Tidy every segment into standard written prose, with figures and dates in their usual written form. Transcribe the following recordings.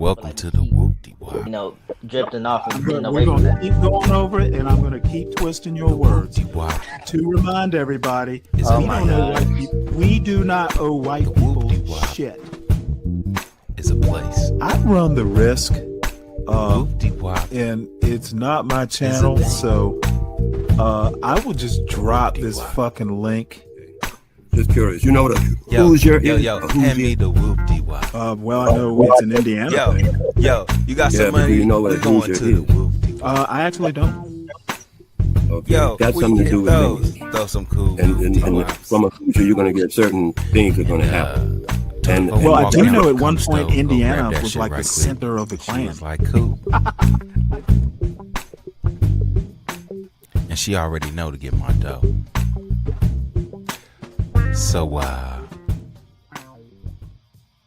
Welcome to the whoop-de-wop. Drifting off and getting We're away from going to that. keep going over it, and I'm going to keep twisting your words Whoop-de-wop. to remind everybody It's we a don't owe white people. We do not owe white people Whoop-de-wop. shit. It's a place. I run the risk, Whoop-de-wop. and it's not my channel, so I will just drop this fucking link. Just curious, you know the Yo, who's your hand me the whoop-de-wop. Well, I know it's an Indiana thing. Yo, you got Yeah, some but do money? you know what We're a going Hoosier to the is? whoop-de-wop. I actually don't. Okay, Yo, that's we something to do can with me. throw some cool And whoop-de-wops. from a Hoosier, you're gonna get certain things are gonna happen. And Well, I walk do around know the at one coast, point though, go Indiana grab that was shit like right the quick. center of the She clan. was like, cool. And she already know to get my dough. So,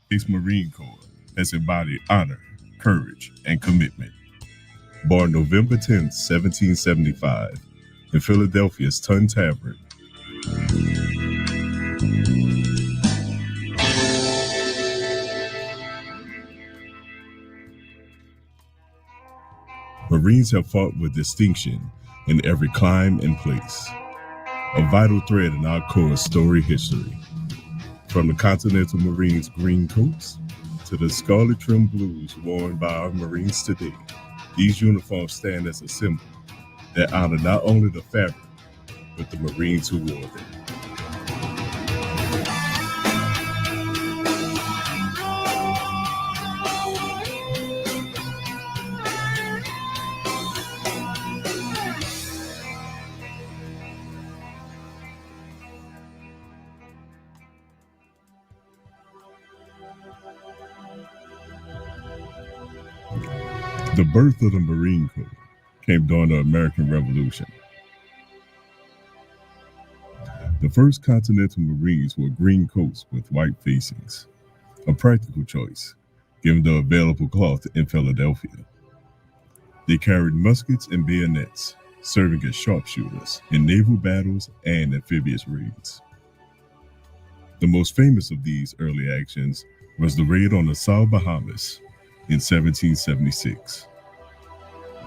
States Marine Corps has embodied honor, courage, and commitment. Born November 10, 1775, in Philadelphia's Tun Tavern. Marines have fought with distinction in every clime and place. A vital thread in our Corps' storied history. From the Continental Marines' green coats to the scarlet trim blues worn by our Marines today, these uniforms stand as a symbol that honor not only the fabric, but the Marines who wore them. The birth of the Marine Corps came during the American Revolution. The first Continental Marines wore green coats with white facings, a practical choice given the available cloth in Philadelphia. They carried muskets and bayonets, serving as sharpshooters in naval battles and amphibious raids. The most famous of these early actions was the raid on the South Bahamas in 1776.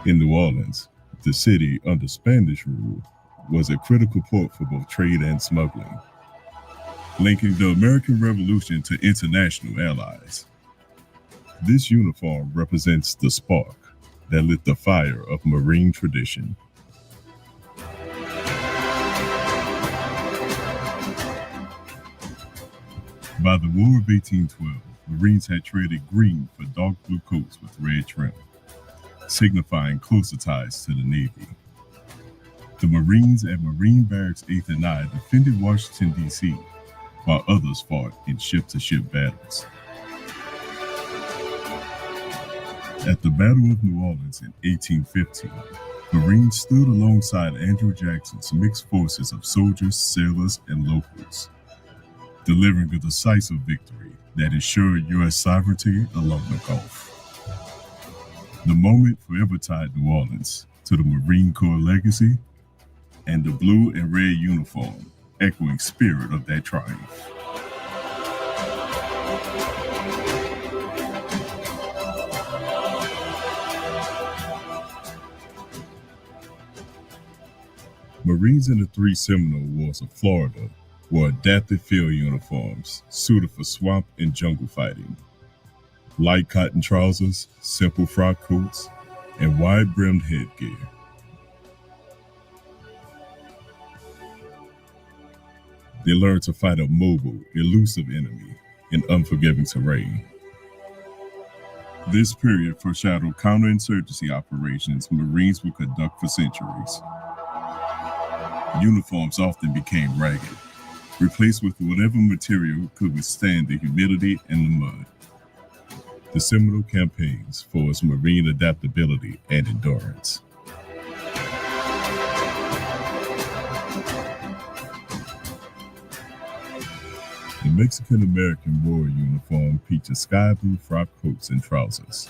In New Orleans, the city under Spanish rule was a critical port for both trade and smuggling, linking the American Revolution to international allies. This uniform represents the spark that lit the fire of Marine tradition. By the War of 1812, Marines had traded green for dark blue coats with red trim, signifying closer ties to the Navy. The Marines at Marine Barracks 8th and 9 defended Washington, D.C., while others fought in ship-to-ship battles. At the Battle of New Orleans in 1815, Marines stood alongside Andrew Jackson's mixed forces of soldiers, sailors, and locals, delivering a decisive victory that ensured U.S. sovereignty along the Gulf. The moment forever tied New Orleans to the Marine Corps legacy and the blue and red uniform, echoing spirit of that triumph. Marines in the three Seminole Wars of Florida wore adapted field uniforms suited for swamp and jungle fighting. Light cotton trousers, simple frock coats, and wide-brimmed headgear. They learned to fight a mobile, elusive enemy in unforgiving terrain. This period foreshadowed counterinsurgency operations Marines would conduct for centuries. Uniforms often became ragged, replaced with whatever material could withstand the humidity and the mud. The Seminole campaigns forced Marine adaptability and endurance. The Mexican-American war uniform featured sky blue frock coats and trousers,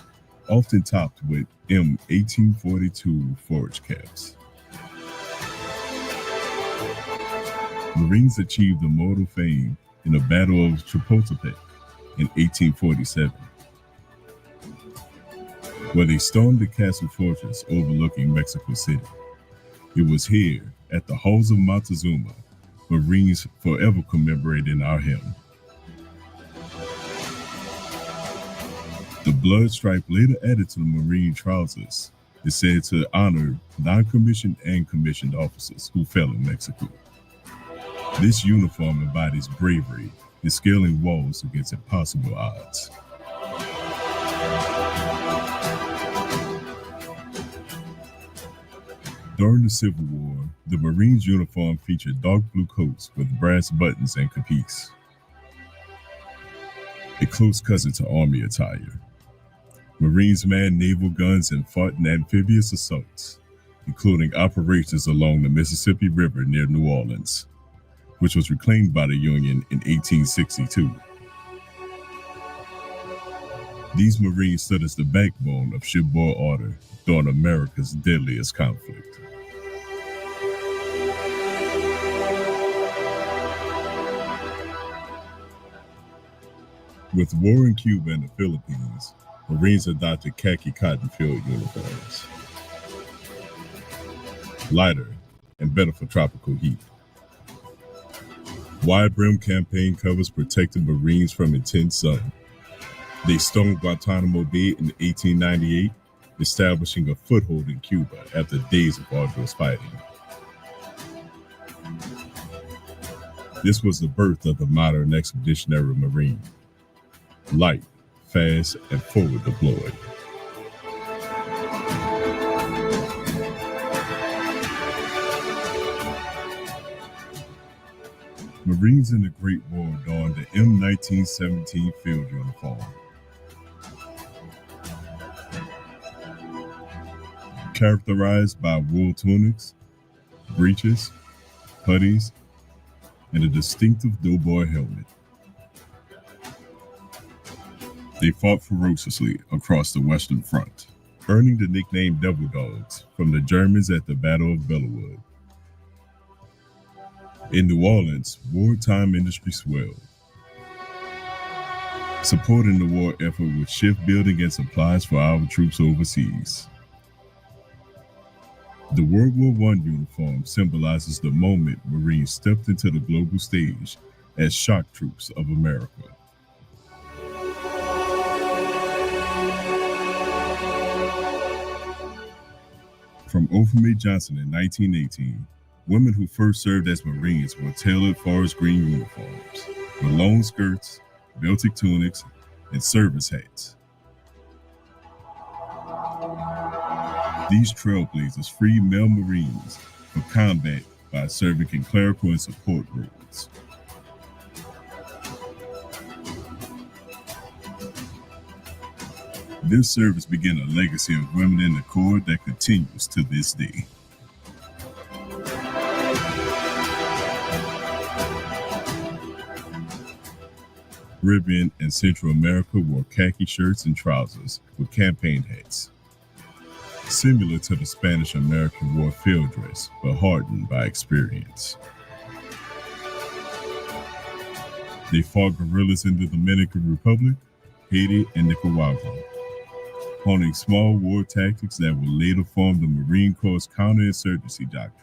often topped with M1842 forage caps. Marines achieved immortal fame in the Battle of Chapultepec in 1847. where they stormed the castle fortress overlooking Mexico City. It was here, at the halls of Montezuma, Marines forever commemorated our hymn. The blood stripe later added to the Marine trousers is said to honor non-commissioned and commissioned officers who fell in Mexico. This uniform embodies bravery in scaling walls against impossible odds. During the Civil War, the Marines' uniform featured dark blue coats with brass buttons and capes, a close cousin to Army attire. Marines manned naval guns and fought in amphibious assaults, including operations along the Mississippi River near New Orleans, which was reclaimed by the Union in 1862. These Marines stood as the backbone of shipboard order during America's deadliest conflict. With war in Cuba and the Philippines, Marines adopted khaki cotton field uniforms, lighter and better for tropical heat. Wide brim campaign covers protected Marines from intense sun. They stormed Guantanamo Bay in 1898, establishing a foothold in Cuba after days of arduous fighting. This was the birth of the modern expeditionary Marine. Light, fast, and forward deployed. Marines in the Great War donned the M1917 field uniform. Characterized by wool tunics, breeches, puttees, and a distinctive doughboy helmet. They fought ferociously across the Western Front, earning the nickname Devil Dogs from the Germans at the Battle of Bellewood. In New Orleans, wartime industry swelled, supporting the war effort with shipbuilding and supplies for our troops overseas. The World War I uniform symbolizes the moment Marines stepped into the global stage as shock troops of America. From Ophir May Johnson in 1918, women who first served as Marines wore tailored forest green uniforms with long skirts, belted tunics, and service hats. These trailblazers freed male Marines for combat by serving in clerical and support roles. This service began a legacy of women in the Corps that continues to this day. Caribbean and Central America wore khaki shirts and trousers with campaign hats, similar to the Spanish-American war field dress, but hardened by experience. They fought guerrillas in the Dominican Republic, Haiti, and Nicaragua, honing small war tactics that would later form the Marine Corps' counterinsurgency doctrine.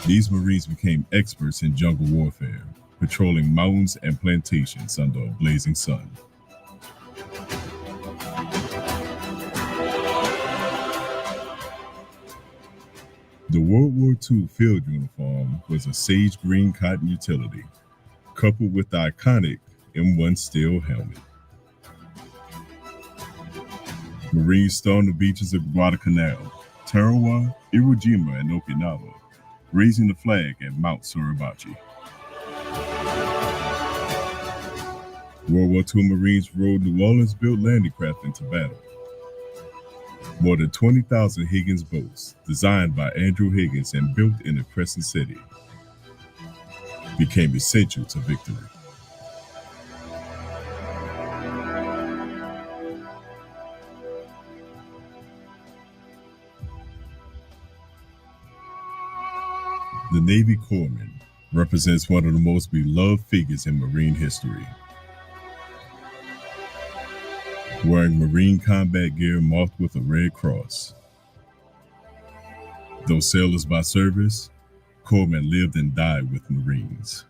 These Marines became experts in jungle warfare, patrolling mountains and plantations under a blazing sun. The World War II field uniform was a sage green cotton utility, coupled with the iconic M1 steel helmet. Marines stormed the beaches of Guadalcanal, Tarawa, Iwo Jima, and Okinawa, raising the flag at Mount Suribachi. World War II Marines rode New Orleans-built landing craft into battle. More than 20,000 Higgins boats, designed by Andrew Higgins and built in the Crescent City, became essential to victory. The Navy Corpsman represents one of the most beloved figures in Marine history. wearing Marine combat gear marked with a red cross. Though sailors by service, corpsmen lived and died with Marines,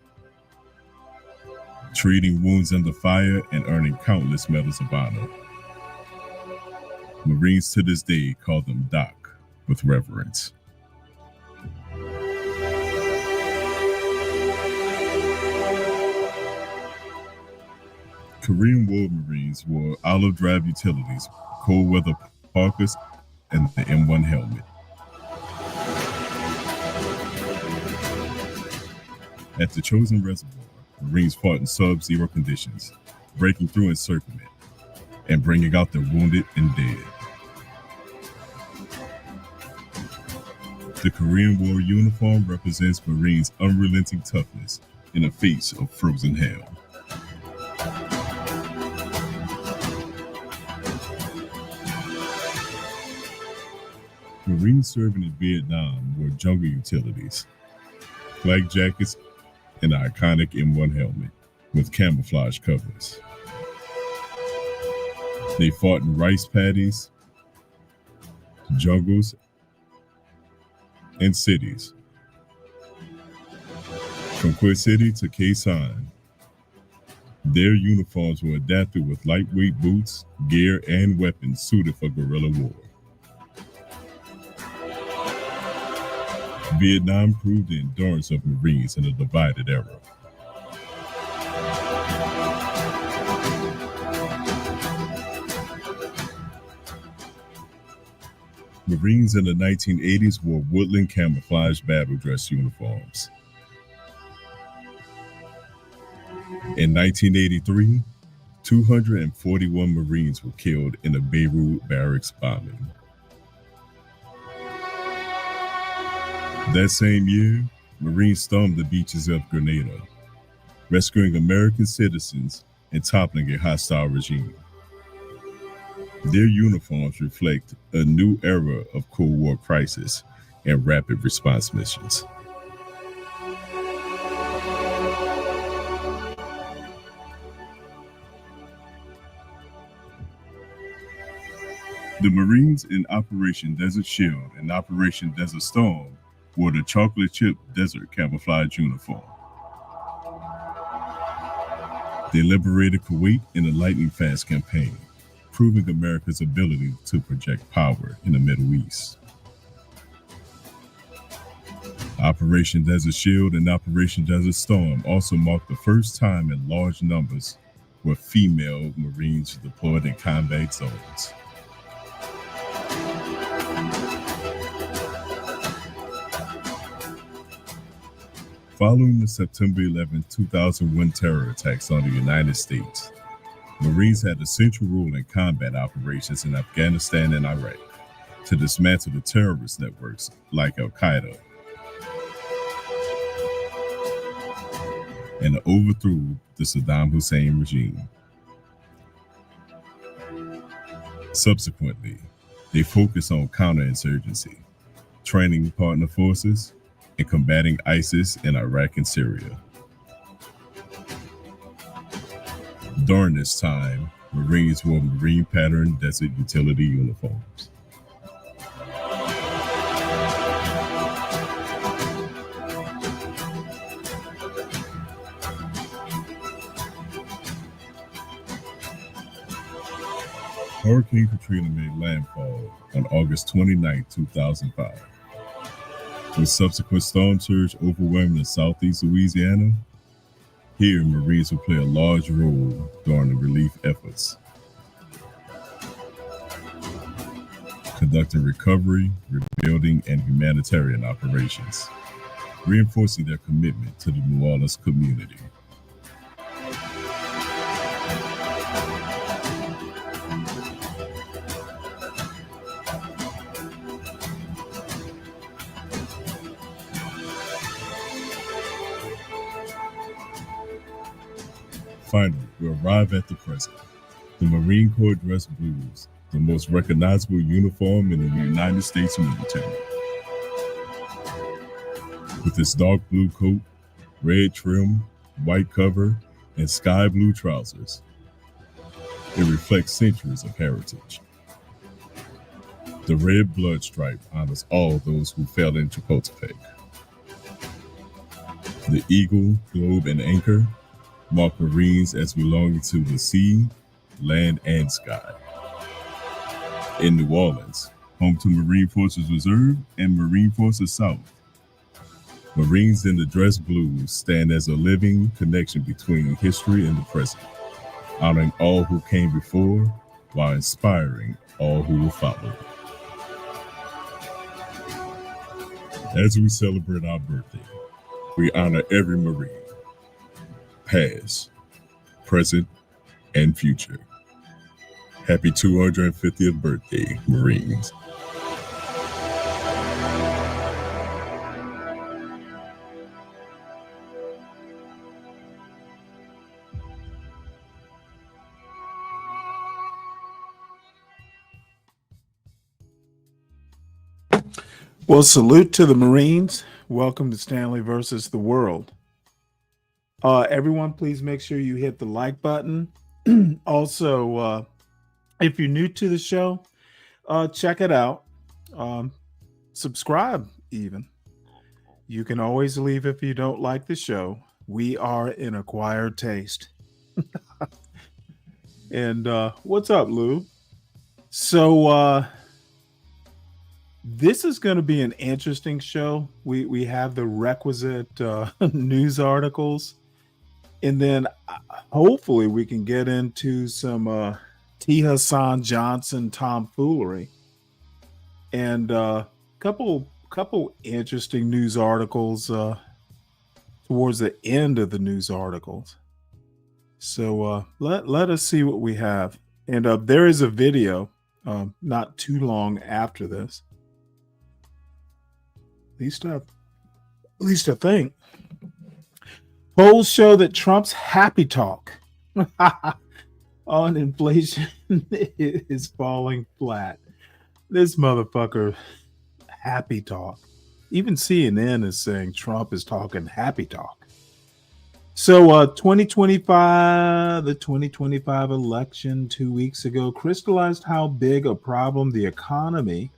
treating wounds under fire and earning countless medals of honor. Marines to this day call them Doc with reverence. Korean War Marines wore olive drab utilities, cold weather parkas, and the M1 helmet. At the chosen reservoir, Marines fought in sub-zero conditions, breaking through encirclement and bringing out their wounded and dead. The Korean War uniform represents Marines' unrelenting toughness in the face of frozen hell. Marines serving in Vietnam wore jungle utilities, flak jackets, and the iconic M1 helmet with camouflage covers. They fought in rice paddies, jungles, and cities. From Quezon City to Khe Sanh, their uniforms were adapted with lightweight boots, gear, and weapons suited for guerrilla war. Vietnam proved the endurance of Marines in a divided era. Marines in the 1980s wore woodland camouflage battle dress uniforms. In 1983, 241 Marines were killed in the Beirut barracks bombing. That same year, Marines stormed the beaches of Grenada, rescuing American citizens and toppling a hostile regime. Their uniforms reflect a new era of Cold War crisis and rapid response missions. The Marines in Operation Desert Shield and Operation Desert Storm wore the chocolate chip desert camouflage uniform. They liberated Kuwait in a lightning-fast campaign, proving America's ability to project power in the Middle East. Operation Desert Shield and Operation Desert Storm also marked the first time in large numbers where female Marines deployed in combat zones. Following the September 11, 2001 terror attacks on the United States, Marines had a central role in combat operations in Afghanistan and Iraq to dismantle the terrorist networks like Al-Qaeda and overthrew the Saddam Hussein regime. Subsequently, they focused on counterinsurgency, training partner forces, and combating ISIS in Iraq and Syria. During this time, Marines wore Marine pattern desert utility uniforms. Hurricane Katrina made landfall on August 29, 2005. With subsequent storm surge overwhelming the southeast Louisiana, here Marines will play a large role during the relief efforts, conducting recovery, rebuilding, and humanitarian operations, reinforcing their commitment to the New Orleans community. Finally, we arrive at the present. The Marine Corps dress blues, the most recognizable uniform in the United States military. With its dark blue coat, red trim, white cover, and sky blue trousers, It reflects centuries of heritage. The red blood stripe honors all those who fell in Chapultepec. The eagle, globe, and anchor mark Marines as belonging to the sea, land, and sky. In New Orleans, home to Marine Forces Reserve and Marine Forces South, Marines in the dress blues stand as a living connection between history and the present, honoring all who came before while inspiring all who will follow. As we celebrate our birthday, we honor every Marine, past, present, and future. Happy 250th birthday, Marines. Well, salute to the Marines. Welcome to Stanley versus the world. Everyone, please make sure you hit the like button. Also, if you're new to the show, check it out. Subscribe even. You can always leave if you don't like the show. We are an acquired taste. And what's up, Lou? So this is going to be an interesting show. We have the requisite news articles, and then hopefully we can get into some T. Hassan Johnson tomfoolery, and couple interesting news articles towards the end of the news articles. So let us see what we have, and there is a video not too long after this. At least I think. Polls show that Trump's happy talk on inflation is falling flat. This motherfucker, happy talk. Even CNN is saying Trump is talking happy talk. So 2025, the 2025 election 2 weeks ago crystallized how big a problem the economy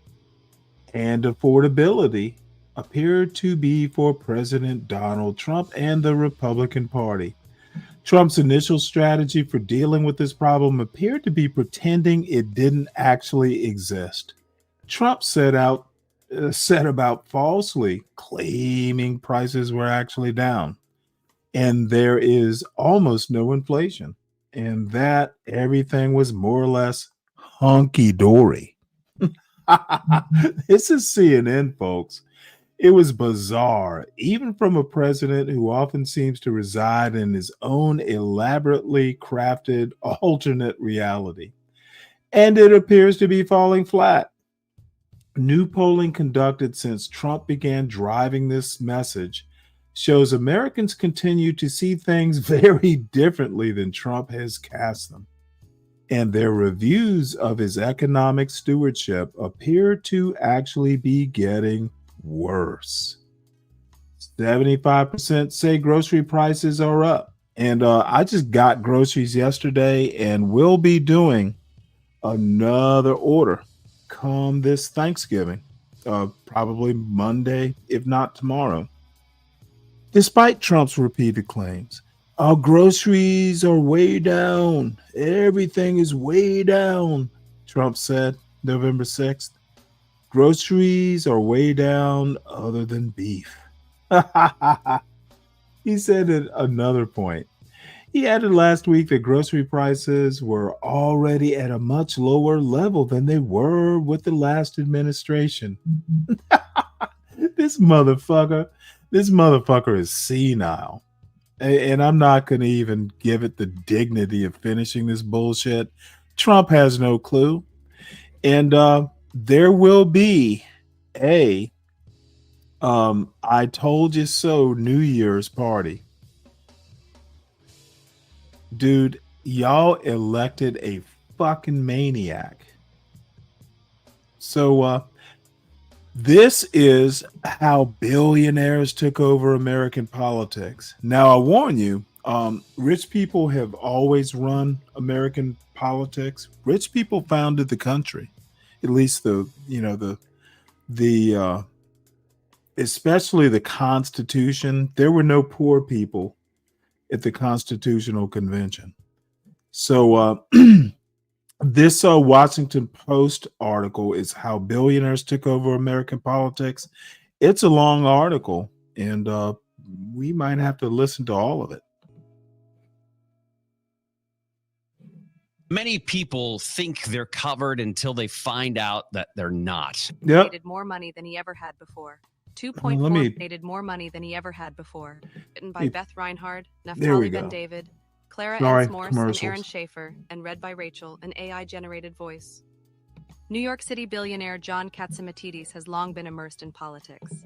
and affordability appeared to be for President Donald Trump and the Republican Party. Trump's initial strategy for dealing with this problem appeared to be pretending it didn't actually exist. Trump set about falsely claiming prices were actually down, and there is almost no inflation, and that everything was more or less hunky-dory. This is CNN, folks. It was bizarre, even from a president who often seems to reside in his own elaborately crafted alternate reality. And it appears to be falling flat. New polling conducted since Trump began driving this message shows Americans continue to see things very differently than Trump has cast them. And their reviews of his economic stewardship appear to actually be getting worse. 75% say grocery prices are up. And I just got groceries yesterday and will be doing another order come this Thanksgiving, probably Monday, if not tomorrow. Despite Trump's repeated claims, our groceries are way down. Everything is way down, Trump said November 6th. Groceries are way down other than beef. He said at another point. He added last week that grocery prices were already at a much lower level than they were with the last administration. This motherfucker is senile. And I'm not going to even give it the dignity of finishing this bullshit. Trump has no clue. And there will be a I told you so New Year's party. Dude, y'all elected a fucking maniac. So this is how billionaires took over American politics. Now, I warn you, Rich people have always run American politics. Rich people founded the country, at least the especially the Constitution. There were no poor people at the Constitutional Convention. So this Washington Post article is how billionaires took over American politics. It's a long article, and we might have to listen to all of it. Many people think they're covered until they find out that they're not. Yep. Needed more money than he ever had before. Let 2.4 me- needed more money than he ever had before. Written by Hey, Beth Reinhard, there we Naftali Ben go. David, Clara Sorry, Morse, and commercials. Aaron Schaefer, and read by Rachel, an AI-generated voice. New York City billionaire John Katzimatidis has long been immersed in politics.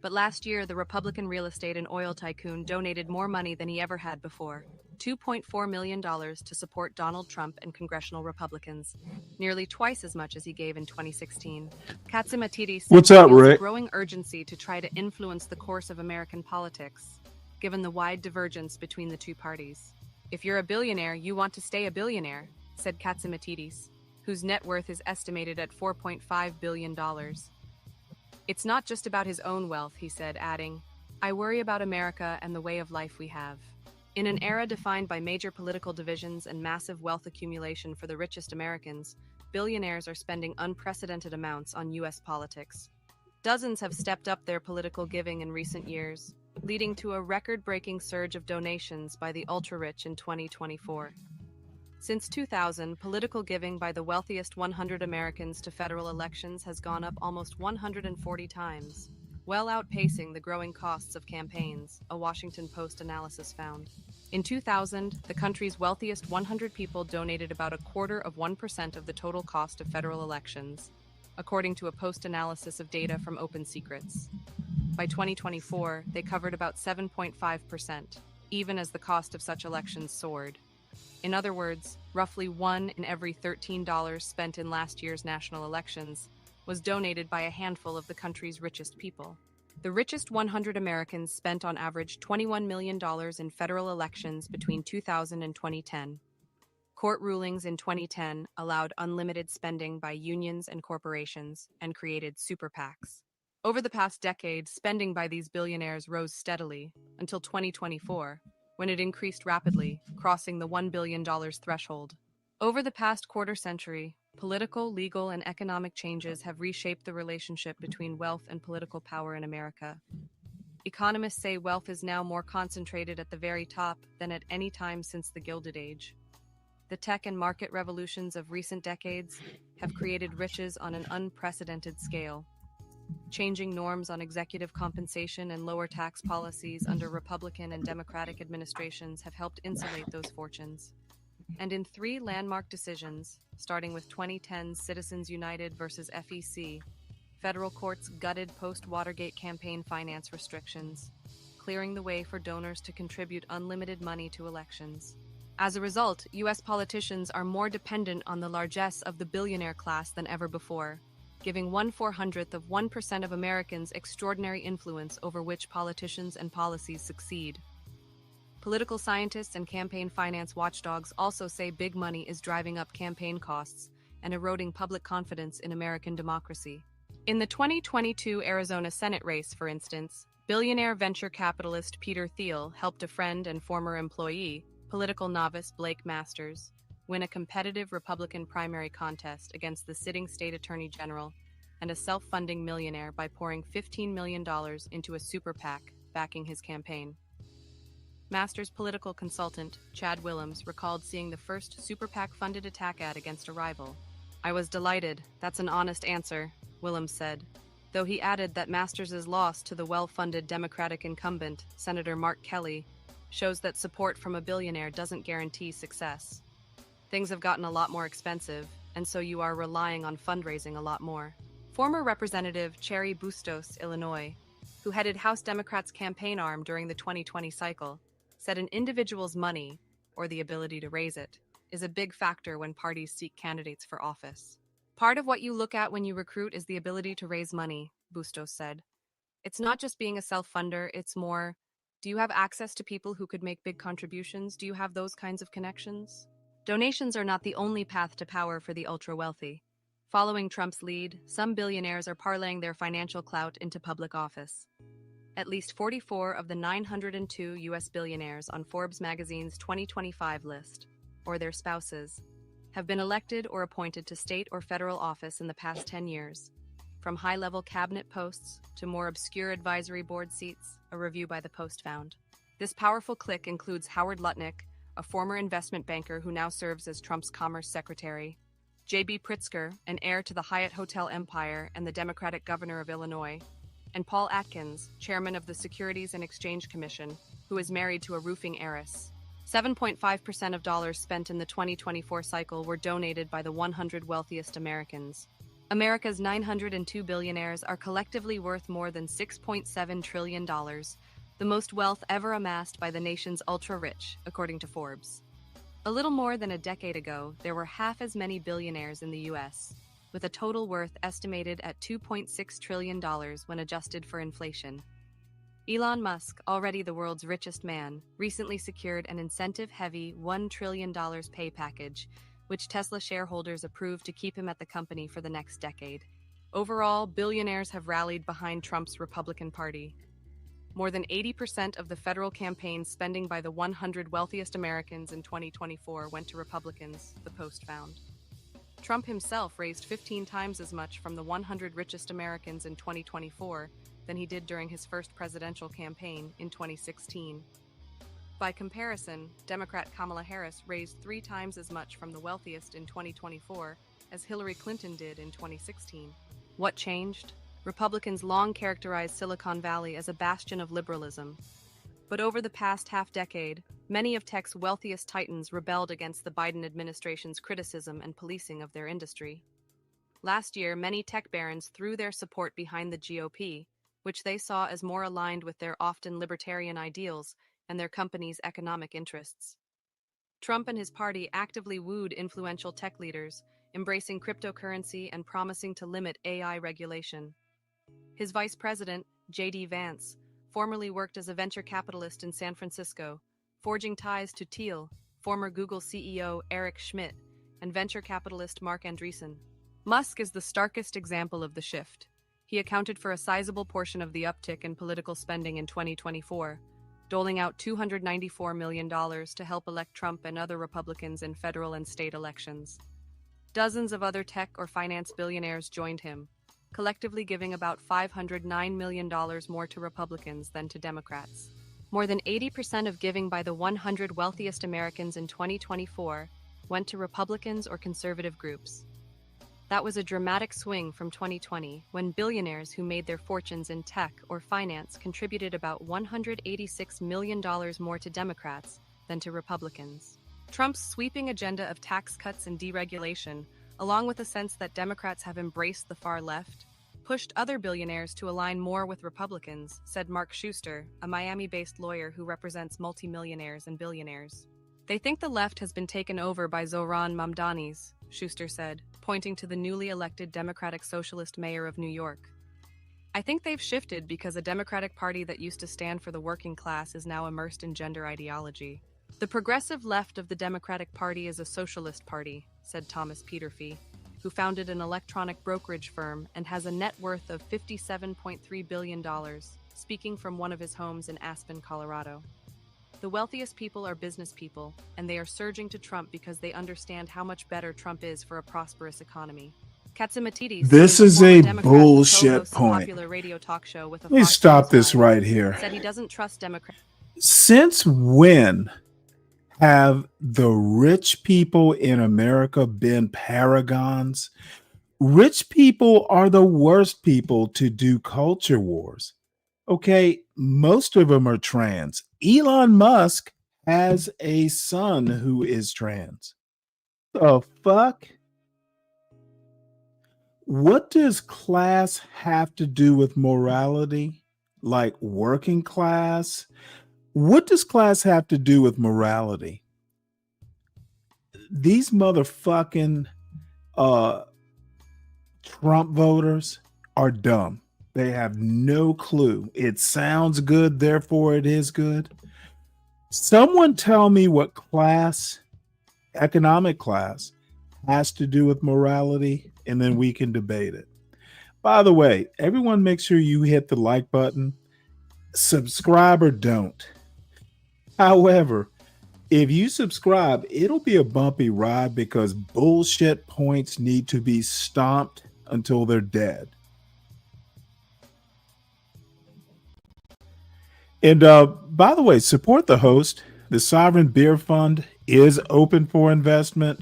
But last year, the Republican real estate and oil tycoon donated more money than he ever had before. $2.4 million to support Donald Trump and congressional Republicans, nearly twice as much as he gave in 2016. Katzimatidis What's up, feels Rick? a growing urgency to try to influence the course of American politics, given the wide divergence between the two parties. If you're a billionaire, you want to stay a billionaire, said Katzimatidis, whose net worth is estimated at $4.5 billion. It's not just about his own wealth, he said, adding, I worry about America and the way of life we have. In an era defined by major political divisions and massive wealth accumulation for the richest Americans, billionaires are spending unprecedented amounts on U.S. politics. Dozens have stepped up their political giving in recent years, leading to a record-breaking surge of donations by the ultra-rich in 2024. Since 2000, political giving by the wealthiest 100 Americans to federal elections has gone up almost 140 times, well outpacing the growing costs of campaigns, a Washington Post analysis found. In 2000, the country's wealthiest 100 people donated about 0.25% of the total cost of federal elections, according to a Post analysis of data from Open Secrets. By 2024, they covered about 7.5%, even as the cost of such elections soared. In other words, roughly 1 in every $13 spent in last year's national elections was donated by a handful of the country's richest people. The richest 100 Americans spent on average $21 million in federal elections between 2000 and 2010. Court rulings in 2010 allowed unlimited spending by unions and corporations and created super PACs. Over the past decade, spending by these billionaires rose steadily until 2024, when it increased rapidly, crossing the $1 billion threshold. Over the past quarter century, political, legal, and economic changes have reshaped the relationship between wealth and political power in America. Economists say wealth is now more concentrated at the very top than at any time since the Gilded Age. The tech and market revolutions of recent decades have created riches on an unprecedented scale. Changing norms on executive compensation and lower tax policies under Republican and Democratic administrations have helped insulate those fortunes. And in 3 landmark decisions, starting with 2010's Citizens United versus FEC, federal courts gutted post-Watergate campaign finance restrictions, clearing the way for donors to contribute unlimited money to elections. As a result, U.S. politicians are more dependent on the largesse of the billionaire class than ever before, giving 1/400% of Americans extraordinary influence over which politicians and policies succeed. Political scientists and campaign finance watchdogs also say big money is driving up campaign costs and eroding public confidence in American democracy. In the 2022 Arizona Senate race, for instance, billionaire venture capitalist Peter Thiel helped a friend and former employee, political novice Blake Masters, win a competitive Republican primary contest against the sitting state attorney general and a self-funding millionaire by pouring $15 million into a super PAC backing his campaign. Masters' political consultant, Chad Willems, recalled seeing the first super PAC-funded attack ad against a rival. I was delighted. That's an honest answer, Willems said, though he added that Masters' loss to the well-funded Democratic incumbent, Senator Mark Kelly, shows that support from a billionaire doesn't guarantee success. Things have gotten a lot more expensive, and so you are relying on fundraising a lot more. Former Representative Cherry Bustos, Illinois, who headed House Democrats' campaign arm during the 2020 cycle, said an individual's money, or the ability to raise it, is a big factor when parties seek candidates for office. Part of what you look at when you recruit is the ability to raise money, Bustos said. It's not just being a self-funder, it's more, Do you have access to people who could make big contributions? Do you have those kinds of connections? Donations are not the only path to power for the ultra-wealthy. Following Trump's lead, some billionaires are parlaying their financial clout into public office. At least 44 of the 902 U.S. billionaires on Forbes magazine's 2025 list, or their spouses, have been elected or appointed to state or federal office in the past 10 years. From high-level cabinet posts to more obscure advisory board seats, a review by the Post found. This powerful clique includes Howard Lutnick, a former investment banker who now serves as Trump's Commerce Secretary, J.B. Pritzker, an heir to the Hyatt Hotel empire and the Democratic governor of Illinois, and Paul Atkins, chairman of the Securities and Exchange Commission, who is married to a roofing heiress. 7.5% of dollars spent in the 2024 cycle were donated by the 100 wealthiest Americans. America's 902 billionaires are collectively worth more than $6.7 trillion, the most wealth ever amassed by the nation's ultra-rich, according to Forbes. A little more than a decade ago, there were half as many billionaires in the U.S., with a total worth estimated at $2.6 trillion when adjusted for inflation. Elon Musk, already the world's richest man, recently secured an incentive-heavy $1 trillion pay package, which Tesla shareholders approved to keep him at the company for the next decade. Overall, billionaires have rallied behind Trump's Republican Party. More than 80% of the federal campaign spending by the 100 wealthiest Americans in 2024 went to Republicans, the Post found. Trump himself raised 15 times as much from the 100 richest Americans in 2024 than he did during his first presidential campaign in 2016. By comparison, Democrat Kamala Harris raised 3 times as much from the wealthiest in 2024 as Hillary Clinton did in 2016. What changed? Republicans long characterized Silicon Valley as a bastion of liberalism. But over the past half-decade, many of tech's wealthiest titans rebelled against the Biden administration's criticism and policing of their industry. Last year, many tech barons threw their support behind the GOP, which they saw as more aligned with their often libertarian ideals and their company's economic interests. Trump and his party actively wooed influential tech leaders, embracing cryptocurrency and promising to limit AI regulation. His vice president, J.D. Vance, formerly worked as a venture capitalist in San Francisco, forging ties to Thiel, former Google CEO Eric Schmidt, and venture capitalist Mark Andreessen. Musk is the starkest example of the shift. He accounted for a sizable portion of the uptick in political spending in 2024, doling out $294 million to help elect Trump and other Republicans in federal and state elections. Dozens of other tech or finance billionaires joined him, collectively giving about $509 million more to Republicans than to Democrats. More than 80% of giving by the 100 wealthiest Americans in 2024 went to Republicans or conservative groups. That was a dramatic swing from 2020, when billionaires who made their fortunes in tech or finance contributed about $186 million more to Democrats than to Republicans. Trump's sweeping agenda of tax cuts and deregulation, along with a sense that Democrats have embraced the far left, pushed other billionaires to align more with Republicans, said Mark Schuster, a Miami-based lawyer who represents multimillionaires and billionaires. They think the left has been taken over by Zohran Mamdani's, Schuster said, pointing to the newly elected Democratic Socialist mayor of New York. I think they've shifted because a Democratic Party that used to stand for the working class is now immersed in gender ideology. The progressive left of the Democratic Party is a socialist party, said Thomas Peterfy, who founded an electronic brokerage firm and has a net worth of $57.3 billion, speaking from one of his homes in Aspen, Colorado. The wealthiest people are business people, and they are surging to Trump because they understand how much better Trump is for a prosperous economy. Katzimatidis, This is former a Democrat who bullshit co-hosts a point. popular radio talk show with a Let me Fox stop News this Live, right here. said he doesn't trust Democrats. Since when have the rich people in America been paragons? Rich people are the worst people to do culture wars. Okay, most of them are trans. Elon Musk has a son who is trans. The fuck? What does class have to do with morality? Like working class? What does class have to do with morality? These motherfucking Trump voters are dumb. They have no clue. It sounds good, therefore it is good. Someone tell me what class, economic class, has to do with morality, and then we can debate it. By the way, everyone make sure you hit the like button. Subscribe or don't. However, if you subscribe, it'll be a bumpy ride because bullshit points need to be stomped until they're dead. And by the way, support the host. The Sovereign Beer Fund is open for investment.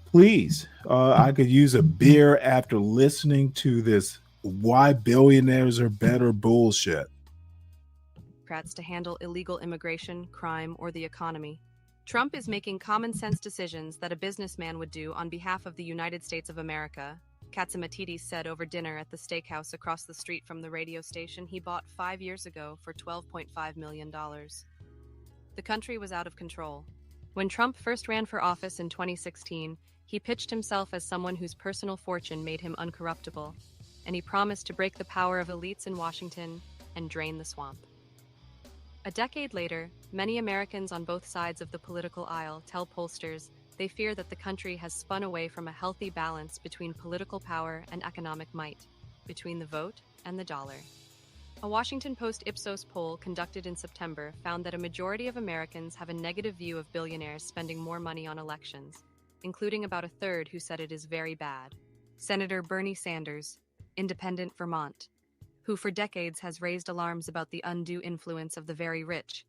Please, I could use a beer after listening to this why billionaires are better bullshit. Democrats to handle illegal immigration, crime, or the economy. Trump is making common sense decisions that a businessman would do on behalf of the United States of America, Katzimatidis said over dinner at the steakhouse across the street from the radio station he bought 5 years ago for $12.5 million. The country was out of control. When Trump first ran for office in 2016, he pitched himself as someone whose personal fortune made him uncorruptible, and he promised to break the power of elites in Washington and drain the swamp. A decade later, many Americans on both sides of the political aisle tell pollsters they fear that the country has spun away from a healthy balance between political power and economic might, between the vote and the dollar. A Washington Post Ipsos poll conducted in September found that a majority of Americans have a negative view of billionaires spending more money on elections, including about a third who said it is very bad. Senator Bernie Sanders, Independent Vermont, who for decades has raised alarms about the undue influence of the very rich,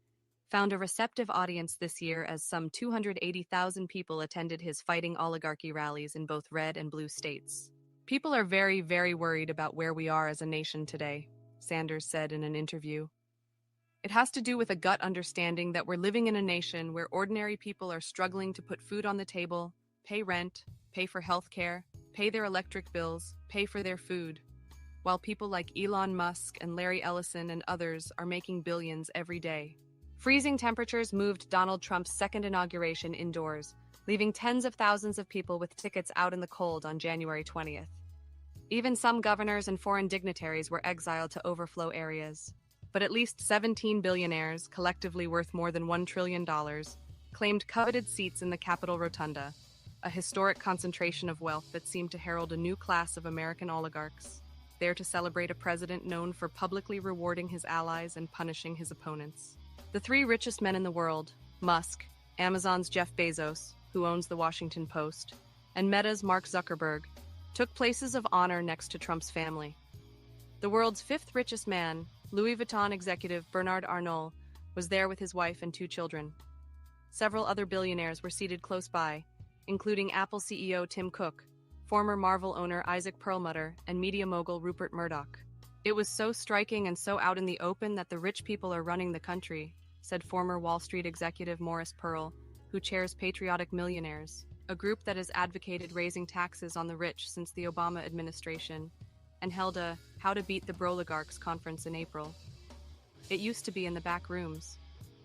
found a receptive audience this year as some 280,000 people attended his fighting oligarchy rallies in both red and blue states. People are very, very worried about where we are as a nation today, Sanders said in an interview. It has to do with a gut understanding that we're living in a nation where ordinary people are struggling to put food on the table, pay rent, pay for health care, pay their electric bills, pay for their food, while people like Elon Musk and Larry Ellison and others are making billions every day. Freezing temperatures moved Donald Trump's second inauguration indoors, leaving tens of thousands of people with tickets out in the cold on January 20th. Even some governors and foreign dignitaries were exiled to overflow areas. But at least 17 billionaires, collectively worth more than $1 trillion, claimed coveted seats in the Capitol Rotunda, a historic concentration of wealth that seemed to herald a new class of American oligarchs, there to celebrate a president known for publicly rewarding his allies and punishing his opponents. The three richest men in the world, Musk, Amazon's Jeff Bezos, who owns the Washington Post, and Meta's Mark Zuckerberg, took places of honor next to Trump's family. The world's fifth richest man, Louis Vuitton executive Bernard Arnault, was there with his wife and 2 children. Several other billionaires were seated close by, including Apple CEO Tim Cook, former Marvel owner Isaac Perlmutter, and media mogul Rupert Murdoch. It was so striking and so out in the open that the rich people are running the country, said former Wall Street executive Morris Pearl, who chairs Patriotic Millionaires, a group that has advocated raising taxes on the rich since the Obama administration, and held a How to Beat the Broligarchs conference in April. It used to be in the back rooms.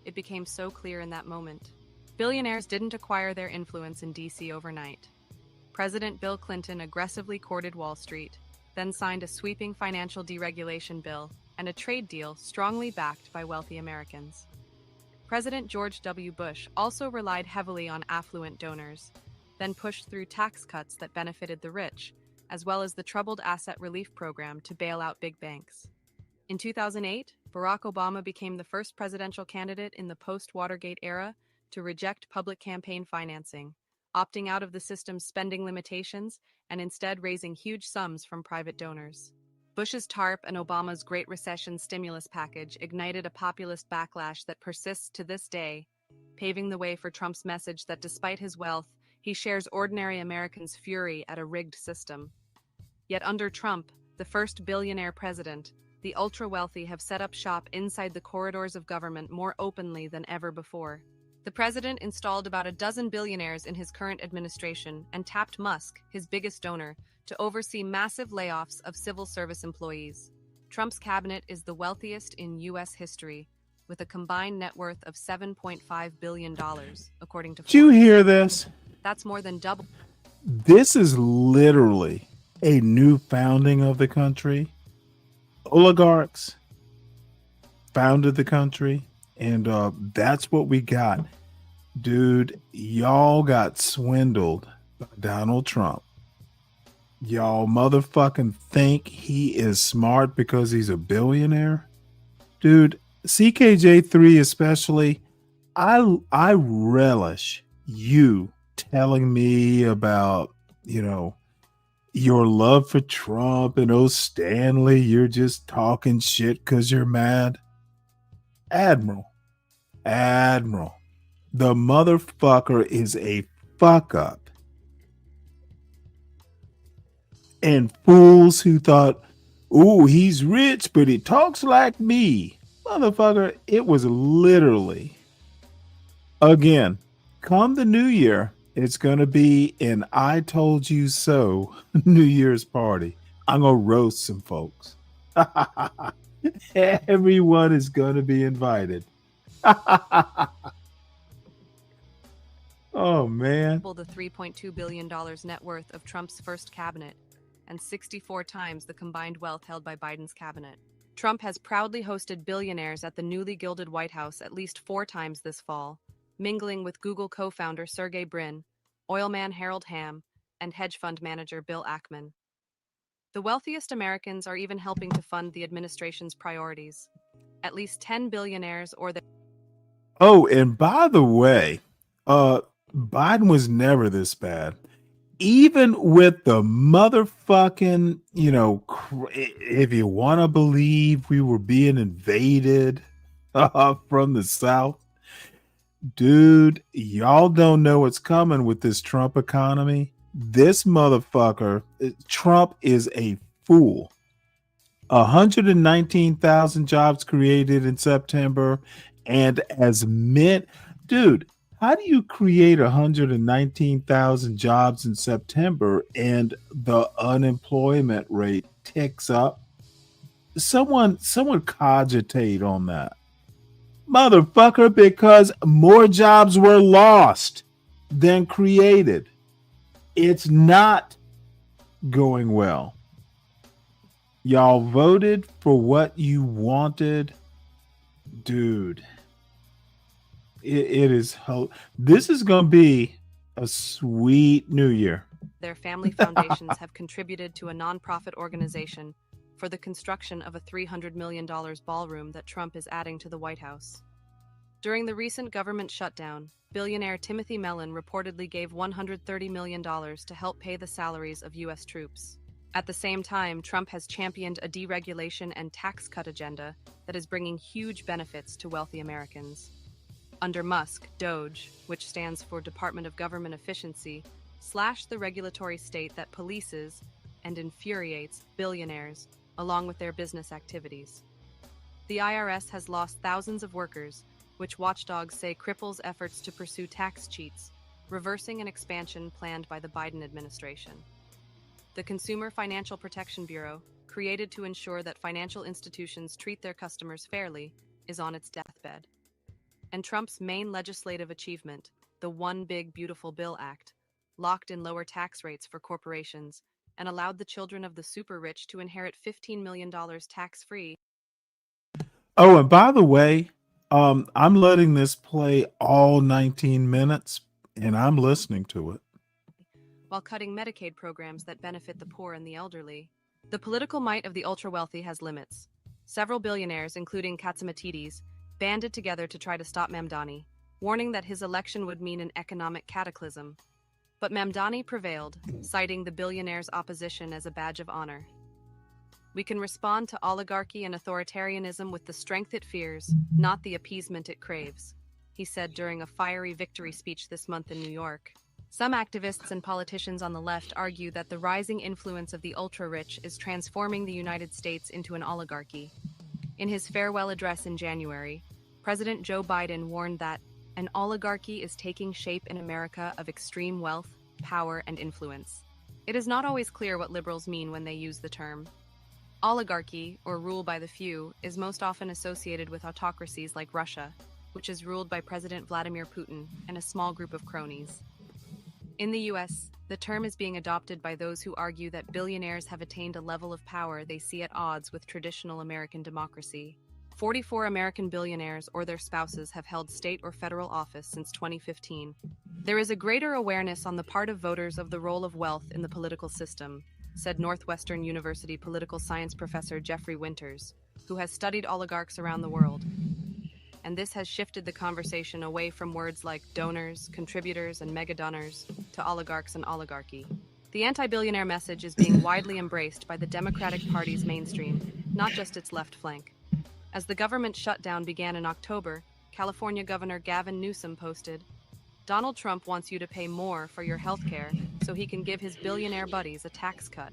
It became so clear in that moment. Billionaires didn't acquire their influence in D.C. overnight. President Bill Clinton aggressively courted Wall Street, then signed a sweeping financial deregulation bill and a trade deal strongly backed by wealthy Americans. President George W. Bush also relied heavily on affluent donors, then pushed through tax cuts that benefited the rich, as well as the Troubled Asset Relief Program to bail out big banks. In 2008, Barack Obama became the first presidential candidate in the post-Watergate era to reject public campaign financing, opting out of the system's spending limitations and instead raising huge sums from private donors. Bush's TARP and Obama's Great Recession stimulus package ignited a populist backlash that persists to this day, paving the way for Trump's message that despite his wealth, he shares ordinary Americans' fury at a rigged system. Yet under Trump, the first billionaire president, the ultra-wealthy have set up shop inside the corridors of government more openly than ever before. The president installed about a dozen billionaires in his current administration and tapped Musk, his biggest donor, to oversee massive layoffs of civil service employees. Trump's cabinet is the wealthiest in U.S. history, with a combined net worth of $7.5 billion, according to Forbes. Did you hear this? That's more than double. This is literally a new founding of the country. oligarchs founded the country, and that's what we got. Dude, y'all got swindled by Donald Trump. Y'all motherfucking think he is smart because he's a billionaire? Dude, CKJ3 especially, I relish you telling me about, your love for Trump and oh Stanley, you're just talking shit because you're mad. Admiral, the motherfucker is a fuck up. And fools who thought, ooh, he's rich, but he talks like me. Motherfucker, it was literally, again, come the new year, it's going to be an I told you so New Year's party. I'm going to roast some folks. Everyone is going to be invited. Oh, man. The $3.2 billion net worth of Trump's first cabinet and 64 times the combined wealth held by Biden's cabinet. Trump has proudly hosted billionaires at the newly gilded White House at least 4 times this fall, mingling with Google co-founder Sergey Brin, oilman Harold Hamm, and hedge fund manager Bill Ackman. The wealthiest Americans are even helping to fund the administration's priorities. At least 10 billionaires or their... Oh, and by the way, Biden was never this bad. Even with the motherfucking, if you want to believe we were being invaded from the South, dude, y'all don't know what's coming with this Trump economy. This motherfucker, Trump is a fool. 119,000 jobs created in September, and as many, dude, how do you create 119,000 jobs in September and the unemployment rate ticks up? Someone cogitate on that. Motherfucker, because more jobs were lost than created. It's not going well. Y'all voted for what you wanted. Dude. It is. This is going to be a sweet new year. Their family foundations have contributed to a nonprofit organization for the construction of a $300 million ballroom that Trump is adding to the White House. During the recent government shutdown, billionaire Timothy Mellon reportedly gave $130 million to help pay the salaries of U.S. troops. At the same time, Trump has championed a deregulation and tax cut agenda that is bringing huge benefits to wealthy Americans. Under Musk, DOGE, which stands for Department of Government Efficiency, slashed the regulatory state that polices and infuriates billionaires along with their business activities. The IRS has lost thousands of workers, which watchdogs say cripples efforts to pursue tax cheats, reversing an expansion planned by the Biden administration. The Consumer Financial Protection Bureau, created to ensure that financial institutions treat their customers fairly, is on its deathbed. And Trump's main legislative achievement, the One Big Beautiful Bill Act, locked in lower tax rates for corporations and allowed the children of the super rich to inherit $15 million tax-free. Oh, and by the way, I'm letting this play all 19 minutes, and I'm listening to it. While cutting Medicaid programs that benefit the poor and the elderly. The political might of the ultra-wealthy has limits. Several billionaires, including Katzimatidis, banded together to try to stop Mamdani, warning that his election would mean an economic cataclysm. But Mamdani prevailed, citing the billionaire's opposition as a badge of honor. We can respond to oligarchy and authoritarianism with the strength it fears, not the appeasement it craves, he said during a fiery victory speech this month in New York. Some activists and politicians on the left argue that the rising influence of the ultra-rich is transforming the United States into an oligarchy. In his farewell address in January, President Joe Biden warned that an oligarchy is taking shape in America of extreme wealth, power, and influence. It is not always clear what liberals mean when they use the term. Oligarchy, or rule by the few, is most often associated with autocracies like Russia, which is ruled by President Vladimir Putin and a small group of cronies. In the U.S., The term is being adopted by those who argue that billionaires have attained a level of power they see at odds with traditional American democracy. 44 American billionaires or their spouses have held state or federal office since 2015. There is a greater awareness on the part of voters of the role of wealth in the political system, said Northwestern University political science professor Jeffrey Winters, who has studied oligarchs around the world. And this has shifted the conversation away from words like donors, contributors, and mega-donors to oligarchs and oligarchy. The anti-billionaire message is being widely embraced by the Democratic Party's mainstream, not just its left flank. As the government shutdown began in October, California Governor Gavin Newsom posted, "Donald Trump wants you to pay more for your health care so he can give his billionaire buddies a tax cut."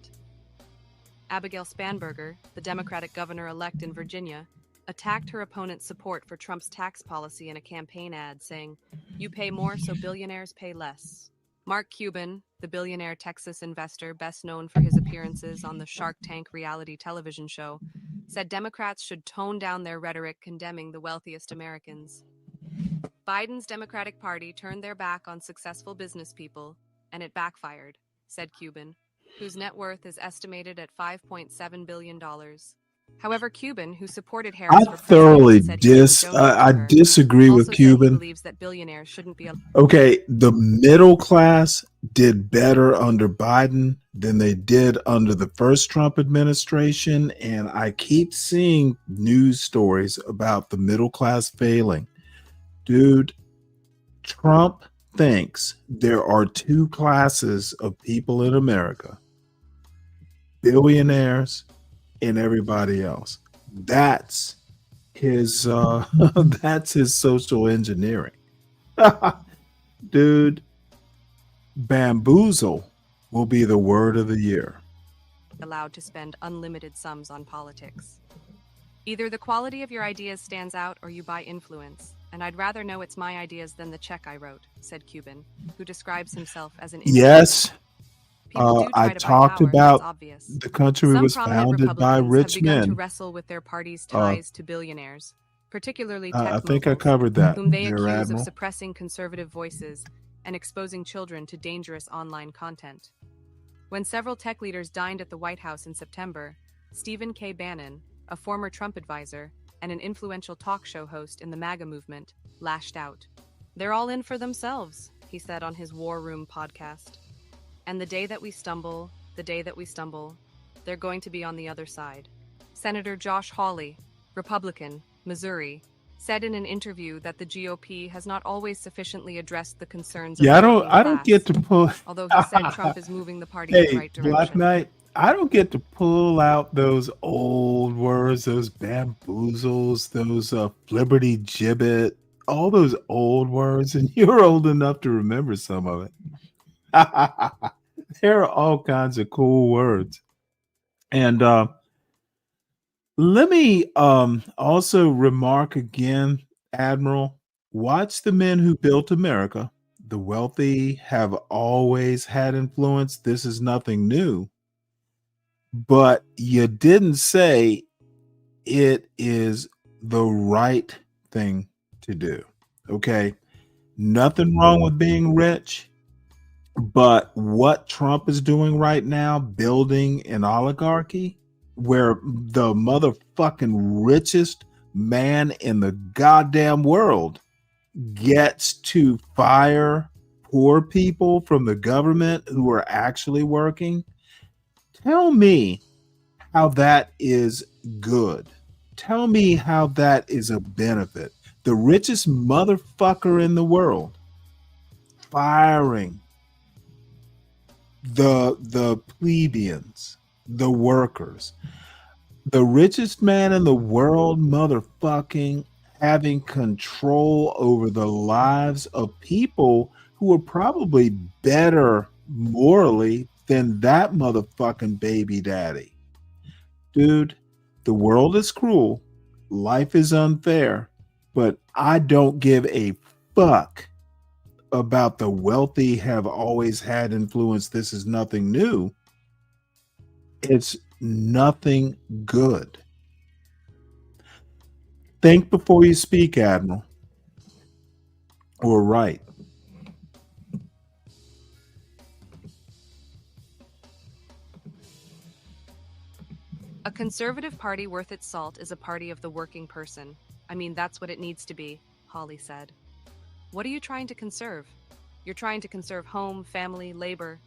Abigail Spanberger, the Democratic governor-elect in Virginia, attacked her opponent's support for Trump's tax policy in a campaign ad, saying, "You pay more so billionaires pay less." Mark Cuban, the billionaire Texas investor best known for his appearances on the Shark Tank reality television show, said Democrats should tone down their rhetoric condemning the wealthiest Americans. Biden's Democratic Party turned their back on successful business people, and it backfired, said Cuban, whose net worth is estimated at $5.7 billion. However, Cuban, who supported Harris I for president, thoroughly said he wouldn't donate to I her, disagree also with said he Cuban. believes that billionaires shouldn't be Okay, the middle class did better under Biden than they did under the first Trump administration, and I keep seeing news stories about the middle class failing. Dude, Trump thinks there are two classes of people in America: billionaires and everybody else. That's his that's his social engineering. Dude, bamboozle will be the word of the year. allowed to spend unlimited sums on politics. Either the quality of your ideas stands out or you buy influence, and I'd rather know it's my ideas than the check I wrote, said Cuban, who describes himself as an Yes, People do I try to buy talked power, that's about obvious. the country Some was prominent founded by Republicans have rich begun to men. wrestle with their party's Uh, ties to billionaires, particularly tech I think I moguls, covered that, whom they Rear accuse of Admiral. suppressing conservative voices and exposing children to dangerous online content. When several tech leaders dined at the White House in September, Stephen K. Bannon, a former Trump advisor and an influential talk show host in the MAGA movement, lashed out. "They're all in for themselves," he said on his War Room podcast. "And the day that we stumble, they're going to be on the other side." Senator Josh Hawley, Republican, Missouri, said in an interview that the GOP has not always sufficiently addressed the concerns of Yeah, the working I don't get class, to pull. although he said Trump is moving the party in the Hey, right Black direction. Knight, I don't get to pull out those old words, those bamboozles, those flibberty gibbet, all those old words, and you're old enough to remember some of it. There are all kinds of cool words. And let me also remark again, Admiral, watch the men who built America. The wealthy have always had influence. This is nothing new. But you didn't say it is the right thing to do. Okay. Nothing wrong with being rich. But what Trump is doing right now, building an oligarchy where the motherfucking richest man in the goddamn world gets to fire poor people from the government who are actually working. Tell me how that is good. Tell me how that is a benefit. The richest motherfucker in the world firing the plebeians, the workers. The richest man in the world motherfucking having control over the lives of people who are probably better morally than that motherfucking baby daddy. Dude, the world is cruel. Life is unfair, but I don't give a fuck about the wealthy have always had influence. This is nothing new. It's nothing good. Think before you speak, Admiral. Or write. A conservative party worth its salt is a party of the working person. I mean, that's what it needs to be, Holly said. What are you trying to conserve? You're trying to conserve home, family, labor.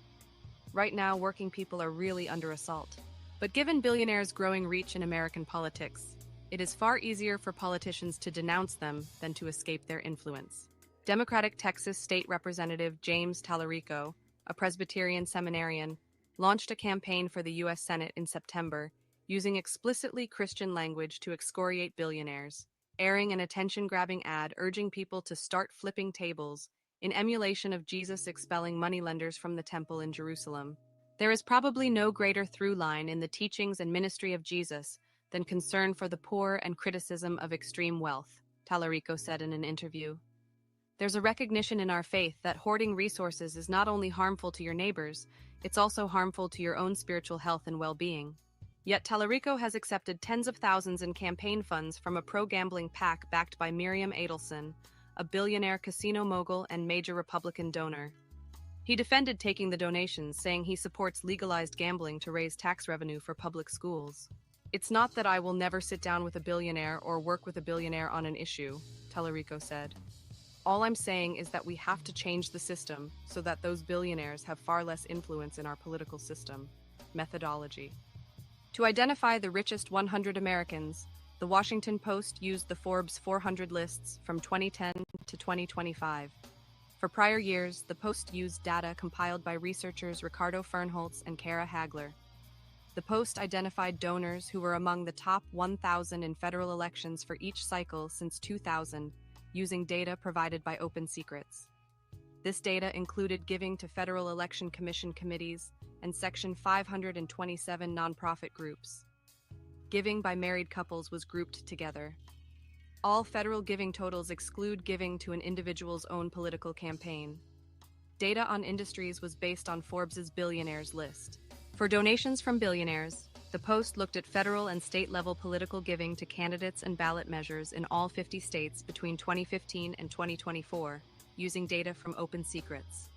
Right now, working people are really under assault. But given billionaires' growing reach in American politics, it is far easier for politicians to denounce them than to escape their influence. Democratic Texas State Representative James Tallarico, a Presbyterian seminarian, launched a campaign for the U.S. Senate in September, using explicitly Christian language to excoriate billionaires, airing an attention-grabbing ad urging people to start flipping tables in emulation of Jesus expelling moneylenders from the temple in Jerusalem. There is probably no greater through line in the teachings and ministry of Jesus than concern for the poor and criticism of extreme wealth, Tallarico said in an interview. There's a recognition in our faith that hoarding resources is not only harmful to your neighbors, it's also harmful to your own spiritual health and well-being. Yet Tallarico has accepted tens of thousands in campaign funds from a pro-gambling PAC backed by Miriam Adelson, a billionaire casino mogul and major Republican donor. He defended taking the donations, saying he supports legalized gambling to raise tax revenue for public schools. It's not that I will never sit down with a billionaire or work with a billionaire on an issue, Tallarico said. All I'm saying is that we have to change the system so that those billionaires have far less influence in our political system. Methodology. To identify the richest 100 Americans, the Washington Post used the Forbes 400 lists from 2010 to 2025. For prior years, the Post used data compiled by researchers Ricardo Fernholz and Kara Hagler. The Post identified donors who were among the top 1,000 in federal elections for each cycle since 2000, using data provided by Open Secrets. This data included giving to Federal Election Commission committees and Section 527 nonprofit groups. Giving by married couples was grouped together. All federal giving totals exclude giving to an individual's own political campaign. Data on industries was based on Forbes's billionaires list. For donations from billionaires, the Post looked at federal and state-level political giving to candidates and ballot measures in all 50 states between 2015 and 2024, using data from Open Secrets.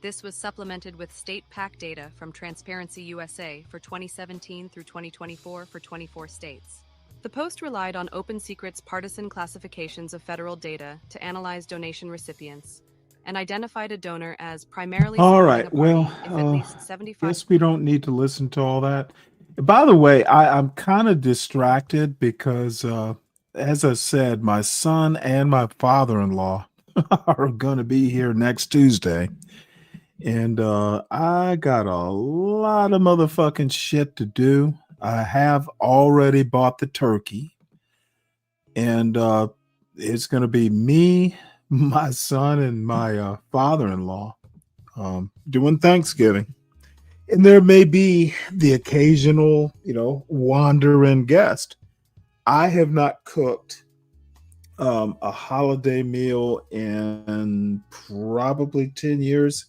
This was supplemented with state PAC data from Transparency USA for 2017 through 2024 for 24 states. The Post relied on Open Secrets' partisan classifications of federal data to analyze donation recipients and identified a donor as primarily All supporting right. a party Well, if at least 75. guess we don't need to listen to all that. By the way, I'm kind of distracted because, as I said, my son and my father-in-law are going to be here next Tuesday. And I got a lot of motherfucking shit to do. I have already bought the turkey. And it's going to be me, my son, and my father-in-law doing Thanksgiving. And there may be the occasional, wandering guest. I have not cooked a holiday meal in probably 10 years,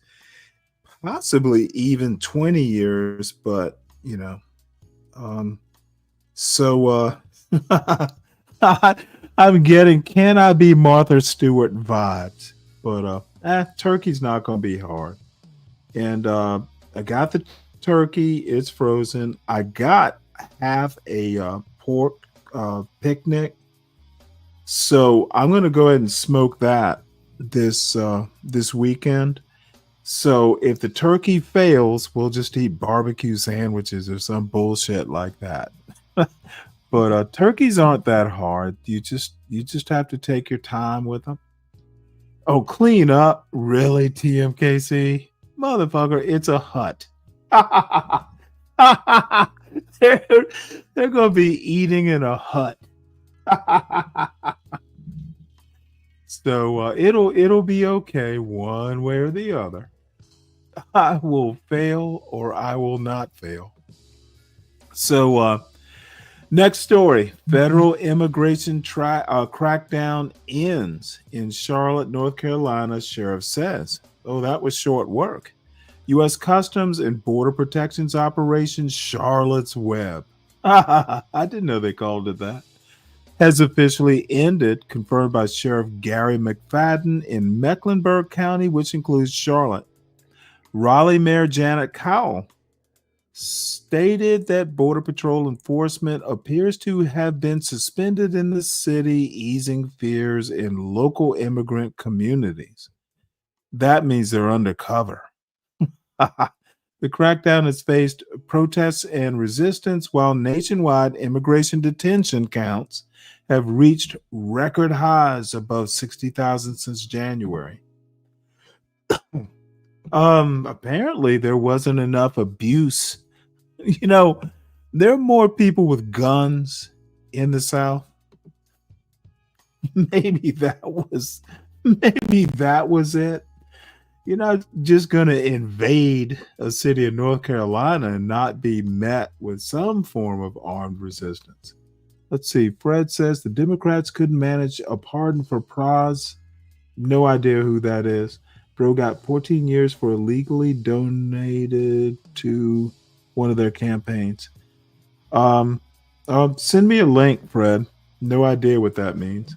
possibly even 20 years. But, so I'm getting Can I Be Martha Stewart vibes. But turkey's not going to be hard. And I got the turkey. It's frozen. I got half a pork picnic. So I'm going to go ahead and smoke that this weekend. So if the turkey fails, we'll just eat barbecue sandwiches or some bullshit like that. But turkeys aren't that hard. You just have to take your time with them. Oh, clean up. Really, TMKC? Motherfucker, it's a hut. They're going to be eating in a hut. So it'll be okay one way or the other. I will fail or I will not fail. So next story. Federal immigration crackdown ends in Charlotte, North Carolina, sheriff says. Oh, that was short work. U.S. Customs and Border Protection's Operation Charlotte's Web. I didn't know they called it that. Has officially ended, confirmed by Sheriff Gary McFadden in Mecklenburg County, which includes Charlotte. Raleigh Mayor Janet Cowell stated that Border Patrol enforcement appears to have been suspended in the city, easing fears in local immigrant communities. That means they're undercover. The crackdown has faced protests and resistance, while nationwide immigration detention counts have reached record highs above 60,000 since January. Apparently there wasn't enough abuse. You know, there are more people with guns in the South. Maybe that was it. You're not just going to invade a city of North Carolina and not be met with some form of armed resistance. Let's see. Fred says the Democrats couldn't manage a pardon for Praz. No idea who that is. Bro got 14 years for illegally donated to one of their campaigns. Send me a link, Fred. No idea what that means.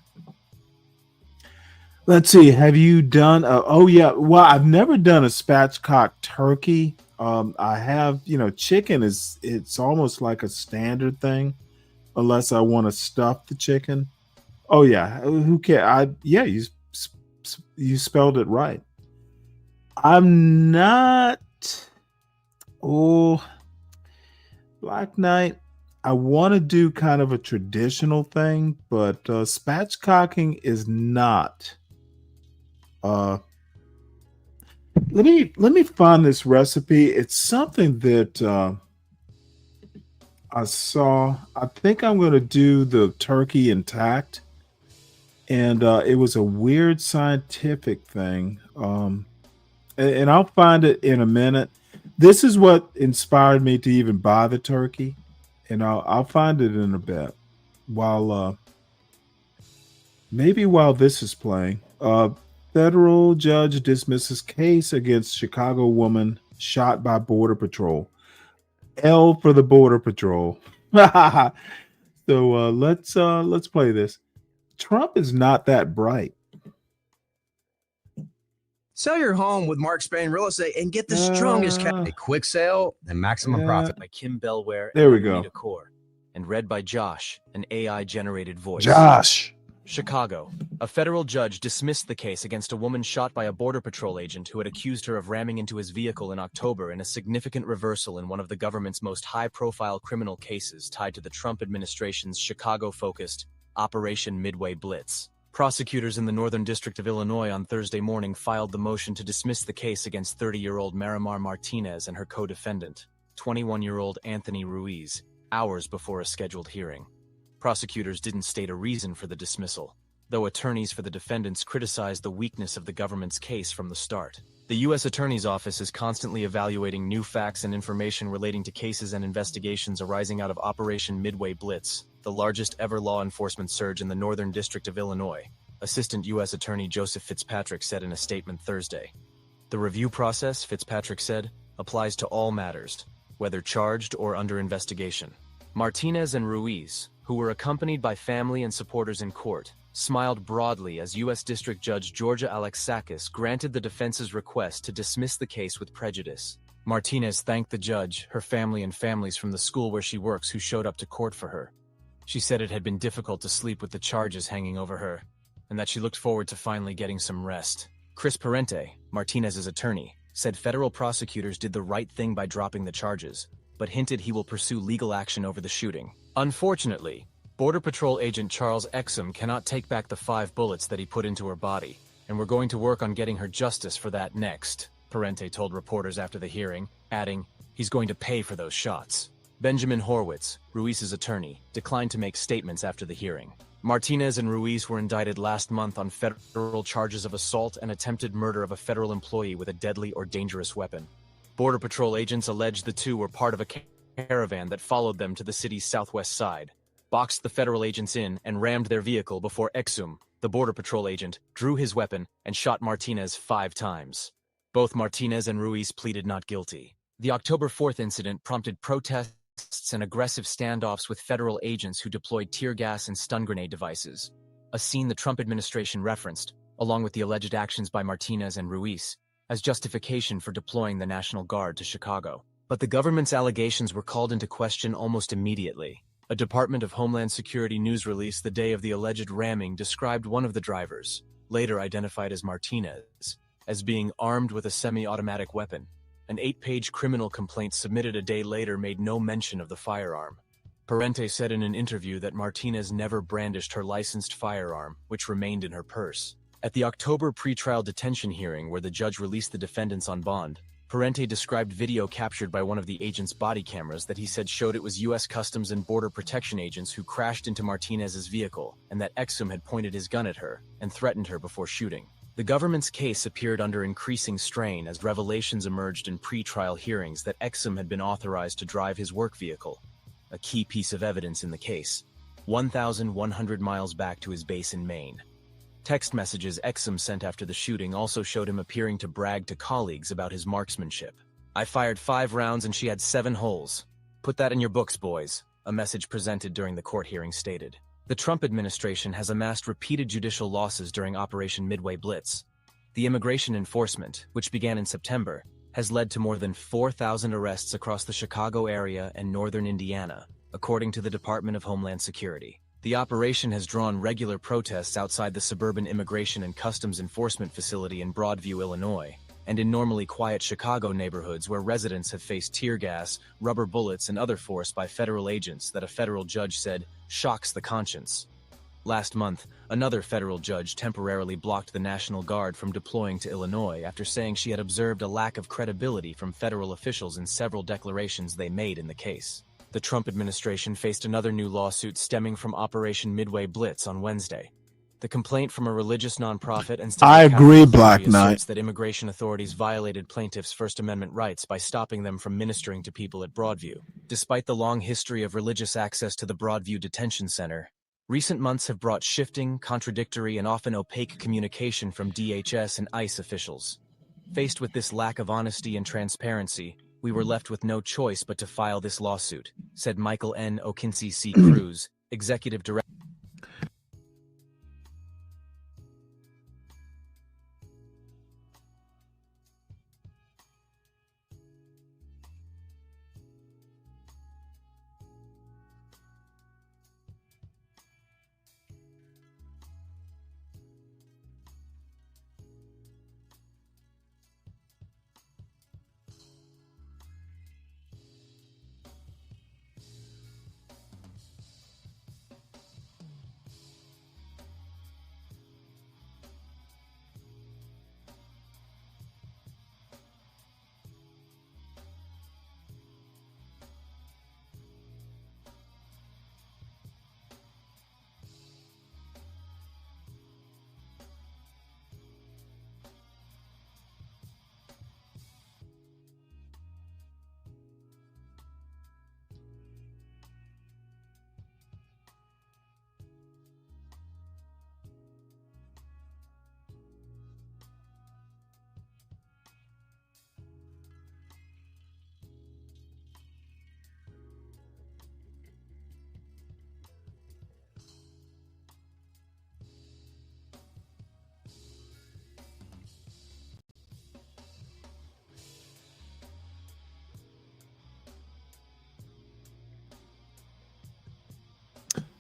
Let's see. Have you done? Well, I've never done a spatchcock turkey. I have. Chicken it's almost like a standard thing, unless I want to stuff the chicken. Oh yeah, who cares? You spelled it right. I'm not. Oh, Black Knight. I want to do kind of a traditional thing, but spatchcocking is not. Let me find this recipe. It's something that I saw. I think I'm going to do the turkey intact, and it was a weird scientific thing. And I'll find it in a minute. This is what inspired me to even buy the turkey, and I'll find it in a bit. While this is playing, federal judge dismisses case against Chicago woman shot by Border Patrol. L for the Border Patrol. So let's play this. Trump is not that bright. Sell your home with Mark Spain Real Estate and get the strongest A quick sale and maximum profit by Kim Bellware There we and go. Anita Core, and read by Josh, an AI-generated voice. Josh. Chicago. A federal judge dismissed the case against a woman shot by a Border Patrol agent who had accused her of ramming into his vehicle in October, in a significant reversal in one of the government's most high-profile criminal cases tied to the Trump administration's Chicago-focused Operation Midway Blitz. Prosecutors in the Northern District of Illinois on Thursday morning filed the motion to dismiss the case against 30-year-old Marimar Martinez and her co-defendant, 21-year-old Anthony Ruiz, hours before a scheduled hearing. Prosecutors didn't state a reason for the dismissal, though attorneys for the defendants criticized the weakness of the government's case from the start. The U.S. Attorney's Office is constantly evaluating new facts and information relating to cases and investigations arising out of Operation Midway Blitz, the largest ever law enforcement surge in the Northern District of Illinois, Assistant U.S. Attorney Joseph Fitzpatrick said in a statement Thursday. The review process, Fitzpatrick said, applies to all matters, whether charged or under investigation. Martinez and Ruiz, who were accompanied by family and supporters in court, smiled broadly as U.S. District Judge Georgia Alexakis granted the defense's request to dismiss the case with prejudice. Martinez thanked the judge, her family, and families from the school where she works who showed up to court for her. She said it had been difficult to sleep with the charges hanging over her, and that she looked forward to finally getting some rest. Chris Parente, Martinez's attorney, said federal prosecutors did the right thing by dropping the charges, but hinted he will pursue legal action over the shooting. Unfortunately, Border Patrol agent Charles Exum cannot take back the 5 bullets that he put into her body, and we're going to work on getting her justice for that next, Parente told reporters after the hearing, adding, he's going to pay for those shots. Benjamin Horwitz, Ruiz's attorney, declined to make statements after the hearing. Martinez and Ruiz were indicted last month on federal charges of assault and attempted murder of a federal employee with a deadly or dangerous weapon. Border Patrol agents alleged the two were part of a caravan that followed them to the city's southwest side, boxed the federal agents in, and rammed their vehicle before Exum, the Border Patrol agent, drew his weapon and shot Martinez 5 times. Both Martinez and Ruiz pleaded not guilty. The October 4th incident prompted protests and aggressive standoffs with federal agents who deployed tear gas and stun grenade devices, a scene the Trump administration referenced, along with the alleged actions by Martinez and Ruiz, as justification for deploying the National Guard to Chicago. But the government's allegations were called into question almost immediately. A Department of Homeland Security news release the day of the alleged ramming described one of the drivers, later identified as Martinez, as being armed with a semi-automatic weapon. An 8-page criminal complaint submitted a day later made no mention of the firearm. Parente said in an interview that Martinez never brandished her licensed firearm, which remained in her purse. At the October pretrial detention hearing where the judge released the defendants on bond, Parente described video captured by one of the agent's body cameras that he said showed it was U.S. Customs and Border Protection agents who crashed into Martinez's vehicle and that Exum had pointed his gun at her and threatened her before shooting. The government's case appeared under increasing strain as revelations emerged in pre-trial hearings that Exum had been authorized to drive his work vehicle, a key piece of evidence in the case, 1,100 miles back to his base in Maine. Text messages Exum sent after the shooting also showed him appearing to brag to colleagues about his marksmanship. "I fired 5 rounds and she had 7 holes. Put that in your books, boys," a message presented during the court hearing stated. The Trump administration has amassed repeated judicial losses during Operation Midway Blitz. The immigration enforcement, which began in September, has led to more than 4,000 arrests across the Chicago area and northern Indiana, according to the Department of Homeland Security. The operation has drawn regular protests outside the suburban Immigration and Customs Enforcement facility in Broadview, Illinois, and in normally quiet Chicago neighborhoods where residents have faced tear gas, rubber bullets, and other force by federal agents that a federal judge said shocks the conscience. Last month, another federal judge temporarily blocked the National Guard from deploying to Illinois after saying she had observed a lack of credibility from federal officials in several declarations they made in the case. The Trump administration faced another new lawsuit stemming from Operation Midway Blitz on Wednesday. The complaint from a religious nonprofit and I agree, Black Knight, asserts that immigration authorities violated plaintiffs' First Amendment rights by stopping them from ministering to people at Broadview. Despite the long history of religious access to the Broadview Detention Center, recent months have brought shifting, contradictory, and often opaque communication from DHS and ICE officials. Faced with this lack of honesty and transparency, we were left with no choice but to file this lawsuit, said Michael N. Okinsey C. Cruz, executive director.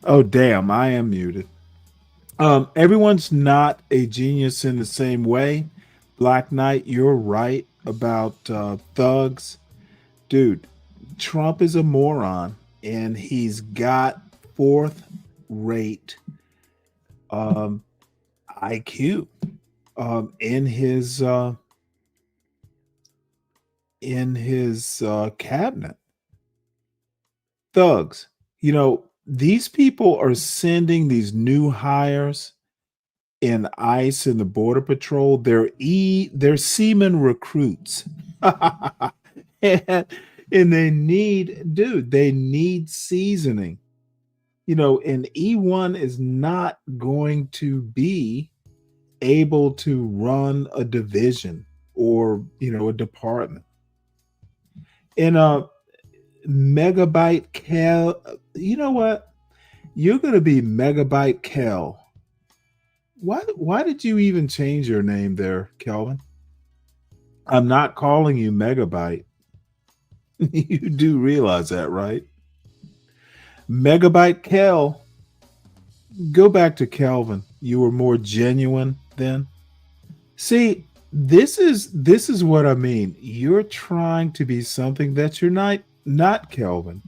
Oh, damn, I am muted. Everyone's not a genius in the same way. Black Knight, you're right about thugs. Dude, Trump is a moron, and he's got 4th rate IQ in his cabinet. Thugs, you know, these people are sending these new hires in ICE and the Border Patrol. They're seaman recruits. and they need seasoning. You know, and E1 is not going to be able to run a division or, you know, a department. And Megabyte Kel, you know what? You're going to be Megabyte Kel. Why did you even change your name there, Kelvin? I'm not calling you Megabyte. You do realize that, right? Megabyte Kel. Go back to Kelvin. You were more genuine then. See, this is what I mean. You're trying to be something that you're not Kelvin.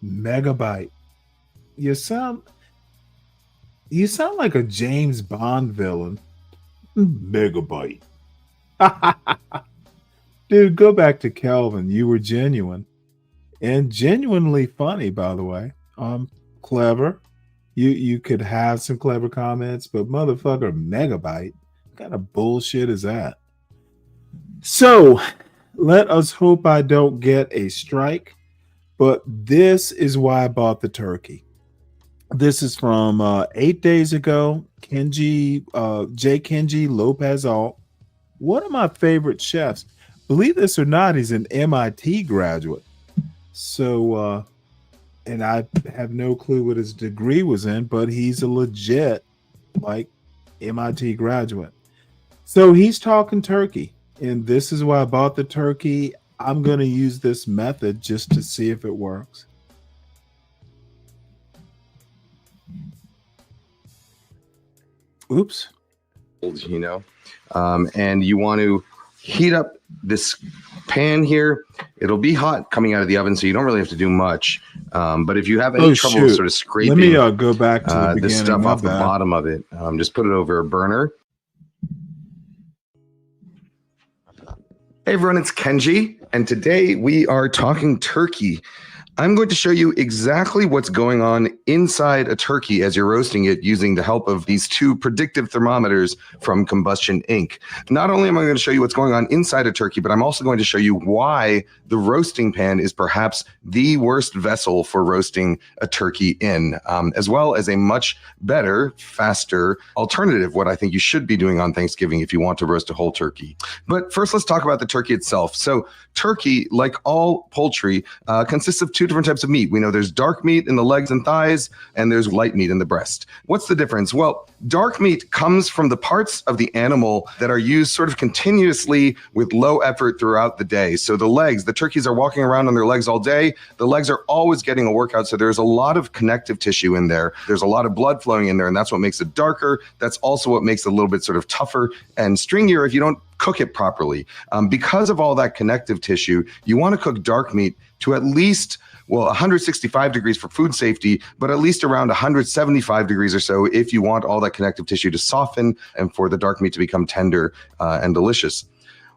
Megabyte. You sound like a James Bond villain. Megabyte. Dude, go back to Kelvin. You were genuine. And genuinely funny, by the way. Clever. You could have some clever comments, but motherfucker, Megabyte. What kind of bullshit is that? So let us hope I don't get a strike. But this is why I bought the turkey. This is from 8 days ago. Kenji, J. Kenji Lopez Alt. One of my favorite chefs. Believe this or not, he's an MIT graduate. So, and I have no clue what his degree was in, but he's a legit, like, MIT graduate. So he's talking turkey. And this is why I bought the turkey. I'm going to use this method just to see if it works. Oops. You know, and you want to heat up this pan here. It'll be hot coming out of the oven, so you don't really have to do much. But if you have any trouble sort of scraping, let me go back to the beginning. This stuff off the bottom of it, just put it over a burner. Hey everyone, it's Kenji, and today we are talking turkey. I'm going to show you exactly what's going on inside a turkey as you're roasting it using the help of these two predictive thermometers from Combustion Inc. Not only am I going to show you what's going on inside a turkey, but I'm also going to show you why the roasting pan is perhaps the worst vessel for roasting a turkey in, as well as a much better, faster alternative, what I think you should be doing on Thanksgiving if you want to roast a whole turkey. But first, let's talk about the turkey itself. So turkey, like all poultry, consists of two different types of meat. We know there's dark meat in the legs and thighs, and there's light meat in the breast. What's the difference? Well, dark meat comes from the parts of the animal that are used sort of continuously with low effort throughout the day. So the legs, the turkeys are walking around on their legs all day. The legs are always getting a workout. So there's a lot of connective tissue in there. There's a lot of blood flowing in there, and that's what makes it darker. That's also what makes it a little bit sort of tougher and stringier if you don't cook it properly. Because of all that connective tissue, you want to cook dark meat to at least 165 degrees for food safety, but at least around 175 degrees or so if you want all that connective tissue to soften and for the dark meat to become tender and delicious.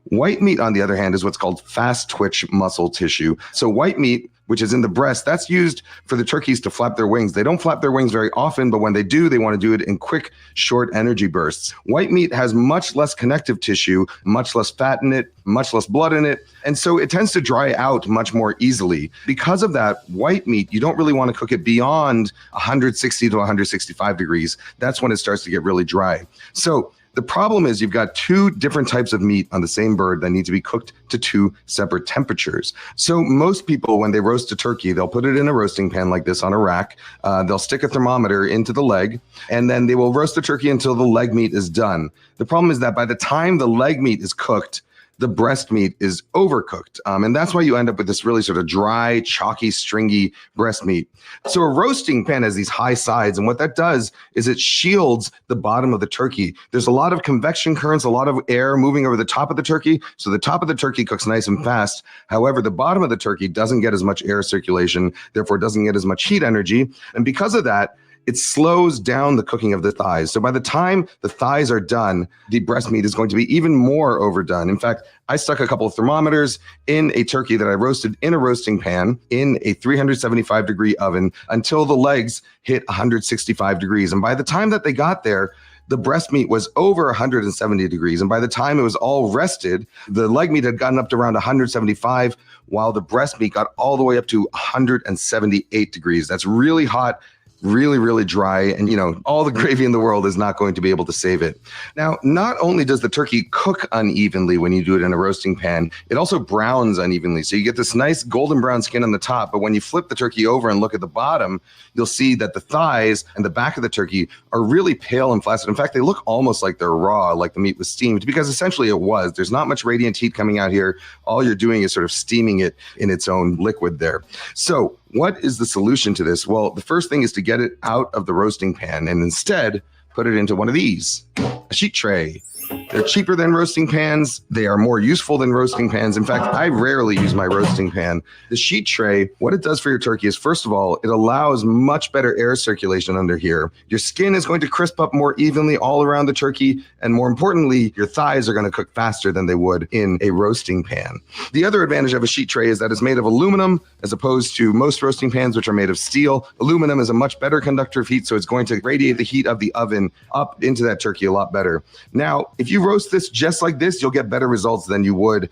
White meat, on the other hand, is what's called fast twitch muscle tissue. So white meat, which is in the breast, that's used for the turkeys to flap their wings. They don't flap their wings very often, but when they do, they want to do it in quick, short energy bursts. White meat has much less connective tissue, much less fat in it, much less blood in it, and so it tends to dry out much more easily. Because of that, white meat, you don't really want to cook it beyond 160 to 165 degrees. That's when it starts to get really dry. So the problem is you've got two different types of meat on the same bird that need to be cooked to two separate temperatures. So most people, when they roast a turkey, they'll put it in a roasting pan like this on a rack. They'll stick a thermometer into the leg, and then they will roast the turkey until the leg meat is done. The problem is that by the time the leg meat is cooked, the breast meat is overcooked. And that's why you end up with this really sort of dry, chalky, stringy breast meat. So a roasting pan has these high sides, and what that does is it shields the bottom of the turkey. There's a lot of convection currents, a lot of air moving over the top of the turkey, so the top of the turkey cooks nice and fast. However, the bottom of the turkey doesn't get as much air circulation, therefore doesn't get as much heat energy, and because of that, it slows down the cooking of the thighs. So by the time the thighs are done, the breast meat is going to be even more overdone. In fact, I stuck a couple of thermometers in a turkey that I roasted in a roasting pan in a 375 degree oven until the legs hit 165 degrees. And by the time that they got there, the breast meat was over 170 degrees. And by the time it was all rested, the leg meat had gotten up to around 175, while the breast meat got all the way up to 178 degrees. That's really hot. really, really dry. And, all the gravy in the world is not going to be able to save it. Now, not only does the turkey cook unevenly when you do it in a roasting pan, it also browns unevenly. So you get this nice golden brown skin on the top. But when you flip the turkey over and look at the bottom, you'll see that the thighs and the back of the turkey are really pale and flaccid. In fact, they look almost like they're raw, like the meat was steamed, because essentially it was. There's not much radiant heat coming out here. All you're doing is sort of steaming it in its own liquid there. So what is the solution to this? Well, the first thing is to get it out of the roasting pan and instead put it into one of these, a sheet tray. They're cheaper than roasting pans. They are more useful than roasting pans. In fact, I rarely use my roasting pan. The sheet tray, what it does for your turkey is, first of all, it allows much better air circulation under here. Your skin is going to crisp up more evenly all around the turkey. And more importantly, your thighs are going to cook faster than they would in a roasting pan. The other advantage of a sheet tray is that it's made of aluminum as opposed to most roasting pans, which are made of steel. Aluminum is a much better conductor of heat, so it's going to radiate the heat of the oven up into that turkey a lot better. Now, if you roast this just like this, you'll get better results than you would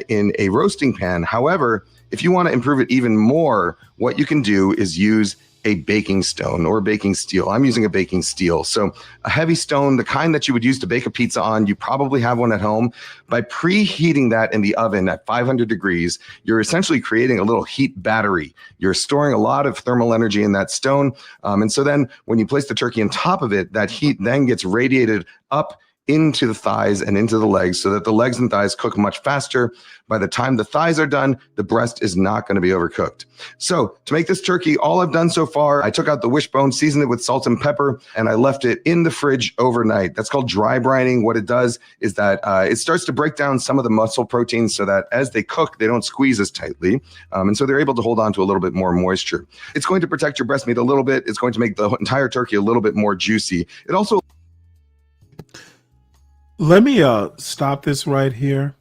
in a roasting pan. However, if you want to improve it even more, what you can do is use a baking stone or baking steel. I'm using a baking steel. So a heavy stone, the kind that you would use to bake a pizza on, you probably have one at home. By preheating that in the oven at 500 degrees, you're essentially creating a little heat battery. You're storing a lot of thermal energy in that stone. And so then when you place the turkey on top of it, that heat then gets radiated up into the thighs and into the legs so that the legs and thighs cook much faster. By the time the thighs are done, the breast is not going to be overcooked. So to make this turkey, all I've done so far, I took out the wishbone, seasoned it with salt and pepper, and I left it in the fridge overnight. That's called dry brining. What it does is that it starts to break down some of the muscle proteins so that as they cook, they don't squeeze as tightly. And so they're able to hold on to a little bit more moisture. It's going to protect your breast meat a little bit. It's going to make the entire turkey a little bit more juicy. It also... Let me stop this right here.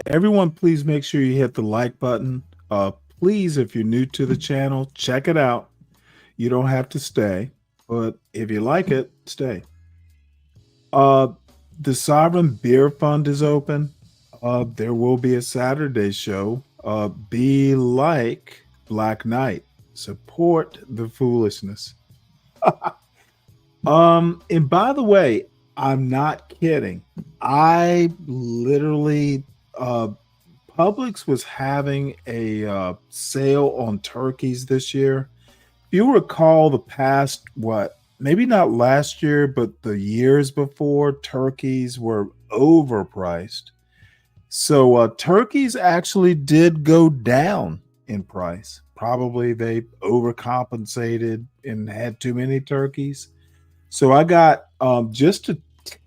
Everyone, please make sure you hit the like button. Please, if you're new to the channel, check it out. You don't have to stay, but if you like it, stay. The Sovereign Beer Fund is open. There will be a Saturday show. Be like Black Knight. Support the foolishness. And by the way, I'm not kidding. I literally, Publix was having a sale on turkeys this year. If you recall the past, maybe not last year, but the years before, turkeys were overpriced. So turkeys actually did go down in price. Probably they overcompensated and had too many turkeys. So I got just a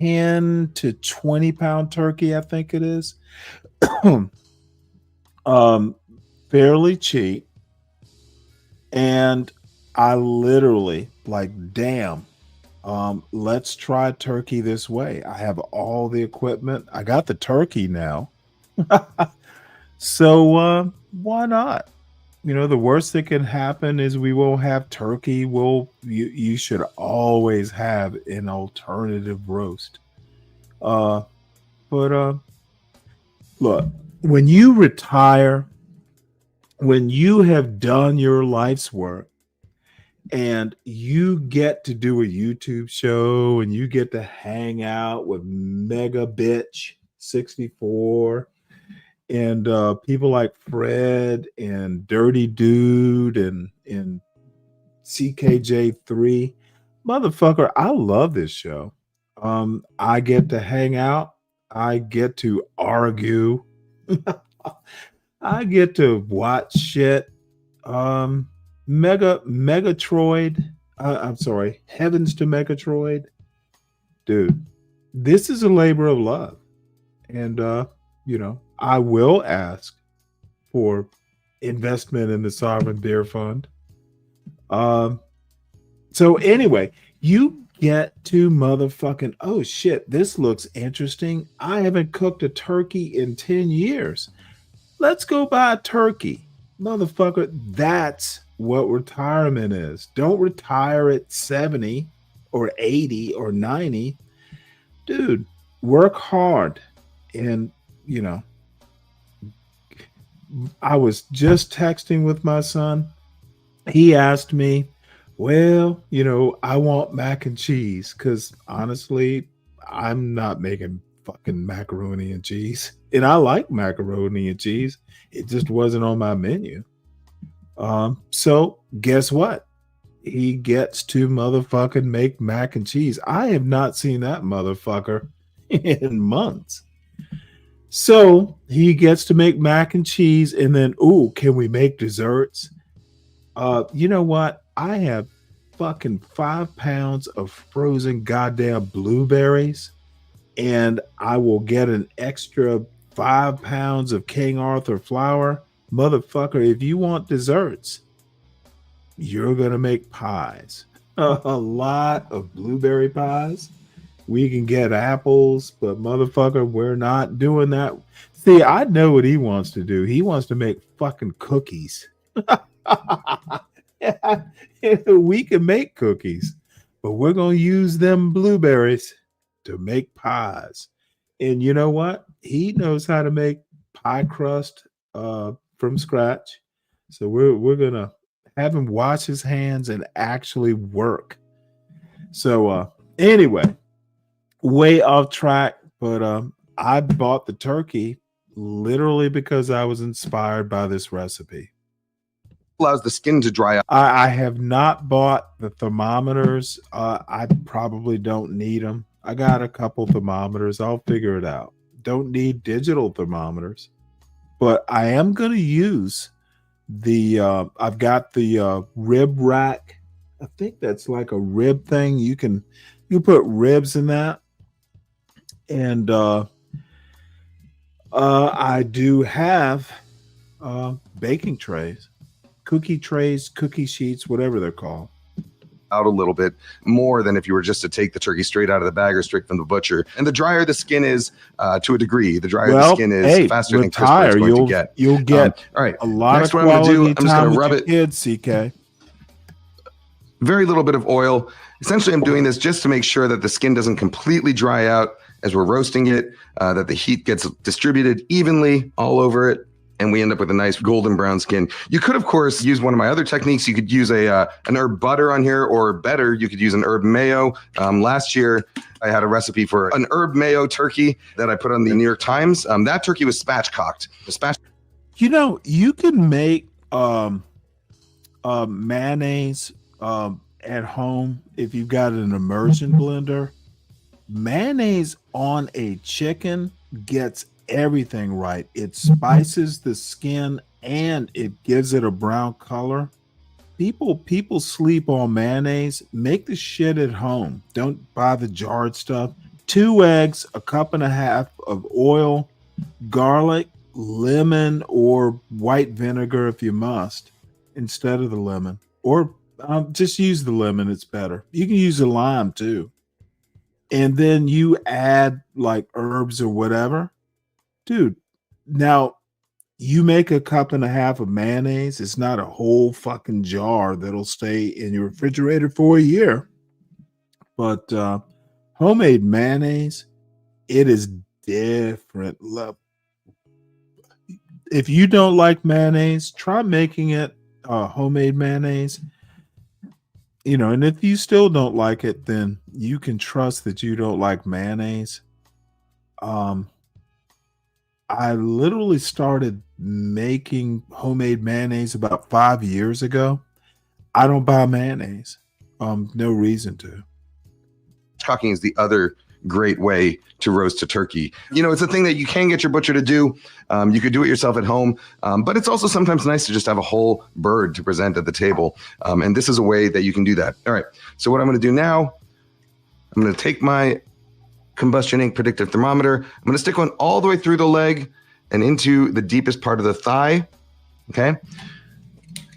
10 to 20 pound turkey, I think it is. Fairly cheap. And I literally damn, let's try turkey this way. I have all the equipment. I got the turkey now. So why not? The worst that can happen is we will have turkey. You should always have an alternative roast. But look, when you retire, when you have done your life's work and you get to do a YouTube show and you get to hang out with Mega Bitch 64 and people like Fred and Dirty Dude and CKJ3, motherfucker, I love this show. I get to hang out. I get to argue. I get to watch shit. Megatroid. I'm sorry, Heavens to Megatroid. Dude, this is a labor of love. And, I will ask for investment in the Sovereign Beer Fund. So anyway, you get to motherfucking, oh shit, this looks interesting. I haven't cooked a turkey in 10 years. Let's go buy a turkey. Motherfucker, that's what retirement is. Don't retire at 70 or 80 or 90. Dude, work hard. And, I was just texting with my son. He asked me, Well, I want mac and cheese because honestly, I'm not making fucking macaroni and cheese. And I like macaroni and cheese. It just wasn't on my menu. So guess what? He gets to motherfucking make mac and cheese. I have not seen that motherfucker in months. So he gets to make mac and cheese, and then, can we make desserts? You know what? I have fucking 5 pounds of frozen goddamn blueberries, and I will get an extra 5 pounds of King Arthur flour. Motherfucker, if you want desserts, you're gonna make pies. A lot of blueberry pies. We can get apples, but motherfucker, we're not doing that. See, I know what he wants to do. He wants to make fucking cookies. We can make cookies, but we're going to use them blueberries to make pies. And you know what? He knows how to make pie crust from scratch. So we're going to have him wash his hands and actually work. So anyway, way off track, but I bought the turkey literally because I was inspired by this recipe. Allows the skin to dry out. I have not bought the thermometers. I probably don't need them. I got a couple thermometers. I'll figure it out. Don't need digital thermometers, but I am going to use I've got the rib rack. I think that's like a rib thing. You put ribs in that. And I do have baking trays, cookie sheets, whatever they're called. Out a little bit more than if you were just to take the turkey straight out of the bag or straight from the butcher. And the drier the skin is, to a degree, the drier the skin is, faster than crisper it's going to get. You'll get all right. a lot Next, of what I'm going to do, quality I'm just time going to with rub your it. kids, CK. Very little bit of oil. Essentially, I'm doing this just to make sure that the skin doesn't completely dry out as we're roasting it, that the heat gets distributed evenly all over it, and we end up with a nice golden brown skin. You could, of course, use one of my other techniques. You could use an herb butter on here, or better, you could use an herb mayo. Last year, I had a recipe for an herb mayo turkey that I put on the New York Times. That turkey was spatchcocked. You can make mayonnaise at home if you've got an immersion blender. Mayonnaise on a chicken gets everything right. It spices the skin and it gives it a brown color. People sleep on mayonnaise. Make the shit at home. Don't buy the jarred stuff. 2 eggs, a cup and a half of oil, garlic, lemon, or white vinegar if you must, instead of the lemon. Or just use the lemon. It's better. You can use a lime too. And then you add like herbs or whatever. Dude, now you make a cup and a half of mayonnaise. It's not a whole fucking jar that'll stay in your refrigerator for a year. But homemade mayonnaise, it is different. If you don't like mayonnaise, try making it homemade mayonnaise. And if you still don't like it, then you can trust that you don't like mayonnaise. I literally started making homemade mayonnaise about 5 years ago. I don't buy mayonnaise. No reason to. Cooking is the other great way to roast a turkey. It's a thing that you can get your butcher to do. You could do it yourself at home, but it's also sometimes nice to just have a whole bird to present at the table. And this is a way that you can do that. All right. So what I'm going to do now, I'm going to take my combustion ink predictive thermometer. I'm going to stick one all the way through the leg and into the deepest part of the thigh. Okay. And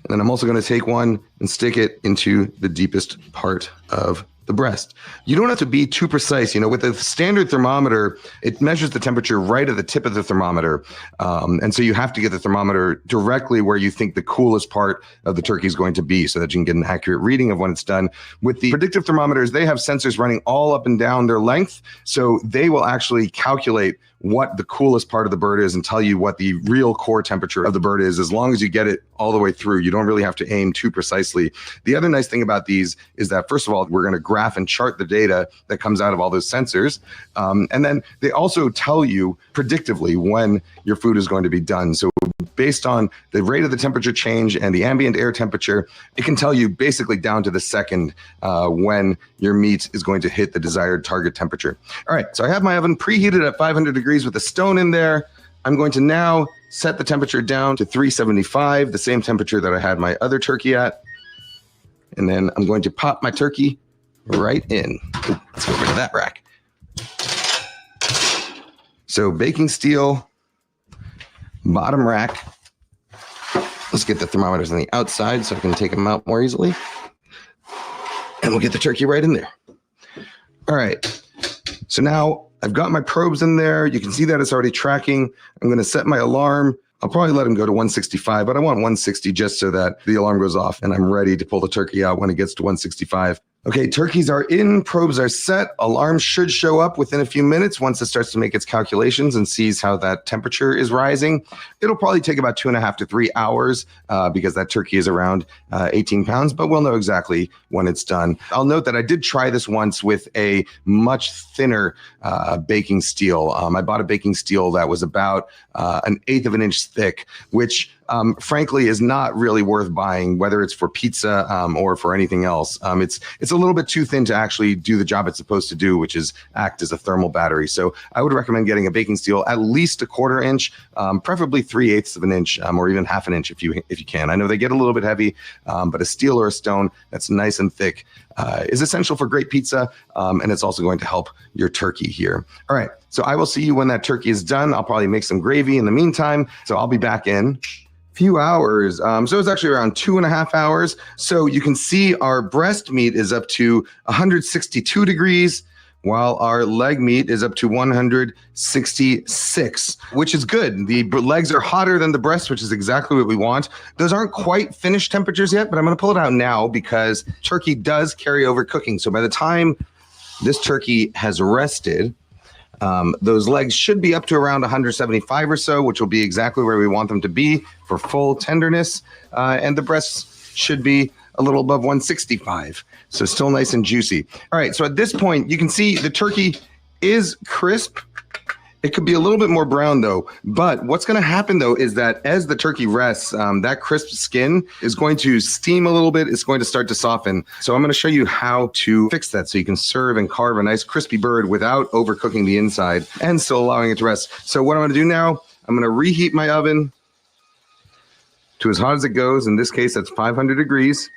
then I'm also going to take one and stick it into the deepest part of the breast. You don't have to be too precise. With a standard thermometer, it measures the temperature right at the tip of the thermometer. And so you have to get the thermometer directly where you think the coolest part of the turkey is going to be so that you can get an accurate reading of when it's done. With the predictive thermometers, they have sensors running all up and down their length. So they will actually calculate what the coolest part of the bird is and tell you what the real core temperature of the bird is, as long as you get it all the way through. You don't really have to aim too precisely. The other nice thing about these is that, first of all, we're going to graph and chart the data that comes out of all those sensors. And then they also tell you predictively when your food is going to be done. So based on the rate of the temperature change and the ambient air temperature, it can tell you basically down to the second when your meat is going to hit the desired target temperature. All right, so I have my oven preheated at 500 degrees with a stone in there. I'm going to now set the temperature down to 375, the same temperature that I had my other turkey at. And then I'm going to pop my turkey right in. Ooh, let's get rid of that rack. So baking steel, bottom rack. Let's get the thermometers on the outside so I can take them out more easily. And we'll get the turkey right in there. All right. So now I've got my probes in there. You can see that it's already tracking. I'm going to set my alarm. I'll probably let him go to 165, but I want 160 just so that the alarm goes off and I'm ready to pull the turkey out when it gets to 165. Okay, turkeys are in, probes are set. Alarm should show up within a few minutes once it starts to make its calculations and sees how that temperature is rising. It'll probably take about 2.5 to 3 hours because that turkey is around 18 pounds, but we'll know exactly when it's done. I'll note that I did try this once with a much thinner baking steel. I bought a baking steel that was about 1/8 of an inch thick, which frankly is not really worth buying, whether it's for pizza or for anything else. It's a little bit too thin to actually do the job it's supposed to do, which is act as a thermal battery. So I would recommend getting a baking steel at least 1/4 inch, preferably 3/8 of an inch, or even 1/2 inch if you can. I know they get a little bit heavy, but a steel or a stone that's nice and thick is essential for great pizza, and it's also going to help your turkey here. All right, so I will see you when that turkey is done. I'll probably make some gravy in the meantime, so I'll be back in few hours. So it's actually around 2.5 hours. So you can see our breast meat is up to 162 degrees, while our leg meat is up to 166, which is good. The legs are hotter than the breast, which is exactly what we want. Those aren't quite finished temperatures yet, but I'm going to pull it out now because turkey does carry over cooking. So by the time this turkey has rested, those legs should be up to around 175 or so, which will be exactly where we want them to be for full tenderness. And the breasts should be a little above 165. So still nice and juicy. All right. So at this point, you can see the turkey is crisp. It could be a little bit more brown though. But what's going to happen though is that as the turkey rests, that crisp skin is going to steam a little bit. It's going to start to soften. So I'm going to show you how to fix that so you can serve and carve a nice crispy bird without overcooking the inside and still allowing it to rest. So what I'm going to do now, I'm going to reheat my oven to as hot as it goes. In this case, that's 500 degrees.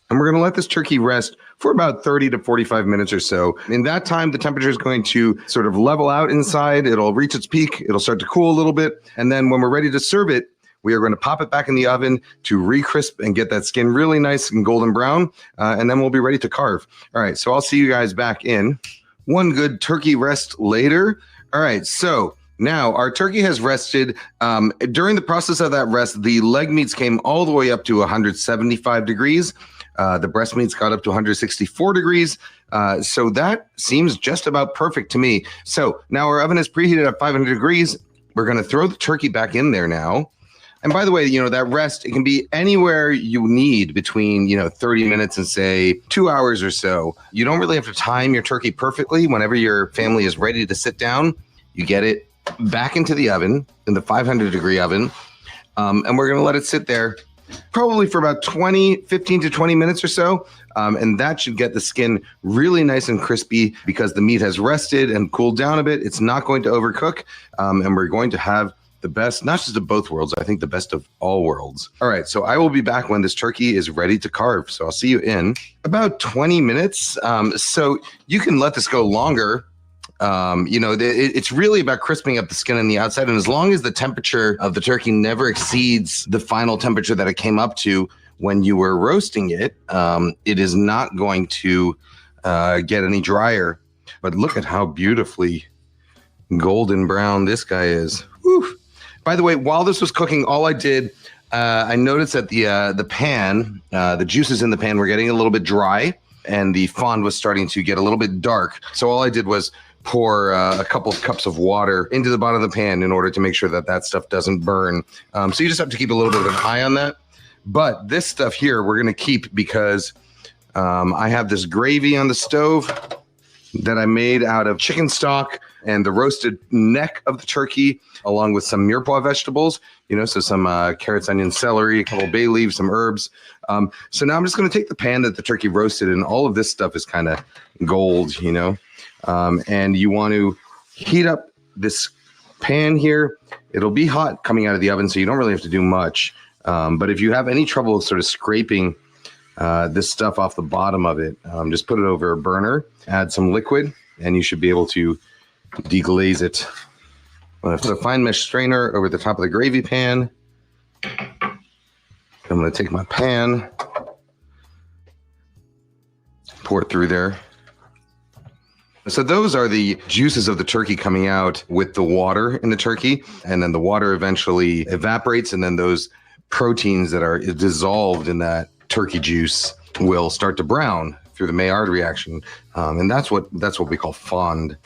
And we're going to let this turkey rest for about 30 to 45 minutes or so. In that time, the temperature is going to sort of level out inside. It'll reach its peak. It'll start to cool a little bit. And then when we're ready to serve it, we are going to pop it back in the oven to re-crisp and get that skin really nice and golden brown. And then we'll be ready to carve. All right, so I'll see you guys back in one good turkey rest later. All right, so now our turkey has rested. During the process of that rest, the leg meats came all the way up to 175 degrees. The breast meats got up to 164 degrees. So that seems just about perfect to me. So now our oven is preheated at 500 degrees. We're going to throw the turkey back in there now. And by the way, you know, that rest, it can be anywhere you need between, 30 minutes and say 2 hours or so. You don't really have to time your turkey perfectly. Whenever your family is ready to sit down, you get it back into the oven, in the 500 degree oven. And we're going to let it sit there probably for about 15 to 20 minutes or so. And that should get the skin really nice and crispy because the meat has rested and cooled down a bit. It's not going to overcook. And we're going to have the best, not just of both worlds, I think the best of all worlds. All right, so I will be back when this turkey is ready to carve. So I'll see you in about 20 minutes. So you can let this go longer. It's really about crisping up the skin on the outside. And as long as the temperature of the turkey never exceeds the final temperature that it came up to when you were roasting it, it is not going to get any drier. But look at how beautifully golden brown this guy is. Whew. By the way, while this was cooking, all I did, I noticed that the pan, the juices in the pan were getting a little bit dry and the fond was starting to get a little bit dark. So all I did was pour a couple of cups of water into the bottom of the pan in order to make sure that that stuff doesn't burn. So you just have to keep a little bit of an eye on that. But this stuff here, we're going to keep because I have this gravy on the stove that I made out of chicken stock and the roasted neck of the turkey, along with some mirepoix vegetables, so some carrots, onions, celery, a couple bay leaves, some herbs. So now I'm just going to take the pan that the turkey roasted, and all of this stuff is kind of gold, and you want to heat up this pan here. It'll be hot coming out of the oven, so you don't really have to do much. But if you have any trouble sort of scraping this stuff off the bottom of it, just put it over a burner, add some liquid, and you should be able to deglaze it. I'm going to put a fine mesh strainer over the top of the gravy pan. I'm going to take my pan, pour it through there. So those are the juices of the turkey coming out with the water in the turkey, and then the water eventually evaporates, and then those proteins that are dissolved in that turkey juice will start to brown through the Maillard reaction, and that's what we call fond.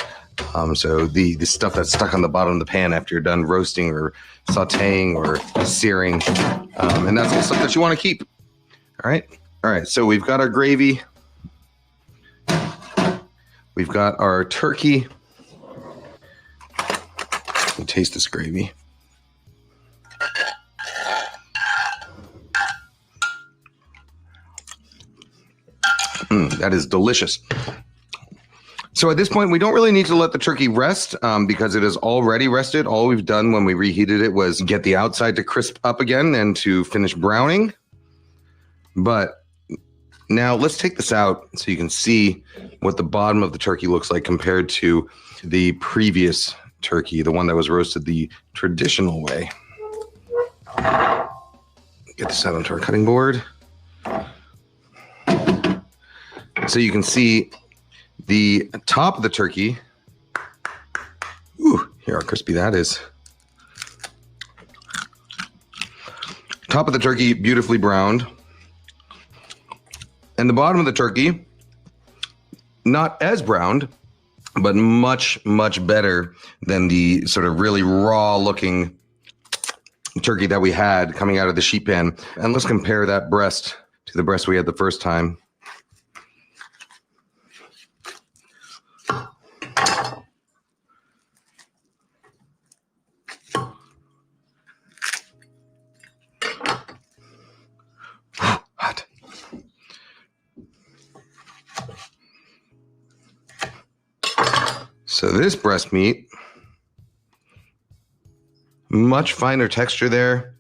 So the stuff that's stuck on the bottom of the pan after you're done roasting or sautéing or searing, and that's the stuff that you want to keep. All right. So we've got our gravy, we've got our turkey. Let me taste this gravy. That is delicious. So at this point, we don't really need to let the turkey rest because it is already rested. All we've done when we reheated it was get the outside to crisp up again and to finish browning. But now let's take this out so you can see what the bottom of the turkey looks like compared to the previous turkey, the one that was roasted the traditional way. Get this out onto our cutting board. So you can see the top of the turkey. Ooh, here, how crispy that is. Top of the turkey, beautifully browned. And the bottom of the turkey, not as browned, but much, much better than the sort of really raw looking turkey that we had coming out of the sheet pan. And let's compare that breast to the breast we had the first time. Hot. So this breast meat, much finer texture there.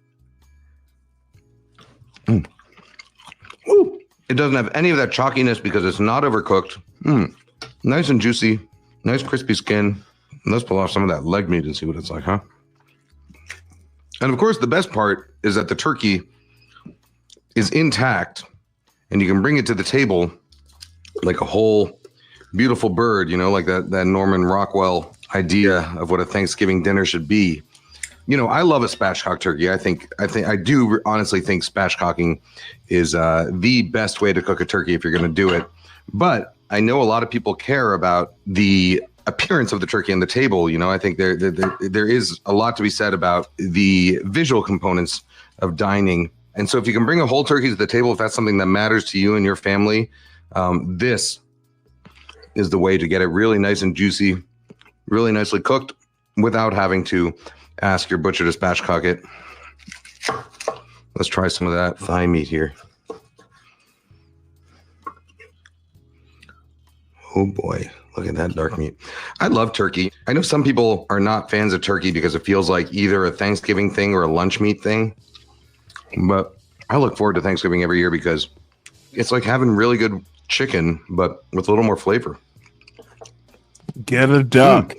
Ooh. It doesn't have any of that chalkiness because it's not overcooked. Nice and juicy, nice crispy skin. Let's pull off some of that leg meat and see what it's like, huh? And of course, the best part is that the turkey is intact and you can bring it to the table like a whole beautiful bird, like that Norman Rockwell idea of what a Thanksgiving dinner should be. I love a spatchcock turkey. I do honestly think spatchcocking is the best way to cook a turkey if you're going to do it. But I know a lot of people care about the appearance of the turkey on the table. I think there is a lot to be said about the visual components of dining. And so if you can bring a whole turkey to the table, if that's something that matters to you and your family, this is the way to get it really nice and juicy, really nicely cooked without having to ask your butcher to spatchcock it. Let's try some of that thigh meat here. Oh boy, look at that dark meat. I love turkey. I know some people are not fans of turkey because it feels like either a Thanksgiving thing or a lunch meat thing. But I look forward to Thanksgiving every year because it's like having really good chicken, but with a little more flavor. Get a duck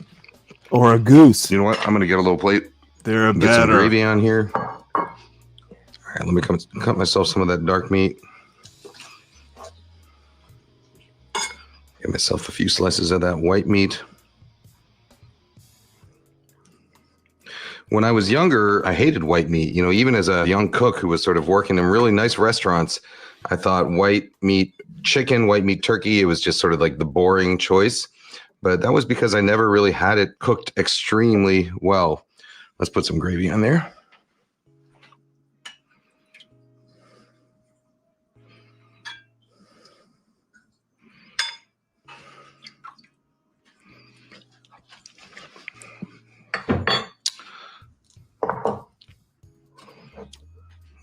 or a goose. You know what? I'm going to get a little plate. They're get some gravy on here. All right, let me cut myself some of that dark meat. Get myself a few slices of that white meat. When I was younger, I hated white meat. Even as a young cook who was sort of working in really nice restaurants, I thought white meat chicken, white meat turkey, it was just sort of like the boring choice. but that was because I never really had it cooked extremely well. Let's put some gravy on there.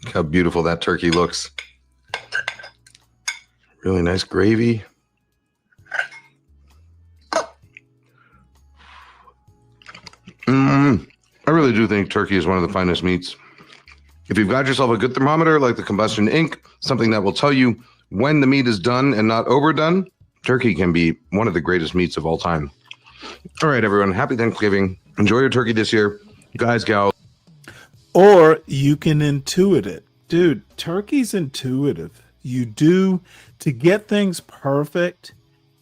Look how beautiful that turkey looks. Really nice gravy. I really do think turkey is one of the finest meats. If you've got yourself a good thermometer like the Combustion Inc., something that will tell you when the meat is done and not overdone, turkey can be one of the greatest meats of all time. All right, everyone. Happy Thanksgiving. Enjoy your turkey this year. Guys, gals. Or you can intuit it. Dude, turkey's intuitive. You do, to get things perfect,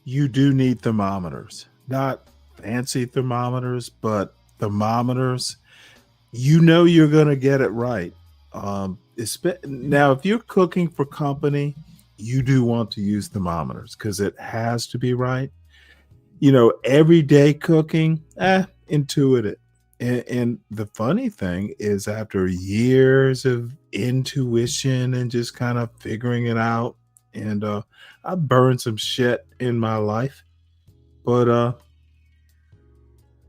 you do need thermometers. Not fancy thermometers, but thermometers. You know you're going to get it right. Now, if you're cooking for company, you do want to use thermometers because it has to be right. You know, everyday cooking, intuit it. And the funny thing is, after years of intuition and just kind of figuring it out, and I burned some shit in my life, but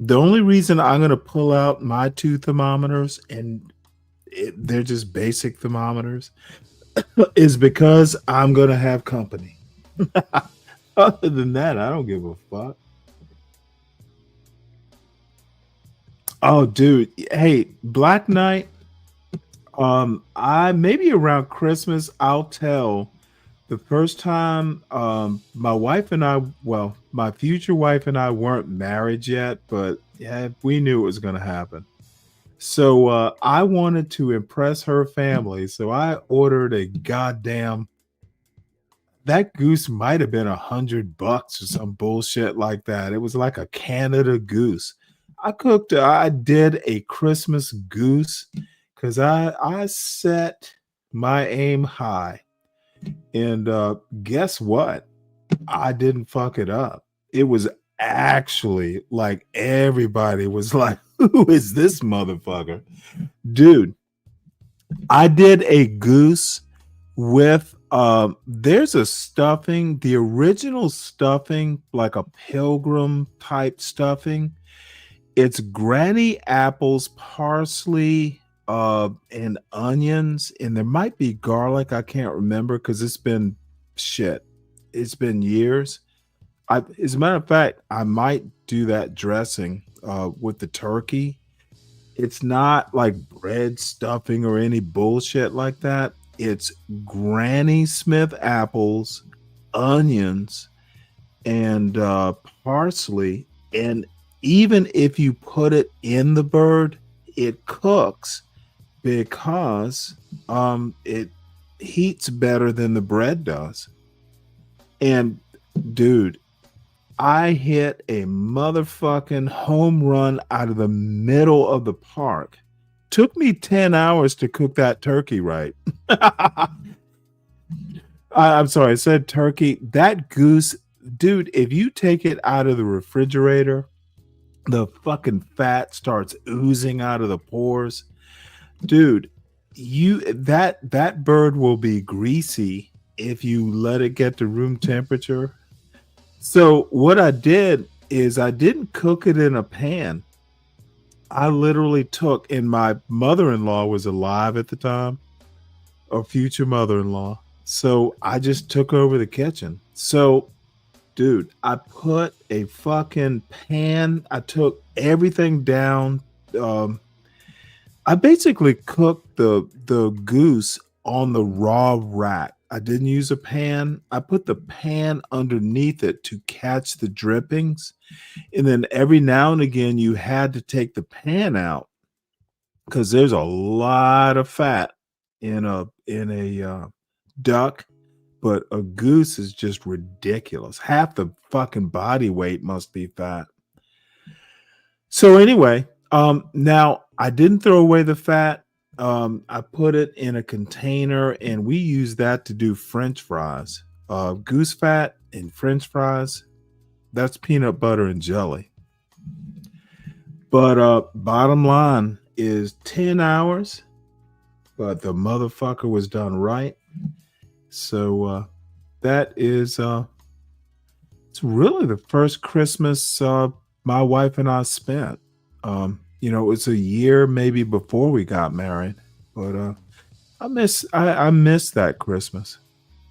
the only reason I'm going to pull out my 2 thermometers, and they're just basic thermometers, is because I'm going to have company. Other than that, I don't give a fuck. Oh, dude. Hey, Black Knight. I maybe around Christmas, I'll tell the first time my wife and I, well, my future wife and I weren't married yet, but yeah, we knew it was going to happen. So I wanted to impress her family. So I ordered a goddamn, that goose might have been $100 or some bullshit like that. It was like a Canada goose. I did a Christmas goose because I set my aim high. And guess what? I didn't fuck it up. It was actually like everybody was like, who is this motherfucker? Dude, I did a goose with there's a stuffing, the original stuffing, like a pilgrim type stuffing. It's granny apples, parsley, and onions, and there might be garlic. I can't remember because it's been shit. It's been years. As a matter of fact, I might do that dressing with the turkey. It's not like bread stuffing or any bullshit like that. It's Granny Smith apples, onions, and parsley. And even if you put it in the bird, it cooks because it heats better than the bread does. And dude, I hit a motherfucking home run out of the middle of the park. Took me 10 hours to cook that turkey right. I'm sorry, I said turkey. That goose, dude, if you take it out of the refrigerator, the fucking fat starts oozing out of the pores. Dude, that bird will be greasy if you let it get to room temperature. So what I did is I didn't cook it in a pan. I literally took, and my mother-in-law was alive at the time, or future mother-in-law. So I just took over the kitchen. So, dude, I put a fucking pan. I took everything down. I basically cooked the goose on the raw rack. I didn't use a pan. I put the pan underneath it to catch the drippings. And then every now and again, you had to take the pan out because there's a lot of fat in a duck, but a goose is just ridiculous. Half the fucking body weight must be fat. So anyway, now I didn't throw away the fat. I put it in a container and we use that to do French fries. Goose fat and French fries. That's peanut butter and jelly. But bottom line is 10 hours, but the motherfucker was done right. So that is it's really the first Christmas my wife and I spent. You know, it was a year maybe before we got married, but I miss that Christmas.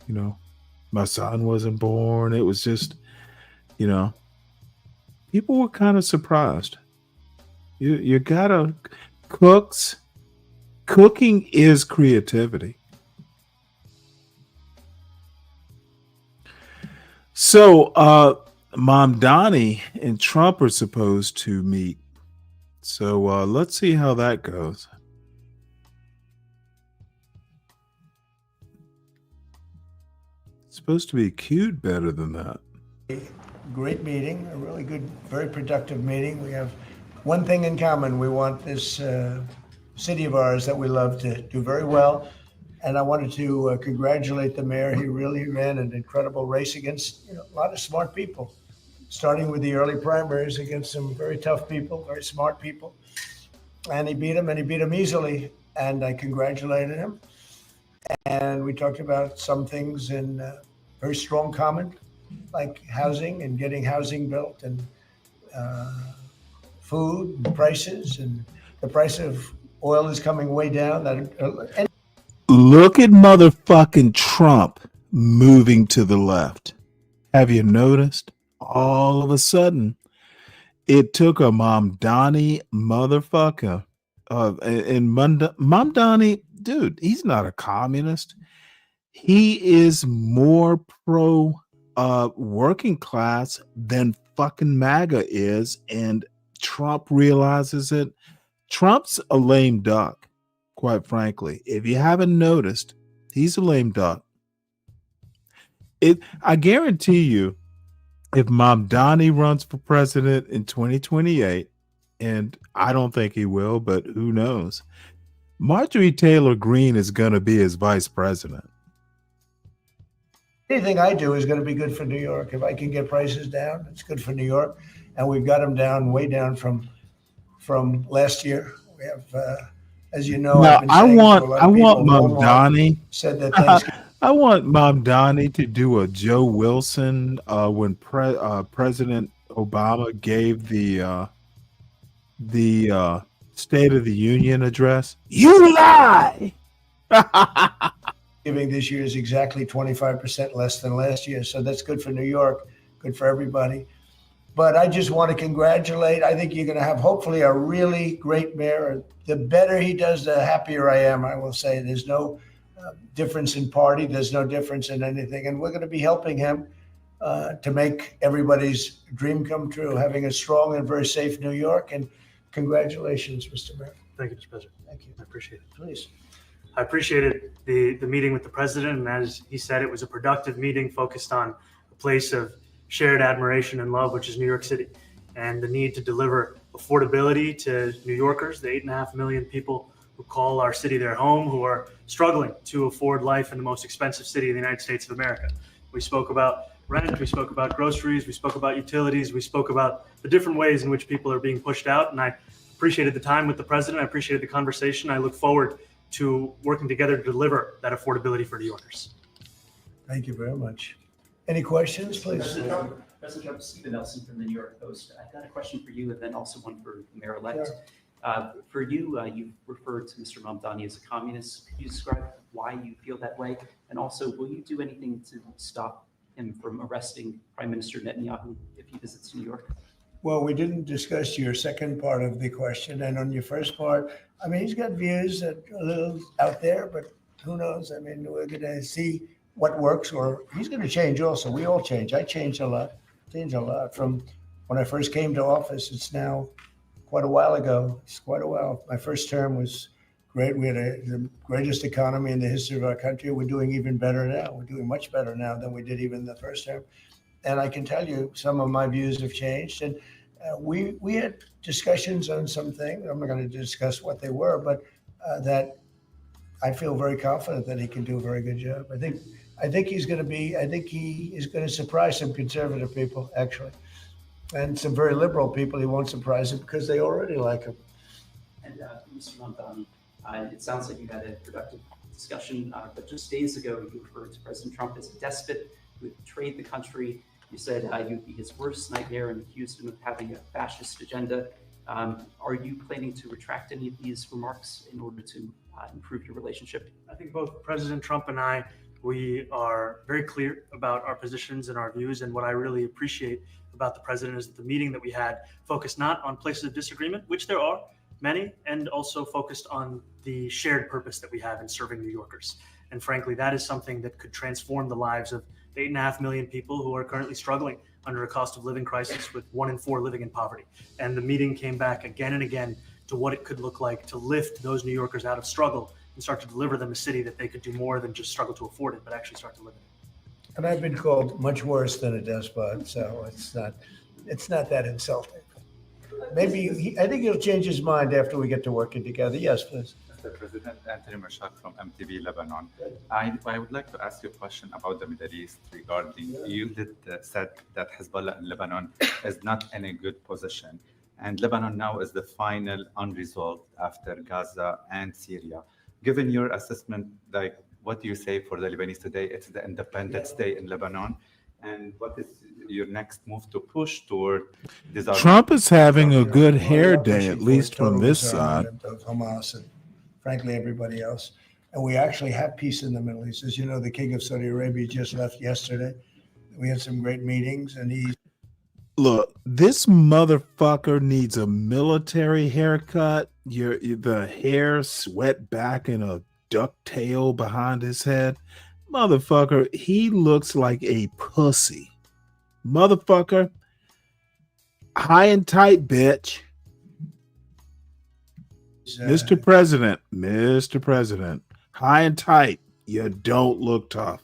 You know, my son wasn't born. It was just, you know, people were kind of surprised. You gotta cooking is creativity. So Mom Donnie and Trump are supposed to meet. So let's see how that goes. It's supposed to be cued better than that. Great meeting, a really good, very productive meeting. We have one thing in common. We want this city of ours that we love to do very well. And I wanted to congratulate the mayor. He really ran an incredible race against a lot of smart people, starting with the early primaries against some very tough people, very smart people. And he beat them easily. And I congratulated him. And we talked about some things in very strong common, like housing and getting housing built, and food and prices, and the price of oil is coming way down. Look at motherfucking Trump moving to the left. Have you noticed? All of a sudden, it took a Mom Donnie motherfucker. And Mom Donnie, dude, he's not a communist. He is more pro working class than fucking MAGA is. And Trump realizes it. Trump's a lame duck, quite frankly. If you haven't noticed, he's a lame duck. I guarantee you, if Mom Donnie runs for president in 2028, and I don't think he will, but who knows, Marjorie Taylor Greene is going to be his vice president. Anything I do is going to be good for New York. If I can get prices down, it's good for New York. And we've got them down, way down from last year. We have, as you know, now, I want Mom Walmart Donnie said that Thanksgiving. I want Mom Donnie to do a Joe Wilson when President Obama gave the State of the Union address. You lie. Giving this year is exactly 25% less than last year. So that's good for New York, good for everybody. But I just want to congratulate. I think you're going to have hopefully a really great mayor. The better he does, the happier I am. I will say there's no difference in party. There's no difference in anything. And we're going to be helping him to make everybody's dream come true, having a strong and very safe New York. And congratulations, Mr. Mayor. Thank you, Mr. President. Thank you. I appreciate it. Please. I appreciated the meeting with the president, and as he said, it was a productive meeting focused on a place of shared admiration and love, which is New York City, and the need to deliver affordability to New Yorkers, the 8.5 million people who call our city their home, who are struggling to afford life in the most expensive city in the United States of America. We spoke about rent, we spoke about groceries, we spoke about utilities, we spoke about the different ways in which people are being pushed out, and I appreciated the time with the president. I appreciated the conversation. I look forward to working together to deliver that affordability for New Yorkers. Thank you very much. Any questions, please? President Trump, Stephen Nelson from the New York Post. I've got a question for you and then also one for the mayor-elect. For you, you referred to Mr. Mamdani as a communist. Could you describe why you feel that way? And also, will you do anything to stop him from arresting Prime Minister Netanyahu if he visits New York? Well, we didn't discuss your second part of the question. And on your first part, I mean, he's got views that are a little out there, but who knows? I mean, we're going to see what works, or he's going to change also. We all change. I changed a lot from when I first came to office. It's now quite a while ago. It's quite a while. My first term was great. We had the greatest economy in the history of our country. We're doing even better now. We're doing much better now than we did even the first term. And I can tell you some of my views have changed. And we had discussions on some things. I'm not going to discuss what they were, but that I feel very confident that he can do a very good job. I think he's going to be. I think he is going to surprise some conservative people, actually. And some very liberal people, he won't surprise them because they already like him. And Mr. Mamdani, it sounds like you had a productive discussion, but just days ago, you referred to President Trump as a despot who had betrayed the country. You said you'd be his worst nightmare and accused him of having a fascist agenda. Are you planning to retract any of these remarks in order to improve your relationship? I think both President Trump and I, we are very clear about our positions and our views. And what I really appreciate about the president is that the meeting that we had focused not on places of disagreement, which there are many, and also focused on the shared purpose that we have in serving New Yorkers. And frankly, that is something that could transform the lives of 8.5 million people who are currently struggling under a cost of living crisis, with 1 in 4 living in poverty. And the meeting came back again and again to what it could look like to lift those New Yorkers out of struggle and start to deliver them a city that they could do more than just struggle to afford it, but actually start to live in it. And I've been called much worse than a despot, so it's not that insulting. Maybe I think he'll change his mind after we get to working together. Yes, please. Mr. President, Anthony Mashak from MTV Lebanon. I would like to ask you a question about the Middle East regarding you said that Hezbollah in Lebanon is not in a good position. And Lebanon now is the final unresolved after Gaza and Syria. Given your assessment, like, what do you say for the Lebanese today? It's the independence day in Lebanon. And what is your next move to push toward disarmament? Trump is having a good hair day, at least from this side. Of Hamas and frankly everybody else. And we actually have peace in the Middle East. As you know, the King of Saudi Arabia just left yesterday. We had some great meetings, and Look, this motherfucker needs a military haircut. The hair swept back in a ducktail behind his head. Motherfucker, he looks like a pussy. Motherfucker, high and tight, bitch. Mr. President, high and tight. You don't look tough.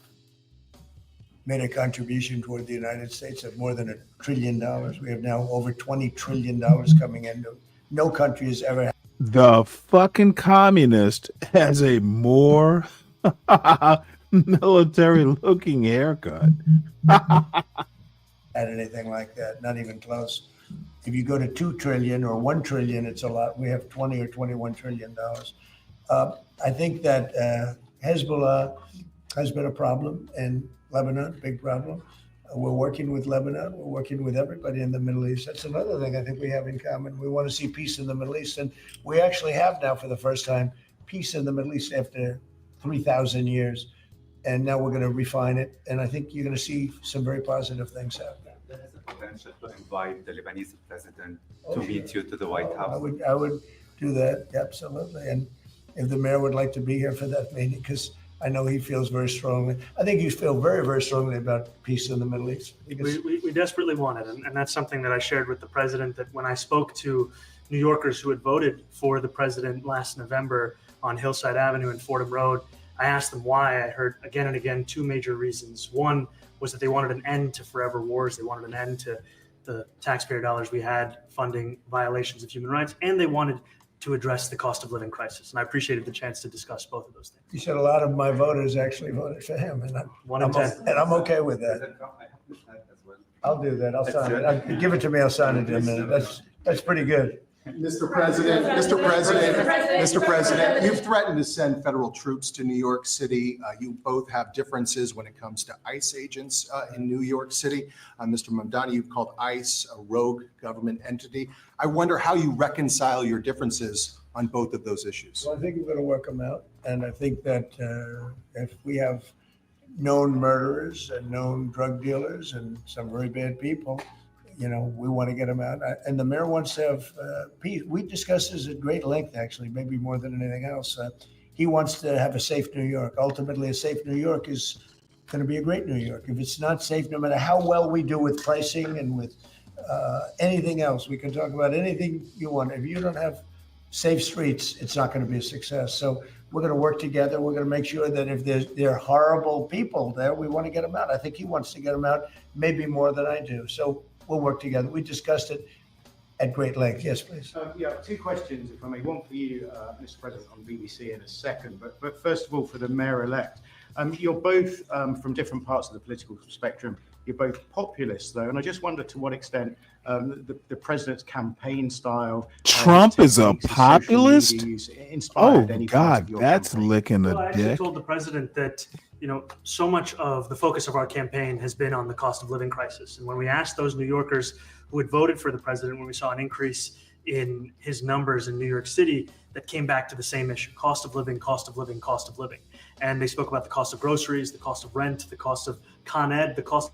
made a contribution toward the United States of more than $1 trillion. We have now over $20 trillion coming in. No country has ever had. The fucking communist has a more military looking haircut. Had anything like that, not even close. If you go to 2 trillion or 1 trillion, it's a lot. We have 20 or 21 trillion dollars. I think that Hezbollah has been a problem in Lebanon, big problem. We're working with Lebanon. We're working with everybody in the Middle East. That's another thing I think we have in common. We want to see peace in the Middle East. And we actually have now, for the first time, peace in the Middle East after 3,000 years. And now we're going to refine it. And I think you're going to see some very positive things happen. There is a potential to invite the Lebanese president to meet you to the White House. I would do that, absolutely. And if the mayor would like to be here for that meeting, because I know he feels very strongly. I think you feel very, very strongly about peace in the Middle East. We desperately want it. And that's something that I shared with the president, that when I spoke to New Yorkers who had voted for the president last November on Hillside Avenue and Fordham Road, I asked them why. I heard again and again 2 major reasons. One was that they wanted an end to forever wars. They wanted an end to the taxpayer dollars we had funding violations of human rights, and they wanted to address the cost of living crisis. And I appreciated the chance to discuss both of those things. You said a lot of my voters actually voted for him, and I'm okay with that. I'll do that. I'll sign it. Give it to me. I'll sign it in a minute. That's pretty good. Mr. President, you've threatened to send federal troops to New York City. You both have differences when it comes to ICE agents in New York City. Mr. Mamdani, you've called ICE a rogue government entity. I wonder how you reconcile your differences on both of those issues. Well, I think we're going to work them out. And I think that if we have known murderers and known drug dealers and some very bad people, you know, we want to get them out. And the mayor wants to have peace. We discussed this at great length, actually, maybe more than anything else. He wants to have a safe New York. Ultimately, a safe New York is going to be a great New York. If it's not safe, no matter how well we do with pricing and with anything else, we can talk about anything you want. If you don't have safe streets, it's not going to be a success. So we're going to work together. We're going to make sure that if there are horrible people there, we want to get them out. I think he wants to get them out maybe more than I do. So we'll work together. We discussed it at great length. Yes, please. Yeah, 2 questions, if I may. One for you, Mr. President, on BBC in a second. But first of all, for the mayor-elect, you're both from different parts of the political spectrum. You're both populists, though, and I just wonder to what extent the president's campaign style. Trump is a techniques, social populist? medias Oh, inspired any part God, of your that's campaign. licking a Well, I actually dick. told the president that, so much of the focus of our campaign has been on the cost of living crisis. And when we asked those New Yorkers who had voted for the president, when we saw an increase in his numbers in New York City, that came back to the same issue: cost of living, cost of living, cost of living. And they spoke about the cost of groceries, the cost of rent, the cost of Con Ed, the cost.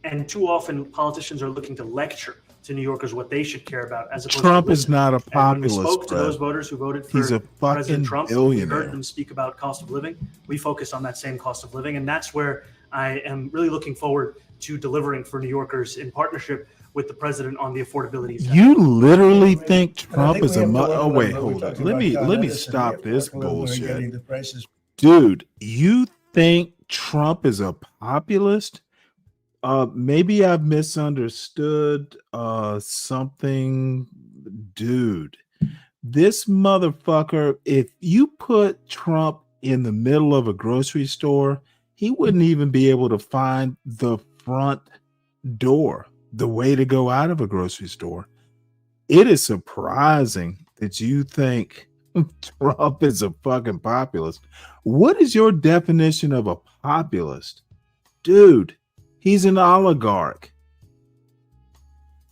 And too often politicians are looking to lecture to New Yorkers what they should care about, as opposed Trump to is listen. not a And when we populist, spoke to Fred. those voters who voted for He's a fucking President Trump, we billionaire. heard them speak about cost of living. We focused on that same cost of living, and that's where I am really looking forward to delivering for New Yorkers in partnership with the president on the affordability side. You literally think Trump think is we a have to work oh a wait, little bit. We hold on. talked Let about me Con let me Edison. We stop have to this work a little bit on bullshit. getting the prices. Dude, you think Trump is a populist? Maybe I've misunderstood something. Dude, this motherfucker, if you put Trump in the middle of a grocery store, he wouldn't even be able to find the front door, the way to go out of a grocery store. It is surprising that you think Trump is a fucking populist. What is your definition of a populist? Dude, he's an oligarch.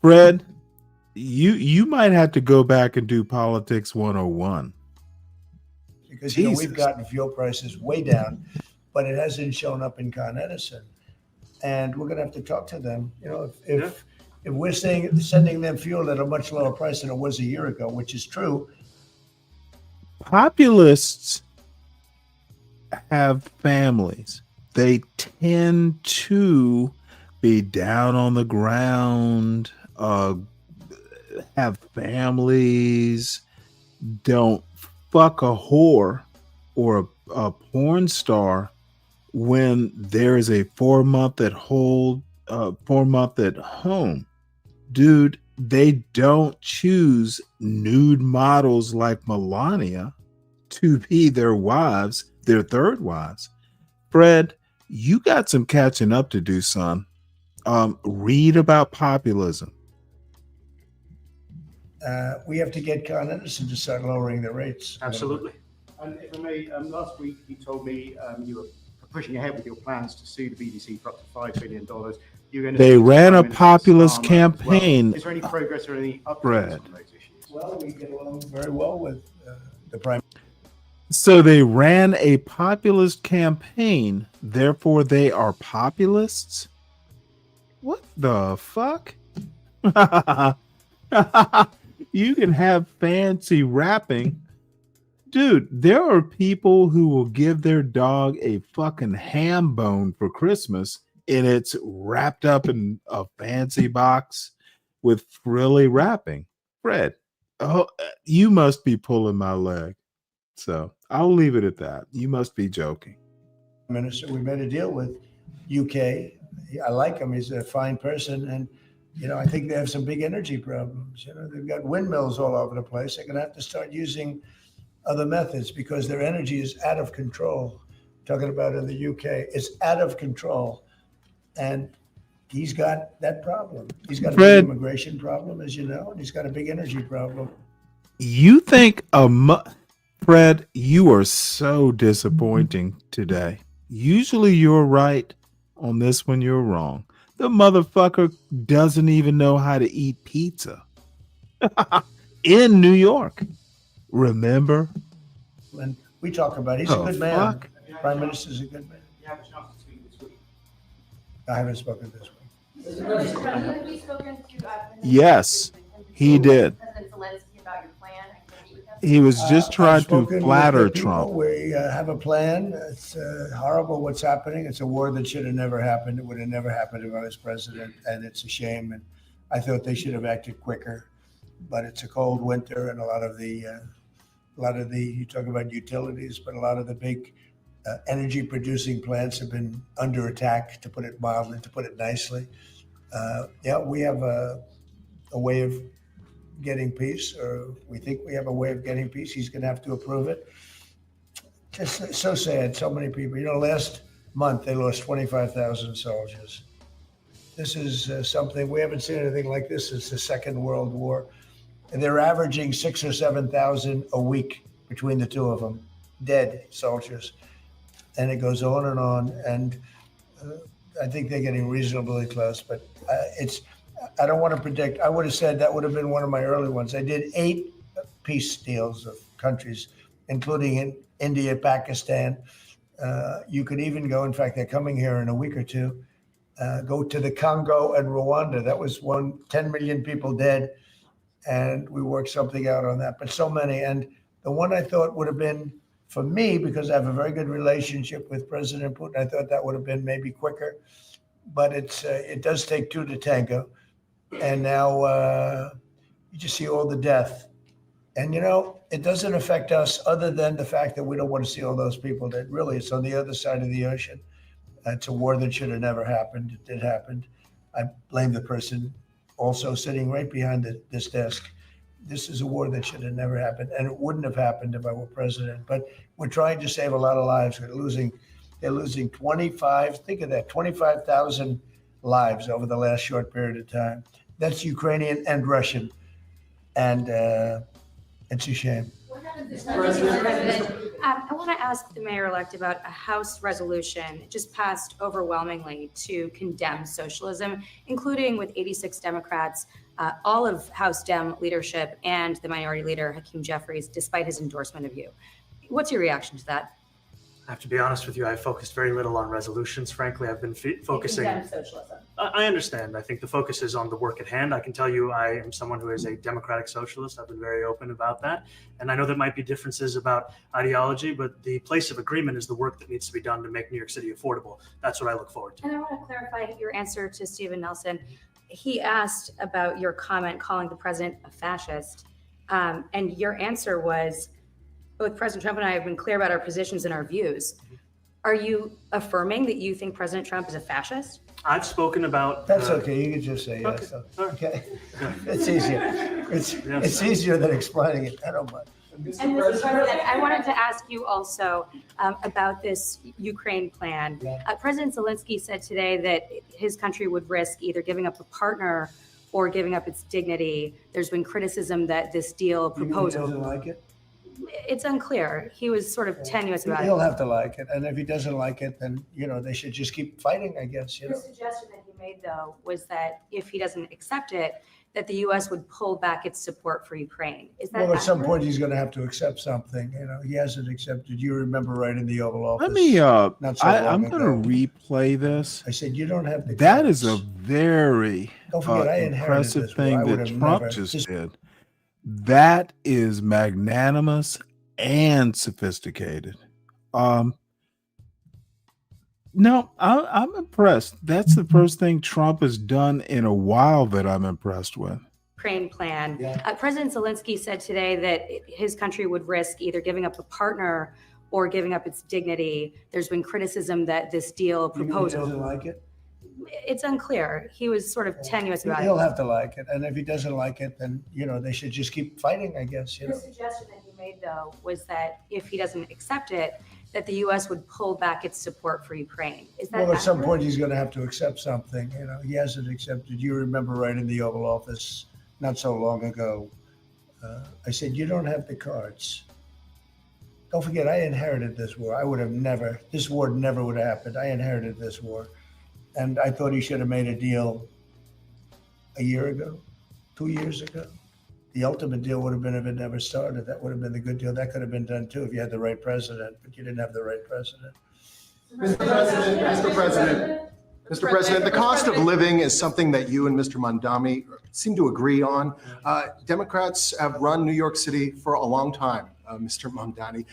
Fred, you might have to go back and do politics 101. Because Jesus. we've gotten fuel prices way down, but it hasn't shown up in Con Edison. And we're going to have to talk to them. If we're sending them fuel at a much lower price than it was a year ago, which is true. Populists have families. They tend to be down on the ground, have families, don't fuck a whore or a porn star when there is a 4 month at home. Dude, they don't choose nude models like Melania to be their wives, their third wives. Fred, you got some catching up to do, son. Read about populism. We have to get Con Edison to start lowering the rates. Absolutely. And if I may, last week you told me you were pushing ahead with your plans to sue the BBC for up to $5 billion. You're going to They ran a Prime Minister populist Starmer as campaign. Well. Is there any progress or any updates Fred. on those issues? Well, we get along very well with the Prime. So they ran a populist campaign, therefore they are populists? What the fuck? You can have fancy rapping. Dude, there are people who will give their dog a fucking ham bone for Christmas and it's wrapped up in a fancy box with frilly wrapping. Fred, you must be pulling my leg. So I'll leave it at that. You must be joking. Minister, we made a deal with UK. I like him. He's a fine person. And, I think they have some big energy problems. They've got windmills all over the place. They're going to have to start using other methods because their energy is out of control. Talking about in the UK, it's out of control. And he's got that problem. He's got a big immigration problem, as you know, and he's got a big energy problem. You think Fred, you are so disappointing today. Usually you're right. On this one, you're wrong. The motherfucker doesn't even know how to eat pizza in New York. Remember? And we talk about it. He's a good man. Fuck? Prime Minister's a good man. You have a chance to speak this week. I haven't spoken this week. Yes, he did. He was just trying I've to spoken flatter with the people. Trump. We have a plan. It's horrible what's happening. It's a war that should have never happened. It would have never happened if I was president, and it's a shame. And I thought they should have acted quicker. But it's a cold winter, and a lot of the you talk about utilities, but a lot of the big energy producing plants have been under attack, to put it mildly, to put it nicely. We have a way of getting peace, or we think we have a way of getting peace. He's going to have to approve it. Just so sad. So many people. Last month they lost 25,000 soldiers. This is something, we haven't seen anything like this since the Second World War. And they're averaging 6,000 or 7,000 a week between the two of them, dead soldiers. And it goes on. And I think they're getting reasonably close, but I don't want to predict. I would have said that would have been one of my early ones. I did 8 peace deals of countries, including in India, Pakistan. You could even go, in fact, they're coming here in a week or two, go to the Congo and Rwanda. That was 10 million people dead. And we worked something out on that, but so many. And the one I thought would have been, for me, because I have a very good relationship with President Putin, I thought that would have been maybe quicker. But it does take 2 to tango. And now you just see all the death. And, it doesn't affect us other than the fact that we don't want to see all those people dead. Really, it's on the other side of the ocean. It's a war that should have never happened. It did happen. I blame the person also sitting right behind this desk. This is a war that should have never happened, and it wouldn't have happened if I were president. But we're trying to save a lot of lives. They're losing 25,000 lives over the last short period of time. That's Ukrainian and Russian, and it's a shame. I want to ask the mayor-elect about a House resolution just passed overwhelmingly to condemn socialism, including with 86 Democrats, all of House Dem leadership, and the minority leader, Hakeem Jeffries, despite his endorsement of you. What's your reaction to that? I have to be honest with you, I focused very little on resolutions. Frankly, I've been focusing. Condemn socialism. I understand. I think the focus is on the work at hand. I can tell you I am someone who is a democratic socialist. I've been very open about that. And I know there might be differences about ideology, but the place of agreement is the work that needs to be done to make New York City affordable. That's what I look forward to. And I want to clarify your answer to Stephen Nelson. He asked about your comment calling the president a fascist. And your answer was, both President Trump and I have been clear about our positions and our views. Are you affirming that you think President Trump is a fascist? I've spoken about. That's okay. You can just say yes. Okay. It's easier. It's easier than explaining it. I don't mind. And Mr. President, I wanted to ask you also about this Ukraine plan. President Zelensky said today that his country would risk either giving up a partner or giving up its dignity. There's been criticism that this deal proposal. He doesn't like it? It's unclear. He was sort of tenuous about it. He'll have to like it. And if he doesn't like it, then, they should just keep fighting, I guess. The suggestion that he made, though, was that if he doesn't accept it, that the U.S. would pull back its support for Ukraine. Is that Well, at some accurate? point, he's going to have to accept something. He hasn't accepted. You remember right in the Oval Office. Let me, not so I'm long going to ago. replay this. I said, you don't have the That cards. is a very Don't forget, I inherited impressive this war. I thing would that have Trump never- just did. That is magnanimous and sophisticated. No, I'm impressed. That's the first thing Trump has done in a while that I'm impressed with. Ukraine plan. President Zelensky said today that his country would risk either giving up a partner or giving up its dignity. There's been criticism that this deal He proposal. doesn't like it? It's unclear. He was sort of tenuous about He'll it. have to like it. And if he doesn't like it, then, they should just keep fighting, I guess. The suggestion that he made, though, was that if he doesn't accept it, that the U.S. would pull back its support for Ukraine. Is that Well, at some accurate? point, he's going to have to accept something. He hasn't accepted. You remember right in the Oval Office not so long ago. I said, you don't have the cards. Don't forget, I inherited this war. This war never would have happened. I inherited this war. And I thought he should have made a deal a year ago, 2 years ago. The ultimate deal would have been if it never started. That would have been the good deal. That could have been done too if you had the right president, but you didn't have the right president. Mr. President, the cost of living is something that you and Mr. Mamdani seem to agree on. Democrats have run New York City for a long time, Mr. Mamdani.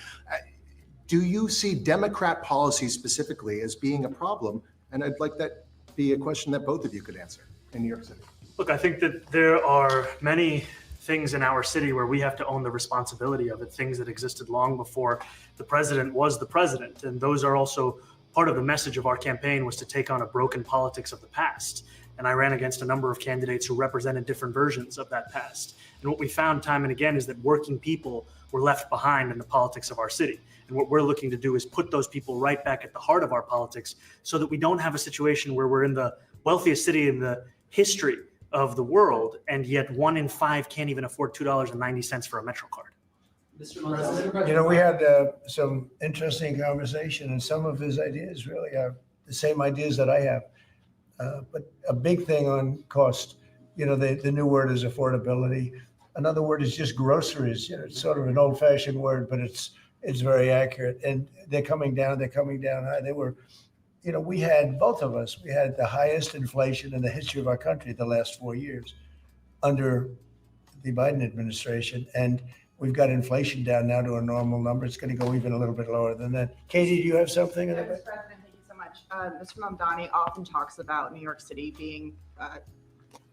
Do you see Democrat policy specifically as being a problem? And I'd like that to be a question that both of you could answer in New York City. Look, I think that there are many things in our city where we have to own the responsibility of it, things that existed long before the president was the president. And those are also part of the message of our campaign, was to take on a broken politics of the past. And I ran against a number of candidates who represented different versions of that past. And what we found time and again is that working people were left behind in the politics of our city. And what we're looking to do is put those people right back at the heart of our politics so that we don't have a situation where we're in the wealthiest city in the history of the world, and yet 1 in 5 can't even afford $2.90 for a Metro card. You know, we had some interesting conversation, and some of his ideas really are the same ideas that I have. But a big thing on cost, you know, the new word is affordability. Another word is just groceries. You know, it's sort of an old-fashioned word, but it's very accurate. And they're coming down high. They were, you know, we had, both of us, we had the highest inflation in the history of our country the last 4 years under the Biden administration. And we've got inflation down now to a normal number. It's going to go even a little bit lower than that. Katie, do you have something? Mr. President, thank you so much. Mr. Mamdani often talks about New York City being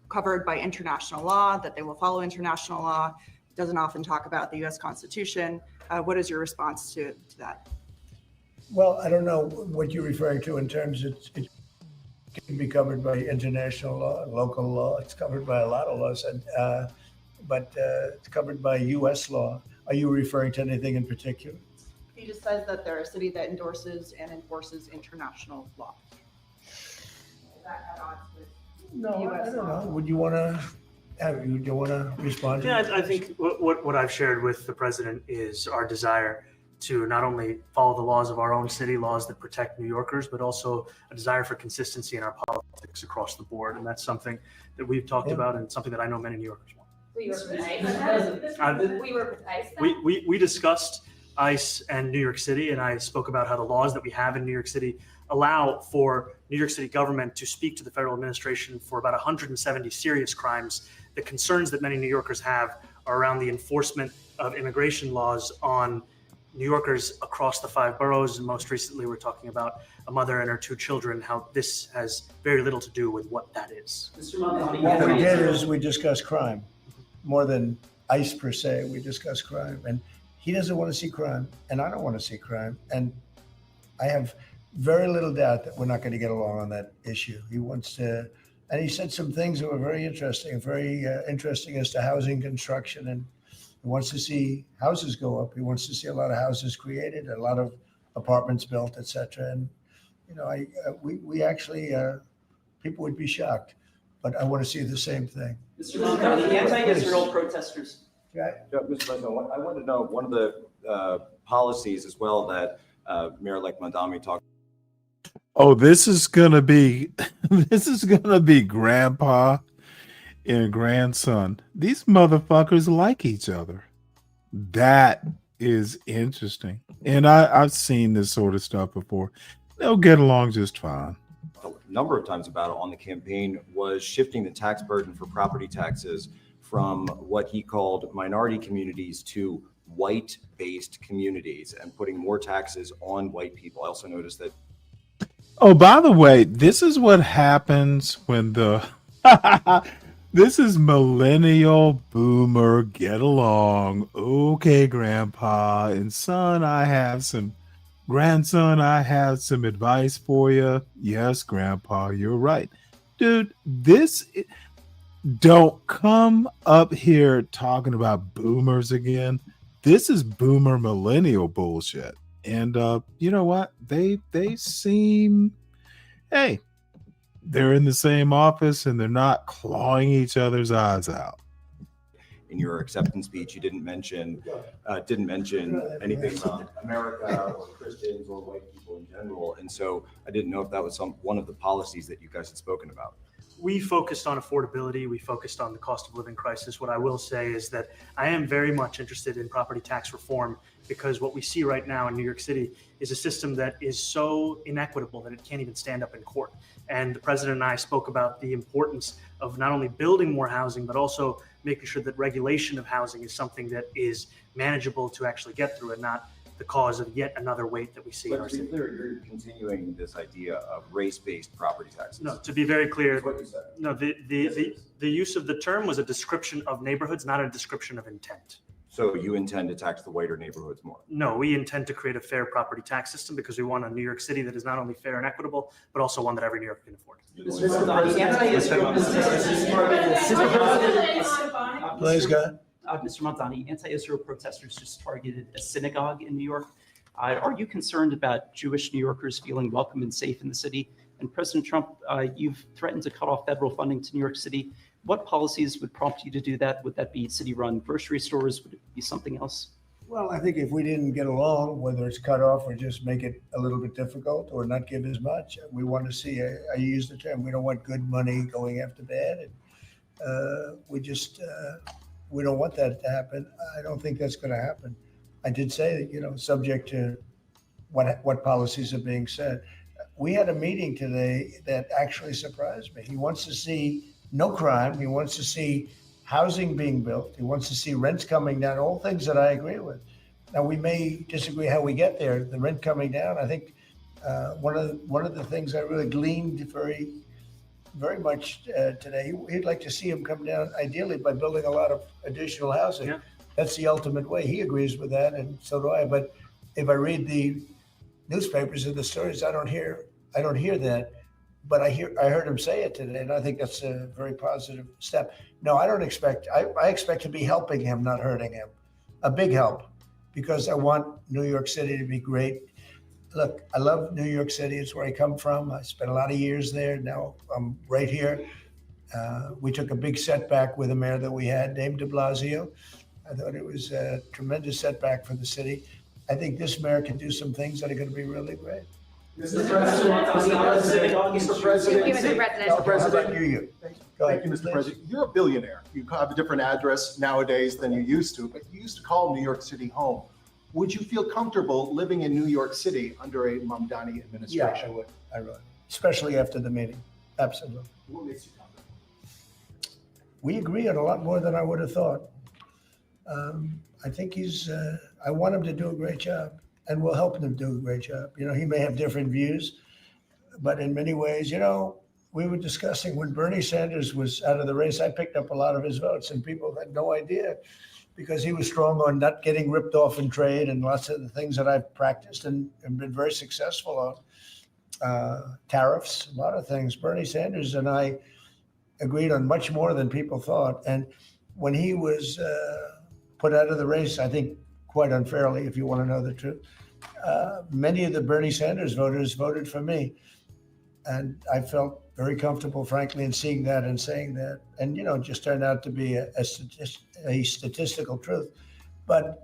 covered by international law, that they will follow international law. Doesn't often talk about the U.S. Constitution. What is your response to that? Well, I don't know what you're referring to in terms of it can be covered by international law, local law. It's covered by a lot of laws, but it's covered by U.S. law. Are you referring to anything in particular? He just says that they're a city that endorses and enforces international law. Is that at odds with No, US I don't law? know. Would you want to respond? Yeah, I think what I've shared with the president is our desire to not only follow the laws of our own city, laws that protect New Yorkers, but also a desire for consistency in our politics across the board. And that's something that we've talked about and something that I know many New Yorkers want. We work with ICE. We work with ICE. We discussed ICE and New York City, and I spoke about how the laws that we have in New York City allow for New York City government to speak to the federal administration for about 170 serious crimes. The concerns that many New Yorkers have are around the enforcement of immigration laws on New Yorkers across the 5 boroughs. And most recently, we're talking about a mother and her 2 children, how this has very little to do with what that is. What we did is we discussed crime more than ICE per se. We discussed crime, and he doesn't want to see crime, and I don't want to see crime. And I have very little doubt that we're not going to get along on that issue. He wants to, and he said some things that were very interesting as to housing construction, and he wants to see houses go up. He wants to see a lot of houses created, a lot of apartments built, etc. And you know, we actually people would be shocked, but I want to see the same thing. Mr. Mamdani, the anti-Israel protesters. Yeah, Mr. President, I wanted to know one of the policies as well that Mayor-elect Mamdani talked. Oh, this is gonna be grandpa and grandson. These motherfuckers like each other. That is interesting. And I've seen this sort of stuff before. They'll get along just fine. A number of times about it on the campaign was shifting the tax burden for property taxes from what he called minority communities to white-based communities and putting more taxes on white people. I also noticed that. Oh, by the way, this is what happens when this is millennial boomer get along. Okay, grandpa and son, grandson, I have some advice for you. Yes, grandpa, you're right. Dude, don't come up here talking about boomers again. This is boomer millennial bullshit. And you know what? They seem, hey, they're in the same office and they're not clawing each other's eyes out. In your acceptance speech, you didn't mention anything about America or Christians or white people in general. And so I didn't know if that was one of the policies that you guys had spoken about. We focused on affordability. We focused on the cost of living crisis. What I will say is that I am very much interested in property tax reform, because what we see right now in New York City is a system that is so inequitable that it can't even stand up in court. And the president and I spoke about the importance of not only building more housing, but also making sure that regulation of housing is something that is manageable to actually get through and not the cause of yet another weight that we see in our city. You're continuing this idea of race-based property taxes. No, to be very clear, That's what you said. no, the use of the term was a description of neighborhoods, not a description of intent. So you intend to tax the whiter neighborhoods more? No, we intend to create a fair property tax system because we want a New York City that is not only fair and equitable, but also one that every New Yorker can afford. Please, God. Mr. Mamdani, anti-Israel protesters just targeted a synagogue in New York. Are you concerned about Jewish New Yorkers feeling welcome and safe in the city? And President Trump, you've threatened to cut off federal funding to New York City. What policies would prompt you to do that? Would that be city-run grocery stores? Would it be something else? Well, I think if we didn't get along, whether it's cut off or just make it a little bit difficult or not give as much, we want to see, I use the term, we don't want good money going after bad. And we don't want that to happen. I don't think that's going to happen. I did say that, subject to what policies are being said. We had a meeting today that actually surprised me. He wants to see no crime. He wants to see housing being built. He wants to see rents coming down, all things that I agree with. Now, we may disagree how we get there, the rent coming down. I think one of the things I really gleaned very, very much today, he'd like to see him come down ideally by building a lot of additional housing. Yeah. That's the ultimate way. He agrees with that, and so do I. But if I read the newspapers and the stories, I don't hear that. But I heard him say it today, and I think that's a very positive step. No, I don't expect. I expect to be helping him, not hurting him. A big help, because I want New York City to be great. Look, I love New York City. It's where I come from. I spent a lot of years there. Now I'm right here. We took a big setback with the mayor that we had, named de Blasio. I thought it was a tremendous setback for the city. I think this mayor can do some things that are going to be really great. Mr. President, Mr. President, Mr. President, you. Thank you, Mr. President. You're a billionaire. You have a different address nowadays than you used to, but you used to call New York City home. Would you feel comfortable living in New York City under a Mamdani administration? Yeah, I would. Especially after the meeting. Absolutely. What makes you comfortable? We agree on a lot more than I would have thought. I think I want him to do a great job, and we'll help him do a great job. He may have different views, but in many ways, we were discussing when Bernie Sanders was out of the race, I picked up a lot of his votes, and people had no idea, because he was strong on not getting ripped off in trade and lots of the things that I've practiced and been very successful on. Tariffs, a lot of things. Bernie Sanders and I agreed on much more than people thought. And when he was put out of the race, I think quite unfairly, if you want to know the truth, many of the Bernie Sanders voters voted for me. And I felt very comfortable, frankly, in seeing that and saying that. And, it just turned out to be a statistical truth. But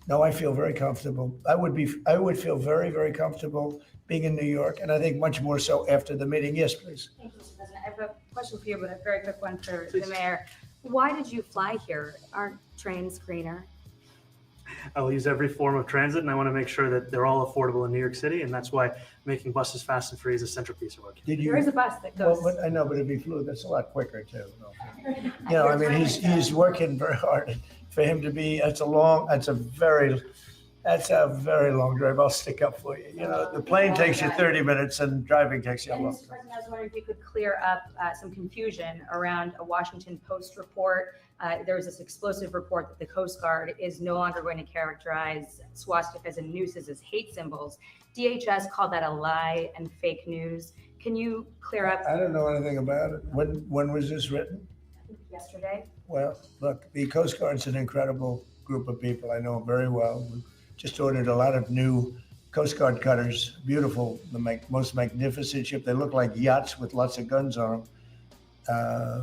no, I feel very comfortable. I would feel very, very comfortable being in New York. And I think much more so after the meeting. Yes, please. Thank you, Mr. President. I have a question for you, but a very quick one for the mayor. Why did you fly here? Aren't trains greener? I'll use every form of transit, and I want to make sure that they're all affordable in New York City, and that's why making buses fast and free is a centerpiece of our campaign. There is a bus that goes. Well, but I know, but if he flew, that's a lot quicker too. He's working very hard. For him to be, that's a very long drive. I'll stick up for you. The plane takes you 30 minutes and driving takes you a long Mr. President, I was wondering if you could clear up some confusion around a Washington Post report. There was this explosive report that the Coast Guard is no longer going to characterize swastikas and nooses as hate symbols. DHS called that a lie and fake news. Can you clear up? I don't know anything about it. When was this written? Yesterday. Well, look, the Coast Guard's an incredible group of people. I know them very well. We just ordered a lot of new Coast Guard cutters, beautiful, the most magnificent ship. They look like yachts with lots of guns on them.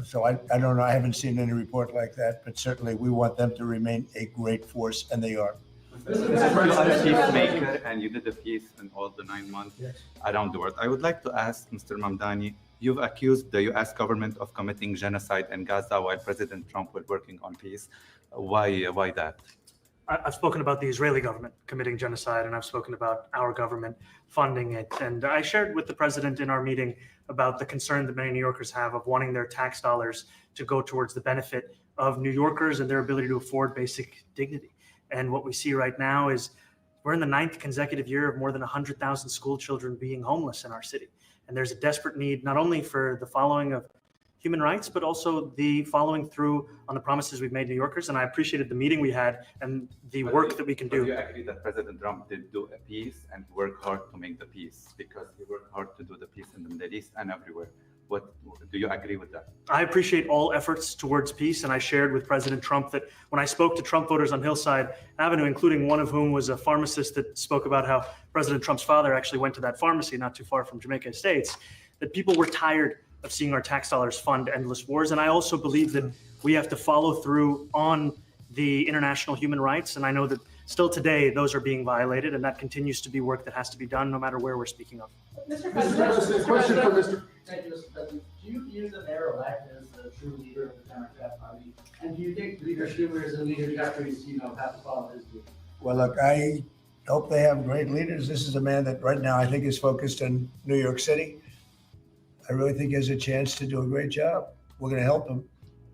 So I don't know. I haven't seen any report like that, but certainly we want them to remain a great force, and they are. Mr. President, peacemaker, and you did a peace in all the 9 months around the world. I would like to ask Mr. Mamdani, you've accused the U.S. government of committing genocide in Gaza while President Trump was working on peace. Why that? I've spoken about the Israeli government committing genocide, and I've spoken about our government funding it. And I shared with the president in our meeting about the concern that many New Yorkers have of wanting their tax dollars to go towards the benefit of New Yorkers and their ability to afford basic dignity. And what we see right now is we're in the 9th consecutive year of more than 100,000 school children being homeless in our city. And there's a desperate need not only for the following of human rights, but also the following through on the promises we've made New Yorkers. And I appreciated the meeting we had and the work that we can do. Do you agree that President Trump did do a peace and work hard to make the peace? Because he worked hard to do the peace in the Middle East and everywhere. What do you agree with that? I appreciate all efforts towards peace, and I shared with President Trump that when I spoke to Trump voters on Hillside Avenue, including one of whom was a pharmacist that spoke about how President Trump's father actually went to that pharmacy not too far from Jamaica Estates, that people were tired of seeing our tax dollars fund endless wars. And I also believe that we have to follow through on the international human rights. And I know that still today, those are being violated, and that continues to be work that has to be done no matter where we're speaking of. Mr. President, question for Mr. Thank you, Mr. President. Do you view the mayor-elect as the true leader of the Democrat Party? And do you think Leader Schumer's and Leader Jeffries, have to follow his lead? Well, look, I hope they have great leaders. This is a man that right now I think is focused on New York City. I really think he has a chance to do a great job. We're going to help him,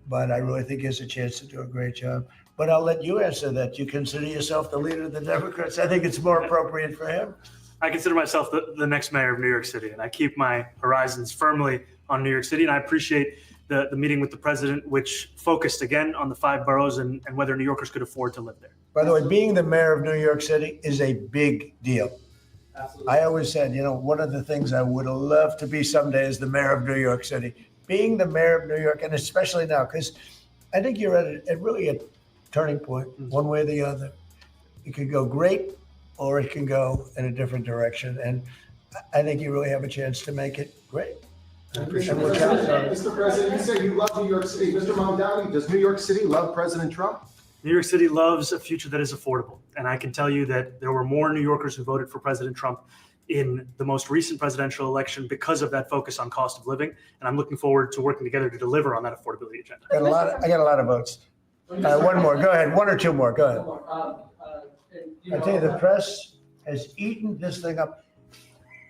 but I really think he has a chance to do a great job. But I'll let you answer that. You consider yourself the leader of the Democrats? I think it's more appropriate for him. I consider myself the next mayor of New York City, and I keep my horizons firmly on New York City. And I appreciate the meeting with the president, which focused again on the 5 boroughs and whether New Yorkers could afford to live there. By the way, being the mayor of New York City is a big deal. Absolutely. I always said, one of the things I would love to be someday is the mayor of New York City. Being the mayor of New York, and especially now, because I think you're at really a turning point, one way or the other. It could go great, or it can go in a different direction. And I think you really have a chance to make it great. Mr. President, you say you love New York City. Mr. Mamdani, does New York City love President Trump? New York City loves a future that is affordable. And I can tell you that there were more New Yorkers who voted for President Trump in the most recent presidential election because of that focus on cost of living. And I'm looking forward to working together to deliver on that affordability agenda. I got a lot of votes. One more. Go ahead. 1 or 2 more. Go ahead. I tell you, the press has eaten this thing up.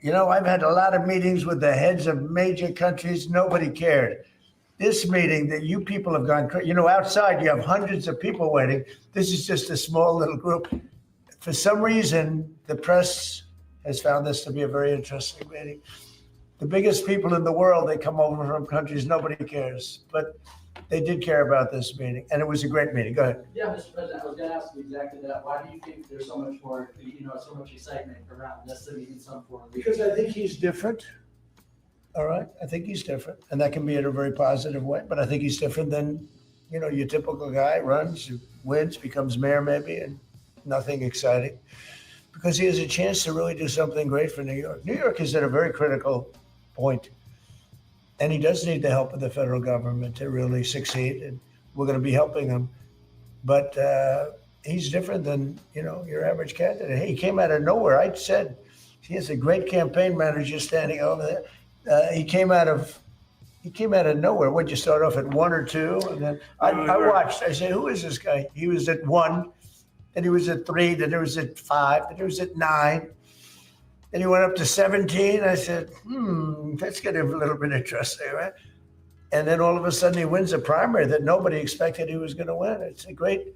I've had a lot of meetings with the heads of major countries. Nobody cared. This meeting that you people have gone crazy. Outside you have hundreds of people waiting. This is just a small little group. For some reason, the press has found this to be a very interesting meeting. The biggest people in the world, they come over from countries nobody cares. But they did care about this meeting, and it was a great meeting. Go ahead. Yeah, Mr. President, I was going to ask you exactly that. Why do you think there's so much more, so much excitement around this city in some form? Because I think he's different. All right, I think he's different, and that can be in a very positive way. But I think he's different than, your typical guy runs, wins, becomes mayor maybe, and nothing exciting. Because he has a chance to really do something great for New York. New York is at a very critical point. And he does need the help of the federal government to really succeed, and we're going to be helping him. But he's different than your average candidate. He came out of nowhere. I said he has a great campaign manager standing over there. He came out of nowhere. What'd you start off at 1 or 2? And then I watched. I said, "Who is this guy?" He was at 1, then he was at 3, then he was at 5, then he was at 9. Then he went up to 17. I said, that's getting a little bit interesting, right? And then all of a sudden he wins a primary that nobody expected he was going to win. It's a great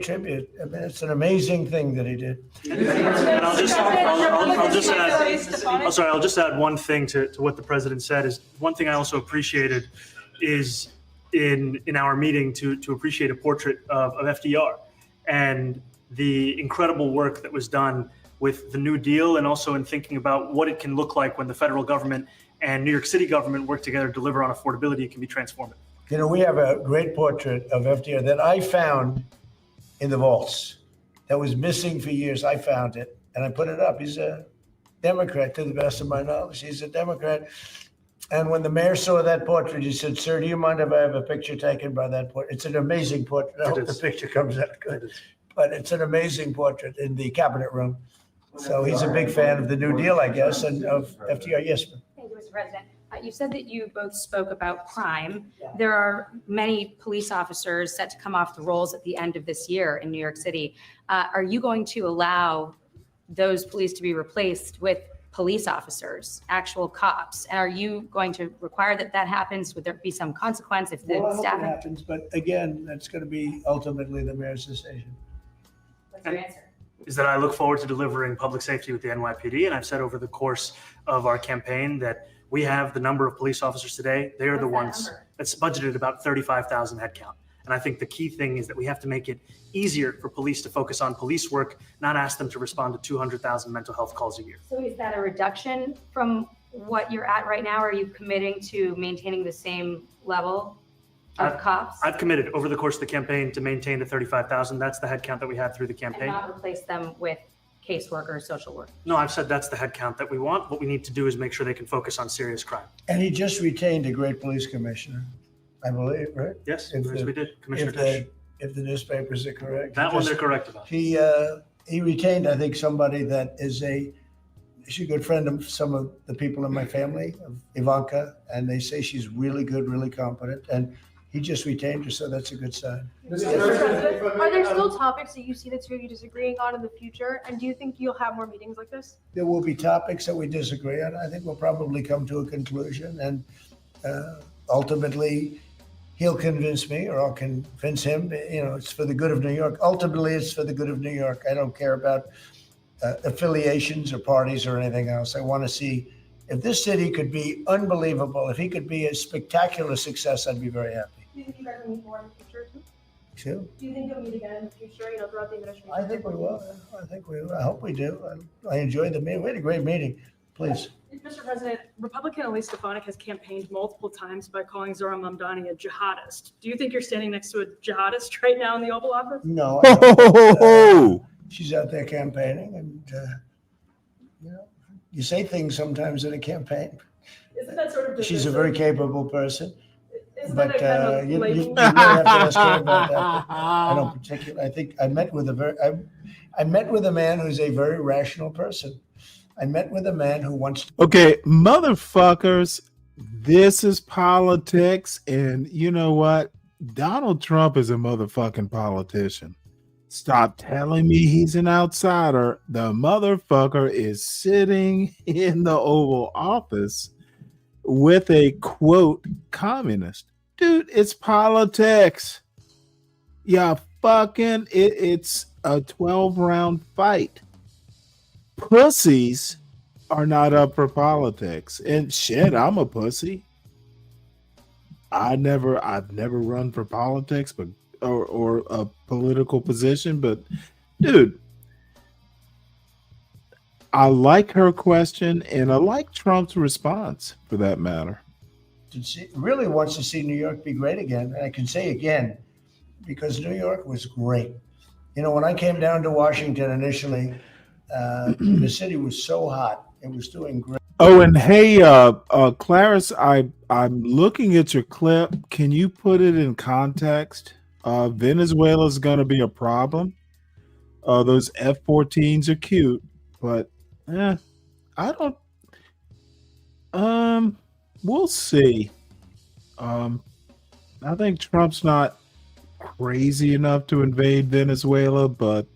tribute. I mean, it's an amazing thing that he did. And I'll just add one thing to what the president said. Is one thing I also appreciated is in our meeting to appreciate a portrait of FDR and the incredible work that was done with the New Deal, and also in thinking about what it can look like when the federal government and New York City government work together to deliver on affordability. It can be transformative. We have a great portrait of FDR that I found in the vaults that was missing for years. I found it and I put it up. He's a Democrat, to the best of my knowledge. He's a Democrat. And when the mayor saw that portrait, he said, "Sir, do you mind if I have a picture taken by that portrait?" It's an amazing portrait. I hope the picture comes out good. But it's an amazing portrait in the cabinet room. So he's a big fan of the New Deal, I guess, and of FDR. Yes, ma'am. Thank you, Mr. President. You said that you both spoke about crime. There are many police officers set to come off the rolls at the end of this year in New York City. Are you going to allow those police to be replaced with police officers, actual cops? And are you going to require that happens? Would there be some consequence if the Well, I hope staff it happens, but again, that's going to be ultimately the mayor's decision. What's your answer? Is that I look forward to delivering public safety with the NYPD. And I've said over the course of our campaign that we have the number of police officers today. They are the ones that's budgeted about 35,000 headcount. And I think the key thing is that we have to make it easier for police to focus on police work, not ask them to respond to 200,000 mental health calls a year. So is that a reduction from what you're at right now? Are you committing to maintaining the same level of cops? I've committed over the course of the campaign to maintain the 35,000. That's the headcount that we had through the And campaign. not replace them with caseworkers, social workers? No, I've said that's the headcount that we want. What we need to do is make sure they can focus on serious crime. And he just retained a great police commissioner, I believe, right? Yes, If yes, the- we did. Commissioner if Tisch. if the newspapers are correct. That one they're correct about. He retained, I think, somebody that is she's a good friend of some of the people in my family, of Ivanka, and they say she's really good, really competent, and he just retained her, so that's a good sign. Mr. President, are there still topics that you see the two of you disagreeing on in the future? And do you think you'll have more meetings like this? There will be topics that we disagree on. I think we'll probably come to a conclusion, and ultimately, he'll convince me, or I'll convince him. You know, it's for the good of New York. Ultimately, it's for the good of New York. I don't care about affiliations or parties or anything else. I want to see if this city could be unbelievable. If he could be a spectacular success, I'd be very happy. Do you think you guys will meet more in the future too? Too. Do you think you'll meet again in the future, throughout the administration? I think we will. I think we will. I hope we do. I enjoyed the meeting. We had a great meeting. Please. Mr. President, Republican Elise Stefanik has campaigned multiple times by calling Zohran Mamdani a jihadist. Do you think you're standing next to a jihadist right now in the Oval Office? No. I don't. She's out there campaigning, and you say things sometimes in a campaign. Isn't that sort of She's a very capable person, Isn't but that a kind of you label? really have to ask her about that. I don't particularly. I think I met with I met with a man who's a very rational person. I met with a man who wants to. Okay, motherfuckers, this is politics, and you know what? Donald Trump is a motherfucking politician. Stop telling me he's an outsider. The motherfucker is sitting in the Oval Office with a quote communist. Dude, it's politics. Yeah, fucking it's a 12-round fight. Pussies are not up for politics. And shit, I'm a pussy. I've never run for politics, but or a political position, but dude, I like her question and I like Trump's response for that matter. Really wants to see New York be great again. And I can say again, because New York was great. You know, when I came down to Washington initially, the city was so hot. It was doing great. Oh, and hey, Clarice, I'm looking at your clip. Can you put it in context? Venezuela is going to be a problem. Those F-14s are cute, but I don't. We'll see. I think Trump's not crazy enough to invade Venezuela, but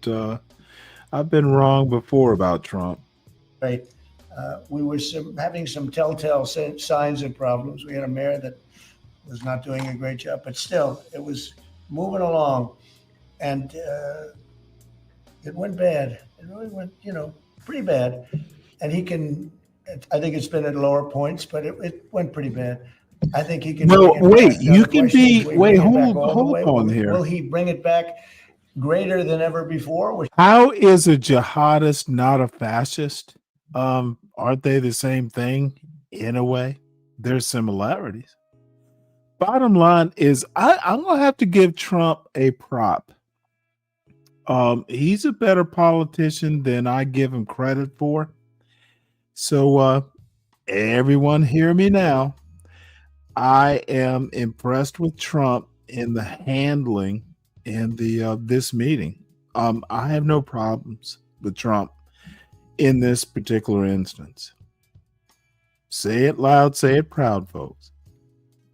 I've been wrong before about Trump. Right. We were having some telltale signs and problems. We had a mayor that was not doing a great job, but still, it was moving along, and it went bad. It really went, pretty bad. And he can. I think it's been at lower points, but it went pretty bad. I think he can. Well, wait, you can be. Wait, Hold on here. Will he bring it back greater than ever before? How is a jihadist not a fascist? Aren't they the same thing in a way? There's similarities. Bottom line is, I'm gonna have to give Trump a prop. He's a better politician than I give him credit for. So, everyone, hear me now. I am impressed with Trump in the handling in the this meeting. I have no problems with Trump in this particular instance. Say it loud, say it proud, folks.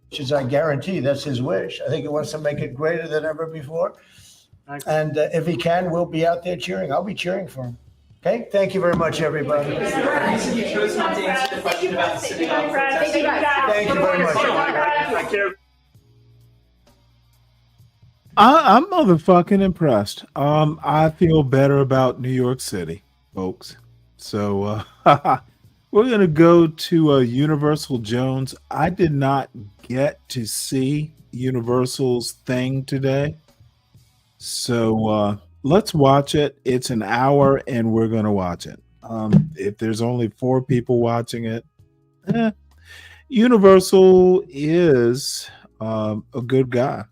Which is, I guarantee, that's his wish. I think he wants to make it greater than ever before. And if he can, we'll be out there cheering. I'll be cheering for him. Okay, thank you very much, everybody. You chose not to answer the question about the city. Thank you very much. I'm motherfucking impressed. I feel better about New York City, folks. So we're gonna go to Universal Jones. I did not get to see Universal's thing today, so let's watch it. It's an hour, and we're gonna watch it. If there's only 4 people watching it, Universal is a good guy.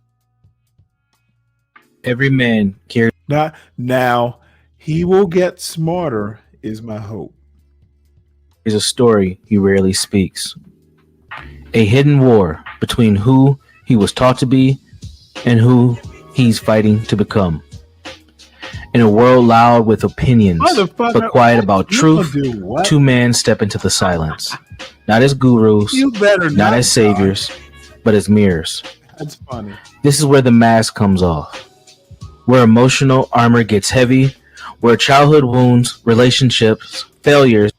Every man carries. Now, he will get smarter, is my hope. Is a story he rarely speaks. A hidden war between who he was taught to be and who he's fighting to become. In a world loud with opinions, but quiet about truth, two men step into the silence. Not as gurus, not as saviors, but as mirrors. That's funny. This is where the mask comes off. Where emotional armor gets heavy, where childhood wounds, relationships, failures,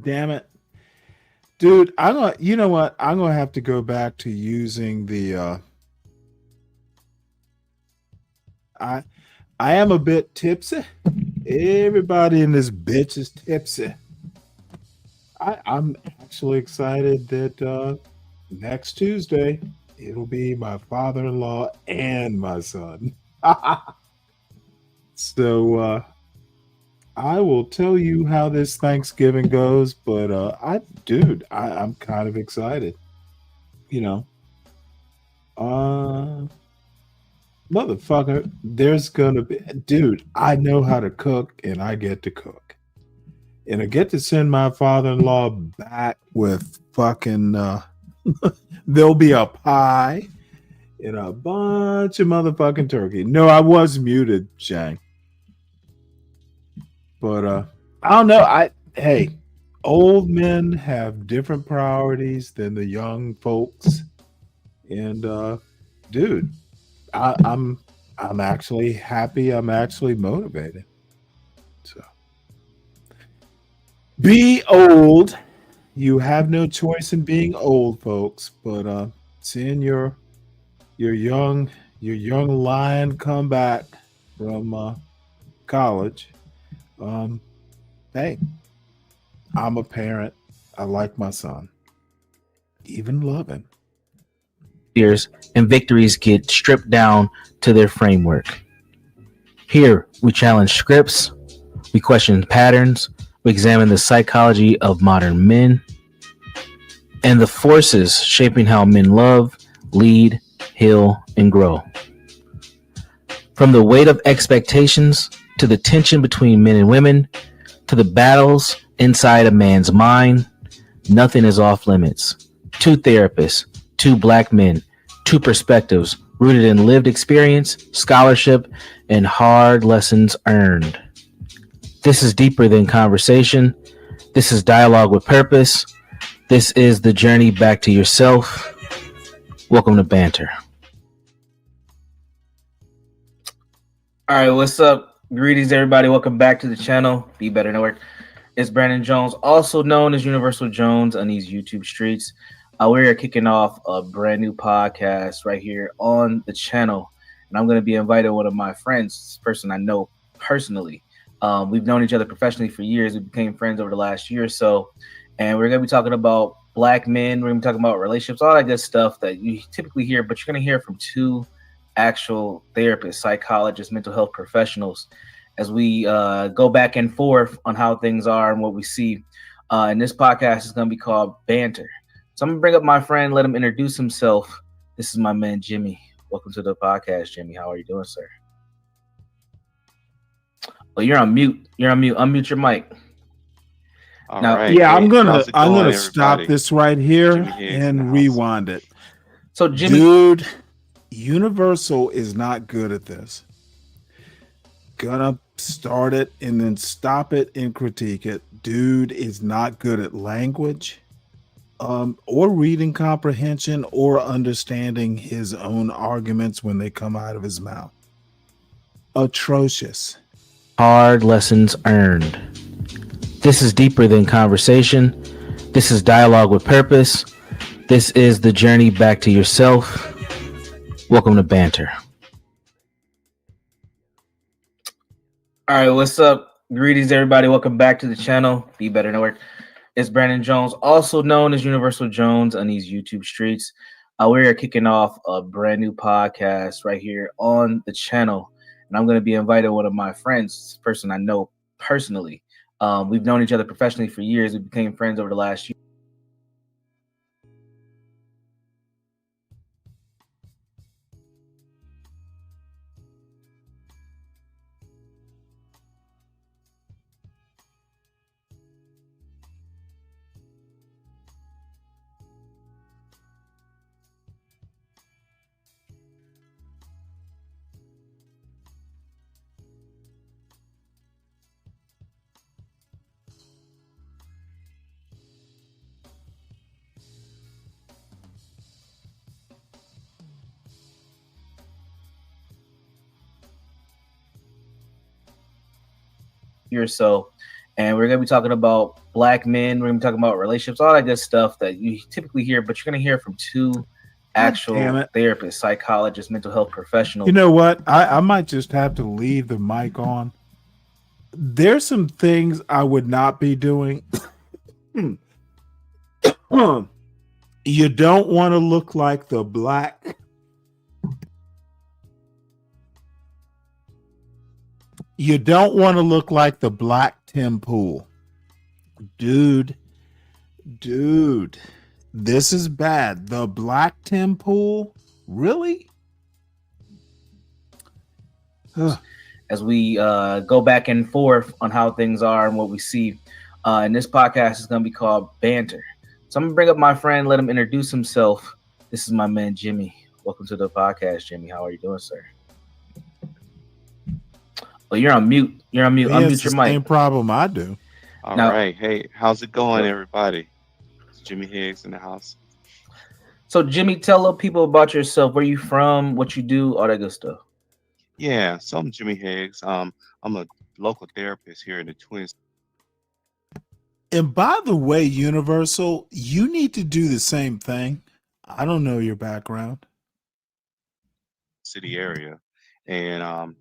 Damn it. Dude, you know what? I'm gonna have to go back to using the I am a bit tipsy. Everybody in this bitch is tipsy. I'm actually excited that next Tuesday it'll be my father-in-law and my son. So I will tell you how this Thanksgiving goes, but I'm kind of excited. You know. Motherfucker, there's gonna be I know how to cook and I get to cook. And I get to send my father-in-law back with fucking there'll be a pie and a bunch of motherfucking turkey. No, I was muted, Shang. But I don't know. Hey, old men have different priorities than the young folks. And dude, I'm actually happy. I'm actually motivated. So be old. You have no choice in being old, folks. But seeing your young lion come back from college. Hey, I'm a parent. I like my son. Even love him. Years and victories get stripped down to their framework. Here, we challenge scripts, we question patterns, we examine the psychology of modern men, and the forces shaping how men love, lead, heal, and grow. From the weight of expectations to the tension between men and women, to the battles inside a man's mind, nothing is off limits. Two therapists, two black men, two perspectives rooted in lived experience, scholarship, and hard lessons earned. This is deeper than conversation. This is dialogue with purpose. This is the journey back to yourself. Welcome to Banter. All right, what's up? Greetings, everybody. Welcome back to the channel. Be Better Network. It's Brandon Jones, also known as Universal Jones on these YouTube streets. We are kicking off a brand new podcast right here on the channel. And I'm going to be inviting one of my friends, this person I know personally. We've known each other professionally for years. We became friends over the last year or so. And we're going to be talking about black men. We're going to be talking about relationships, all that good stuff that you typically hear, but you're going to hear from two actual therapists, psychologists, mental health professionals as we go back and forth on how things are and what we see. And this podcast is going to be called Banter. So I'm going to bring up my friend, let him introduce himself. This is my man, Jimmy. Welcome to the podcast, Jimmy. How are you doing, sir? Oh, you're on mute. You're on mute. Unmute your mic. Right. Yeah, I'm gonna stop this right here and rewind it. So, Jimmy, dude, Universal is not good at this. Gonna start it and then stop it and critique it. dude is not good at language, or reading comprehension, or understanding his own arguments when they come out of his mouth. Atrocious. Hard lessons earned. This is deeper than conversation. This is dialogue with purpose. This is the journey back to yourself. Welcome to Banter. All right, what's up? Greetings, everybody. Welcome back to the channel. Be Better Network. It's Brandon Jones, also known as Universal Jones on these YouTube streets. We are kicking off a brand new podcast right here on the channel. And I'm going to be inviting one of my friends, this person I know personally. We've known each other professionally for years. We became friends over the last year. Or so, and we're going to be talking about black men. We're going to be talking about relationships, all that good stuff that you typically hear, but you're going to hear from two actual therapists, psychologists, mental health professionals. You know what? I might just have to leave the mic on. There's some things I would not be doing. You don't want to look like the black. You don't want to look like the black Tim Pool. Dude, this is bad. The black Tim Pool? Really? As we go back and forth on how things are and what we see, and this podcast is going to be called Banter. So I'm going to bring up my friend, let him introduce himself. This is my man, Jimmy. Welcome to the podcast, Jimmy. How are you doing, sir? Oh, you're on mute. You're on mute. Unmute your mic. Same problem I do. All right. Hey, how's it going, everybody? It's Jimmy Higgs in the house. So, Jimmy, tell people about yourself. Where you from? What you do? All that good stuff. Yeah. So I'm Jimmy Higgs. I'm a local therapist here in the Twin. And by the way, Universal, you need to do the same thing. I don't know your background. City area, and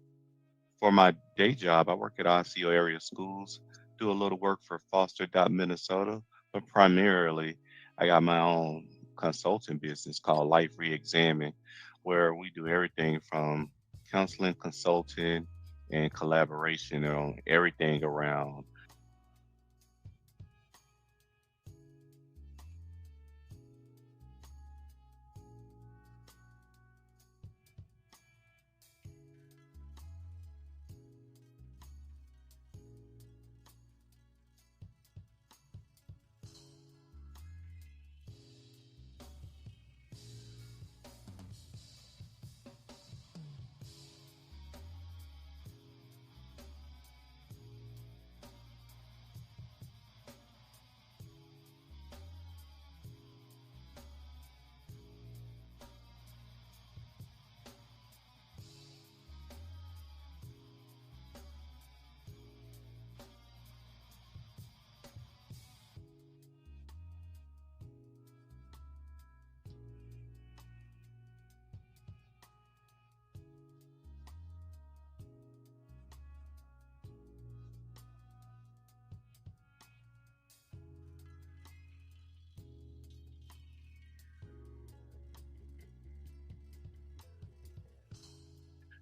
for my day job, I work at ICO area schools, do a little work for Foster Minnesota, but primarily I got my own consulting business called Life Reexamine, where we do everything from counseling, consulting, and collaboration on everything around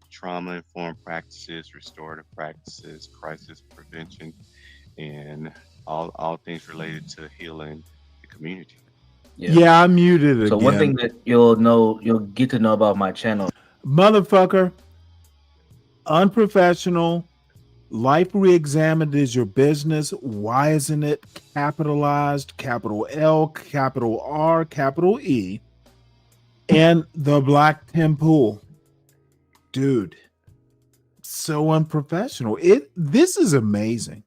trauma-informed practices, restorative practices, crisis prevention, and all things related to healing the community. Yeah, I muted again. So one thing that you'll get to know about my channel. Motherfucker, unprofessional. Life Reexamined is your business. Why isn't it capitalized? Capital L, capital R, capital E. And the black Tim Pool. Dude, so unprofessional. This is amazing.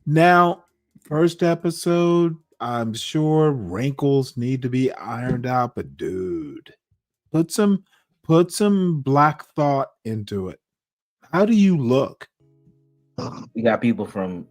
Now, First episode, I'm sure wrinkles need to be ironed out, but dude, put some black thought into it. How do you look? We got people from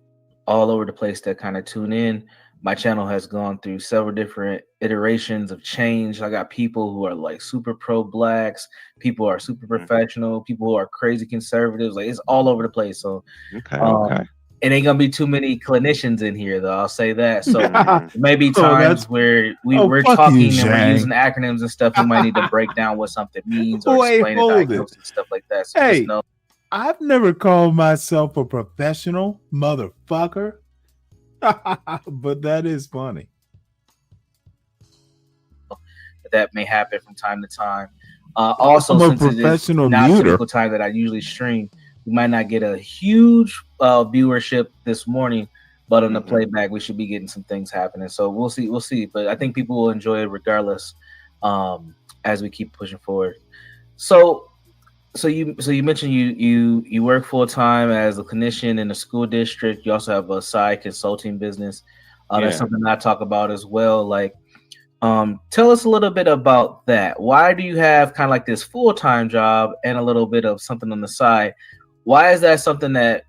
all over the place that kind of tune in. My channel has gone through several different iterations of change. I got people who are like super pro blacks, people who are super professional, people who are crazy conservatives. Like it's all over the place. So Okay. it ain't gonna be too many clinicians in here, though. I'll say that. So maybe times where we're talking and we're using acronyms and stuff. We might need to break down what something means or explain a diagnosis and stuff like that. So Hey, just know. I've never called myself a professional motherfucker, but that is funny. That may happen from time to time. Also, I'm a since professional it is not muter. typical time that I usually stream, we might not get a huge viewership this morning, but on the playback, we should be getting some things happening. So we'll see. But I think people will enjoy it regardless, as we keep pushing forward. So you mentioned you work full time as a clinician in a school district. You also have a side consulting business. That's something I talk about as well. Like, tell us a little bit about that. Why do you have kind of like this full time job and a little bit of something on the side? Why is that something that,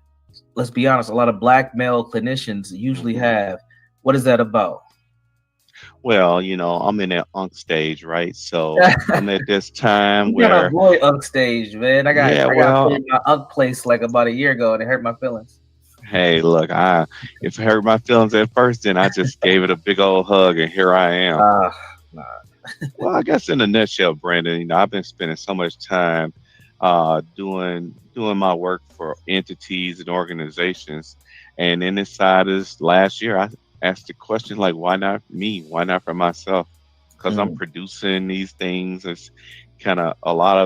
let's be honest, a lot of black male clinicians usually have? What is that about? Well, I'm in that unk stage, right? So I'm at this time You gotta where, avoid unk stage, man. I got well, put in my unk place like about a year ago, and it hurt my feelings. hey, look, if it hurt my feelings at first, then I just gave it a big old hug, and here I am. Well, I guess in a nutshell, Brandon, I've been spending so much time doing my work for entities and organizations, and then inside this last year, I asked the question like, why not me? Why not for myself? Because I'm producing these things. It's kind of a lot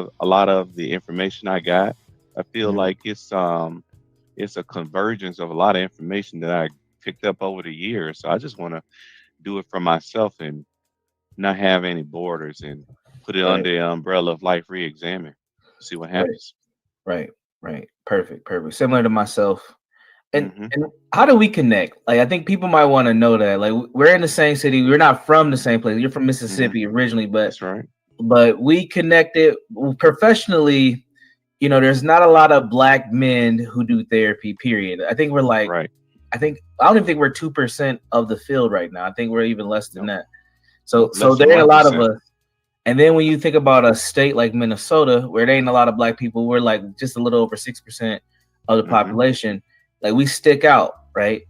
of the information I got. I feel like it's a convergence of a lot of information that I picked up over the years. So I just want to do it for myself and not have any borders and put it under the umbrella of Life Reexamined. See what happens. Right. Perfect. Similar to myself. And how do we connect? Like, I think people might want to know that. Like, we're in the same city. We're not from the same place. You're from Mississippi originally, but that's right. But we connected professionally. There's not a lot of black men who do therapy. Period. I think we're like, I don't even think we're 2% of the field right now. I think we're even less than that. So there ain't a lot of us. And then when you think about a state like Minnesota, where there ain't a lot of black people, we're like just a little over 6% of the population. Like, we stick out, right?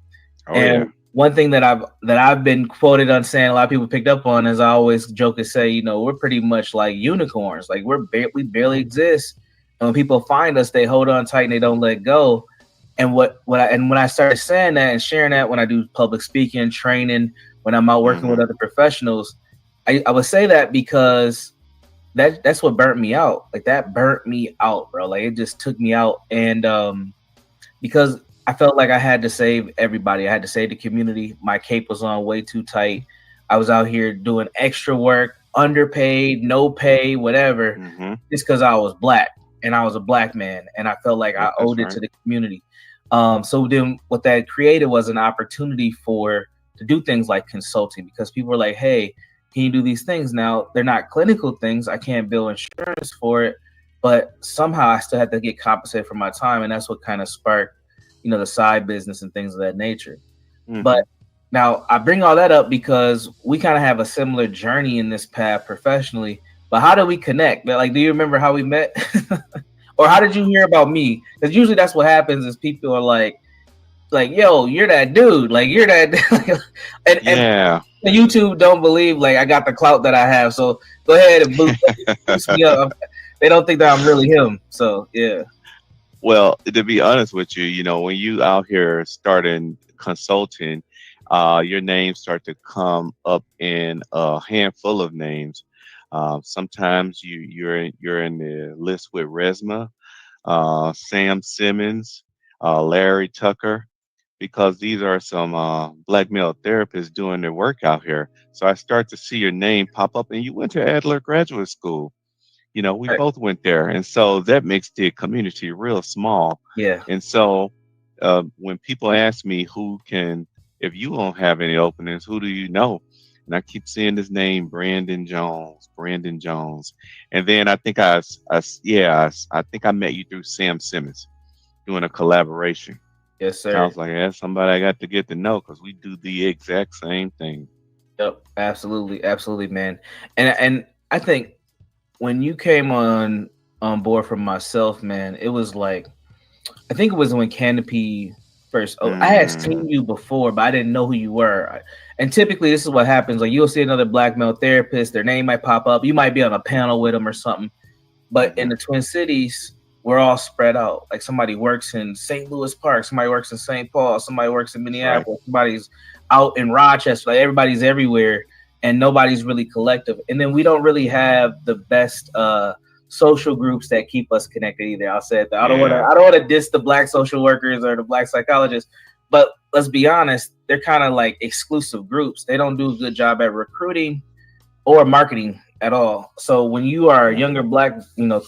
One thing that I've been quoted on saying, a lot of people picked up on, is I always joke and say, we're pretty much like unicorns. Like, we barely exist. And when people find us, they hold on tight and they don't let go. And when I started saying that and sharing that, when I do public speaking, training, when I'm out working with other professionals, I would say that because that's what burnt me out. Like, that burnt me out, bro. Like, it just took me out. And because I felt like I had to save everybody. I had to save the community. My cape was on way too tight. I was out here doing extra work, underpaid, no pay, whatever, just because I was black and I was a black man. And I felt like I owed it to the community. So then what that created was an opportunity to do things like consulting, because people were like, hey, can you do these things? Now, they're not clinical things. I can't bill insurance for it, but somehow I still had to get compensated for my time. And that's what kind of sparked, the side business and things of that nature. But now I bring all that up because we kind of have a similar journey in this path professionally. But how do we connect? Like, do you remember how we met? Or how did you hear about me? Because usually that's what happens, is people are like, yo, you're that dude. Like, you're that. and YouTube don't believe like I got the clout that I have. So go ahead and boost me up. They don't think that I'm really him. So yeah. Well, to be honest with you, when you out here starting consulting, your names start to come up in a handful of names. Sometimes you're in the list with Resma, Sam Simmons, Larry Tucker, because these are some black male therapists doing their work out here. So I start to see your name pop up, and you went to Adler Graduate School. We both went there. And so that makes the community real small. Yeah. And so when people ask me who can if you don't have any openings, who do you know? And I keep seeing this name, Brandon Jones, Brandon Jones. And then I think I think I met you through Sam Simmons doing a collaboration. Yes, And I sir. was like, that's somebody I got to get to know because we do the exact same thing. Yep, absolutely, absolutely, man. And I think when you came on board for myself, man, it was like I think it was when Canopy first. Oh, I had Mm, seen you before, but I didn't know who you were. And typically, this is what happens: like you'll see another black male therapist, their name might pop up. You might be on a panel with them or something. But in mhm. the Twin Cities, we're all spread out. Like somebody works in St. Louis Park, somebody works in St. Paul, somebody works in That's right. Minneapolis, somebody's out in Rochester. Like everybody's everywhere, and nobody's really collective. And then we don't really have the best social groups that keep us connected either. I'll say that. Yeah. I don't want to diss the black social workers or the black psychologists, but let's be honest, they're kind of like exclusive groups. They don't do a good job at recruiting or marketing at all. So when you are a Yeah. younger black,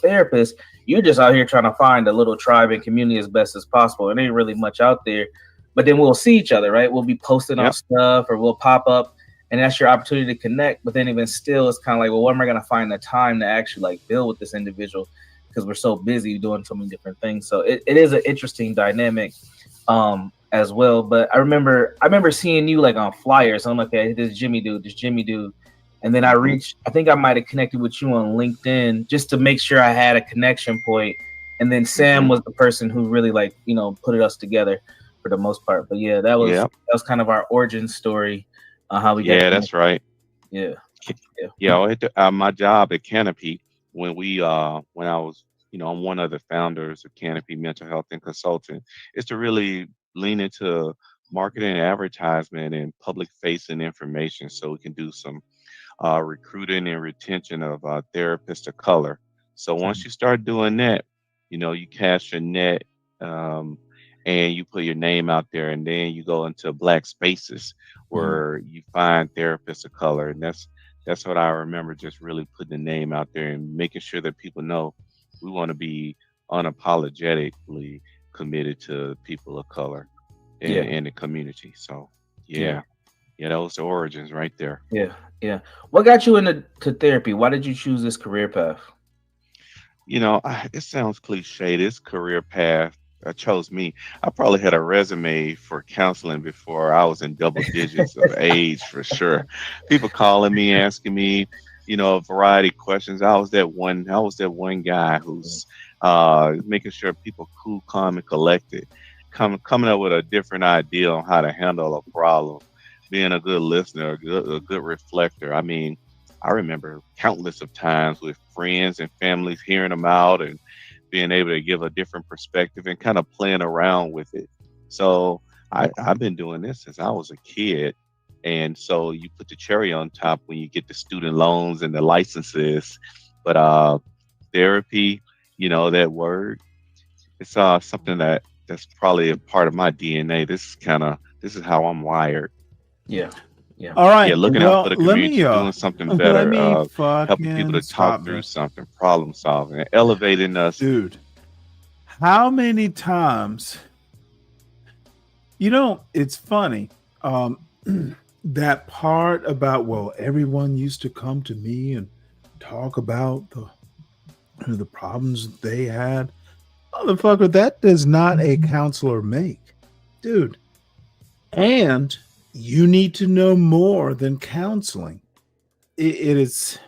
therapist, you're just out here trying to find a little tribe and community as best as possible. It ain't really much out there. But then we'll see each other, right? We'll be posting on Yep. stuff or we'll pop up and that's your opportunity to connect. But then even still, it's kind of like, well, what am I gonna find the time to actually like build with this individual? Because we're so busy doing so many different things. So it is an interesting dynamic as well. But I remember seeing you like on flyers. I'm like, okay, this Jimmy dude. And then Hmm. I think I might have connected with you on LinkedIn just to make sure I had a connection point. And then Sam Hmm. was the person who really like, put us together for the most part. But yeah, Yep. that was kind of our origin story on how we got Yeah, connected. that's right. Yeah. Yeah. Yeah, my job at Canopy when I was, I'm one of the founders of Canopy Mental Health and Consulting, is to really lean into marketing and advertisement and public facing information so we can do some recruiting and retention of therapists of color. So once you start doing that, you cast your net, um, and you put your name out there, and then you go into black spaces Mhm. where you find therapists of color, and that's what I remember. Just really putting the name out there and making sure that people know we want to be unapologetically committed to people of color Yeah. in the community. So Yeah. yeah, yeah, those are origins right there. Yeah. Yeah. What got you into therapy? Why did you choose this career path? It sounds cliche. This career path chose me. I probably had a resume for counseling before I was in double digits of age for sure. People calling me, asking me, a variety of questions. I was that one guy who's making sure people cool, calm, and collected, coming up with a different idea on how to handle a problem, being a good listener, a good reflector. I mean, I remember countless of times with friends and families hearing them out and being able to give a different perspective and kind of playing around with it. So I've been doing this since I was a kid. And so you put the cherry on top when you get the student loans and the licenses. But therapy, that word, it's something that's probably a part of my DNA. This is how I'm wired. Yeah. Yeah. All Yeah, right. looking out Well, for the let me community, doing something let better, me helping people fucking to talk stop through this. something, problem solving, and elevating us. Dude, how many times it's funny. That part about, well, everyone used to come to me and talk about the problems they had. Motherfucker, that does not a counselor make. Dude. And you need to know more than counseling. It is,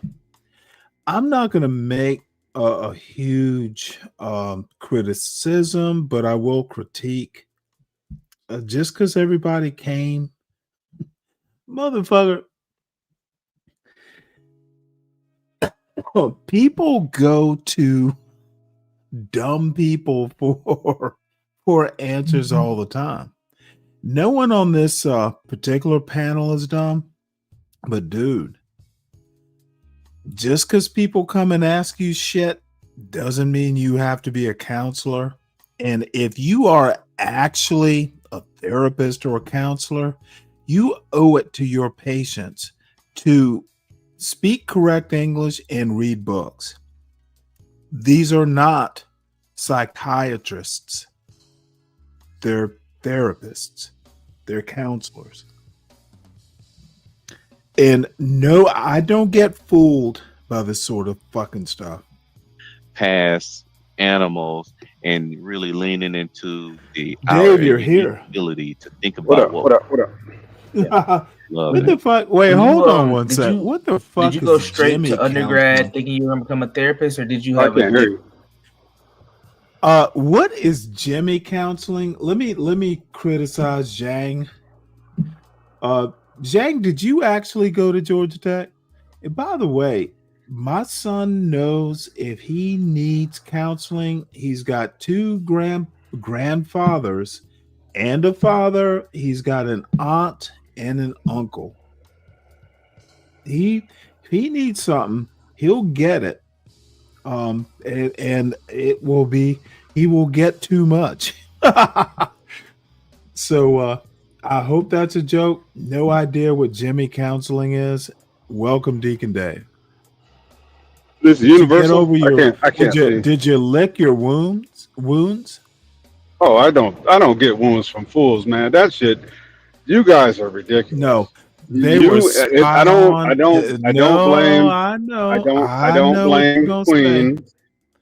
I'm not going to make a huge criticism, but I will critique just because everybody came. Motherfucker, people go to dumb people for answers all the time. No one on this particular panel is dumb, but dude, just because people come and ask you shit doesn't mean you have to be a counselor. And if you are actually a therapist or a counselor, you owe it to your patients to speak correct English and read books. These are not psychiatrists. They're therapists. They're counselors. And no, I don't get fooled by this sort of fucking stuff. Past animals and really leaning into Dave, you're here. ability to think about What up? What the fuck? Wait, hold on one sec. What the fuck? Did you go is straight Jimmy to undergrad counseling? thinking you were gonna become a therapist, or did you I have can't hear you. What is Jimmy counseling? Let me criticize Zhang. Zhang, did you actually go to Georgia Tech? And by the way, my son knows if he needs counseling, he's got two grandfathers and a father. He's got an aunt and an uncle. If he needs something, he'll get it. And it will be, he will get too much. So I hope that's a joke. No idea what Jimmy counseling is. Welcome, Deacon Dave. This is universal. I can't Did you lick your wounds? Oh, I don't get wounds from fools, man. That shit. You guys are ridiculous. No, I don't blame. I know. I don't blame Queen.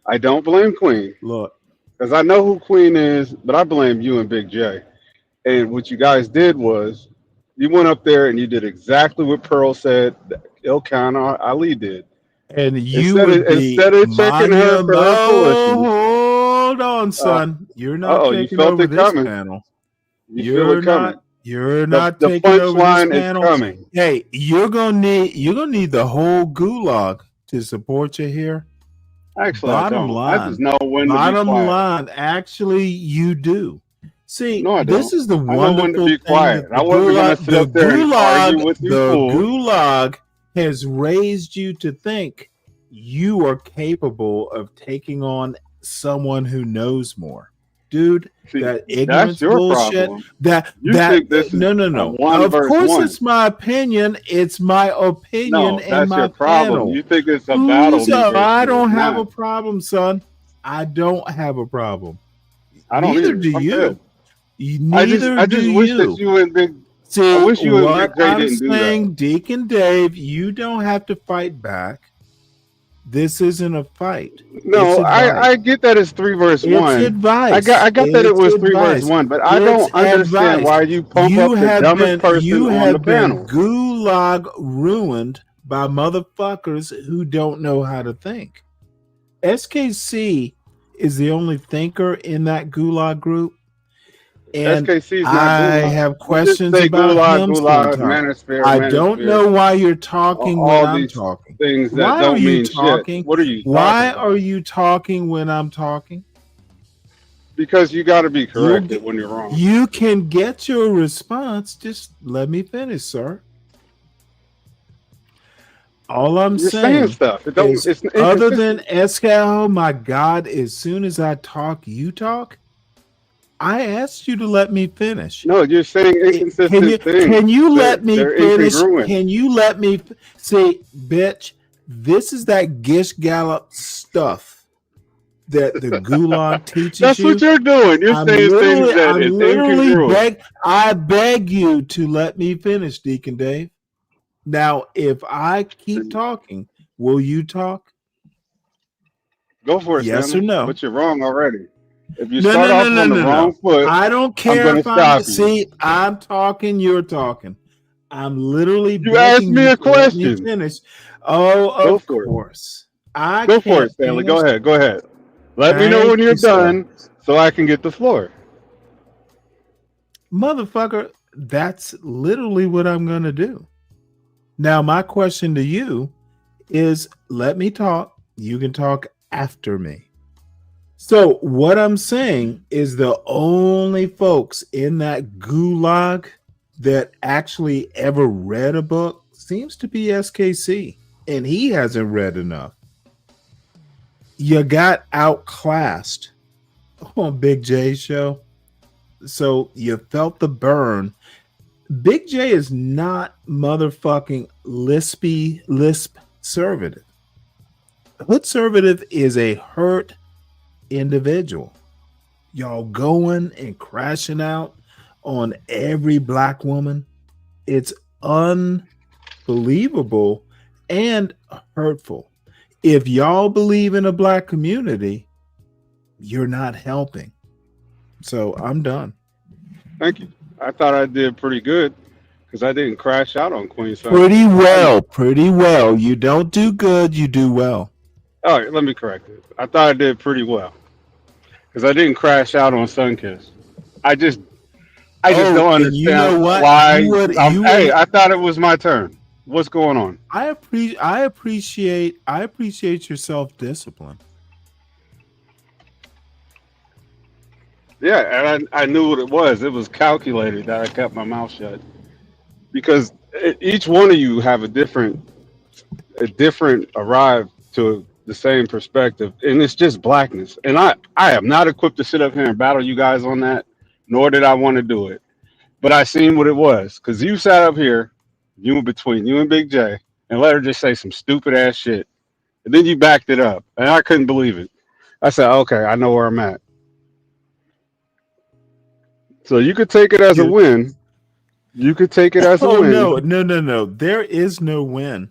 I don't blame Queen. Look, because I know who Queen is, but I blame you and Big J. And what you guys did was you went up there and you did exactly what Pearl said Ilkan Ali did. And you instead of checking her for her foolishness. Hold on, son. You're not taking over this panel. You're not taking over this panel. Is coming. Hey, you're gonna need the whole gulag to support you here. Actually, bottom line, I just know when bottom to be quiet. line, actually, you do. See, no, I don't. This is the I know when to wonderful be thing. quiet. I wasn't going to sit up there and argue with you The fools. gulag has raised you to think you are capable of taking on someone who knows more. Dude, See, that ignorance that's your bullshit. problem. That You think this is no. a one Of versus course, one. it's my opinion. It's my opinion No, and that's my your problem. panel. You think it's a battle. I don't have Nah. a problem, son. I don't have a problem. I don't Neither either. do I'm you. good. Neither I just do wish you. that you and Big. See, I wish you and what Big J I'm didn't do that. saying, Deacon Dave, you don't have to fight back. This isn't a fight. No, It's advice. I get that it's 3 versus It's 1. advice. I got that it It's was 3 versus advice. 1, but I It's don't understand advice. why you pump You up the have dumbest person you on have the been panel. gulag ruined by motherfuckers who don't know how to think. SKC is the only thinker in that gulag group. And SKC is not I gulag. have You just questions say about gulag, him gulag, sometimes. manosphere, I don't manosphere. know why you're talking All when I'm these talking. things that Why don't are you mean talking? shit. What are you Why talking about? are you talking when I'm talking? Because you got to be corrected when you're wrong. You can get your response. Just let me finish, sir. All I'm You're saying saying stuff. It don't. is, It's other than inconsistent. oh my God, as soon as I talk, you talk. I asked you to let me finish. No, you're saying inconsistent things. Can you let me They're finish? incongruent. Can you let me see, bitch? This is that Gish Gallop stuff that the gulag teaches That's you. what you're doing. You're saying things that is incongruent. I beg you to let me finish, Deacon Dave. Now, if I keep talking, will you talk? Go for it, Yes Stanley. or no? But you're wrong already. If you start off on the wrong foot, I don't I'm care going if to I'm stop you. see. I'm talking. You're talking. I'm literally You asked begging me you a to let me question. finish. Oh, Go of for it. course. I Go for can't it, Stanley. finish. Go ahead. Go ahead. Let me know Thank when you're you, sir. done so I can get the floor. Motherfucker, that's literally what I'm going to do. Now, my question to you is let me talk. You can talk after me. So, what I'm saying is the only folks in that gulag that actually ever read a book seems to be SKC, and he hasn't read enough. You got outclassed on Big J's show, so you felt the burn. Big J is not motherfucking lisp conservative. Hood conservative is a hurt individual. Y'all going and crashing out on every black woman. It's unbelievable and hurtful. If y'all believe in a black community, you're not helping. So I'm done. Thank you. I thought I did pretty good because I didn't crash out on Queen Sun. Pretty well. You don't do good, you do well. All right, let me correct it. I thought I did pretty well because I didn't crash out on Sunkiss. I just don't understand you know what? why. Hey, I thought it was my turn. What's going on? I appreciate your self-discipline. Yeah, and I knew what it was. It was calculated that I kept my mouth shut because each one of you have a different arrive to the same perspective, and it's just blackness. And I am not equipped to sit up here and battle you guys on that, nor did I want to do it. But I seen what it was because you sat up here, between you and Big J, and let her just say some stupid ass shit, and then you backed it up, and I couldn't believe it. I said, okay, I know where I'm at. So you could take it as a win. You could take it as a win. No. There is no win.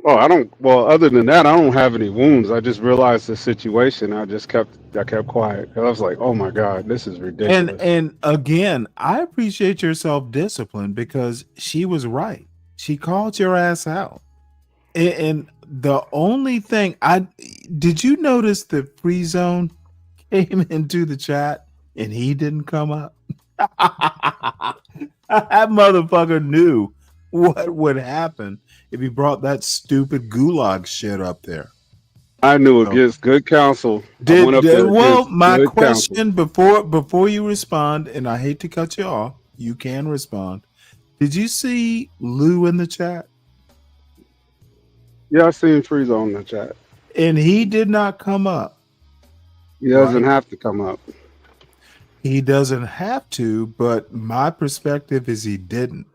Oh, I don't. Well, other than that, I don't have any wounds. I just realized the situation. I kept quiet. I was like, oh my God, this is ridiculous. And again, I appreciate your self-discipline because she was right. She called your ass out. And the only thing did you notice the free zone came into the chat and he didn't come up? That motherfucker knew what would happen if he brought that stupid gulag shit up there. I knew against good counsel. My question before you respond, and I hate to cut you off, you can respond. Did you see Lou in the chat? Yeah, I seen Free Zone in the chat. And he did not come up. He doesn't have to come up. He doesn't have to, but my perspective is he didn't.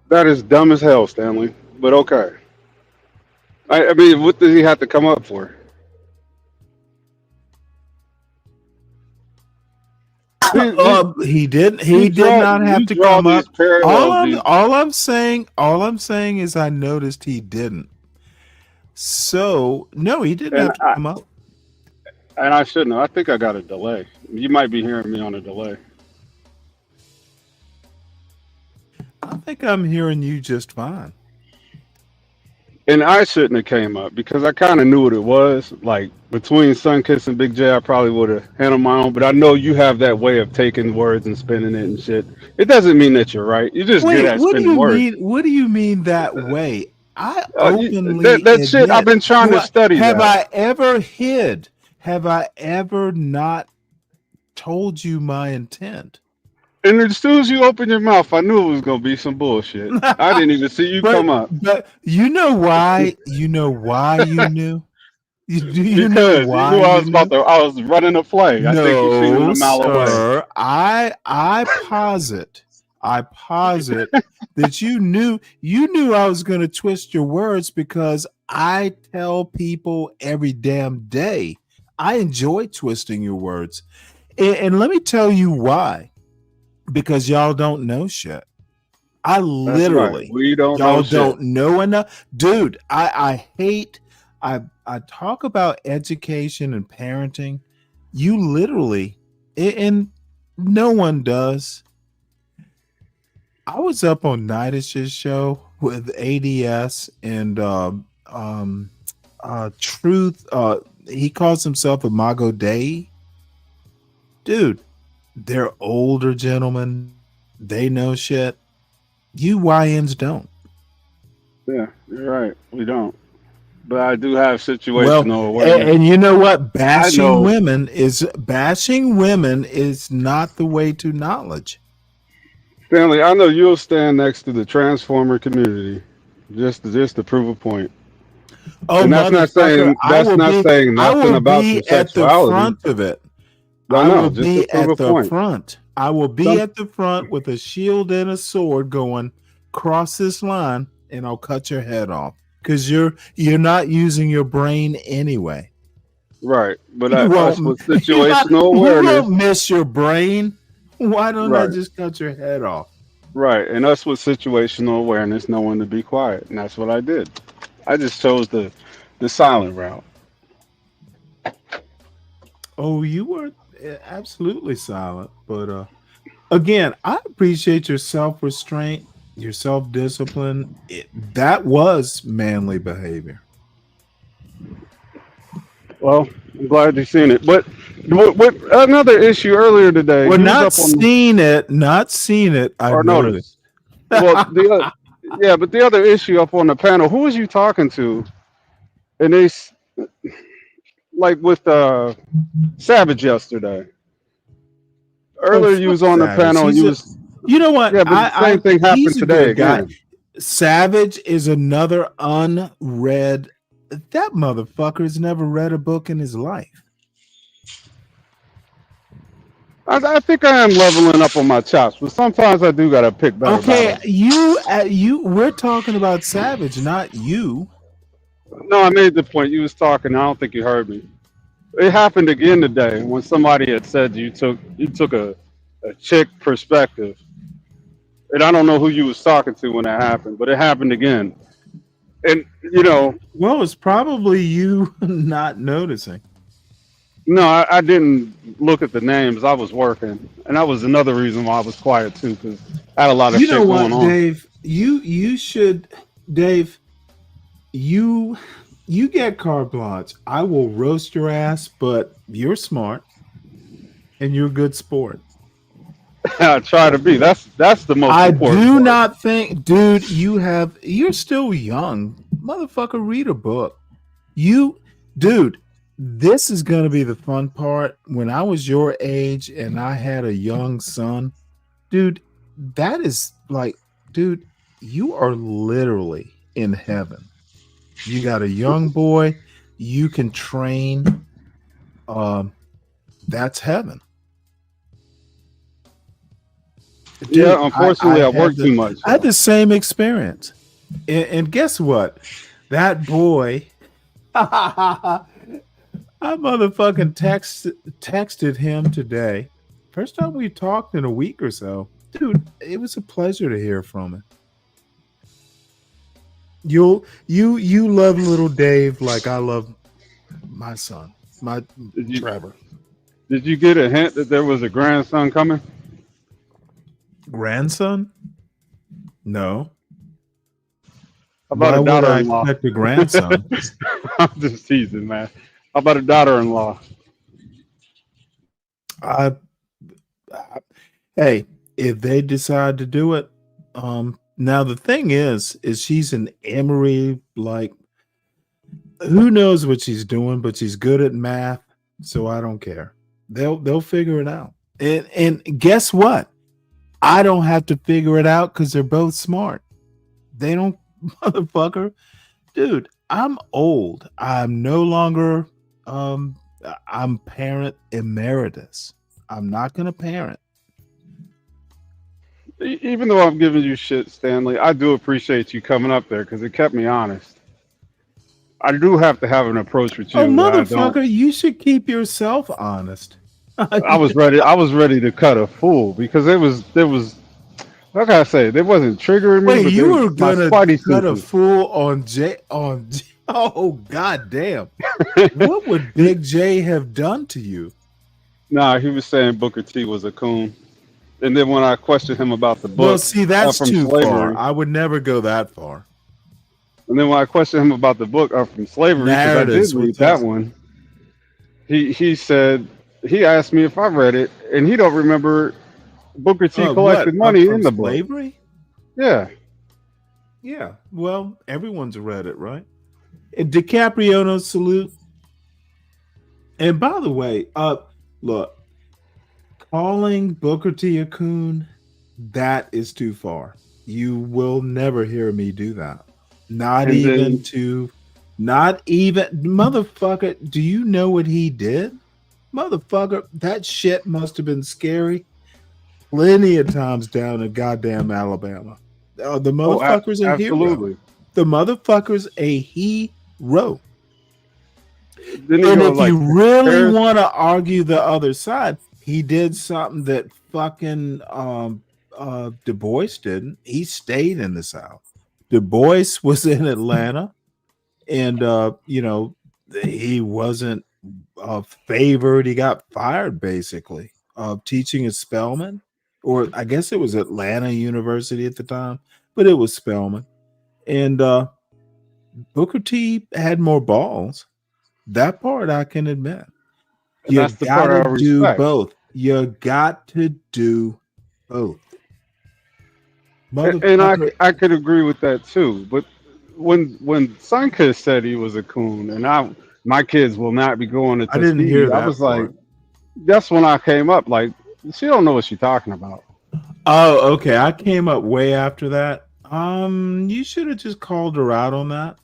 That is dumb as hell, Stanley. But okay. I mean, what does he have to come up for? He did not have to come up. All I'm saying is I noticed he didn't. So no, he didn't have to come up. And I shouldn't have. I think I got a delay. You might be hearing me on a delay. I think I'm hearing you just fine. And I shouldn't have came up because I kind of knew what it was. Like between Sunkiss and Big J, I probably would have handled my own. But I know you have that way of taking words and spinning it and shit. It doesn't mean that you're right. You just good at spinning words. What do you mean that way? I openly that shit. I've been trying to study. Have I ever hid? Have I ever not told you my intent? And as soon as you opened your mouth, I knew it was gonna be some bullshit. I didn't even see you come up. But you know why? You know why you knew? You know why? You knew I was running a play. No, I think you seen it a mile away. I posit that you knew I was gonna twist your words because I tell people every damn day I enjoy twisting your words. And let me tell you why. Because y'all don't know shit. I literally, we don't y'all know don't know enough. Dude, I talk about education and parenting. You literally, and no one does. I was up on Nightish's show with ADS and Truth. He calls himself Imago Dei. Dude, they're older gentlemen. They know shit. You YNs don't. Yeah, you're right. We don't. But I do have situational awareness. And you know what? Bashing women is not the way to knowledge. Stanley, I know you'll stand next to the Transformer community just to prove a point. Oh, and that's not saying nothing about your sexuality. At the front of it. I will be at the front. I will be at the front with a shield and a sword going, cross this line and I'll cut your head off. Because you're not using your brain anyway. Right, but You us won't, with situational you awareness, won't miss your brain. Why don't I right, just cut your head off? right, and us with situational awareness, knowing to be quiet, and that's what I did. I just chose the silent route. Oh, you were absolutely silent. But again, I appreciate your self restraint, your self discipline. That was manly behavior. Well, I'm glad you've seen it. But what another issue earlier today? Well, You was not up on seen it, not seen it. I've or noticed. noticed. Well, yeah, but the other issue up on the panel. Who was you talking to? And like with Savage yesterday. Oh, Earlier, you fuck was on the Savage. panel. You was You know what? yeah, but the same thing happened He's a today good guy. again. Savage is another unread. That motherfucker's never read a book in his life. I think I am leveling up on my chops, but sometimes I do gotta pick better Okay, battles. we're talking about Savage, not you. No, I made the point. You was talking. I don't think you heard me. It happened again today when somebody had said you took a chick perspective, and I don't know who you was talking to when that happened, but it happened again. And Well, it's probably you not noticing. no, I didn't look at the names. I was working, and that was another reason why I was quiet too, because I had a lot of You know shit what, going on. Dave? You should, Dave. You get carte blanche. I will roast your ass, but you're smart and you're a good sport. I try to be. That's the most I important do part. not think, dude, you're still young. Motherfucker, read a book. Dude, this is going to be the fun part. When I was your age and I had a young son, dude, that is like, dude, you are literally in heaven. You got a young boy, you can train. That's heaven. Dude, Yeah, unfortunately, I work too much. I had the same experience. And guess what? That boy, I motherfucking texted him today. First time we talked in a week or so. Dude, it was a pleasure to hear from him. You love little Dave like I love my son, Trevor. Did you get a hint that there was a grandson coming? Grandson? No. How about Why a would I daughter-in-law? expect a grandson? I'm just teasing, man. How about a daughter-in-law? Hey, if they decide to do it, now the thing is she's an Emory, like, who knows what she's doing, but she's good at math, so I don't care. They'll figure it out. And guess what? I don't have to figure it out because they're both smart. They don't, motherfucker. Dude, I'm old. I'm no longer I'm parent emeritus. I'm not gonna parent. Even though I'm giving you shit, Stanley, I do appreciate you coming up there because it kept me honest. I do have to have an approach with you. Oh, that I don't. motherfucker, you should keep yourself honest. I was ready. I was ready to cut a fool because there was. What can I say? They wasn't triggering me. Wait, but you were my gonna spidey cut a senses. fool on J on oh god damn. What would Big J have done to you? Nah, he was saying Booker T was a coon, and then when I questioned him about the book, Well, see, that's from too slavery, far. I would never go that far. and then when I questioned him about the book from slavery, because I did Narratives read with that us. one, he said he asked me if I read it, and he don't remember Booker T collected What? money From in the book. slavery? Yeah. Yeah. Well, everyone's read it, right? DiCaprio salute. And by the way, look, calling Booker T a coon, that is too far. You will never hear me do that. Not And even then- motherfucker. Do you know what he did? Motherfucker, that shit must have been scary plenty of times down in goddamn Alabama. The motherfucker's a hero. absolutely. The motherfucker's a hero. Didn't he And go if like you really Paris? want to argue the other side, he did something that fucking Du Bois didn't. He stayed in the South. Du Bois was in Atlanta, and he wasn't favored. He got fired basically of teaching at Spelman, or I guess it was Atlanta University at the time, but it was Spelman. And Booker T had more balls. That part I can admit. And You that's the part gotta I do respect. both. You got to do both. And Motherfucker, I could agree with that too. But when Sunkiss said he was a coon, and my kids will not be going to I didn't hear Tuskegee, I that was like, part. that's when I came up. Like, she don't know what she's talking about. Oh, okay. I came up way after that. You should have just called her out on that.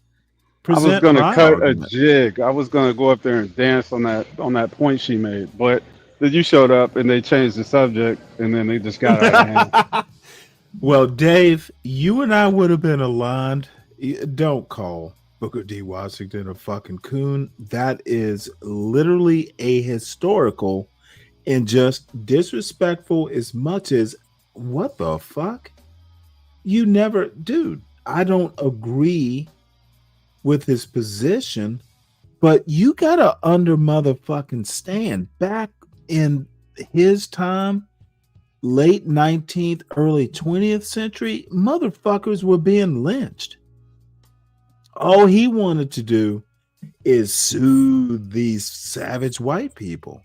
I was Present gonna my cut a argument. jig. I was gonna go up there and dance on that point she made, but then you showed up and they changed the subject, and then they just got out of hand. Well, Dave, you and I would have been aligned. Don't call Booker D. Washington a fucking coon. That is literally a historical and just disrespectful as much as what the fuck? You never, dude, I don't agree with his position, but you gotta under motherfucking stand. Back in his time, late 19th, early 20th century, motherfuckers were being lynched. All he wanted to do is soothe these savage white people.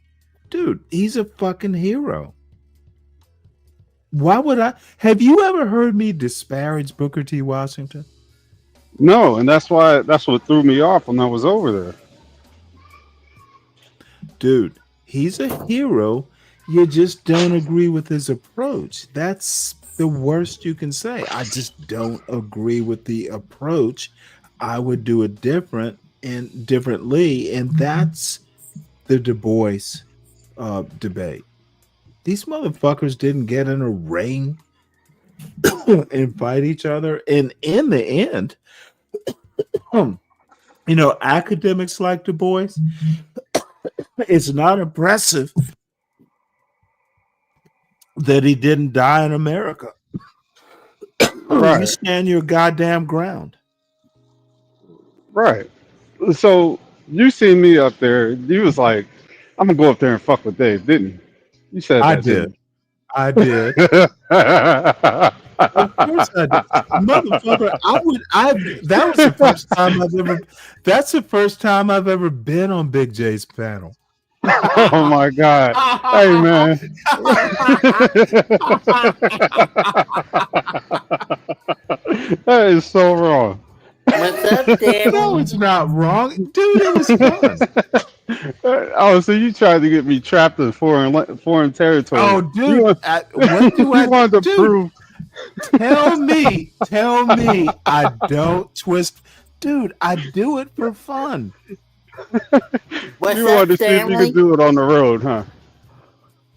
Dude, he's a fucking hero. Why would I? Have you ever heard me disparage Booker T. Washington? No, and that's what threw me off when I was over there. Dude, he's a hero. You just don't agree with his approach. That's the worst you can say. I just don't agree with the approach. I would do it differently, and that's the Du Bois debate. These motherfuckers didn't get in a ring and fight each other, and in the end, academics like Du Bois, it's not impressive that he didn't die in America. Right. You stand your goddamn ground. Right. So you seen me up there. You was like, I'm gonna go up there and fuck with Dave, didn't you? You said I that, did. didn't I did. you? Of course I did. Motherfucker, that was the first time I've ever that's the first time I've ever been on Big J's panel. Oh my God. Hey man. That is so wrong. What's up, Stanley? No, it's not wrong. Dude, it was fun. Oh, so you tried to get me trapped in foreign territory. Oh, dude, what do You I wanted to do? prove. Tell me I don't twist. Dude, I do it for fun. What's You up, wanted to see if you Stanley? could do it on the road, huh?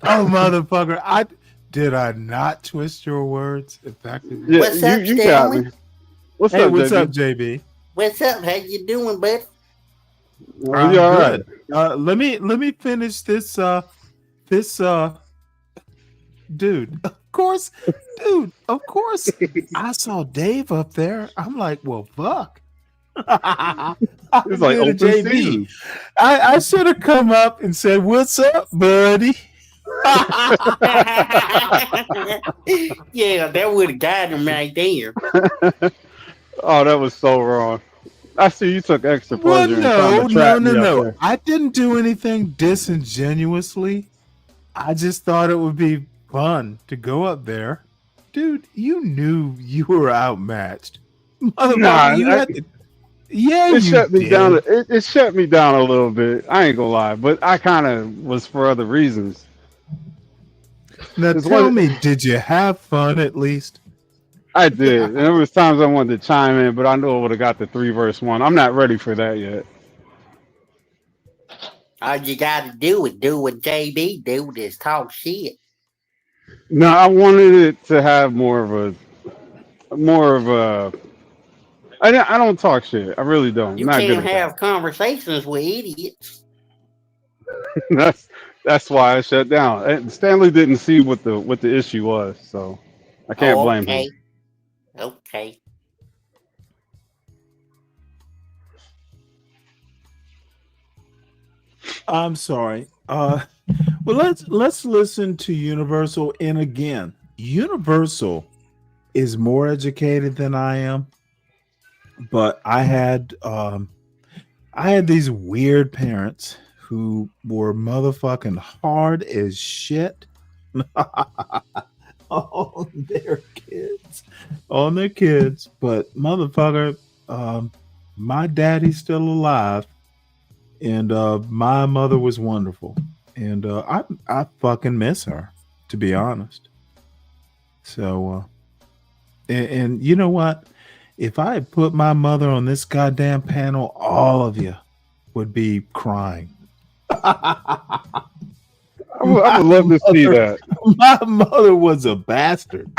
Oh, motherfucker. Did I not twist your words effectively? Yeah, What's up, you got me. Stanley? What's Hey, up, what's JB? up, JB? What's up? How you doing, bud? Are you all right? Good. Let me finish this. Dude. Of course. I saw Dave up there. I'm like, well, fuck. It's like open season. I should have come up and said, "What's up, buddy?" Yeah, that would have got him right there. Oh, that was so wrong. I see you took extra Well, pleasure in trying to trap me up there. I didn't do anything disingenuously. I just thought it would be fun to go up there. Dude, you knew you were outmatched. Motherfucker, you had to. Yeah, It you shut me did. down. It shut me down a little bit. I ain't gonna lie, but I kind of was for other reasons. Now It's tell one- me, did you have fun at least? I did. And there was times I wanted to chime in, but I knew I would have got the 3-verse-1. I'm not ready for that yet. All you gotta do is do what JB do, is talk shit. No, I wanted it to have more of a I don't talk shit. I really don't. I'm You not good can't at that. have conversations with idiots. That's why I shut down. And Stanley didn't see what the issue was, so I can't Oh, blame him. okay. Okay. I'm sorry. Well, let's listen to Universal. And again, Universal is more educated than I am, but I had these weird parents who were motherfucking hard as shit on their kids. But motherfucker, my daddy's still alive, and my mother was wonderful, and I fucking miss her, to be honest. So, and you know what? If I had put my mother on this goddamn panel, all of you would be crying. I would love to see that. My mother was a bastard.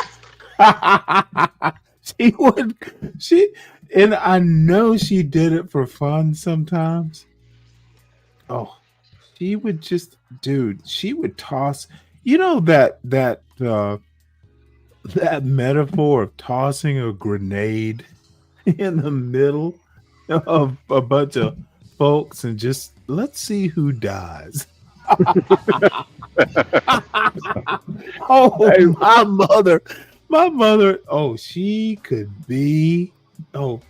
And I know she did it for fun sometimes. Oh, she would just, dude, she would toss, that metaphor of tossing a grenade in the middle of a bunch of folks and just let's see who dies. Oh, my mother, oh, she could be, and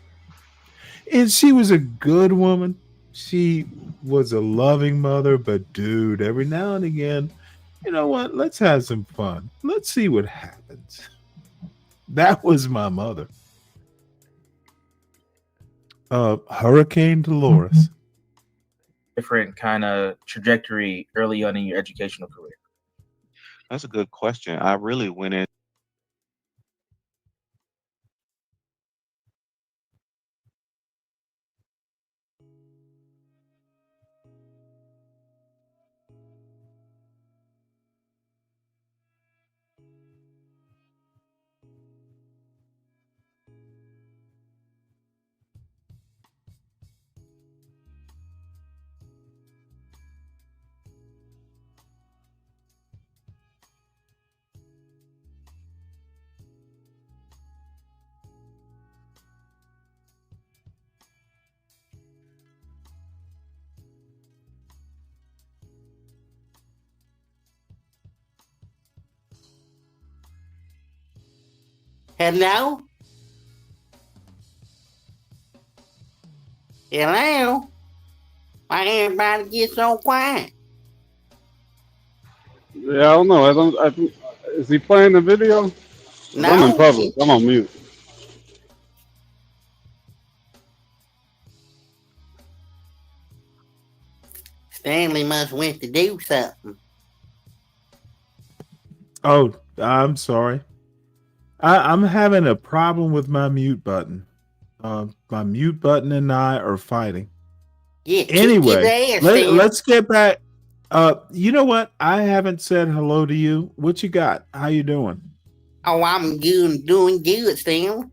she was a good woman. She was a loving mother, but dude, every now and again, you know what? Let's have some fun. Let's see what happens. That was my mother. Hurricane Dolores. Different kind of trajectory early on in your educational career? That's a good question. I really went in. Hello? Hello? Why everybody get so quiet? Yeah, I don't know. Is he playing the video? 'Cause I'm in No. public. I'm on mute. Stanley must went to do something. Oh, I'm sorry. I'm having a problem with my mute button. My mute button and I are fighting. Yeah, Anyway, Stanley. let's get back. You know what? I haven't said hello to you. What you got? How you doing? Oh, I'm doing good, Stanley.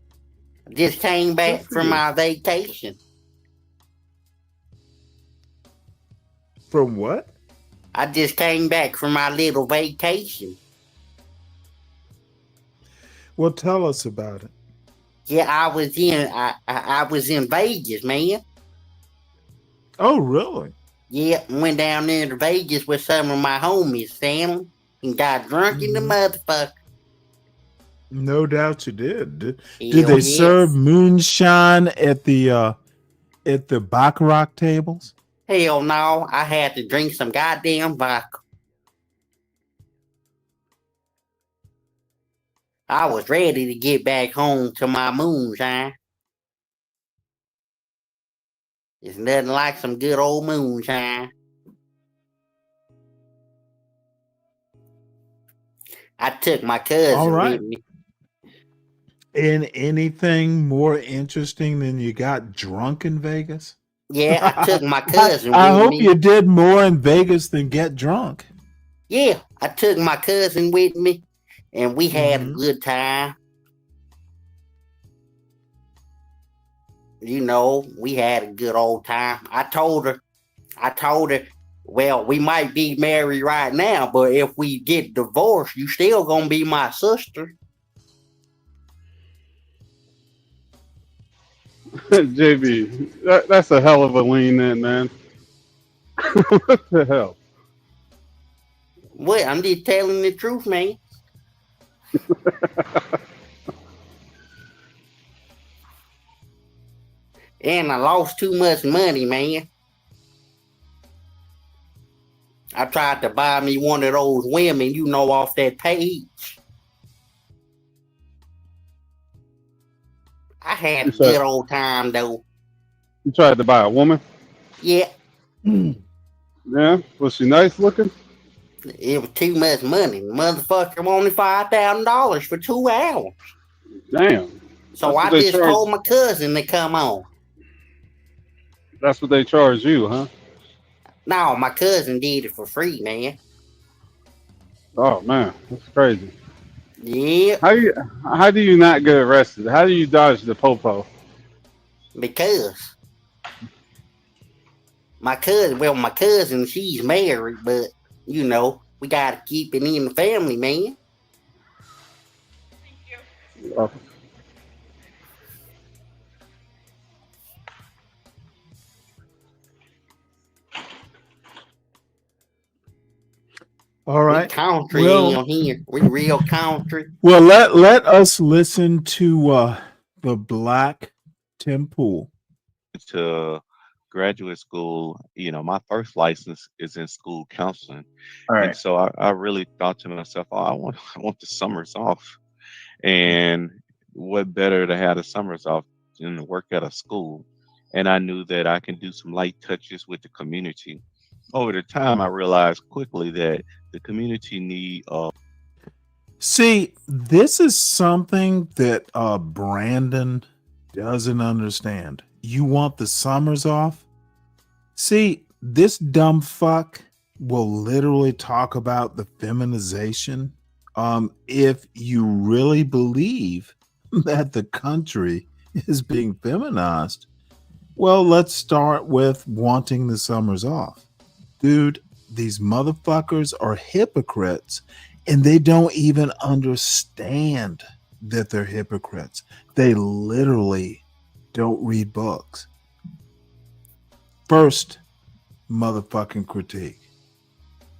Just came back from my vacation. From what? I just came back from my little vacation. Well, tell us about it. Yeah, I was in Vegas, man. Oh, really? Yeah, went down there to Vegas with some of my homies, Stanley, and got drunk in the motherfucker. No doubt you did. Did Hell they yes. serve moonshine at the baccarat tables? Hell no, I had to drink some goddamn vodka. I was ready to get back home to my moonshine. It's nothing like some good old moonshine. I took my cousin All right. with me. And anything more interesting than you got drunk in Vegas? Yeah, I took my cousin I with hope me. you did more in Vegas than get drunk. Yeah, I took my cousin with me, and we had a good time. You know, we had a good old time. I told her, well, we might be married right now, but if we get divorced, you still gonna be my sister. JB, that's a hell of a lean in, man. What the hell? What? I'm just telling the truth, man. And I lost too much money, man. I tried to buy me one of those women, you know, off that page. I had a good old time, though. You tried to buy a woman? Yeah, Yeah? Was she nice looking? it was too much money. Motherfucker wanted $5,000 for 2 hours. Damn. So That's what I they just charge. told my cousin to come on. That's what they charge you, huh? No, my cousin did it for free, man. Oh man, that's crazy. Yeah, How do you not get arrested? How do you dodge the popo? because my cousin, she's married, but, you know, we got to keep it in the family, man. Oh. All We right. country Well, in here. We real country. well, let us listen to the Black Tim Pool. To graduate school, you know, my first license is in school counseling. All And right. so I really thought to myself, oh, I want the summers off. And what better to have the summers off than to work at a school? And I knew that I can do some light touches with the community. Over the time, I realized quickly that the community need See, this is something that Brandon doesn't understand. You want the summers off? See, this dumb fuck will literally talk about the feminization. If you really believe that the country is being feminized, well, let's start with wanting the summers off. Dude, these motherfuckers are hypocrites and they don't even understand that they're hypocrites. They literally don't read books. First motherfucking critique.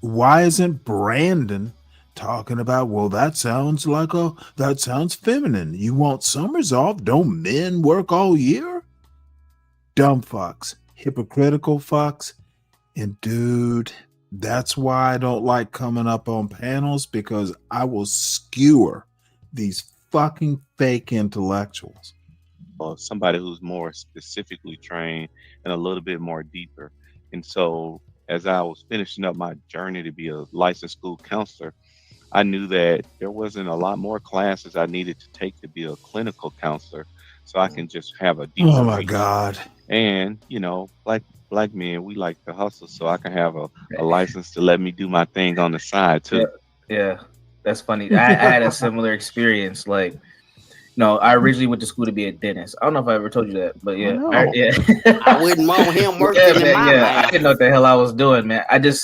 Why isn't Brandon talking about, well, that sounds feminine. You want summers off? Don't men work all year? Dumb fucks, hypocritical fucks. And dude, that's why I don't like coming up on panels, because I will skewer these fucking fake intellectuals. somebody who's more specifically trained and a little bit more deeper. And so as I was finishing up my journey to be a licensed school counselor, I knew that there wasn't a lot more classes I needed to take to be a clinical counselor, so I can just have a deeper Oh my reach. God. And you know, black men, we like to hustle, so I can have a license to let me do my thing on the side too. Yeah, that's funny. I had a similar experience. Like, no, I originally went to school to be a dentist. I don't know if I ever told you that, but yeah, No. yeah. I wouldn't want him working in man, my I mouth. didn't know what the hell I was doing, man. Actually,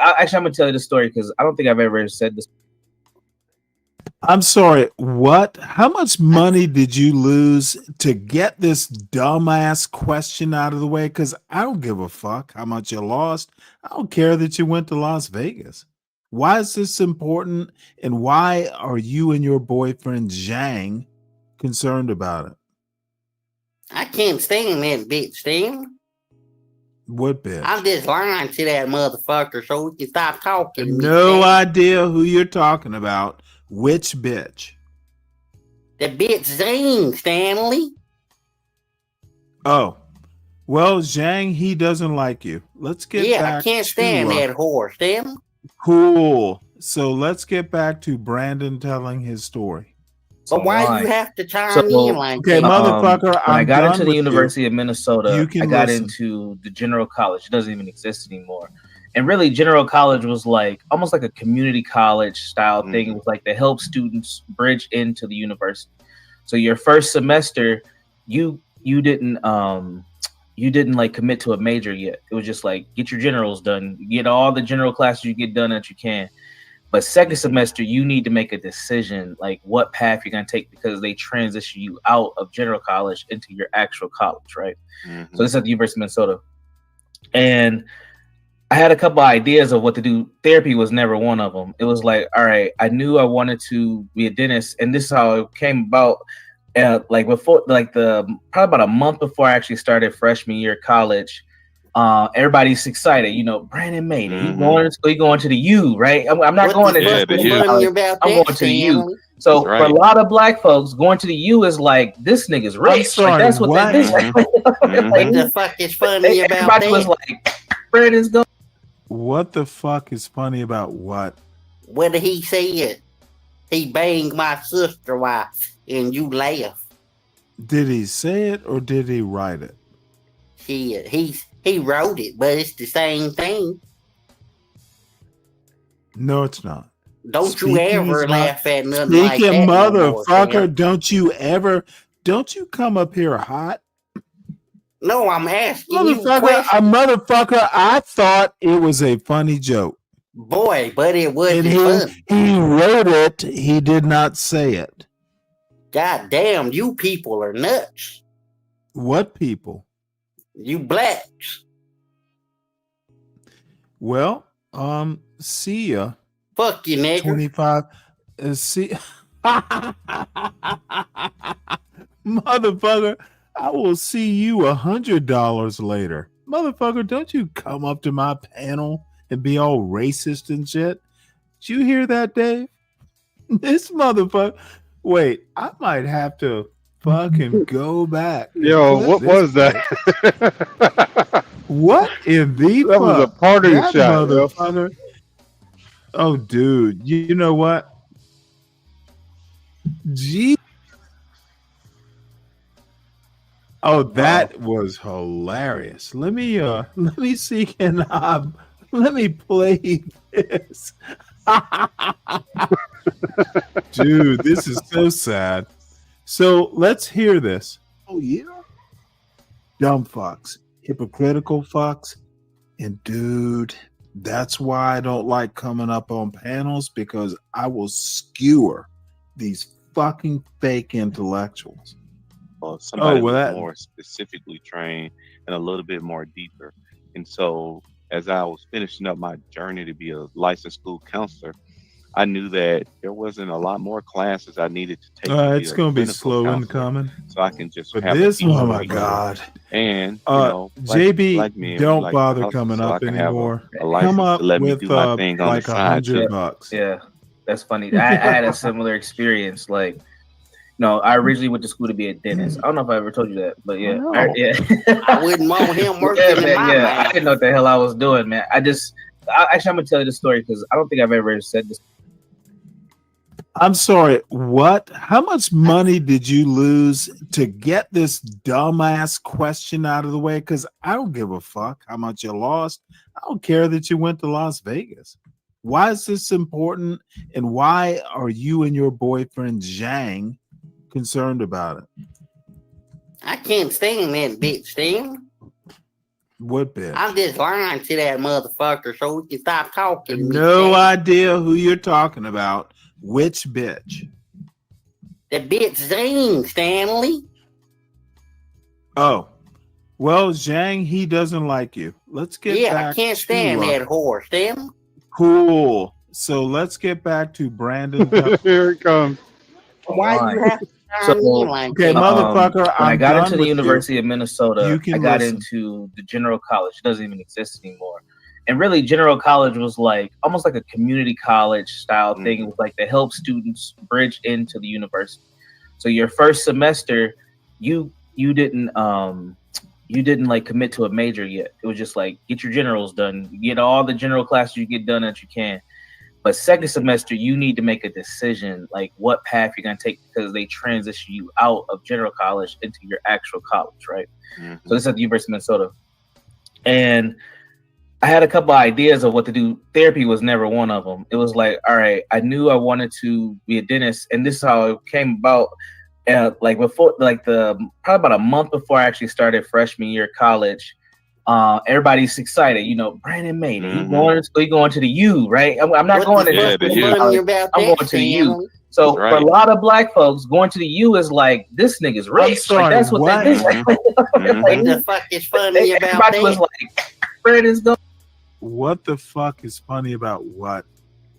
I'm gonna tell you the story because I don't think I've ever said this. I'm sorry, what? How much money did you lose to get this dumbass question out of the way? Because I don't give a fuck how much you lost. I don't care that you went to Las Vegas. Why is this important? And why are you and your boyfriend Zhang concerned about it? I can't stand that bitch, Stanley. What bitch? I'm just lying to that motherfucker so we can stop talking to me. No Stanley. idea who you're talking about. Which bitch? The bitch Zane, Stanley. Oh, well, Zhang, he doesn't like you. Let's get Yeah, back I can't stand to, that whore, Stanley. Cool. So let's get back to Brandon telling his story. But why you have to chime in like okay, that? motherfucker, when I I'm got done into the with University of Minnesota, You can I got listen. into the General College. It doesn't even exist anymore. And really, General College was like almost like a community college style thing. It was like to help students bridge into the university. So your first semester, you you didn't like commit to a major yet. It was just like, get your generals done, get all the general classes you get done that you can. But second semester, you need to make a decision, like what path you're going to take, because they transition you out of general college into your actual college, right? So this is at the University of Minnesota. And I had a couple of ideas of what to do. Therapy was never one of them. It was like, all right, I knew I wanted to be a dentist, and this is how it came about. Like before, like probably about a month before I actually started freshman year of college, everybody's excited. You know, Brandon made it. He's going to the U, right? I'm not going to college. I'm going to the U. So for a lot of black folks, going to the U is like, this nigga's rich. I'm sorry, like, that's what they think. What the fuck is funny about Everybody was that? like, Brandon's going. What the fuck is funny about what? What did he say? He banged my sister wife, and you laugh. Did he say it or did he write it? He wrote it, but it's the same thing. No, it's not. Don't you ever laugh at nothing like Speaking that. no more, motherfucker, Sam. don't you come up here hot? No, I'm asking you a Motherfucker, I thought it was a funny joke. Boy, but it wasn't And fun. he wrote it, he did not say it. God damn, you people are nuts. What people? You blacks. Well, see ya. Fuck you, nigga. 25. See, motherfucker, I will see you $100 later. Motherfucker, don't you come up to my panel and be all racist and shit. Did you hear that, Dave? This motherfucker. Wait, I might have to fucking go back. Yo, what was that? What in the That was a fuck? party That shot, yo. motherfucker. Oh, dude, you know what? Gee. Oh, that was hilarious. Let me see. Let me play this. Dude, this is so sad. So let's hear this. Oh yeah. Dumb fucks, hypocritical fucks, and dude, that's why I don't like coming up on panels, because I will skewer these fucking fake intellectuals. Well, somebody was that more specifically trained and a little bit more deeper. And so as I was finishing up my journey to be a licensed school counselor, I knew that there wasn't a lot more classes I needed to take. It's going to be slow in coming. So I can just But have this, a oh my God. And JB, like me, don't like bother hustle, coming so I up can have anymore. a license Come up to let me with do my thing on like the side too. $100. Yeah, that's funny. I had a similar experience. Like, no, I originally went to school to be a dentist. I don't know if I ever told you that, but yeah, I wouldn't want him working in my I mouth. didn't know what the hell I was doing, man. Actually, I'm gonna tell you the story because I don't think I've ever said this. I'm sorry, what? How much money did you lose to get this dumbass question out of the way? Because I don't give a fuck how much you lost. I don't care that you went to Las Vegas. Why is this important? And why are you and your boyfriend Zhang concerned about it? I can't stand that bitch, Stan. What bitch? I'm just lying to that motherfucker so we can stop talking. to me, No Stan. idea who you're talking about. Which bitch? The bitch Zing, Stanley. Oh, well, Zhang, he doesn't like you. Let's get Yeah, back I can't stand to, that horse, Stan. Cool. So let's get back to Brandon. Here it comes. Why you have to So, turn me like okay, that? motherfucker, when I I'm got done into the with University you. of Minnesota, You can I got listen. into the general college. It doesn't even exist anymore. And really, general college was like almost like a community college style thing. It was like to help students bridge into the university. So your first semester, you didn't like commit to a major yet. It was just like, get your generals done, get all the general classes you get done that you can. But second semester, you need to make a decision, like what path you're going to take, because they transition you out of general college into your actual college, right? So this is at the University of Minnesota. And I had a couple of ideas of what to do. Therapy was never one of them. It was like, all right, I knew I wanted to be a dentist, and this is how it came about. like before, like probably about a month before I actually started freshman year of college. Everybody's excited, you know. Brandon made it. He going to the U, right? I'm not going to I'm going to the U. So for a lot of black folks, going to the U is like, this nigga's rich. Like, that's what they think. What the fuck is funny about Everybody was that? like, Brandon's going. What the fuck is funny about what?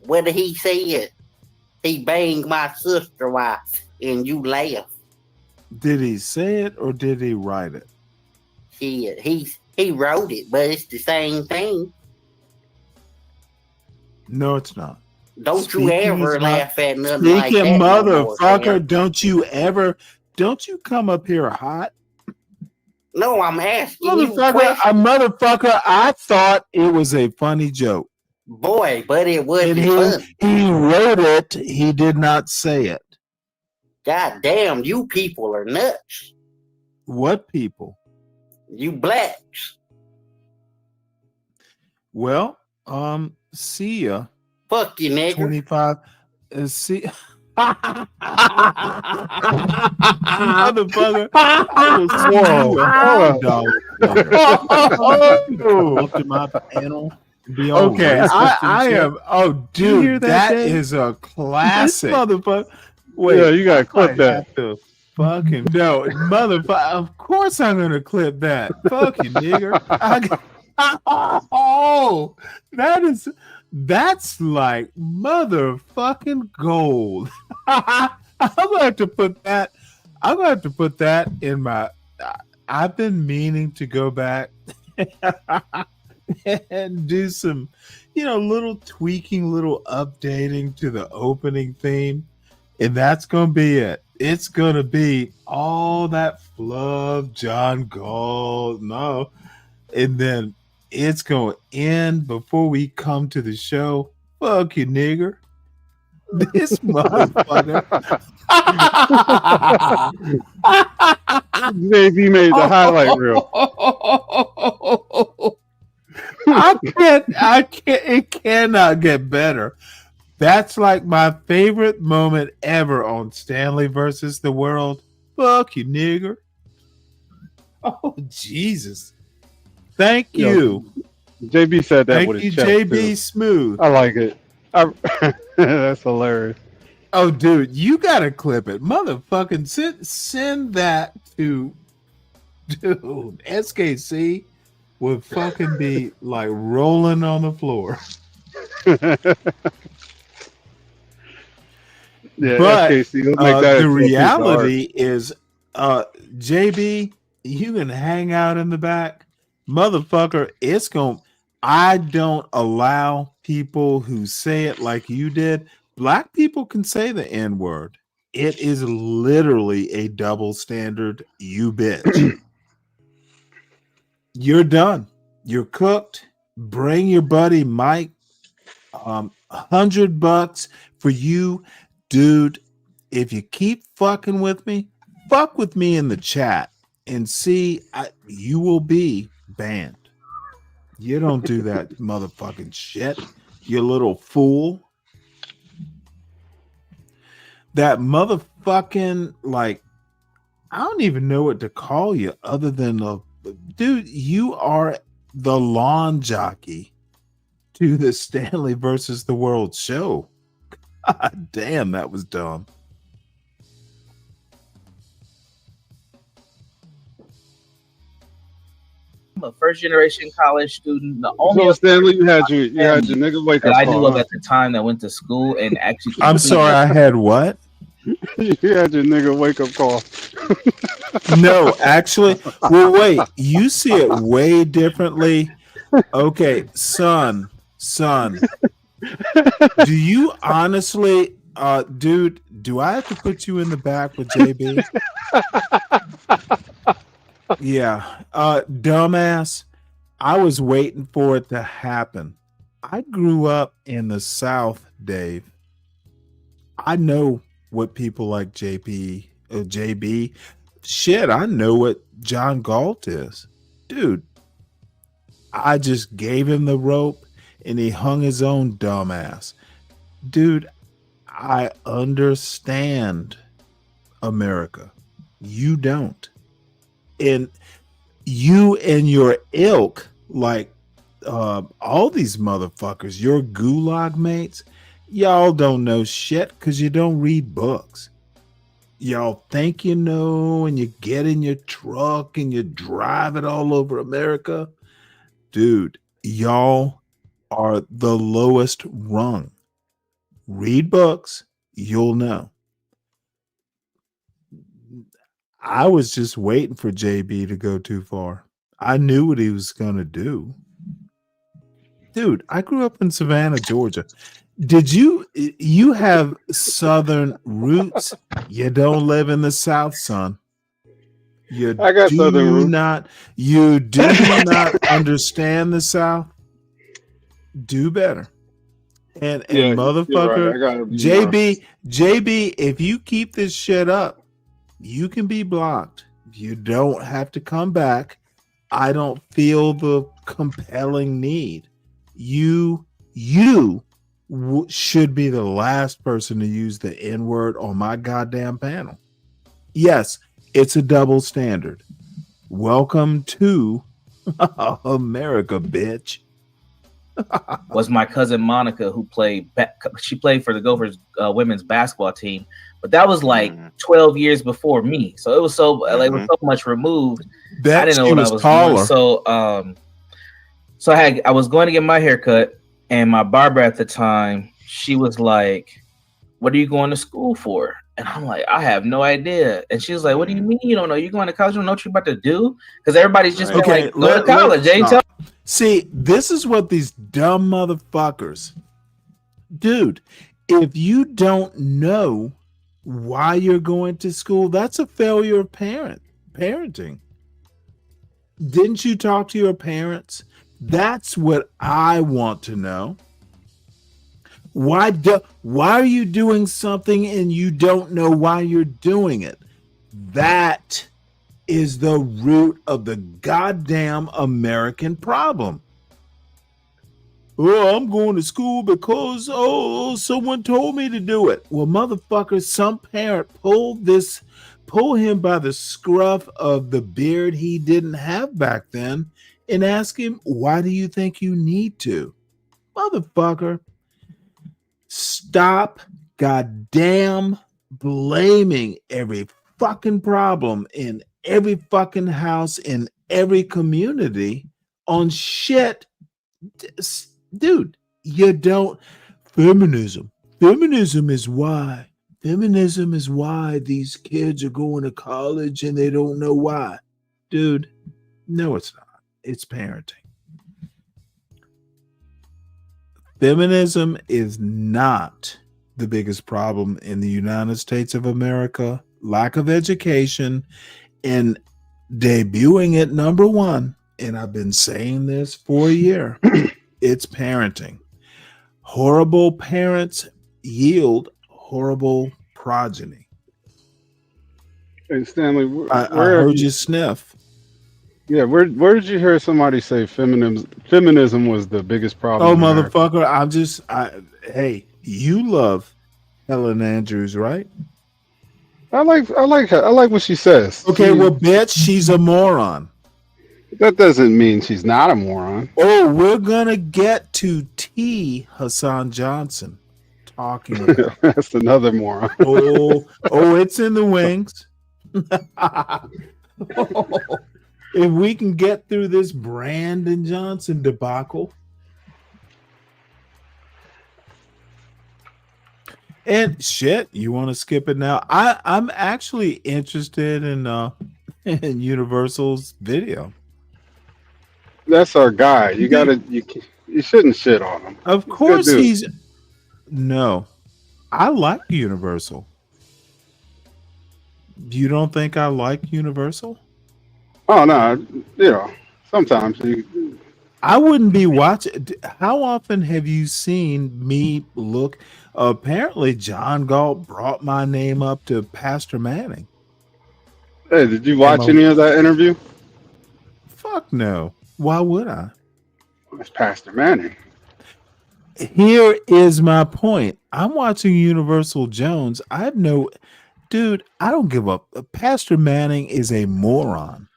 What did he say? He banged my sister wife, and you laugh. Did he say it or did he write it? He wrote it, but it's the same thing. No, it's not. Don't you ever laugh at nothing like that. Speaking motherfucker, no more, don't you come up here hot? No, I'm asking you Motherfucker, I thought it was a funny joke. Boy, but it wasn't funny. He wrote it. He did not say it. God damn, you people are nuts. What people? You blacks. Well, see ya. Fuck you, nigga. 25. See. Motherfucker. Okay, I am. Oh, dude, that is a classic. Motherfucker. Wait, yeah, you gotta clip that. Fucking no, motherfucker. Of course I'm gonna clip that. Fuck you, nigger. Oh, that's like motherfucking gold. I'm gonna have to put that. I'm gonna have to put that in my. I've been meaning to go back and do some, little tweaking, little updating to the opening theme, and that's gonna be it. It's gonna be all that fluff, John Gold, and then it's gonna end before we come to the show. Fuck you, nigger. This motherfucker. JB made the highlight reel. I can't. It cannot get better. That's like my favorite moment ever on Stanley versus the World. Fuck you, nigger. Oh, Jesus. Thank you. JB said that Thank with you, his chest, JB too. Smooth. I like it. That's hilarious. Oh, dude, you gotta clip it. Motherfucking send that to dude. SKC would fucking be like rolling on the floor. Yeah, but SKC, we'll make that the reality is, JB, you can hang out in the back. Motherfucker, I don't allow people who say it like you did. Black people can say the N-word. It is literally a double standard, you bitch. You're done. You're cooked. Bring your buddy Mike. $100 for you, dude. If you keep fucking with me, fuck with me in the chat and see, you will be banned. You don't do that motherfucking shit, you little fool. That motherfucking, like, I don't even know what to call you other than dude, you are the lawn jockey to the Stanley versus the World show. God damn, that was dumb. I'm a first generation college student. The only So Stanley, you had your nigga wake that up I call. knew of Huh? at the time that went to school and actually. I'm sorry, I had what? You had your nigga wake up call. No, actually, well, wait, you see it way differently. Okay, son, do you honestly, dude, do I have to put you in the back with JB? Yeah, dumbass, I was waiting for it to happen. I grew up in the South, Dave. I know what people like JB, shit, I know what John Galt is. Dude, I just gave him the rope and he hung his own dumbass. Dude, I understand America. You don't. And you and your ilk, like all these motherfuckers, your gulag mates, y'all don't know shit because you don't read books. Y'all think you know, and you get in your truck and you drive it all over America. Dude, y'all are the lowest rung. Read books, you'll know. I was just waiting for JB to go too far. I knew what he was going to do. Dude, I grew up in Savannah, Georgia. Did you have Southern roots? You don't live in the South, son. I got Southern roots. You do not understand the South. Do better. And Yeah, motherfucker, you're right. I gotta be JB, if you keep this shit up, you can be blocked. You don't have to come back. I don't feel the compelling need. You should be the last person to use the N-word on my goddamn panel. Yes, it's a double standard. Welcome to America, bitch. Was my cousin Monica, who she played for the Gophers women's basketball team, but that was like 12 years before me, so it was so so much removed. I didn't know what I was doing. So I was going to get my hair cut, and my barber at the time, she was like, "What are you going to school for?" And I'm like, "I have no idea." And she was like, "What do you mean you don't know? You're going to college? You don't know what you're about to do?" Because everybody's just like, "Go to college." See, this is what these dumb motherfuckers, dude. If you don't know why you're going to school, that's a failure of parenting. Didn't you talk to your parents? That's what I want to know. Why are you doing something and you don't know why you're doing it? That is the root of the goddamn American problem. Oh, I'm going to school because someone told me to do it. Well, motherfucker, some parent pull him by the scruff of the beard he didn't have back then and ask him, why do you think you need to? Motherfucker, stop goddamn blaming every fucking problem in every fucking house in every community on shit. Dude, you don't. Feminism is why these kids are going to college and they don't know why. Dude, no, it's not. It's parenting. Feminism is not the biggest problem in the United States of America. Lack of education and debuting at number one. And I've been saying this for a year. It's parenting. Horrible parents yield horrible progeny. Hey, Stanley, I heard you sniff. Yeah, where did you hear somebody say feminism was the biggest problem? Oh, motherfucker! Hey, you love Helen Andrews, right? I like what she says. Okay, well, bitch, she's a moron. That doesn't mean she's not a moron. Oh, we're gonna get to T. Hassan Johnson talking about. That's another moron. It's in the wings. If we can get through this Brandon Johnson debacle. And shit, you want to skip it now? I'm actually interested in Universal's video. That's our guy. You shouldn't shit on him. Of course no. I like Universal. You don't think I like Universal? Oh no, sometimes I wouldn't be watching. How often have you seen me look? Apparently, John Galt brought my name up to Pastor Manning. Hey, did you watch any of that interview? Fuck no. Why would I? It's Pastor Manning. Here is my point. I'm watching Universal Jones. dude, I don't give up. Pastor Manning is a moron,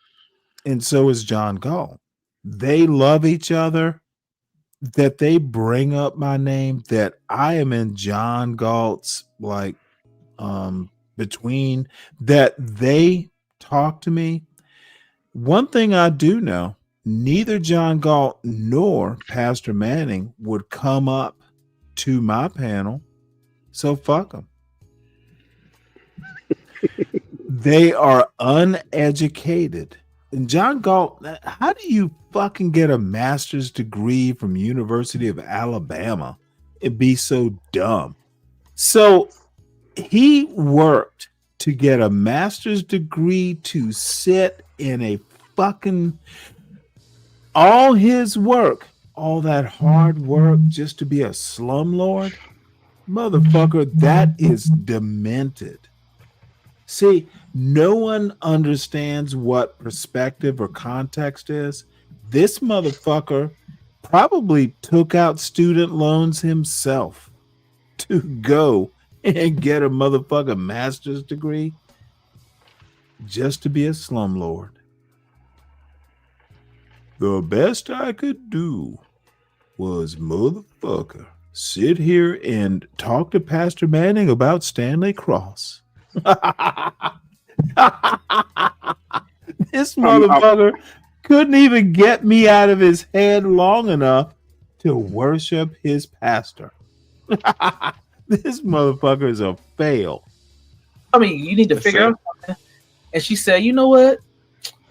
and so is John Galt. They love each other. That they bring up my name, that I am in John Galt's between, that they talk to me. One thing I do know, neither John Galt nor Pastor Manning would come up to my panel, so fuck them. They are uneducated. And John Galt, how do you fucking get a master's degree from University of Alabama and be so dumb? So he worked to get a master's degree to sit in a fucking, all his work, all that hard work just to be a slumlord? Motherfucker, that is demented. See, no one understands what perspective or context is. This motherfucker probably took out student loans himself to go and get a motherfucking master's degree just to be a slumlord. The best I could do was, motherfucker, sit here and talk to Pastor Manning about Stanley Cross. This motherfucker couldn't even get me out of his head long enough to worship his pastor. This motherfucker is a fail. I mean, you need to figure out something. And she said, you know what?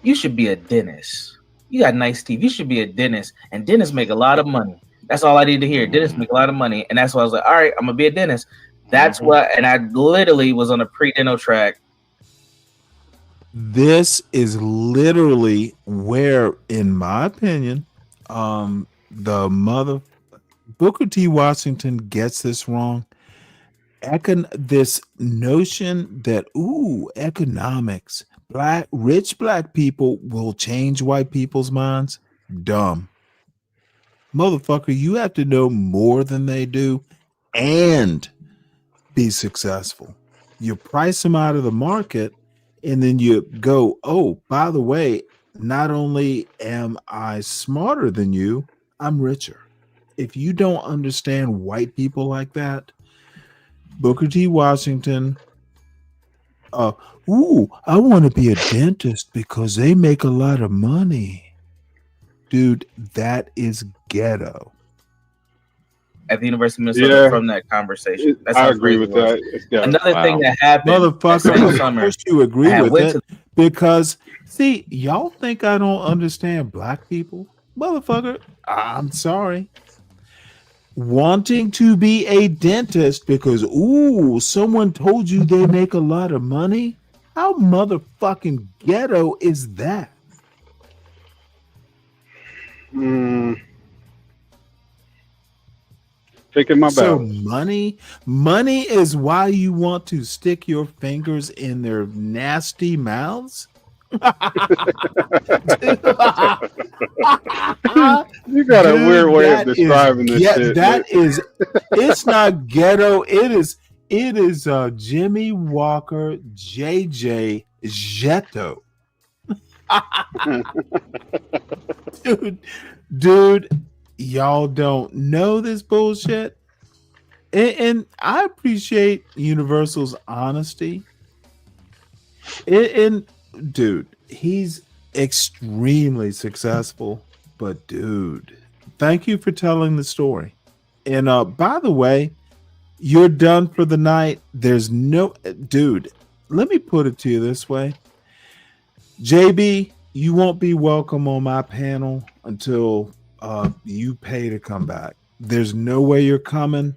You should be a dentist. You got nice teeth. You should be a dentist. And dentists make a lot of money. That's all I need to hear. Dentists make a lot of money. And that's why I was like, all right, I'm going to be a dentist. That's what, and I literally was on a pre-dental track. This is literally where, in my opinion, the mother Booker T. Washington gets this wrong. This notion that economics, rich black people will change white people's minds, dumb. Motherfucker, you have to know more than they do and be successful. You price them out of the market, and then you go, oh, by the way, not only am I smarter than you, I'm richer. If you don't understand white people like that, Booker T. Washington, I want to be a dentist because they make a lot of money. Dude, that is ghetto. At the University of Minnesota from that conversation. That's I agree with that. Another thing that happened, motherfucker, summer, of course you agree with it because, see, y'all think I don't understand black people? Motherfucker, I'm sorry. Wanting to be a dentist because, someone told you they make a lot of money? How motherfucking ghetto is that? Taking my So bow. money is why you want to stick your fingers in their nasty mouths? You got a weird way of describing this shit. It's not ghetto. It is Jimmy Walker, JJ Jetto. Dude, y'all don't know this bullshit. And I appreciate Universal's honesty. And dude, he's extremely successful. But dude, thank you for telling the story. And by the way, you're done for the night. There's no dude. Let me put it to you this way. JB, you won't be welcome on my panel until you pay to come back. There's no way you're coming.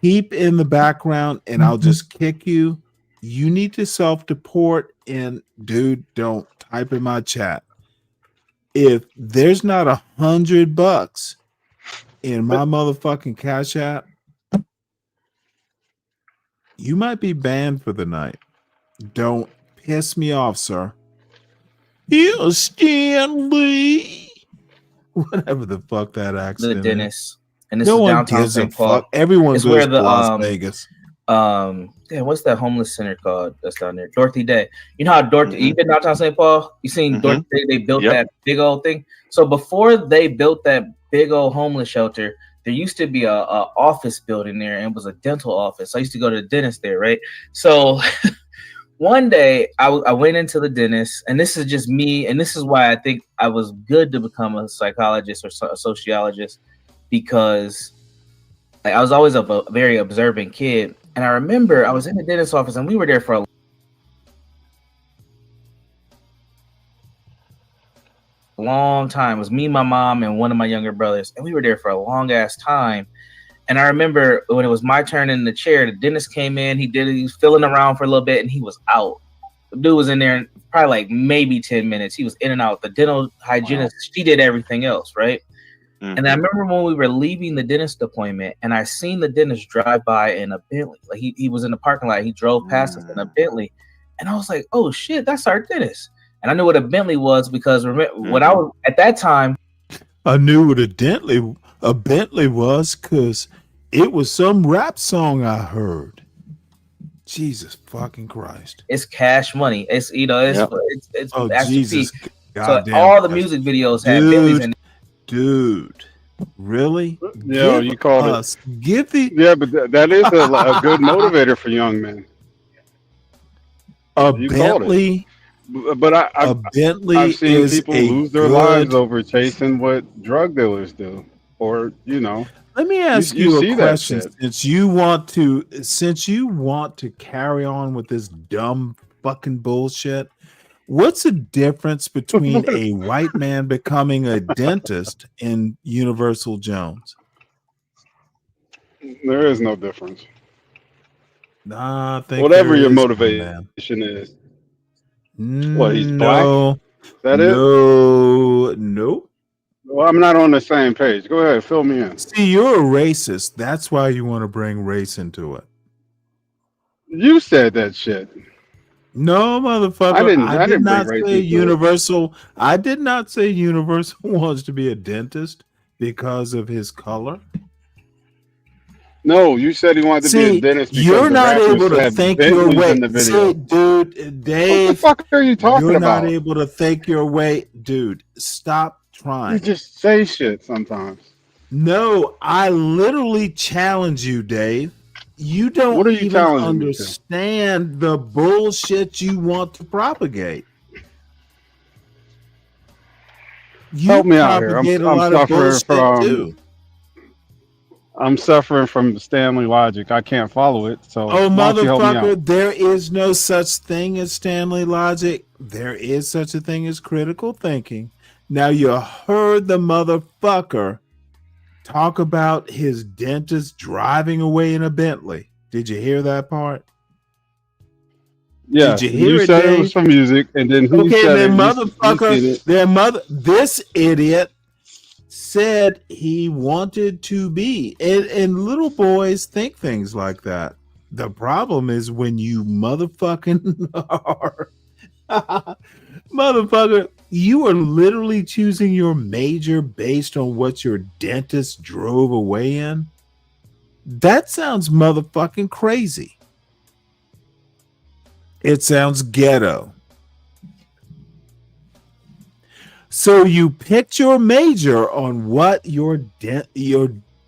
Keep in the background and I'll just kick you. You need to self-deport, and dude, don't type in my chat. If there's not $100 in my motherfucking Cash App, you might be banned for the night. Don't piss me off, sir. Yeah, Stanley. Whatever the fuck that accent The dentist. is. And this No is one downtown gives a St. Paul. fuck. Everyone It's goes where to the Las Vegas. Damn, what's that homeless center called that's down there? Dorothy Day. You know how Dorothy, Mm-hmm. you been downtown St. Paul? You seen Dorothy Day? They built that big old thing. So before they built that big old homeless shelter, there used to be a office building there, and it was a dental office. I used to go to the dentist there, right? So one day I went into the dentist, and this is just me, and this is why I think I was good to become a psychologist or a sociologist, because like I was always a very observant kid. And I remember I was in the dentist office, and we were there for a long time. It was me, my mom, and one of my younger brothers, and we were there for a long ass time. And I remember when it was my turn in the chair, the dentist came in. He was filling around for a little bit, and he was out. The dude was in there probably like maybe 10 minutes. He was in and out. The dental hygienist, she did everything else, right? And I remember when we were leaving the dentist appointment, and I seen the dentist drive by in a Bentley. Like he was in the parking lot. He drove past us in a Bentley, and I was like, "Oh shit, that's our dentist." And I knew what a Bentley was because when I was at that time, I knew what a Bentley was because it was some rap song I heard. Jesus fucking Christ! It's Cash Money. It's it's oh Master Jesus! P. So Goddamn all the Christ. music videos had Bentleys in. Dude, really? Yeah, you called it. Yeah, but that is a good motivator for young men. You Bentley. But I've seen is people lose their lives over chasing what drug dealers do, or Let me ask you a question. Since you want to carry on with this dumb fucking bullshit. What's the difference between a white man becoming a dentist and Universal Jones? There is no difference. Nah, I think whatever your is, motivation is. What, he's black? Is that Nope. Well, I'm not on the same page. Go ahead, fill me in. See, you're a racist. That's why you want to bring race into it. You said that shit. No, motherfucker. I did not say Universal. I did not say Universal wants to be a dentist because of his color. No, you said he wanted to be a dentist because you're not able to had think your Bentleys way. in the video. See, dude, Dave. What the fuck are you talking you're about? Not able to think your way, dude. Stop trying. You just say shit sometimes. No, I literally challenge you, Dave. You don't What are you even challenging me to? understand the bullshit you want to propagate. You Help me out here. propagate a lot of bullshit too. I'm suffering from Stanley logic. I can't follow it. So Oh, why don't you help me out? motherfucker, there is no such thing as Stanley logic. There is such a thing as critical thinking. Now, you heard the motherfucker talk about his dentist driving away in a Bentley. Did you hear that part? Yeah, Did you hear you it, said Dave? it was from music, and then he Okay, said then it. motherfucker, this idiot said he wanted to be. And little boys think things like that. The problem is when you motherfucking are motherfucker, you are literally choosing your major based on what your dentist drove away in. That sounds motherfucking crazy. It sounds ghetto. So you picked your major on what your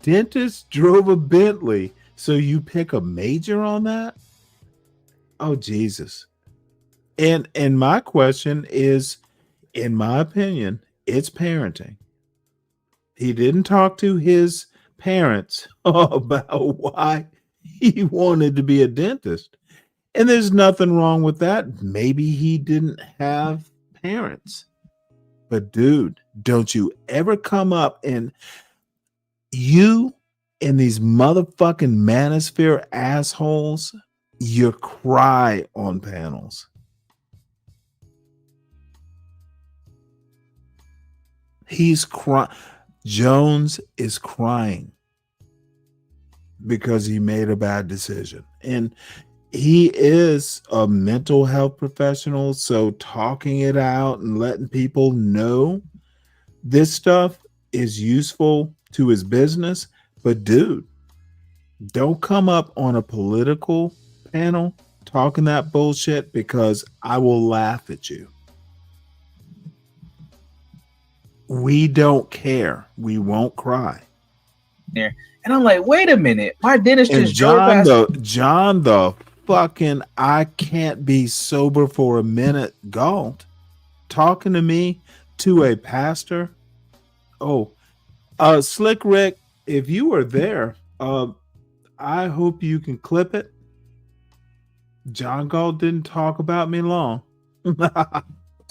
dentist drove a Bentley. So you pick a major on that? Oh, Jesus. And my question is, in my opinion, it's parenting. He didn't talk to his parents about why he wanted to be a dentist. And there's nothing wrong with that. Maybe he didn't have parents. But dude, don't you ever come up and you and these motherfucking manosphere assholes, you cry on panels. He's crying. Jones is crying because he made a bad decision. And he is a mental health professional, so talking it out and letting people know this stuff is useful to his business. But dude, Don't come up on a political panel talking that bullshit because I will laugh at you. We don't care. We won't cry. There. And I'm like, wait a minute. My dentist And just drove past. John the fucking I can't be sober for a minute galt talking to me to a pastor. Oh, Slick Rick, if you were there, I hope you can clip it. John Galt didn't talk about me long.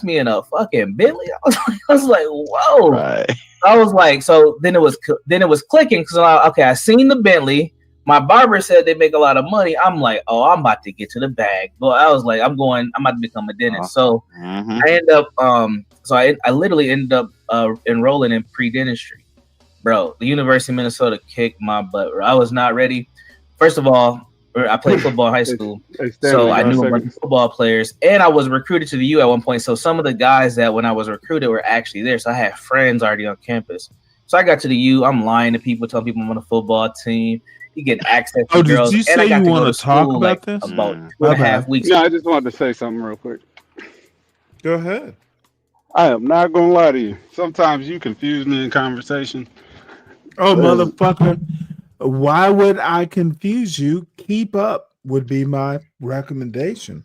Me in a fucking Bentley. I was like, whoa. Right. I was like, so then it was clicking because I seen the Bentley. My barber said they make a lot of money. I'm like, oh, I'm about to get to the bag. But I was like, I'm about to become a dentist. So I end up I literally ended up enrolling in pre-dentistry. Bro, the University of Minnesota kicked my butt. Bro. I was not ready. First of all, I played football in high school, so I knew a bunch of football players, and I was recruited to the U at one point. So some of the guys that when I was recruited were actually there. So I had friends already on campus. So I got to the U. I'm lying to people, telling people I'm on a football team. You get access to girls. Did you say you want to talk about this? About 2.5 weeks. No, I just wanted to say something real quick. Go ahead. I am not gonna lie to you. Sometimes you confuse me in conversation. Oh, motherfucker. Why would I confuse you? Keep up would be my recommendation.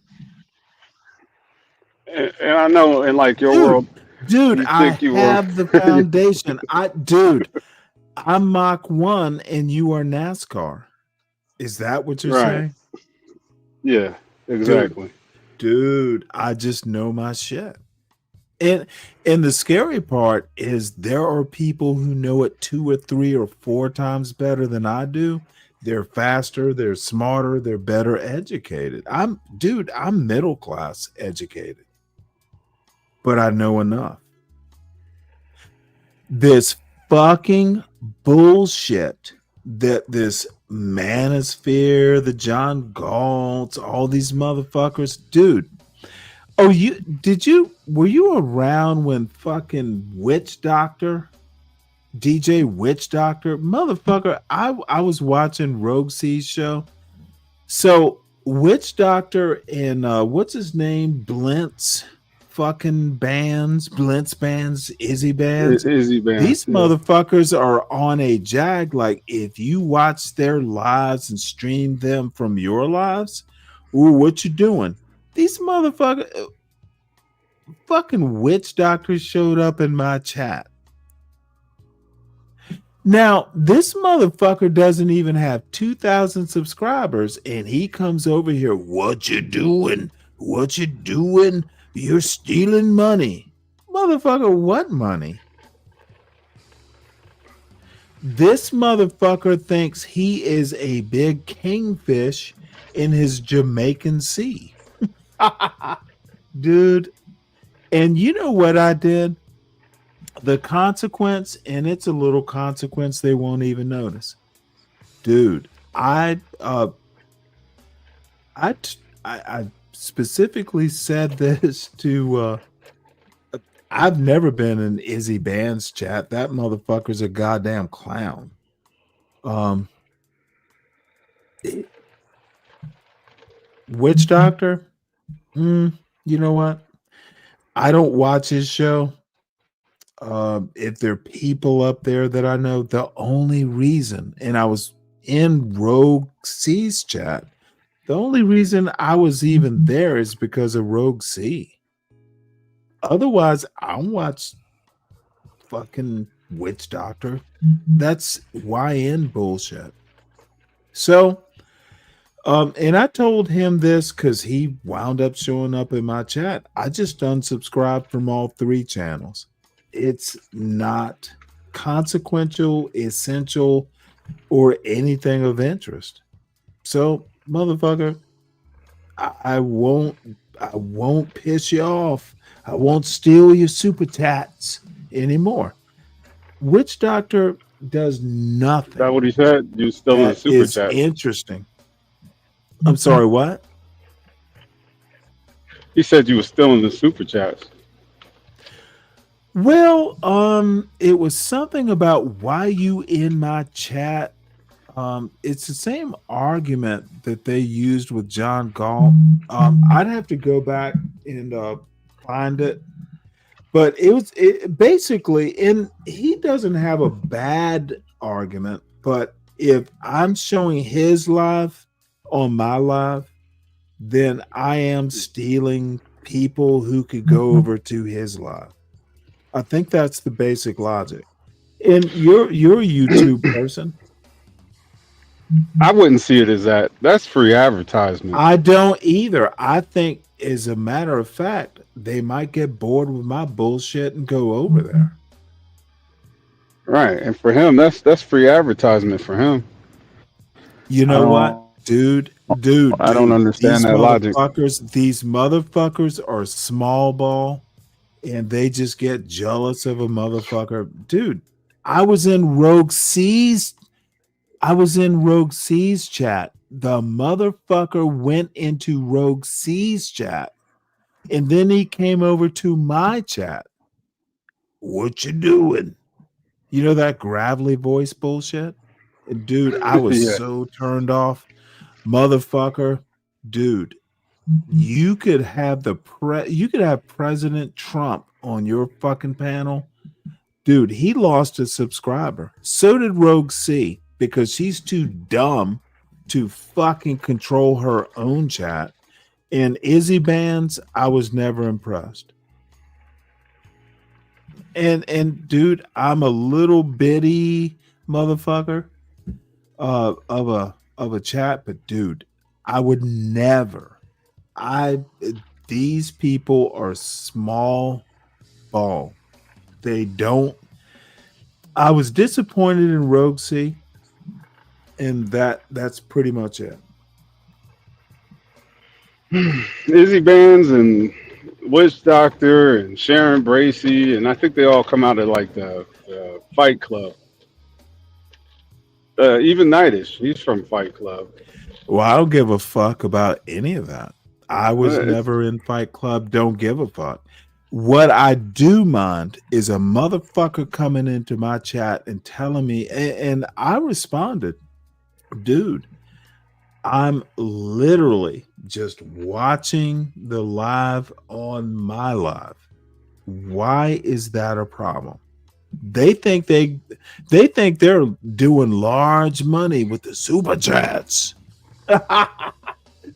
And I know in like your world, dude, I have the foundation. I'm Mach 1 and you are NASCAR. Is that what you're saying? Yeah, exactly. Dude, I just know my shit. And the scary part is there are people who know it 2 or 3 or 4 times better than I do. They're faster, they're smarter, they're better educated. I'm middle class educated, but I know enough. This fucking bullshit that this Manosphere, the John Galts, all these motherfuckers, dude. Oh, were you around when fucking Witch Doctor, DJ Witch Doctor, motherfucker? I was watching Rogue C's show. So Witch Doctor and what's his name? Blintz bands, Izzy bands. These motherfuckers are on a jag. Like if you watch their lives and stream them from your lives, ooh, what you doing? These motherfuckers, fucking Witch Doctor showed up in my chat. Now, this motherfucker doesn't even have 2,000 subscribers, and he comes over here, what you doing? What you doing? You're stealing money. Motherfucker, what money? This motherfucker thinks he is a big kingfish in his Jamaican sea. Dude, and you know what I did? The consequence, and it's a little consequence they won't even notice. Dude, I specifically said this to I've never been in Izzy Band's chat. That motherfucker's a goddamn clown. Witch Doctor? You know what? I don't watch his show. If there are people up there that I know, the only reason, and I was in Rogue C's chat, the only reason I was even there is because of Rogue C. Otherwise, I don't watch fucking Witch Doctor. That's YN bullshit. So, and I told him this because he wound up showing up in my chat. I just unsubscribed from all 3 channels. It's not consequential, essential, or anything of interest. So, motherfucker, I won't piss you off. I won't steal your super chats anymore. Witch Doctor does nothing. Is that what he said? You still in the super chat? Interesting. I'm sorry, what? He said you were still in the super chats. Well, it was something about why you in my chat. It's the same argument that they used with John Galt. I'd have to go back and find it, but it basically, and he doesn't have a bad argument, but if I'm showing his live on my live, then I am stealing people who could go over to his live. I think that's the basic logic. And you're a YouTube person. I wouldn't see it as that. That's free advertisement. I don't either. I think, as a matter of fact, they might get bored with my bullshit and go over there. Right. And for him, that's free advertisement for him. You know what? Dude, I don't understand that logic. These motherfuckers are small ball, and they just get jealous of a motherfucker. Dude, I was in Rogue C's chat. The motherfucker went into Rogue C's chat, and then he came over to my chat. What you doing? You know that gravelly voice bullshit? And dude, I was so turned off. Motherfucker, dude, you could have President Trump on your fucking panel. Dude, he lost a subscriber. So did Rogue C, because she's too dumb to fucking control her own chat. And Izzy Bands, I was never impressed. And dude, I'm a little bitty motherfucker of a chat, but dude, I would never. These people are small ball. They don't. I was disappointed in Rogue C, and that's pretty much it. Izzy Bands and Witch Doctor and Sharon Bracey, and I think they all come out of like the Fight Club. Even Nightish, he's from Fight Club. Well, I don't give a fuck about any of that. I was never in Fight Club. Don't give a fuck. What I do mind is a motherfucker coming into my chat and telling me, and I responded, dude, I'm literally just watching the live on my live. Why is that a problem? They think they're doing large money with the super chats.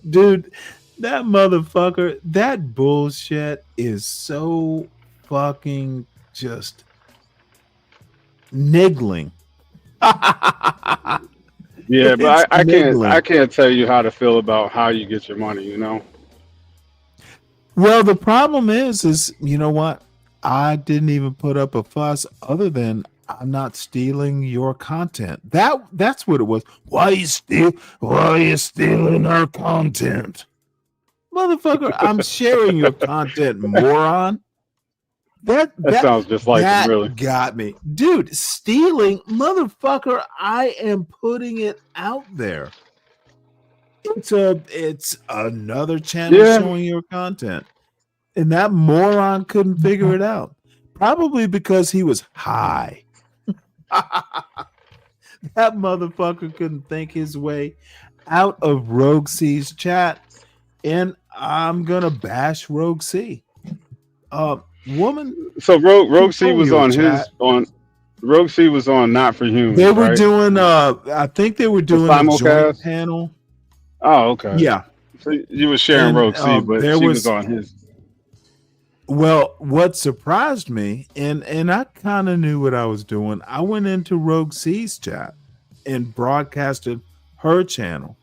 Dude, that motherfucker, that bullshit is so fucking just niggling. Yeah, but I can't tell you how to feel about how you get your money, you know? Well, the problem is you know what? I didn't even put up a fuss other than I'm not stealing your content. That's what it was. Why are you stealing our content? Motherfucker, I'm sharing your content, moron. That sounds just like it, really. Got me. Dude, stealing, motherfucker, I am putting it out there. It's another channel showing your content. And that moron couldn't figure it out. Probably because he was high. That motherfucker couldn't think his way out of Rogue C's chat. And I'm gonna bash Rogue C. Woman. So Rogue C was on Rogue C was on Not for Humans. They were doing I think they were doing a joint panel. Oh, okay. Yeah. So you were sharing Rogue C, but she was on his. Well, what surprised me, and I kind of knew what I was doing, I went into Rogue C's chat and broadcasted her channel.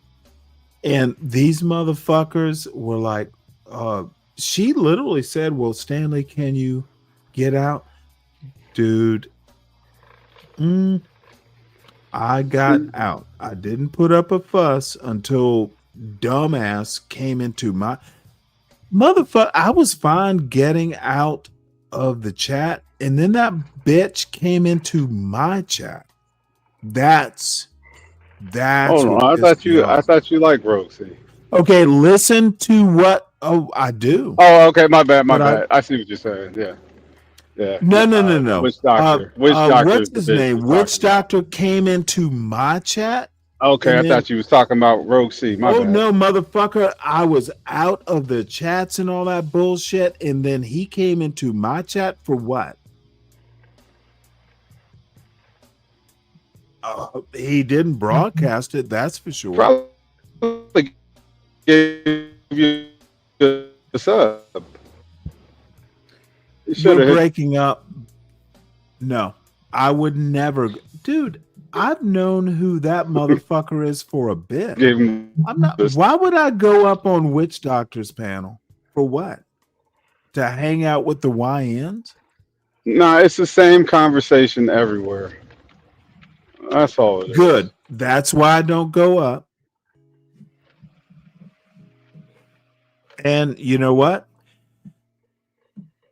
And these motherfuckers were like, she literally said, well, Stanley, can you get out? Dude, I got out. I didn't put up a fuss until dumbass came into my... Motherfucker, I was fine getting out of the chat, and then that bitch came into my chat. That's Hold on, I thought you liked Rogue C. Okay, listen to what I do. Oh, okay, my bad. I see what you're saying. Yeah. No. Witch Doctor. Witch Doctor. What's his name? Witch Doctor came into my chat Okay, I And then, thought you was talking about Rogue C. My oh bad. no, motherfucker, I was out of the chats and all that bullshit, and then he came into my chat for what? He didn't broadcast it, that's for sure. Probably gave you a sub. You're breaking up. No, I would never. Dude, I've known who that motherfucker is for a bit. I'm not. Why would I go up on Witch Doctor's panel? For what? To hang out with the YNs? Nah, it's the same conversation everywhere. That's all it is. Good. That's why I don't go up. And you know what?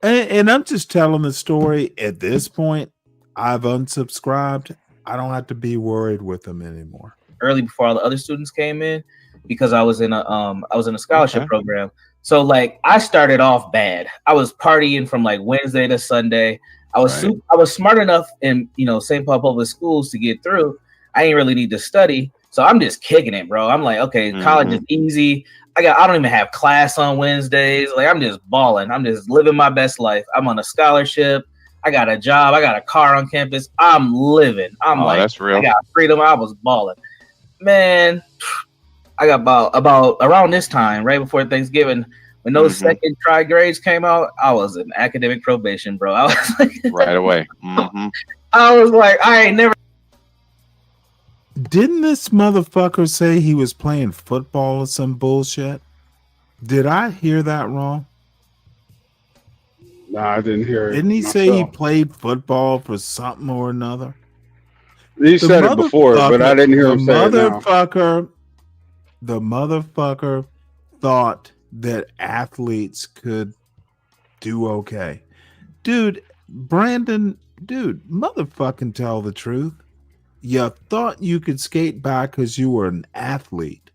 And I'm just telling the story at this point. I've unsubscribed. I don't have to be worried with them anymore. Early before all the other students came in, because I was in a scholarship program. So like I started off bad. I was partying from like Wednesday to Sunday. I was smart enough in St. Paul Public Schools to get through. I ain't really need to study, so I'm just kicking it, bro. I'm like, okay, college is easy. I don't even have class on Wednesdays. Like I'm just balling. I'm just living my best life. I'm on a scholarship. I got a job. I got a car on campus. I'm living. That's real. I got freedom. I was balling. Man, I got about around this time, right before Thanksgiving, when those second try grades came out, I was in academic probation, bro. I was like, right away. I was like, I ain't never. Didn't this motherfucker say he was playing football or some bullshit? Did I hear that wrong? Nah, I didn't hear it. Didn't he say he played football for something or another? He said it before, but I didn't hear him say it now. The motherfucker thought that athletes could do okay. Dude, Brandon, motherfucking tell the truth. You thought you could skate by because you were an athlete.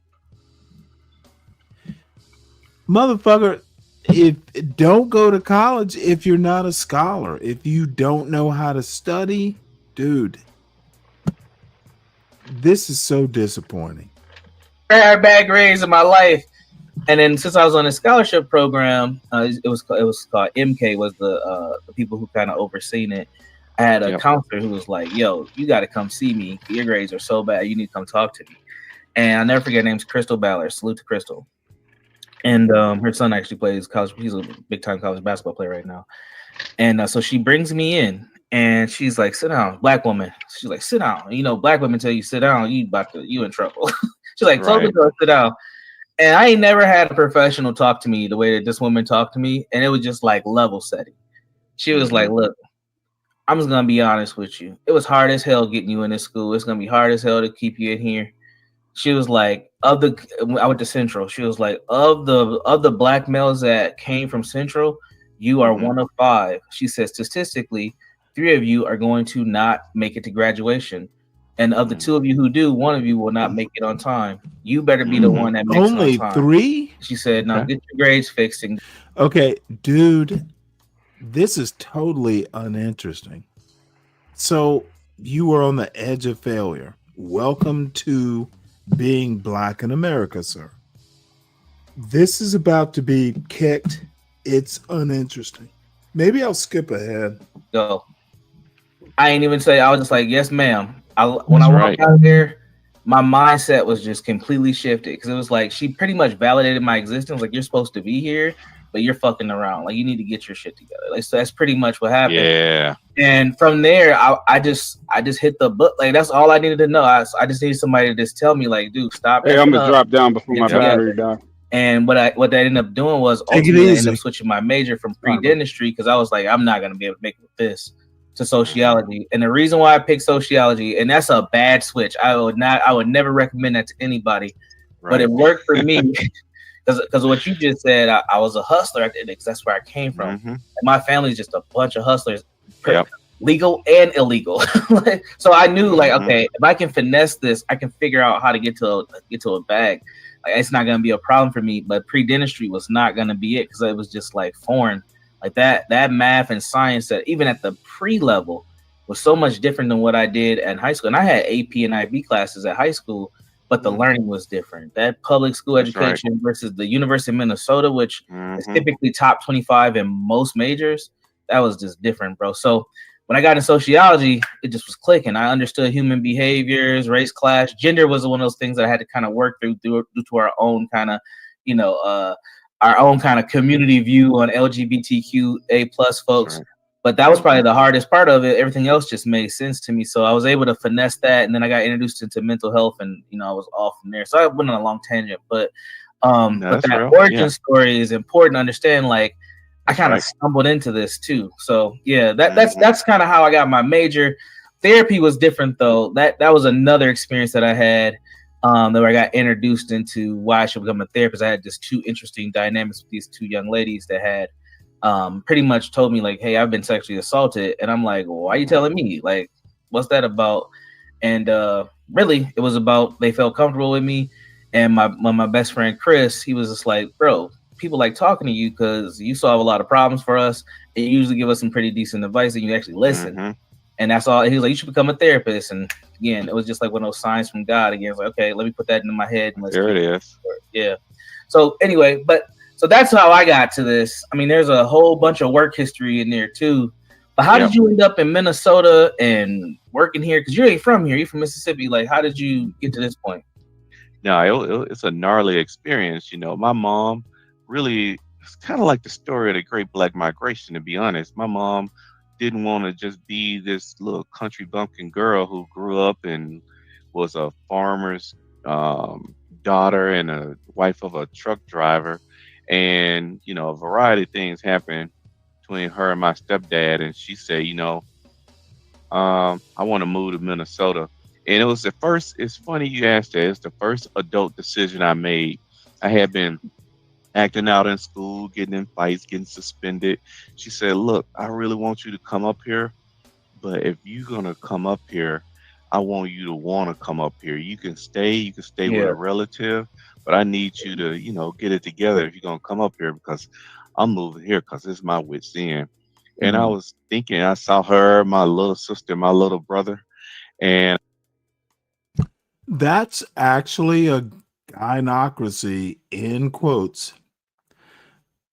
Motherfucker, don't go to college if you're not a scholar. If you don't know how to study, dude, this is so disappointing. I had bad grades in my life, and then since I was on a scholarship program, it was called MK, was the people who kind of overseen it. I had a counselor who was like, "Yo, you got to come see me. Your grades are so bad. You need to come talk to me." And I'll never forget. Her name's Crystal Ballard. Salute to Crystal. And her son actually plays college. He's a big time college basketball player right now. And so she brings me in, and she's like, "Sit down, black woman." She's like, "Sit down." Black women tell you sit down, you in trouble. She's like, "Close the door, sit down." And I ain't never had a professional talk to me the way that this woman talked to me, and it was just like level setting. She was like, "Look, I'm just gonna be honest with you. It was hard as hell getting you in this school. It's gonna be hard as hell to keep you in here." She was like, I went to Central. She was like, of the black males that came from Central, you are one of 5. She said, statistically, 3 of you are going to not make it to graduation. And of the 2 of you who do, 1 of you will not make it on time. You better be the one that makes only it on time. 3? She said, "No, get your grades fixed." Okay, dude, this is totally uninteresting. So you were on the edge of failure. Welcome to being black in America, sir. This is about to be kicked. It's uninteresting. Maybe I'll skip ahead. Go. I ain't even say. I was just like, "Yes, ma'am." When I walked out of there, my mindset was just completely shifted, because it was like she pretty much validated my existence. Like, you're supposed to be here, but you're fucking around. Like, you need to get your shit together. Like, so that's pretty much what happened. Yeah. And from there, I just hit the book. Like, that's all I needed to know. I just needed somebody to just tell me, like, "Dude, stop." Hey, I'm gonna drop down before my battery dies. And what that ended up doing was ultimately I ended up switching my major from pre-dentistry, because I was like, I'm not gonna be able to make it with this, to sociology. And the reason why I picked sociology, and that's a bad switch. I would never recommend that to anybody, but it worked for me. Because what you just said, I was a hustler at the end, because that's where I came from. And my family's just a bunch of hustlers, legal and illegal. So I knew, like, okay, if I can finesse this, I can figure out how to get to a bag. Like, it's not gonna be a problem for me. But pre-dentistry was not gonna be it, because it was just like foreign. Like that math and science, that even at the pre-level, was so much different than what I did at high school. And I had AP and IB classes at high school, but the learning was different. That public school That's right. education versus the University of Minnesota, which is hmm typically top 25 in most majors, that was just different, bro. So when I got in sociology, it just was clicking. I understood human behaviors, race, class, gender was one of those things that I had to kind of work through due to our own kind of, our own kind of community view on LGBTQA plus folks. right. But that was probably the hardest part of it. Everything else just made sense to me. So I was able to finesse that. And then I got introduced into mental health and, I was off from there. So I went on a long tangent, but No, but that's that real. origin Yeah, story is important to understand. Like I that's kind of right. stumbled into this too. So yeah, hmm that's kind of how I got my major. Therapy was different though. That was another experience that I had. That I got introduced into why I should become a therapist. I had just two interesting dynamics with these two young ladies that had pretty much told me like, hey, I've been sexually assaulted. And I'm like, well, why are you telling me? Like, what's that about? And really it was about they felt comfortable with me. And my best friend Chris, he was just like, bro, people like talking to you because you solve a lot of problems for us and you usually give us some pretty decent advice and you actually listen. hmm And that's all. He was like, you should become a therapist. And again, it was just like one of those signs from God. Again, it's like, okay, let me put that into my head and let's There keep it it. is. Yeah. So anyway, so that's how I got to this. I mean, there's a whole bunch of work history in there too. But how Yep. did you end up in Minnesota and working here? Because you ain't from here. You're from Mississippi. Like, how did you get to this point? No, it's a gnarly experience. My mom really, it's kind of like the story of the Great Black Migration, to be honest. My mom didn't want to just be this little country bumpkin girl who grew up and was a farmer's daughter and a wife of a truck driver. And, a variety of things happened between her and my stepdad. And she said, I want to move to Minnesota. And it was it's funny you asked that. It's the first adult decision I made. I had been acting out in school, getting in fights, getting suspended. She said, look, I really want you to come up here. But if you're going to come up here, I want you to want to come up here. You can stay with Yeah. a relative, but I need you to, get it together if you're going to come up here because I'm moving here because it's my wit's end. And I was thinking, I saw her, my little sister, my little brother, and That's actually a gynocracy in quotes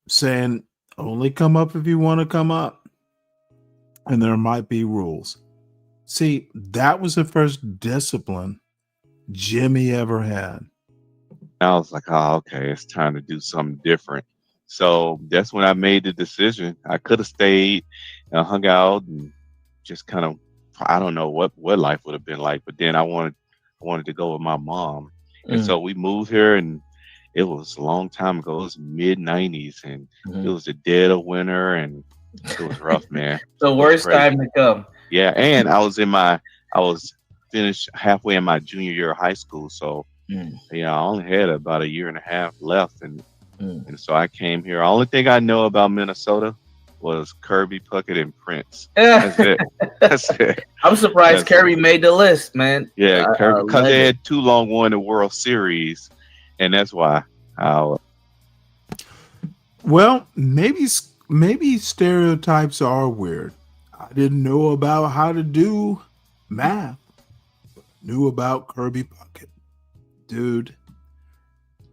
saying only come up if you want to come up. And there might be rules. See, that was the first discipline Jimmy ever had. I was like, oh, okay, it's time to do something different. So that's when I made the decision. I could have stayed and hung out and just kind of, I don't know what life would have been like, but then I wanted to go with my mom. And so we moved here and it was a long time ago. It was mid-90s and it was the dead of winter and it was rough, man. The It was worst crazy. time to come. Yeah, and I was finished halfway in my junior year of high school, so I only had about a year and a half left, and so I came here. Only thing I know about Minnesota was Kirby Puckett and Prince. That's it. That's it. I'm surprised That's Kirby it. made the list, man. Yeah, Kirby, because they Legend. had too long won the World Series, and that's why. Well, maybe stereotypes are weird. I didn't know about how to do math, but knew about Kirby Puckett. Dude,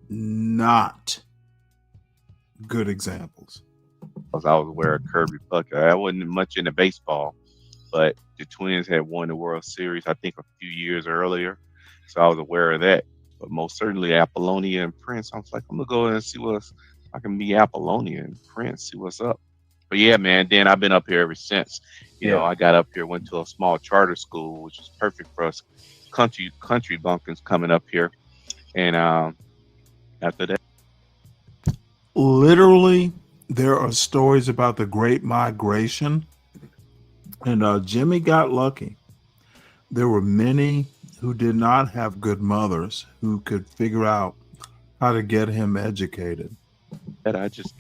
not good examples. I was aware of Kirby Puckett. I wasn't much into baseball, but the Twins had won the World Series, I think, a few years earlier, so I was aware of that. But most certainly Apollonia and Prince, I was like, I'm gonna go in and see I can meet Apollonia and Prince, see what's up. But yeah, man, then I've been up here ever since. I got up here, went to a small charter school, which was perfect for us country bumpkins coming up here. And after that, Literally, there are stories about the Great Migration, and Jimmy got lucky. There were many who did not have good mothers who could figure out how to get him educated. I just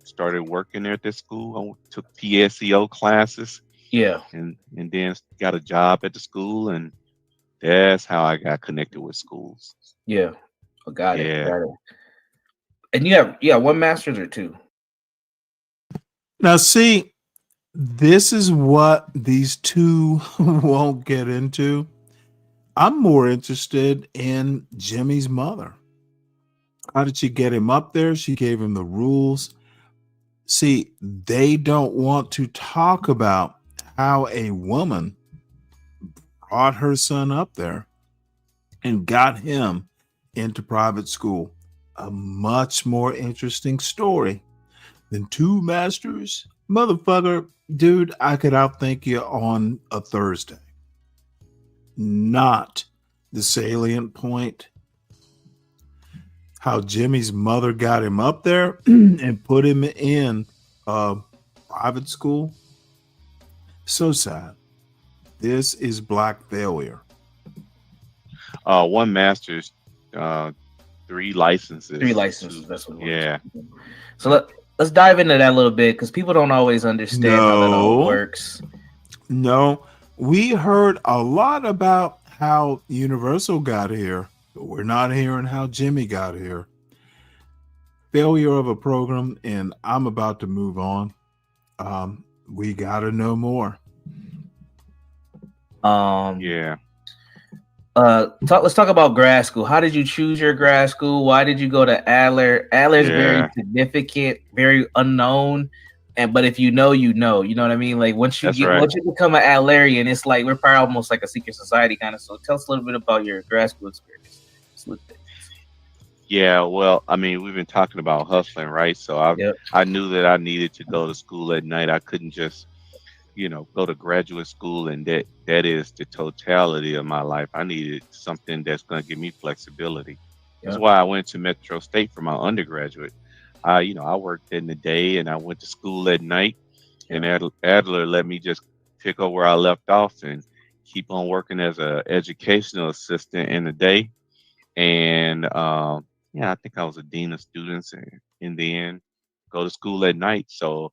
started working there at this school. I took PSEO classes. Yeah. And then got a job at the school, and that's how I got connected with schools. Yeah. Got it. Yeah. Got it. And you have one master's or two? Now, see, This is what these two won't get into. I'm more interested in Jimmy's mother. How did she get him up there? She gave him the rules. See, they don't want to talk about how a woman brought her son up there and got him into private school. A much more interesting story than two masters. Motherfucker, dude, I could outthink you on a Thursday. Not the salient point. How Jimmy's mother got him up there and put him in private school. So sad. This is black failure. One master's, 3 licenses. 3 licenses. That's what it was. Yeah. So let's dive into that a little bit because people don't always understand how that all works. No, we heard a lot about how Universal got here, but we're not hearing how Jimmy got here. Failure of a program, and I'm about to move on. We got to know more. Yeah. Let's talk about grad school. How did you choose your grad school? Why did you go to Adler? Adler's very significant, very unknown. But if you know, you know what I mean? Like once you once you become an Adlerian, it's like we're probably almost like a secret society kind of. So tell us a little bit about your grad school experience. Yeah, well, I mean, we've been talking about hustling, right? So I knew that I needed to go to school at night. I couldn't just, go to graduate school and that is the totality of my life. I needed something that's going to give me flexibility. That's why I went to Metro State for my undergraduate. I worked in the day and I went to school at night, and Adler let me just pick up where I left off and keep on working as a educational assistant in the day. And I think I was a dean of students, and in the end, go to school at night. So,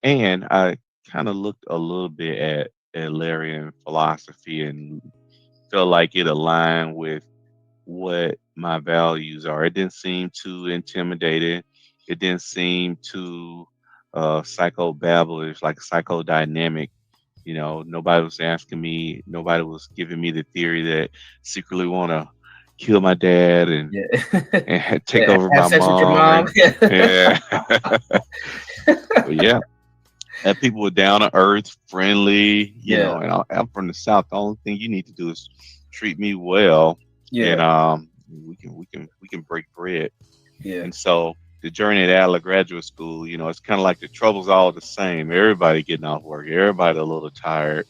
and I kind of looked a little bit at Adlerian philosophy and felt like it aligned with what my values are. It didn't seem too intimidating. It didn't seem too psychobabblish, like psychodynamic. Nobody was asking me, nobody was giving me the theory that secretly want to kill my dad and take over my mom. But and people were down to earth, friendly, and I'm from the South. The only thing you need to do is treat me well, and we can break bread. And so the journey at Adler Graduate School, it's kind of like the trouble's all the same. Everybody getting off work, everybody a little tired,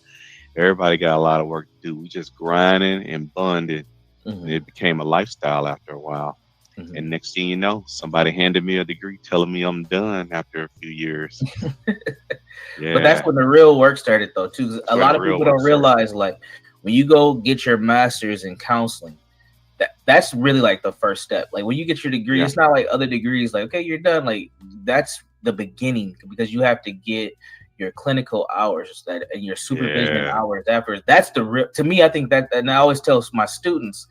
everybody got a lot of work to do. We just grinding and bonding. And it became a lifestyle after a while. And next thing you know, somebody handed me a degree telling me I'm done after a few years. But that's when the real work started, though, too. A lot of people don't realize, like, when you go get your master's in counseling, that's really like the first step. Like when you get your degree, it's not like other degrees, like, okay, you're done. Like that's the beginning, because you have to get your clinical hours and your supervision hours after. That's the real, to me, I think that, and I always tell my students,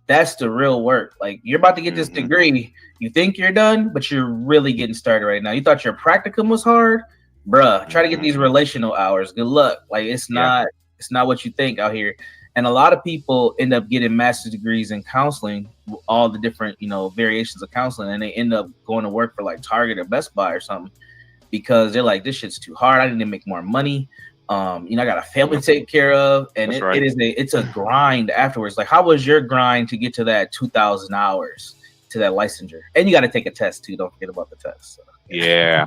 that's the real work. Like you're about to get this degree, you think you're done, but you're really getting started right now. You thought your practicum was hard, bruh. Try to get these relational hours. Good luck. Like it's not what you think out here. And a lot of people end up getting master's degrees in counseling, all the different, variations of counseling, and they end up going to work for like Target or Best Buy or something because they're like, this shit's too hard. I need to make more money. I got a family to take care of, and it's a grind afterwards. Like, how was your grind to get to that 2,000 hours to that licensure? And you got to take a test too. Don't forget about the test. So. Yeah,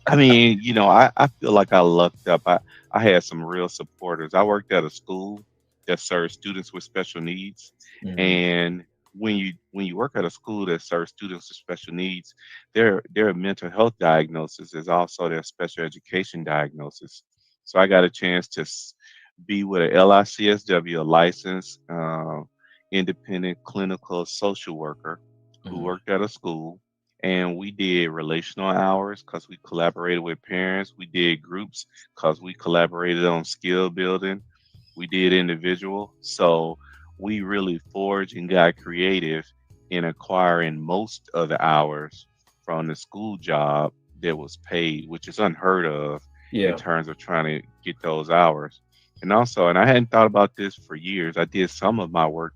I mean, I feel like I lucked up. I had some real supporters. I worked at a school that serves students with special needs, and when you work at a school that serves students with special needs, their mental health diagnosis is also their special education diagnosis. So I got a chance to be with a LICSW, a licensed independent clinical social worker who worked at a school, and we did relational hours because we collaborated with parents. We did groups because we collaborated on skill building. We did individual. So we really forged and got creative in acquiring most of the hours from the school job that was paid, which is unheard of in terms of trying to get those hours. And also, and I hadn't thought about this for years. I did some of my work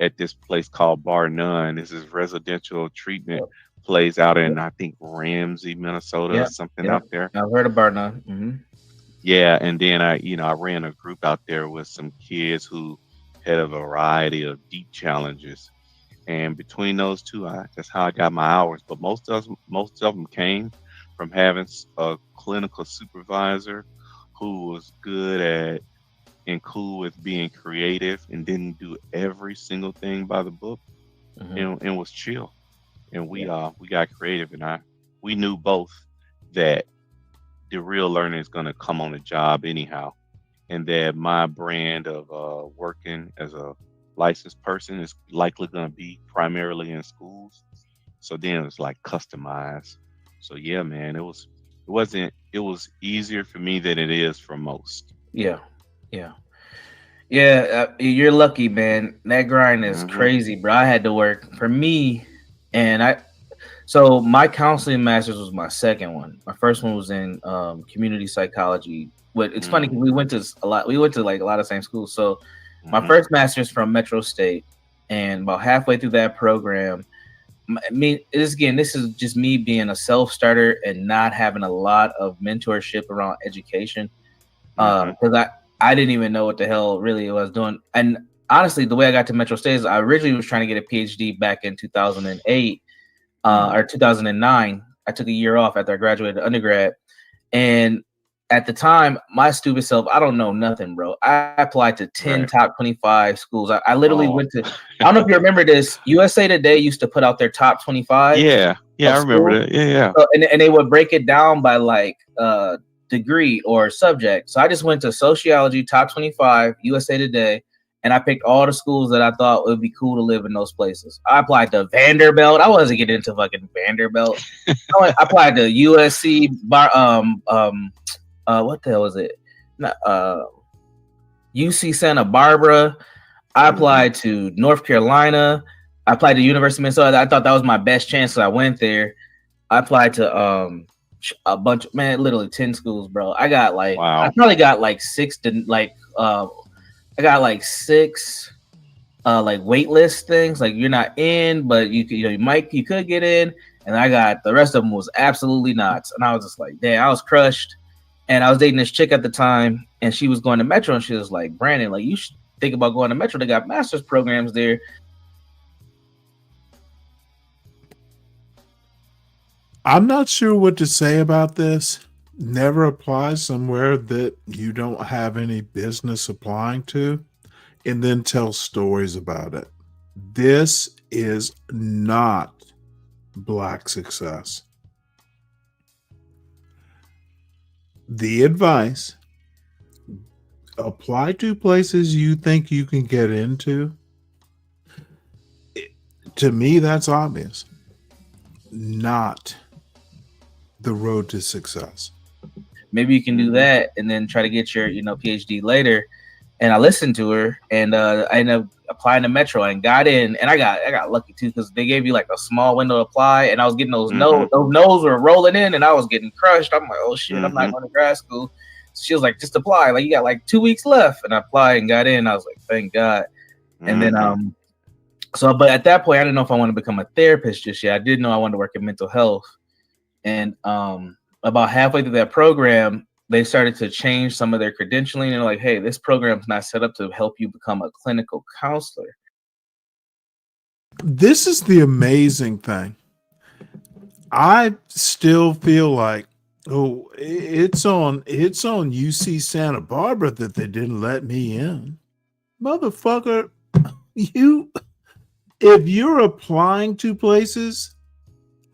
at this place called Bar None. This is residential treatment place out in, I think, Ramsey, Minnesota, or something out there. I've heard of Barna. Mm-hmm. Yeah, and then I ran a group out there with some kids who had a variety of deep challenges, and between those two, that's how I got my hours. But most of them came from having a clinical supervisor who was good at and cool with being creative and didn't do every single thing by the book, and was chill. And we got creative, and we knew both that the real learning is going to come on the job anyhow, and that my brand of working as a licensed person is likely going to be primarily in schools. So then it's like customized. So yeah, man, it was easier for me than it is for most. Yeah. You're lucky, man. That grind is crazy, bro. I had to work for me, and so my counseling master's was my second one. My first one was in community psychology. But it's funny because we went to like a lot of same schools. So my first master's from Metro State, and about halfway through that program, this is just me being a self-starter and not having a lot of mentorship around education. Because I didn't even know what the hell really I was doing. And honestly, the way I got to Metro State is I originally was trying to get a PhD back in 2008 or 2009. I took a year off after I graduated undergrad. And at the time, my stupid self, I don't know nothing, bro. I applied to 10 top 25 schools. I literally went to, I don't know if you remember this, USA Today used to put out their top 25. Yeah, I remember that. Yeah. So, and they would break it down by like degree or subject. So I just went to sociology, top 25, USA Today, and I picked all the schools that I thought would be cool to live in those places. I applied to Vanderbilt. I wasn't getting into fucking Vanderbilt. I applied to USC, what the hell was it? UC Santa Barbara. I applied to North Carolina. I applied to University of Minnesota. I thought that was my best chance, so I went there. I applied to a bunch of, literally 10 schools, bro. I got like, I probably got like six like wait list things, like you're not in, but you could get in, and I got the rest of them was absolutely not. And I was just like, damn, I was crushed. And I was dating this chick at the time, and she was going to Metro, and she was like, Brandon, like, you should think about going to Metro. They got master's programs there. I'm not sure what to say about this. Never apply somewhere that you don't have any business applying to, and then tell stories about it. This is not Black success. The advice: apply to places you think you can get into. To me, that's obvious. Not the road to success. Maybe you can do that and then try to get your PhD later. And I listened to her, and I ended up applying to Metro and got in. And I got lucky too, because they gave you like a small window to apply, and I was getting those no's. Those no's were rolling in, and I was getting crushed. I'm like, oh shit, I'm not going to grad school. So she was like, just apply. Like, you got like 2 weeks left. And I applied and got in. I was like, thank God. And then but at that point, I didn't know if I wanted to become a therapist just yet. I did know I wanted to work in mental health. And about halfway through that program, they started to change some of their credentialing. And they're like, hey, this program's not set up to help you become a clinical counselor. This is the amazing thing. I still feel like, it's on UC Santa Barbara that they didn't let me in. Motherfucker, if you're applying to places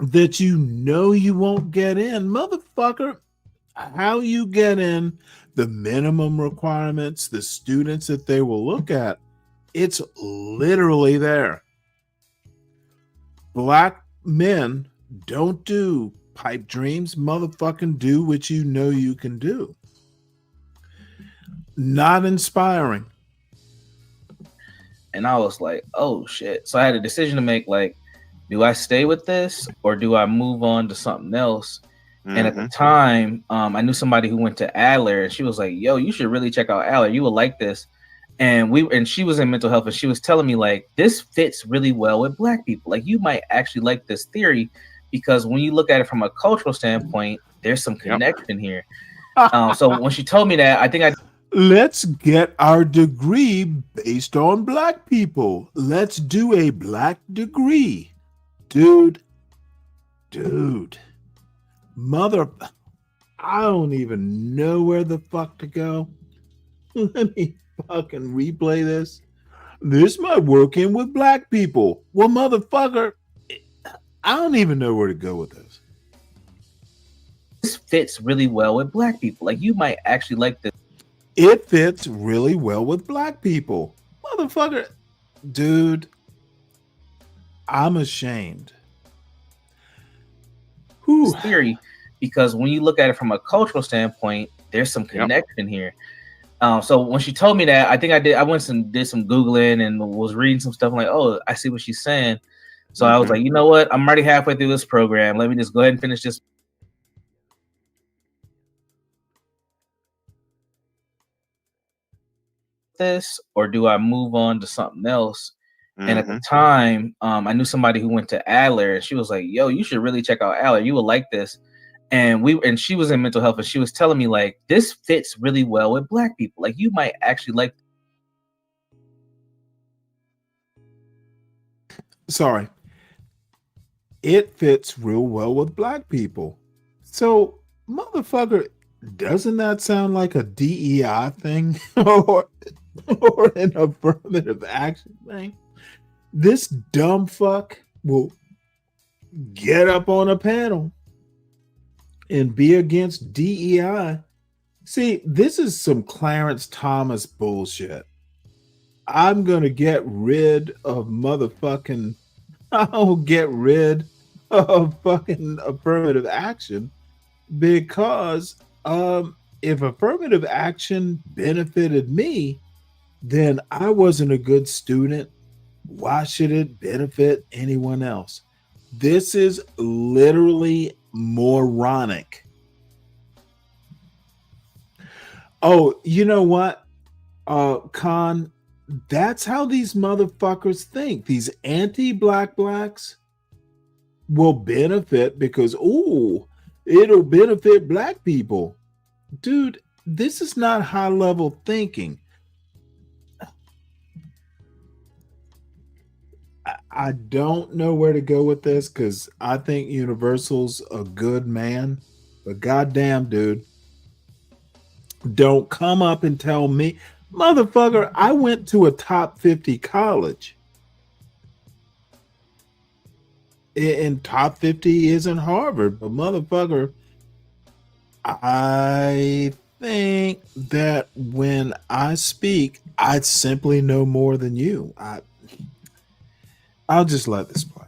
that you know you won't get in, motherfucker, how you get in, the minimum requirements, the students that they will look at, it's literally there. Black men don't do pipe dreams, motherfucking do what you know you can do. Not inspiring. And I was like, oh shit. So I had a decision to make, like, do I stay with this or do I move on to something else? And at the time, I knew somebody who went to Adler, and she was like, "Yo, you should really check out Adler. You will like this." And she was in mental health, and she was telling me like, "This fits really well with Black people. Like, you might actually like this theory because when you look at it from a cultural standpoint, there's some connection here." So when she told me that, I think I Let's get our degree based on Black people. Let's do a Black degree. Dude. Mother, I don't even know where the fuck to go. Let me fucking replay this. This might work in with Black people. Well, motherfucker, I don't even know where to go with this. this fits really well with Black people. Like, you might actually like this. It fits really well with Black people. Motherfucker, dude, I'm ashamed. This theory because when you look at it from a cultural standpoint, there's some connection here. So when she told me that, I think I went and did some Googling and was reading some stuff. I'm like, oh, I see what she's saying. So I was like, you know what? I'm already halfway through this program. Let me just go ahead and finish this. Or do I move on to something else? And at the time, I knew somebody who went to Adler, and she was like, "Yo, you should really check out Adler. You will like this." And she was in mental health, and she was telling me like, "This fits really well with Black people. Like, you might actually like." Sorry. It fits real well with Black people. So, motherfucker, doesn't that sound like a DEI thing or an affirmative action thing? This dumb fuck will get up on a panel and be against DEI. See, this is some Clarence Thomas bullshit. I'm going to get rid of motherfucking, I'll get rid of fucking affirmative action because if affirmative action benefited me, then I wasn't a good student. Why should it benefit anyone else? This is literally moronic. Oh, you know what, Khan? That's how these motherfuckers think. These anti-Black blacks will benefit because, it'll benefit Black people. Dude, this is not high-level thinking. I don't know where to go with this because I think Universal's a good man, but goddamn, dude, don't come up and tell me, motherfucker, I went to a top 50 college. And top 50 isn't Harvard, but motherfucker, I think that when I speak, I simply know more than you. I'll just let this play.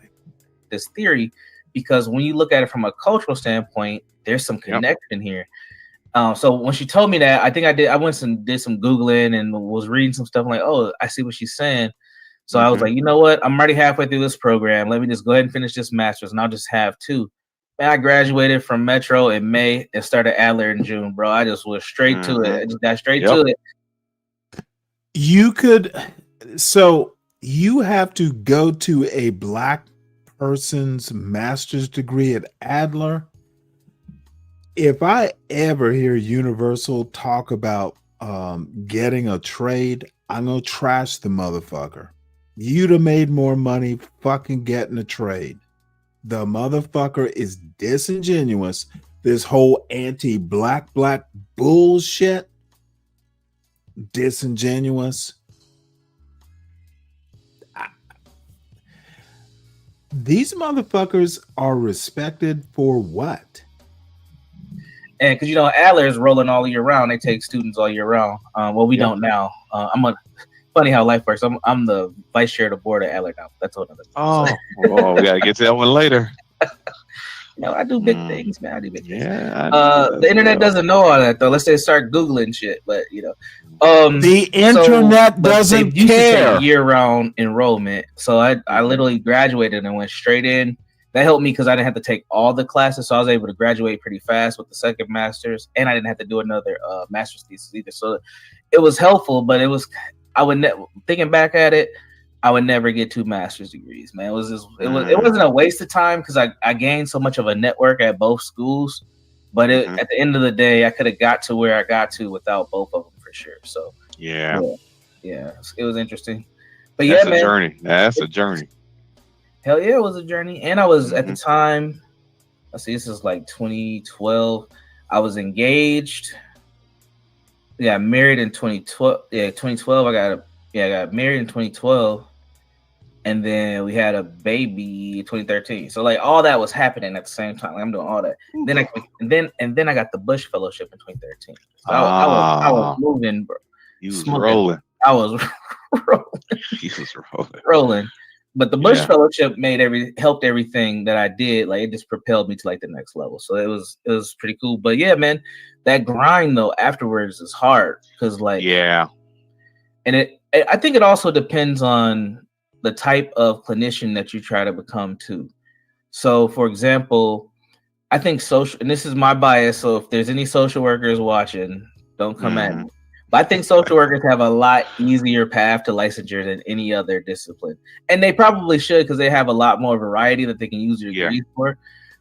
This theory because when you look at it from a cultural standpoint, there's some connection here. So when she told me that, I think I went and did some Googling and was reading some stuff. I'm like, oh, I see what she's saying. So I was like, you know what? I'm already halfway through this program. Let me just go ahead and finish this master's, and I'll just have two. Man, I graduated from Metro in May and started Adler in June, bro. I just was straight to it. I just got straight to it. You could, so you have to go to a Black person's master's degree at Adler. If I ever hear Universal talk about getting a trade, I'm going to trash the motherfucker. You'd have made more money fucking getting a trade. The motherfucker is disingenuous. This whole anti-black bullshit. Disingenuous. These motherfuckers are respected for what? And because, Adler is rolling all year round. They take students all year round. Well, we don't now. Funny how life works. I'm the vice chair of the board at Adler now. That's what another. We gotta get to that one later. I do big things, man. I do big things. The internet doesn't know all that though. Let's say start Googling shit, but the internet doesn't used to care. take year-round enrollment. So I literally graduated and went straight in that helped me because I didn't have to take all the classes, so I was able to graduate pretty fast with the second master's, and I didn't have to do another master's thesis either. So it was helpful, but thinking back at it, I would never get 2 master's degrees, man. It wasn't a waste of time because I gained so much of a network at both schools, but at the end of the day, I could have got to where I got to without both of them for sure. So yeah, it was interesting. But That's yeah, a journey. That's a journey. Hell yeah, it was a journey. And I was at the time, let's see, this is like 2012. I was engaged. Yeah, married in 2012. Yeah, 2012. I got married in 2012. And then we had a baby in 2013. So like all that was happening at the same time. Like, I'm doing all that. Then I got the Bush Fellowship in 2013. So I was moving, bro. You was rolling. I was rolling. You was rolling. Rolling. But the Bush Fellowship helped everything that I did. Like it just propelled me to like the next level. So it was pretty cool. But yeah, man, that grind though afterwards is hard because like and I think it also depends on the type of clinician that you try to become too. So for example, I think and this is my bias. So if there's any social workers watching, don't come at me. But I think social workers have a lot easier path to licensure than any other discipline. And they probably should because they have a lot more variety that they can use their degrees for.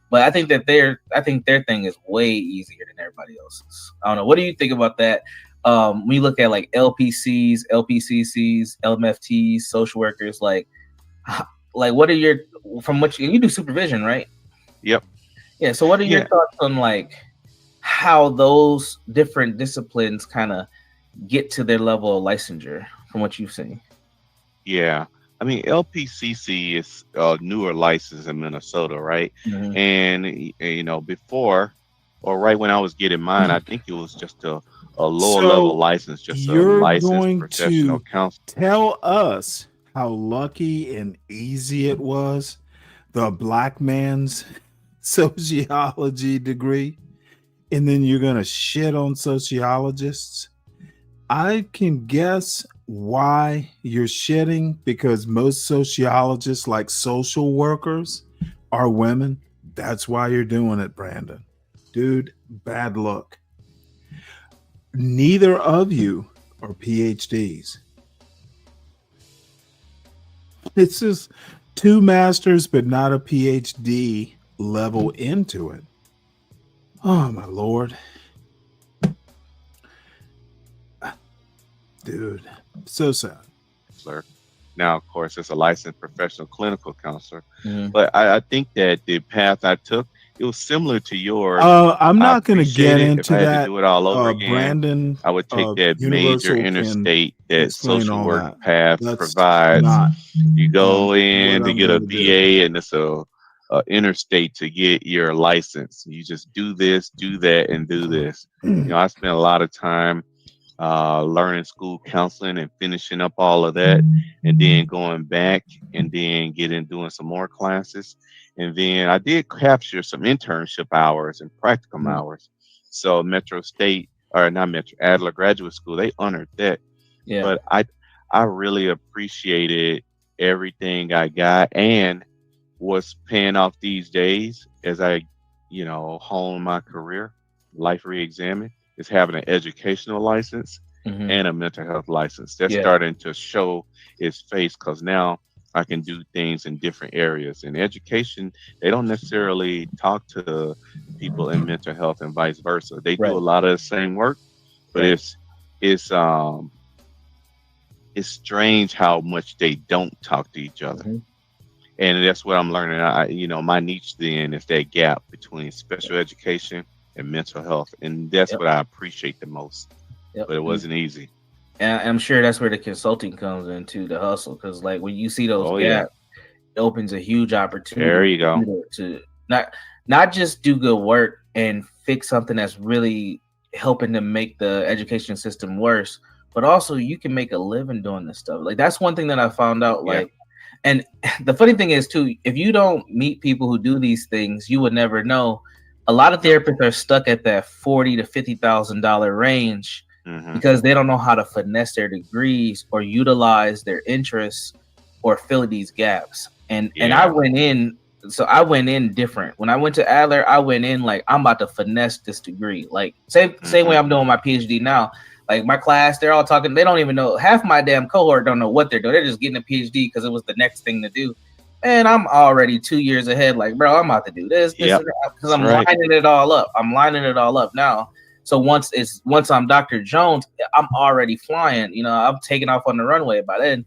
But I think that their thing is way easier than everybody else's. I don't know. What do you think about that? We look at like LPCs, LPCCs, LMFTs, social workers, like what are your, from what you do supervision, right? Yep. Yeah. So what are your thoughts on like how those different disciplines kind of get to their level of licensure from what you've seen? Yeah. I mean, LPCC is a newer license in Minnesota, right? And, before or right when I was getting mine, I think it was just a lower level license, just a licensed professional counselor. Tell us how lucky and easy it was, the black man's sociology degree, and then you're going to shit on sociologists. I can guess why you're shitting, because most sociologists, like social workers, are women. That's why you're doing it, Brandon. Dude, bad luck. Neither of you are PhDs. It's just 2 masters, but not a PhD level into it. Oh, my Lord. Dude, so sad. Now, of course, it's a licensed professional clinical counselor. But I think that the path I took, it was similar to yours. I'm not going to get into if I had that. to do it all over again, Brandon, I would take that major interstate that social work that. path provides. You go in to get a BA, and it's a interstate to get your license. You just do this, do that, and do this. I spent a lot of time learning school counseling and finishing up all of that, and then going back and then doing some more classes. And then I did capture some internship hours and practicum hours. So Adler Graduate School, they honored that. Yeah. But I really appreciated everything I got, and what's paying off these days as I, hone my career, life re-examine, is having an educational license and a mental health license. That's starting to show its face, because now I can do things in different areas. In education, they don't necessarily talk to people in mental health and vice versa. They do a lot of the same work, but it's strange how much they don't talk to each other. And that's what I'm learning. My niche then is that gap between special education and mental health, and that's what I appreciate the most. But it wasn't easy. And I'm sure that's where the consulting comes into the hustle, because like when you see those gaps, it opens a huge opportunity. There you go. To not just do good work and fix something that's really helping to make the education system worse, but also you can make a living doing this stuff. Like that's one thing that I found out. Like, and the funny thing is too, if you don't meet people who do these things, you would never know. A lot of therapists are stuck at that $40,000 to $50,000 range because they don't know how to finesse their degrees or utilize their interests or fill these gaps. And I went in So I went in different. When I went to Adler, I went in like I'm about to finesse this degree. Like same way I'm doing my PhD now. Like my class, they're all talking. They don't even know. Half my damn cohort don't know what they're doing. They're just getting a PhD because it was the next thing to do. And I'm already 2 years ahead. Like, bro, I'm about to do this, Yep. because I'm That's right. lining it all up. I'm lining it all up now. So once I'm Dr. Jones, I'm already flying. You know, I'm taking off on the runway by then.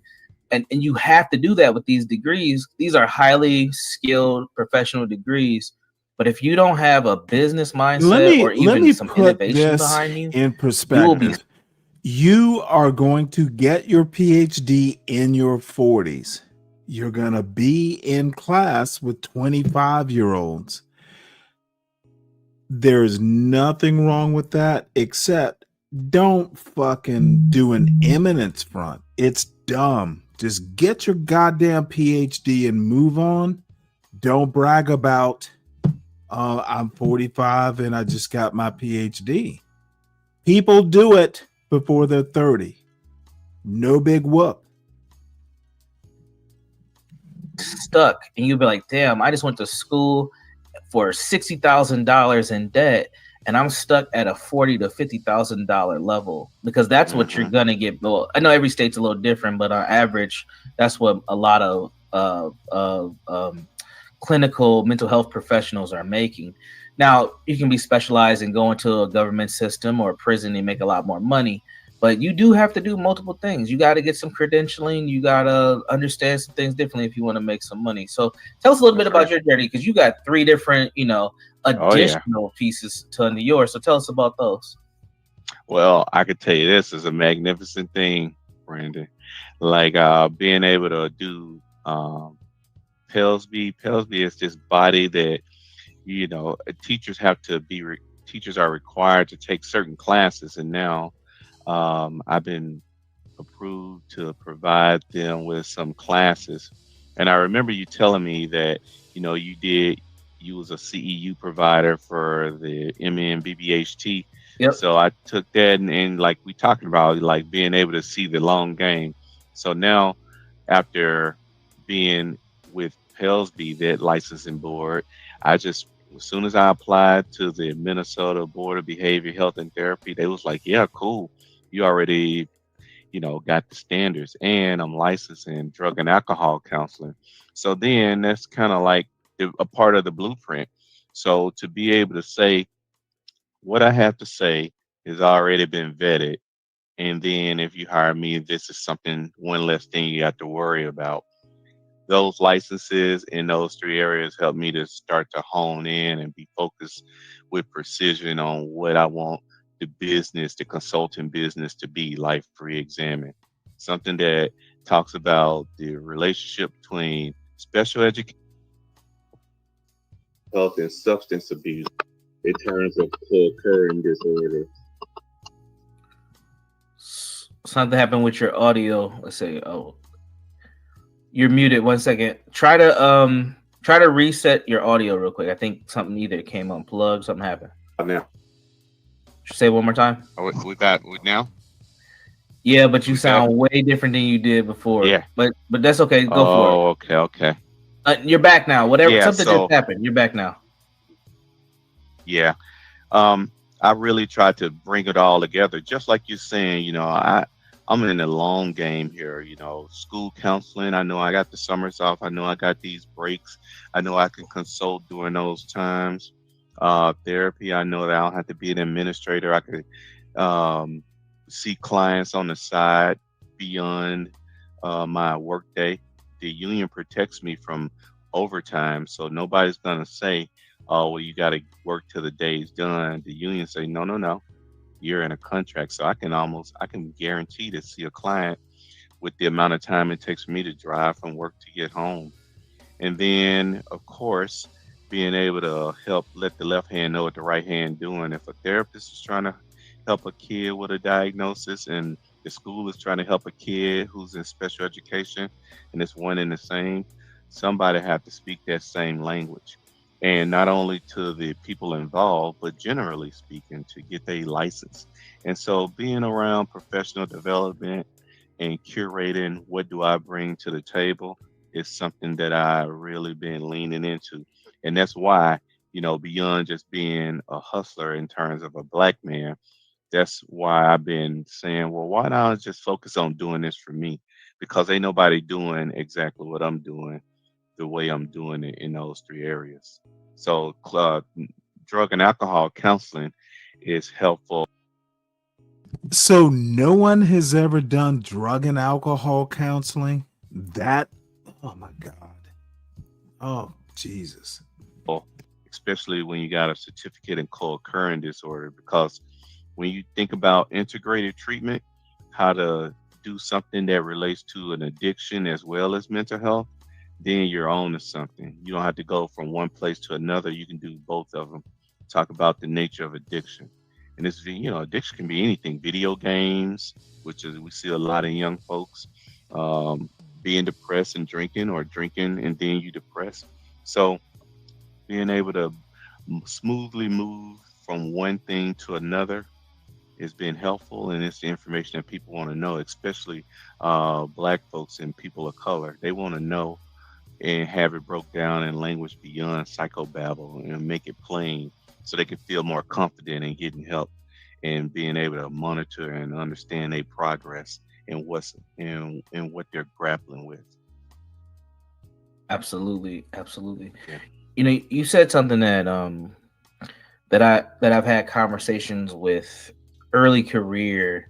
And you have to do that with these degrees. These are highly skilled professional degrees. But if you don't have a business mindset or Let even me some put innovation this behind you, in you will be perspective. You are going to get your PhD in your 40s. You're going to be in class with 25-year-olds. There's nothing wrong with that, except don't fucking do an eminence front. It's dumb. Just get your goddamn PhD and move on. Don't brag about, I'm 45 and I just got my PhD. People do it before they're 30. No big whoop. stuck. And you'll be like, damn, I just went to school for $60,000 in debt. And I'm stuck at a $40,000 to $50,000 level because that's what you're gonna get. Well, I know every state's a little different, but on average, that's what a lot of clinical mental health professionals are making. Now, you can be specialized and go into a government system or a prison and make a lot more money, but you do have to do multiple things. You got to get some credentialing. You got to understand some things differently if you want to make some money. So tell us a little bit about your journey, because you got 3 different, additional pieces to under yours. So tell us about those. Well, I could tell you this is a magnificent thing, Brandon. Like being able to do Pelsby. Pelsby is this body that, teachers have to be, teachers are required to take certain classes. And now I've been approved to provide them with some classes. And I remember you telling me that, you was a CEU provider for the MNBBHT. Yep. So I took that and like we talking about, like being able to see the long game. So now after being with Pelsby, that licensing board, as soon as I applied to the Minnesota Board of Behavior Health and Therapy, they was like, yeah, cool. You already, got the standards, and I'm licensed in drug and alcohol counseling. So then that's kind of like a part of the blueprint. So to be able to say what I have to say has already been vetted. And then if you hire me, this is one less thing you have to worry about. Those licenses in those 3 areas help me to start to hone in and be focused with precision on what I want the consulting business to be, Life Reexamined. Something that talks about the relationship between special education, health, and substance abuse in terms of co-occurring disorders. Something happened with your audio. Let's say, you're muted. 1 second. Try to reset your audio real quick. I think something either came unplugged, something happened. Now. Say it one more time. We got now? Yeah, but you sound way different than you did before. Yeah. But that's okay. Go for it. Okay. You're back now. Whatever, something just happened. You're back now. Yeah. I really tried to bring it all together. Just like you're saying, I'm in the long game here, school counseling. I know I got the summers off. I know I got these breaks. I know I can consult during those times. Therapy, I know that I don't have to be an administrator. I could see clients on the side beyond my workday. The union protects me from overtime, so nobody's going to say, oh, well, you got to work till the day's done. The union say, no, you're in a contract. So I can guarantee to see a client with the amount of time it takes for me to drive from work to get home. And then, of course, being able to help let the left hand know what the right hand doing. If a therapist is trying to help a kid with a diagnosis and the school is trying to help a kid who's in special education and it's one and the same, somebody have to speak that same language. And not only to the people involved, but generally speaking, to get their license. And so being around professional development and curating what do I bring to the table, is something that I really been leaning into. And that's why, beyond just being a hustler in terms of a black man, that's why I've been saying, well, why not just focus on doing this for me? Because ain't nobody doing exactly what I'm doing the way I'm doing it in those three areas. So, drug and alcohol counseling is helpful. So no one has ever done drug and alcohol counseling? That, oh my God. Oh, Jesus. Especially when you got a certificate in co-occurring disorder, because when you think about integrated treatment, how to do something that relates to an addiction as well as mental health, then you're on to something. You don't have to go from one place to another. You can do both of them. Talk about the nature of addiction. And this, addiction can be anything. Video games, which is we see a lot of young folks being depressed and drinking, or drinking and then you depressed. So being able to smoothly move from one thing to another has been helpful, and it's the information that people want to know, especially black folks and people of color. They want to know and have it broke down in language beyond psychobabble and make it plain so they can feel more confident in getting help and being able to monitor and understand their progress and what they're grappling with. Absolutely, absolutely. Yeah. You said something that I've had conversations with early career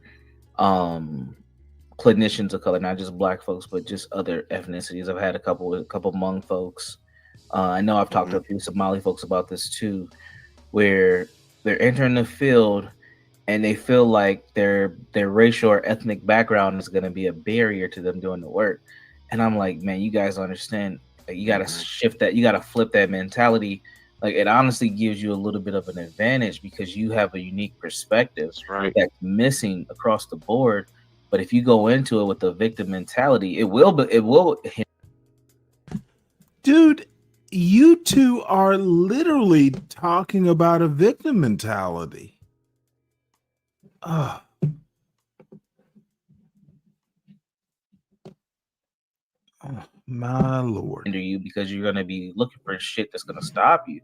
clinicians of color, not just black folks, but just other ethnicities. I've had a couple Hmong folks. I know I've talked to a few Somali folks about this too, where they're entering the field and they feel like their racial or ethnic background is going to be a barrier to them doing the work. And I'm like, man, you guys understand. Like, you got to shift that. You got to flip that mentality. Like, it honestly gives you a little bit of an advantage because you have a unique perspective that's missing across the board. But if you go into it with the victim mentality, it will. Dude, you two are literally talking about a victim mentality. Oh. Oh, my Lord. Under you because you're going to be looking for shit that's going to stop you.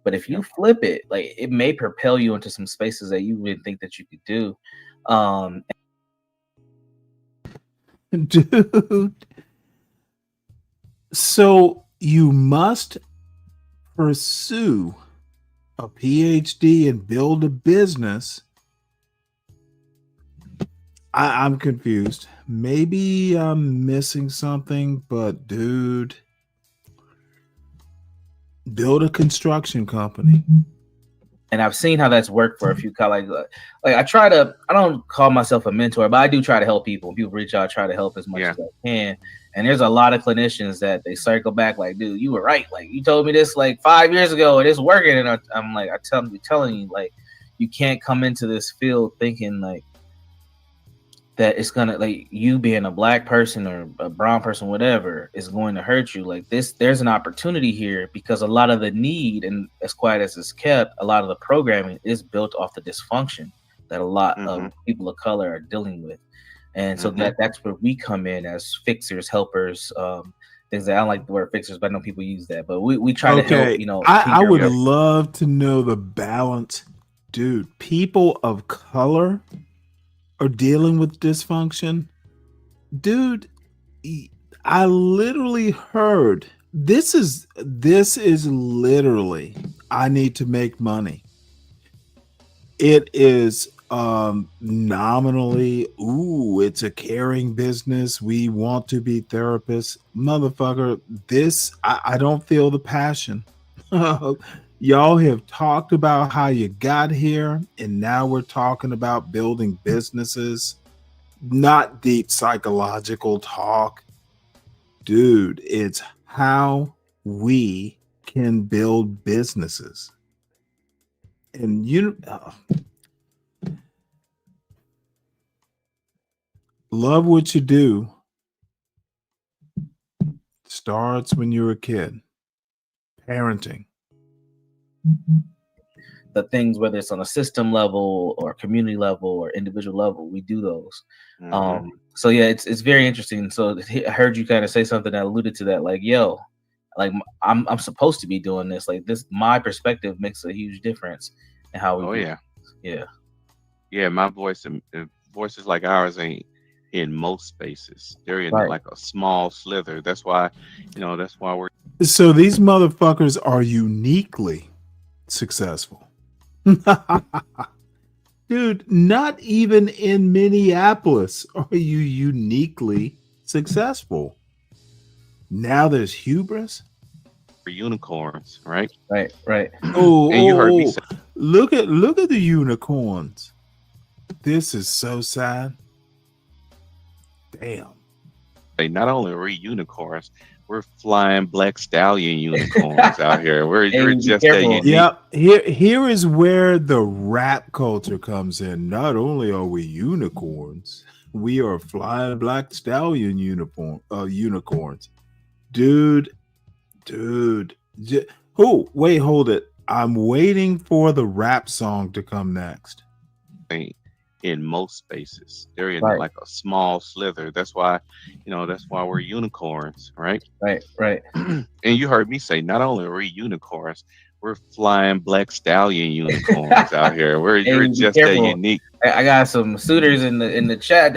But if you flip it, like, it may propel you into some spaces that you didn't think that you could do. Dude. So you must pursue a PhD and build a business. I'm confused. Maybe I'm missing something, but dude, build a construction company. And I've seen how that's worked for a few colleagues. Like I don't call myself a mentor, but I do try to help people. When people reach out, I try to help as much as I can. And there's a lot of clinicians that they circle back like, dude, you were right. Like, you told me this like 5 years ago and it's working. And I'm like, I'm telling you, like, you can't come into this field thinking like that it's gonna, like, you being a black person or a brown person, whatever, is going to hurt you. Like, there's an opportunity here because a lot of the need, and as quiet as it's kept, a lot of the programming is built off the dysfunction that a lot of people of color are dealing with. And so that's where we come in as fixers, helpers, things that I don't like the word fixers, but I know people use that. But we try to help, I would love to know the balance. Dude, people of color are dealing with dysfunction. Dude, I literally heard this is literally, I need to make money. It is nominally, it's a caring business. We want to be therapists. Motherfucker, I don't feel the passion. Y'all have talked about how you got here, and now we're talking about building businesses. Not deep psychological talk. Dude, it's how we can build businesses. And love what you do. Starts when you're a kid. Parenting. the things, whether it's on a system level or community level or individual level, we do those. So yeah, it's very interesting. So I heard you kind of say something that alluded to that, like, yo, like I'm supposed to be doing this. Like this, my perspective makes a huge difference in how we. Oh do yeah. Yeah. Yeah, my voice and voices like ours ain't in most spaces. They're in Right. like a small slither. That's why, that's why we're So these motherfuckers are uniquely successful. Dude, not even in Minneapolis are you uniquely successful. Now there's hubris. unicorns, right? Right. Oh, And you heard me say, look at the unicorns. This is so sad. Damn. not only are we unicorns, we're flying black stallion unicorns out here. You're just that unique. Yep. Here is where the rap culture comes in. Not only are we unicorns, we are flying black stallion unicorns. Dude. Wait, hold it. I'm waiting for the rap song to come next. In most spaces, they're in Right. like a small slither. That's why we're unicorns, right? Right. And you heard me say, not only are we unicorns, we're flying black stallion unicorns out here. You're Hey, be just that careful. unique. I got some suitors in the chat.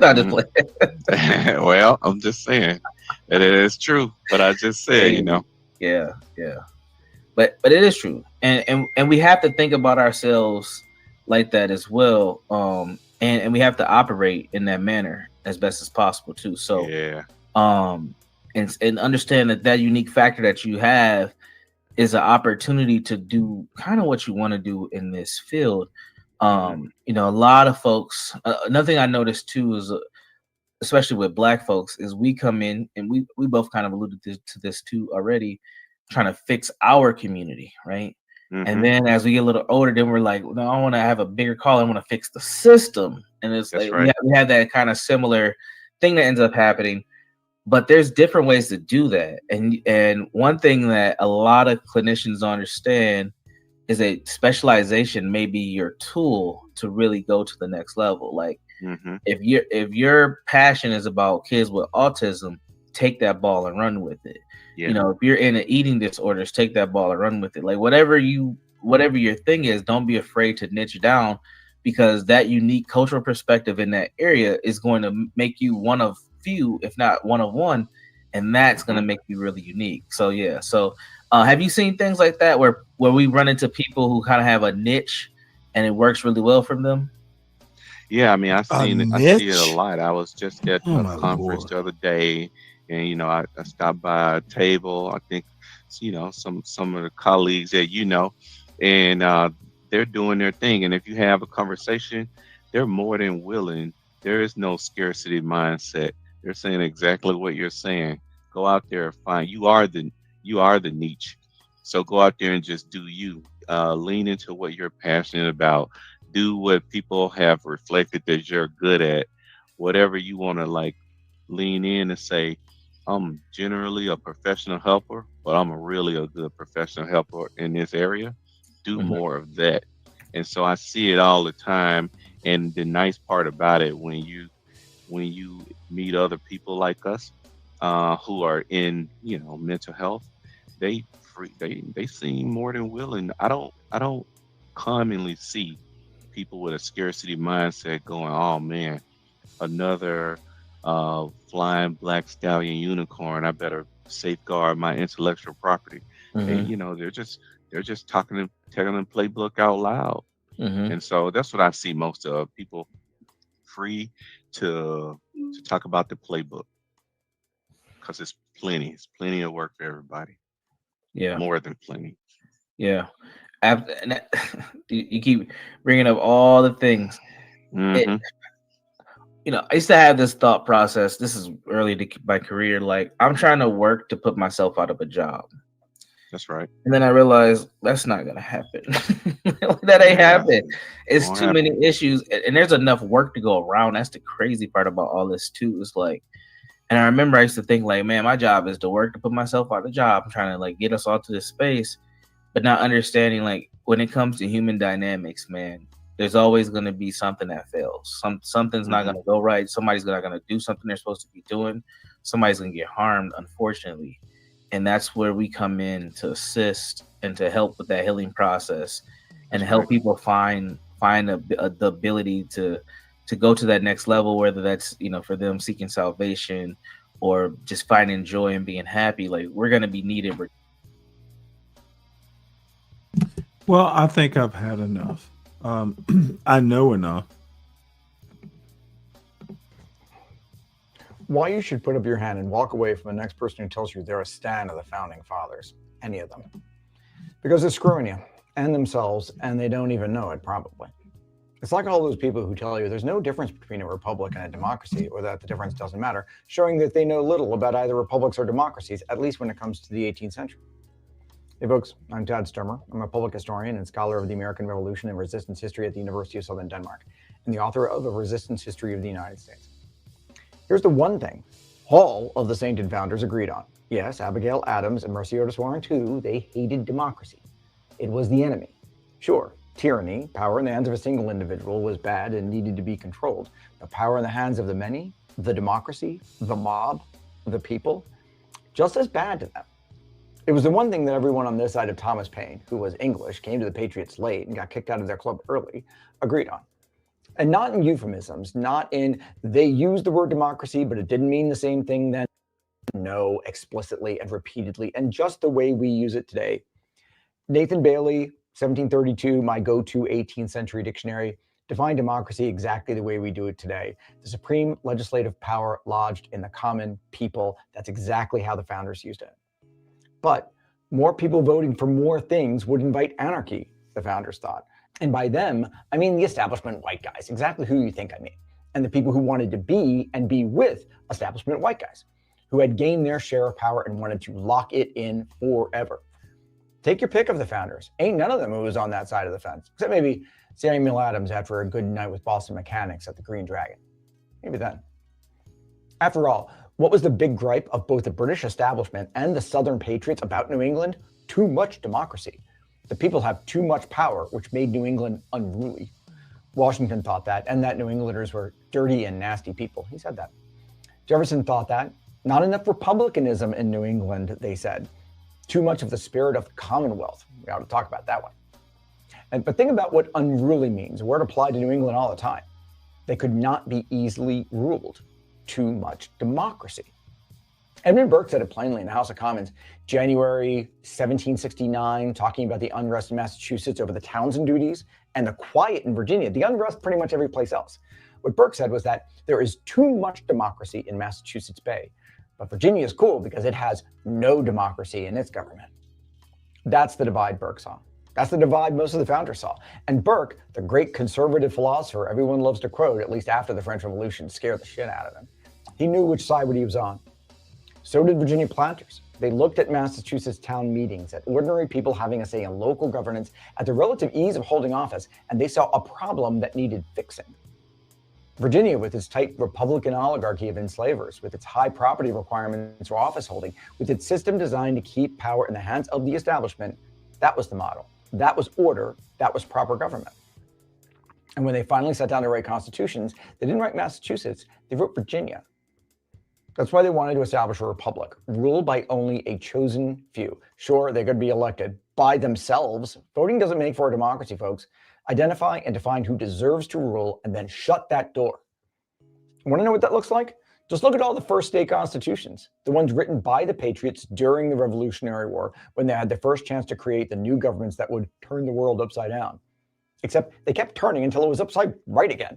Not just playing. Well, I'm just saying that it is true, but I just said, Yeah. But it is true, and we have to think about ourselves like that as well. And we have to operate in that manner as best as possible too. So yeah. And understand that unique factor that you have is an opportunity to do kind of what you want to do in this field. A lot of folks, another thing I noticed too is especially with Black folks, is we come in and we both kind of alluded to this too already, trying to fix our community, right? And then as we get a little older, then we're like, no, I want to have a bigger call. I want to fix the system. And it's That's like right. we have that kind of similar thing that ends up happening. But there's different ways to do that. And one thing that a lot of clinicians don't understand is that specialization may be your tool to really go to the next level. Like if your passion is about kids with autism, take that ball and run with it. Yeah. If you're in an eating disorders, take that ball and run with it. Like whatever your thing is, don't be afraid to niche down, because that unique cultural perspective in that area is going to make you one of few, if not one of one, and that's going to make you really unique. So yeah. So have you seen things like that where we run into people who kind of have a niche and it works really well for them? Yeah, I mean, I see it a lot. I was just at Oh, a my conference Lord. the other day, and I stopped by a table. I think some of the colleagues that and they're doing their thing. And if you have a conversation, they're more than willing. There is no scarcity mindset. They're saying exactly what you're saying. Go out there and find. You are the niche. So go out there and just do you. Lean into what you're passionate about. Do what people have reflected that you're good at. Whatever you want to lean in and say, I'm generally a professional helper, but I'm really a good professional helper in this area. Do more of that. And so I see it all the time. And the nice part about it, when you meet other people like us, who are in mental health, they seem more than willing. I don't commonly see people with a scarcity mindset going, oh man, another flying black stallion unicorn, I better safeguard my intellectual property. And they're just telling the playbook out loud. And so that's what I see most of, people free to talk about the playbook, because it's plenty of work for everybody. Yeah, more than plenty. Yeah. You keep bringing up all the things. I used to have this thought process. This is early to my career. Like, I'm trying to work to put myself out of a job. That's right. And then I realized that's not going to happen. That ain't happen. It's too many issues. And there's enough work to go around. That's the crazy part about all this, too. It's like, and I remember I used to think, like, man, my job is to work to put myself out of the job. I'm trying to, like, get us all to this space, but not understanding, like, when it comes to human dynamics, man, there's always going to be something that fails. Something's not going to go right. Somebody's not going to do something they're supposed to be doing. Somebody's going to get harmed, unfortunately. And that's where we come in to assist and to help with that healing process and help people find the ability to go to that next level, whether that's, you know, for them seeking salvation or just finding joy and being happy. Like, we're going to be needed. Well, I think I've had enough. I know enough. Why you should put up your hand and walk away from the next person who tells you they're a stan of the founding fathers, any of them. Because they're screwing you and themselves, and they don't even know it, probably. It's like all those people who tell you there's no difference between a republic and a democracy, or that the difference doesn't matter, showing that they know little about either republics or democracies, at least when it comes to the 18th century. Hey folks, I'm Tad Sturmer. I'm a public historian and scholar of the American Revolution and resistance history at the University of Southern Denmark, and the author of A Resistance History of the United States. Here's the one thing all of the sainted founders agreed on. Yes, Abigail Adams and Mercy Otis Warren too, they hated democracy. It was the enemy. Sure, tyranny, power in the hands of a single individual, was bad and needed to be controlled. But power in the hands of the many, the democracy, the mob, the people, just as bad to them. It was the one thing that everyone on this side of Thomas Paine, who was English, came to the Patriots late and got kicked out of their club early, agreed on. And not in euphemisms, not in they used the word democracy, but it didn't mean the same thing then. No, explicitly and repeatedly, and just the way we use it today. Nathan Bailey, 1732, my go-to 18th century dictionary, defined democracy exactly the way we do it today. The supreme legislative power lodged in the common people. That's exactly how the founders used it. But more people voting for more things would invite anarchy, the founders thought. And by them, I mean the establishment white guys, exactly who you think I mean. And the people who wanted to be and be with establishment white guys, who had gained their share of power and wanted to lock it in forever. Take your pick of the founders. Ain't none of them who was on that side of the fence, except maybe Samuel Adams after a good night with Boston Mechanics at the Green Dragon. Maybe then. After all, what was the big gripe of both the British establishment and the Southern Patriots about New England? Too much democracy. The people have too much power, which made New England unruly. Washington thought that, and that New Englanders were dirty and nasty people. He said that. Jefferson thought that. Not enough republicanism in New England, they said. Too much of the spirit of the Commonwealth. We ought to talk about that one. But think about what unruly means. A word applied to New England all the time. They could not be easily ruled. Too much democracy. Edmund Burke said it plainly in the House of Commons, January 1769, talking about the unrest in Massachusetts over the Townsend duties and the quiet in Virginia, the unrest pretty much every place else. What Burke said was that there is too much democracy in Massachusetts Bay, but Virginia is cool because it has no democracy in its government. That's the divide Burke saw. That's the divide most of the founders saw. And Burke, the great conservative philosopher everyone loves to quote, at least after the French Revolution, scared the shit out of him. He knew which side he was on. So did Virginia planters. They looked at Massachusetts town meetings, at ordinary people having a say in local governance, at the relative ease of holding office, and they saw a problem that needed fixing. Virginia, with its tight Republican oligarchy of enslavers, with its high property requirements for office holding, with its system designed to keep power in the hands of the establishment, that was the model. That was order. That was proper government. And when they finally sat down to write constitutions, they didn't write Massachusetts, they wrote Virginia. That's why they wanted to establish a republic, ruled by only a chosen few. Sure, they could be elected by themselves. Voting doesn't make for a democracy, folks. Identify and define who deserves to rule and then shut that door. Want to know what that looks like? Just look at all the first state constitutions, the ones written by the Patriots during the Revolutionary War, when they had their first chance to create the new governments that would turn the world upside down. Except they kept turning until it was upside right again,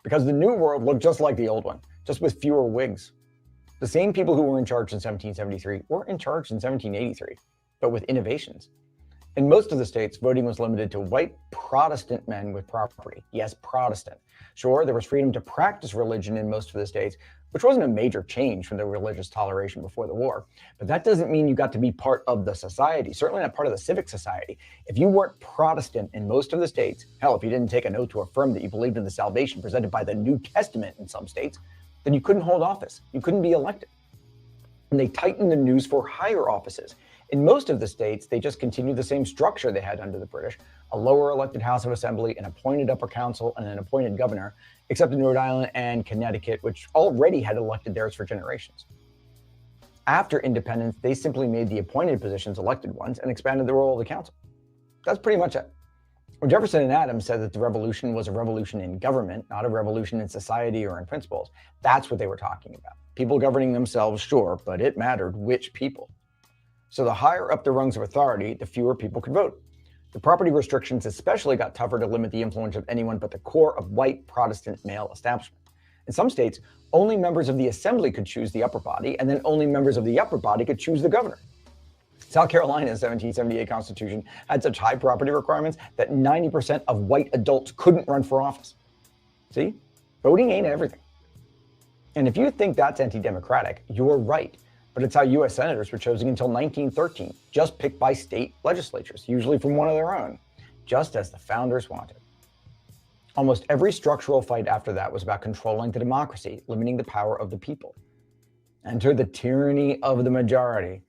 because the new world looked just like the old one, just with fewer wigs. The same people who were in charge in 1773 were in charge in 1783, but with innovations. In most of the states, voting was limited to white Protestant men with property. Yes, Protestant. Sure, there was freedom to practice religion in most of the states, which wasn't a major change from the religious toleration before the war. But that doesn't mean you got to be part of the society, certainly not part of the civic society. If you weren't Protestant in most of the states, hell, if you didn't take an oath to affirm that you believed in the salvation presented by the New Testament in some states, then you couldn't hold office. You couldn't be elected. And they tightened the noose for higher offices. In most of the states, they just continue the same structure they had under the British, a lower elected House of Assembly, an appointed upper council, and an appointed governor, except in Rhode Island and Connecticut, which already had elected theirs for generations. After independence, they simply made the appointed positions elected ones and expanded the role of the council. That's pretty much it. When Jefferson and Adams said that the revolution was a revolution in government, not a revolution in society or in principles, that's what they were talking about. People governing themselves, sure, but it mattered which people. So the higher up the rungs of authority, the fewer people could vote. The property restrictions especially got tougher to limit the influence of anyone but the core of white Protestant male establishment. In some states, only members of the assembly could choose the upper body, and then only members of the upper body could choose the governor. South Carolina's 1778 Constitution had such high property requirements that 90% of white adults couldn't run for office. See, voting ain't everything. And if you think that's anti-democratic, you're right. But it's how U.S. senators were chosen until 1913, just picked by state legislatures, usually from one of their own, just as the founders wanted. Almost every structural fight after that was about controlling the democracy, limiting the power of the people. Enter the tyranny of the majority.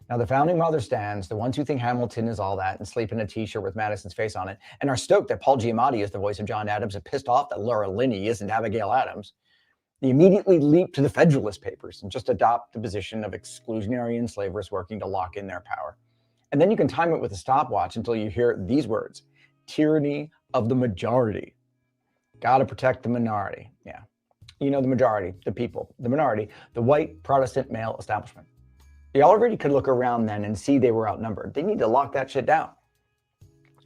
Now, the founding mother stands, the ones who think Hamilton is all that and sleep in a t-shirt with Madison's face on it, and are stoked that Paul Giamatti is the voice of John Adams and pissed off that Laura Linney isn't Abigail Adams. They immediately leap to the Federalist Papers and just adopt the position of exclusionary enslavers working to lock in their power. And then you can time it with a stopwatch until you hear these words: tyranny of the majority. Gotta protect the minority. Yeah. You know, the majority, the people, the minority, the white Protestant male establishment. They already could look around then and see they were outnumbered. They need to lock that shit down.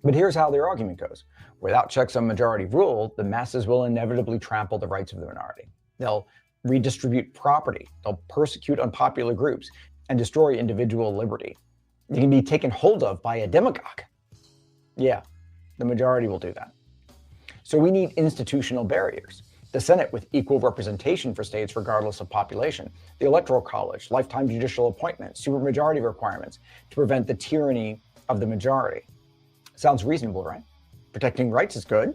But here's how their argument goes. Without checks on majority rule, the masses will inevitably trample the rights of the minority. They'll redistribute property, they'll persecute unpopular groups, and destroy individual liberty. They can be taken hold of by a demagogue. Yeah, the majority will do that. So we need institutional barriers. The Senate with equal representation for states regardless of population, the Electoral College, lifetime judicial appointments, supermajority requirements to prevent the tyranny of the majority. Sounds reasonable, right? Protecting rights is good.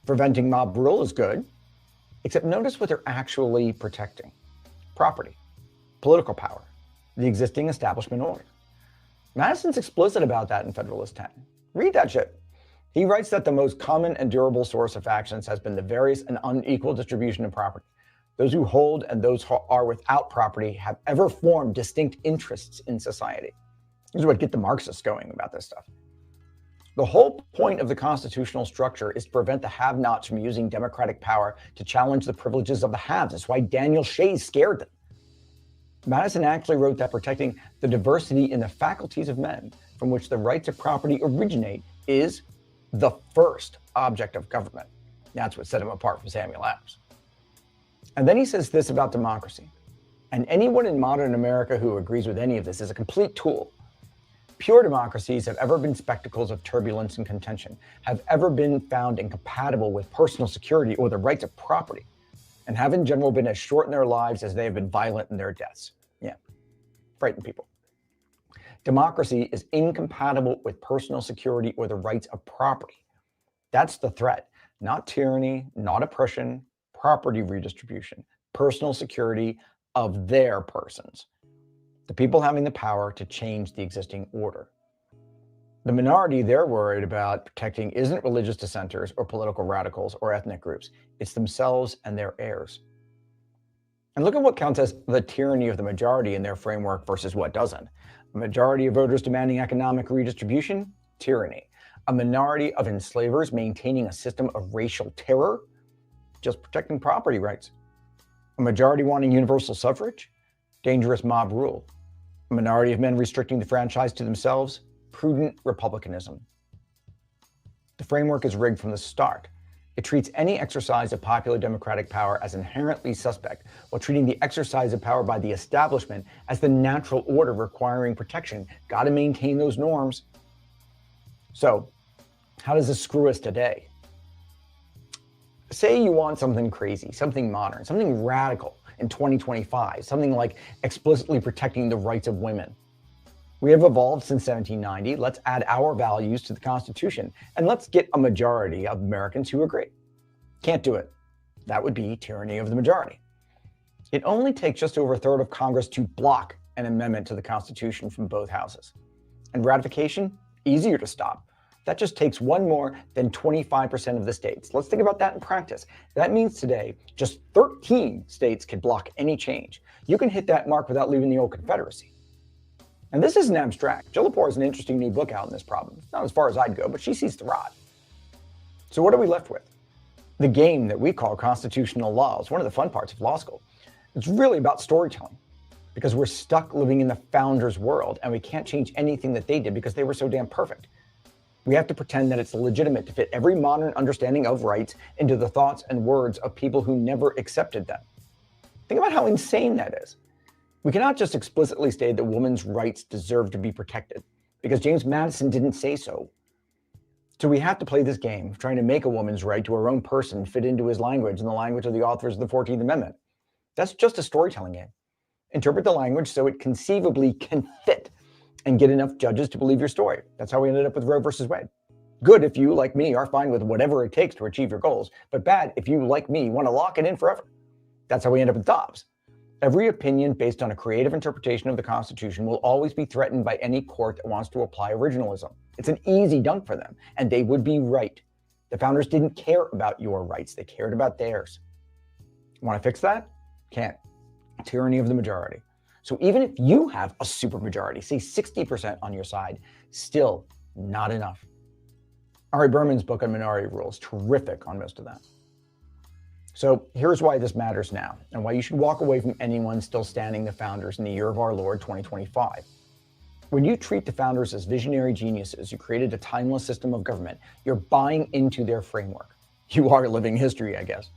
Preventing mob rule is good. Except notice what they're actually protecting. Property, political power, the existing establishment order. Madison's explicit about that in Federalist 10. Read that shit. He writes that the most common and durable source of factions has been the various and unequal distribution of property. Those who hold and those who are without property have ever formed distinct interests in society. This is what gets the Marxists going about this stuff. The whole point of the constitutional structure is to prevent the have-nots from using democratic power to challenge the privileges of the haves. That's why Daniel Shays scared them. Madison actually wrote that protecting the diversity in the faculties of men from which the rights of property originate is the first object of government. That's what set him apart from Samuel Adams. And then he says this about democracy. And anyone in modern America who agrees with any of this is a complete tool. Pure democracies have ever been spectacles of turbulence and contention, have ever been found incompatible with personal security or the rights of property, and have in general been as short in their lives as they have been violent in their deaths. Yeah, frighten people. Democracy is incompatible with personal security or the rights of property. That's the threat, not tyranny, not oppression, property redistribution, personal security of their persons. The people having the power to change the existing order. The minority they're worried about protecting isn't religious dissenters or political radicals or ethnic groups. It's themselves and their heirs. And look at what counts as the tyranny of the majority in their framework versus what doesn't. A majority of voters demanding economic redistribution, tyranny. A minority of enslavers maintaining a system of racial terror, just protecting property rights. A majority wanting universal suffrage, dangerous mob rule. A minority of men restricting the franchise to themselves, prudent republicanism. The framework is rigged from the start. It treats any exercise of popular democratic power as inherently suspect, while treating the exercise of power by the establishment as the natural order requiring protection. Got to maintain those norms. So, how does this screw us today? Say you want something crazy, something modern, something radical in 2025, something like explicitly protecting the rights of women. We have evolved since 1790. Let's add our values to the Constitution, and let's get a majority of Americans who agree. Can't do it. That would be tyranny of the majority. It only takes just over a third of Congress to block an amendment to the Constitution from both houses. And ratification, easier to stop. That just takes one more than 25% of the states. Let's think about that in practice. That means today, just 13 states can block any change. You can hit that mark without leaving the old Confederacy. And this isn't abstract. Jill Lepore has an interesting new book out on this problem. Not as far as I'd go, but she sees the rod. So what are we left with? The game that we call constitutional law is one of the fun parts of law school. It's really about storytelling, because we're stuck living in the founders' world and we can't change anything that they did because they were so damn perfect. We have to pretend that it's legitimate to fit every modern understanding of rights into the thoughts and words of people who never accepted them. Think about how insane that is. We cannot just explicitly state that women's rights deserve to be protected, because James Madison didn't say so. So we have to play this game of trying to make a woman's right to her own person fit into his language and the language of the authors of the 14th Amendment. That's just a storytelling game. Interpret the language so it conceivably can fit and get enough judges to believe your story. That's how we ended up with Roe versus Wade. Good if you, like me, are fine with whatever it takes to achieve your goals, but bad if you, like me, want to lock it in forever. That's how we end up with Dobbs. Every opinion based on a creative interpretation of the Constitution will always be threatened by any court that wants to apply originalism. It's an easy dunk for them, and they would be right. The founders didn't care about your rights, they cared about theirs. Want to fix that? Can't. Tyranny of the majority. So even if you have a supermajority, say 60% on your side, still not enough. Ari Berman's book on minority rule is terrific on most of that. So here's why this matters now, and why you should walk away from anyone still standing the founders in the year of our Lord 2025. When you treat the founders as visionary geniuses who created a timeless system of government, you're buying into their framework. You are living history, I guess.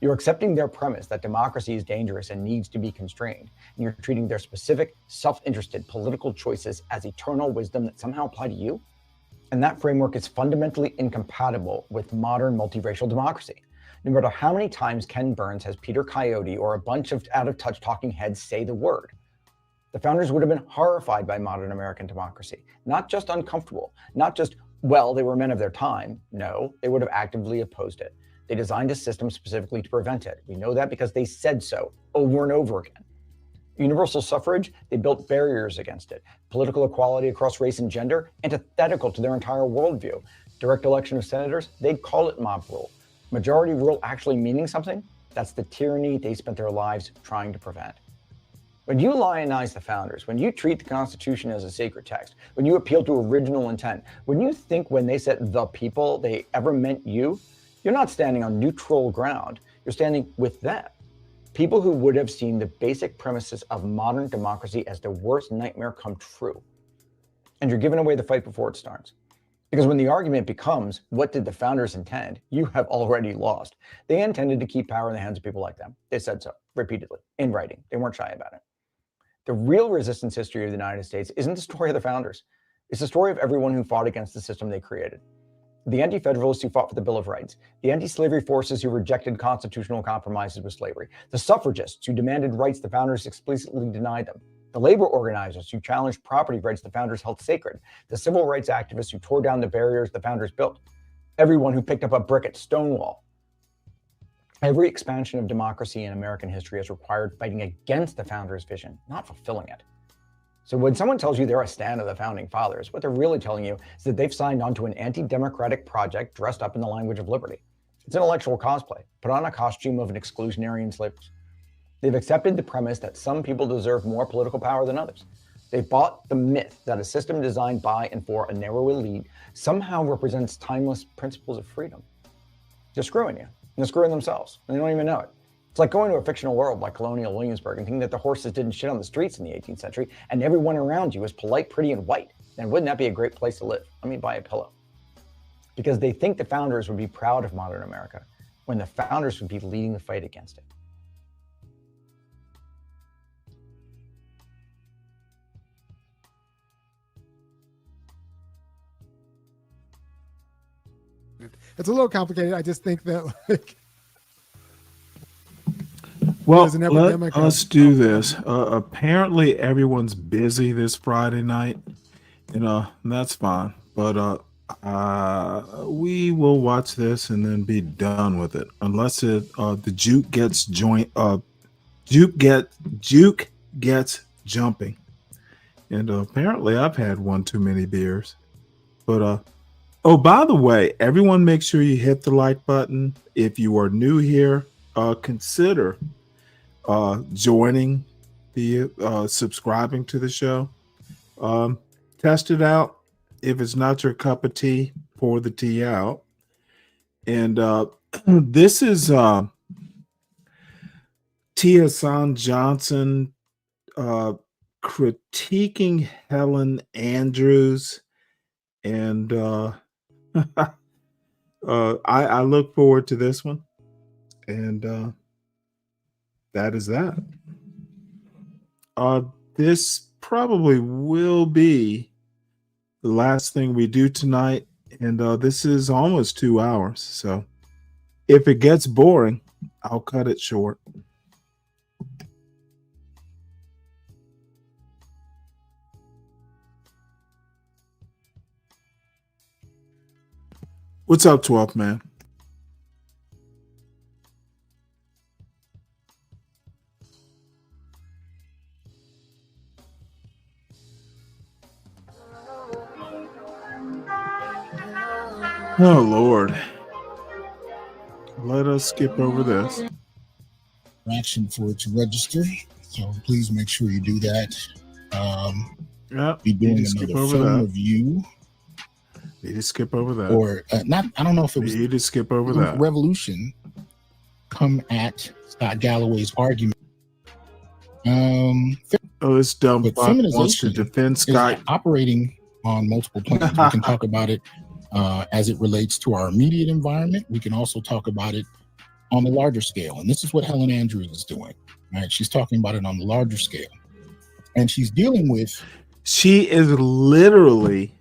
You're accepting their premise that democracy is dangerous and needs to be constrained, and you're treating their specific, self-interested political choices as eternal wisdom that somehow apply to you. And that framework is fundamentally incompatible with modern multiracial democracy. No matter how many times Ken Burns has Peter Coyote or a bunch of out-of-touch talking heads say the word, the founders would have been horrified by modern American democracy. Not just uncomfortable, not just, well, they were men of their time. No, they would have actively opposed it. They designed a system specifically to prevent it. We know that because they said so over and over again. Universal suffrage, they built barriers against it. Political equality across race and gender, antithetical to their entire worldview. Direct election of senators, they'd call it mob rule. Majority rule actually meaning something, that's the tyranny they spent their lives trying to prevent. When you lionize the founders, when you treat the Constitution as a sacred text, when you appeal to original intent, when you think when they said the people, they ever meant you, you're not standing on neutral ground, you're standing with them. People who would have seen the basic premises of modern democracy as the worst nightmare come true. And you're giving away the fight before it starts. Because when the argument becomes, what did the founders intend? You have already lost. They intended to keep power in the hands of people like them. They said so, repeatedly, in writing. They weren't shy about it. The real resistance history of the United States isn't the story of the founders. It's the story of everyone who fought against the system they created. The anti-federalists who fought for the Bill of Rights, the anti-slavery forces who rejected constitutional compromises with slavery, the suffragists who demanded rights the founders explicitly denied them, the labor organizers who challenged property rights the founders held sacred, the civil rights activists who tore down the barriers the founders built, everyone who picked up a brick at Stonewall. Every expansion of democracy in American history has required fighting against the founders' vision, not fulfilling it. So when someone tells you they're a stand of the founding fathers, what they're really telling you is that they've signed on to an anti-democratic project dressed up in the language of liberty. It's intellectual cosplay, put on a costume of an exclusionary enslavers. They've accepted the premise that some people deserve more political power than others. They've bought the myth that a system designed by and for a narrow elite somehow represents timeless principles of freedom. They're screwing you, and they're screwing themselves, and they don't even know it. It's like going to a fictional world like Colonial Williamsburg and thinking that the horses didn't shit on the streets in the 18th century and everyone around you is polite, pretty, and white. And wouldn't that be a great place to live? Let me buy a pillow. Because they think the founders would be proud of modern America when the founders would be leading the fight against it. It's a little complicated. I just think that, like, well, there's an epidemic let us do this. Apparently, everyone's busy this Friday night. That's fine. But we will watch this and then be done with it, unless the juke gets juke gets jumping. And apparently I've had one too many beers. But oh, by the way, everyone make sure you hit the like button. If you are new here, consider joining the subscribing to the show. Test it out. If it's not your cup of tea, pour the tea out. And this is Tia San Johnson critiquing Helen Andrews. And I look forward to this one. And that is that. This probably will be the last thing we do tonight. And this is almost 2 hours. So if it gets boring, I'll cut it short. What's up, 12th man? Oh, Lord. Let us skip over this. Action for it to register. So please make sure you do that. Yep. Be doing skip another over film that. review. Need to skip over that. Or not, I don't know if it was Need to skip over that. Revolution come at Scott Galloway's argument. Oh, this dumb but fuck wants to feminization defend is Scott. operating on multiple planes. We can talk about it as it relates to our immediate environment. We can also talk about it on the larger scale. And this is what Helen Andrews is doing, right? She's talking about it on the larger scale. And she's dealing with... She is literally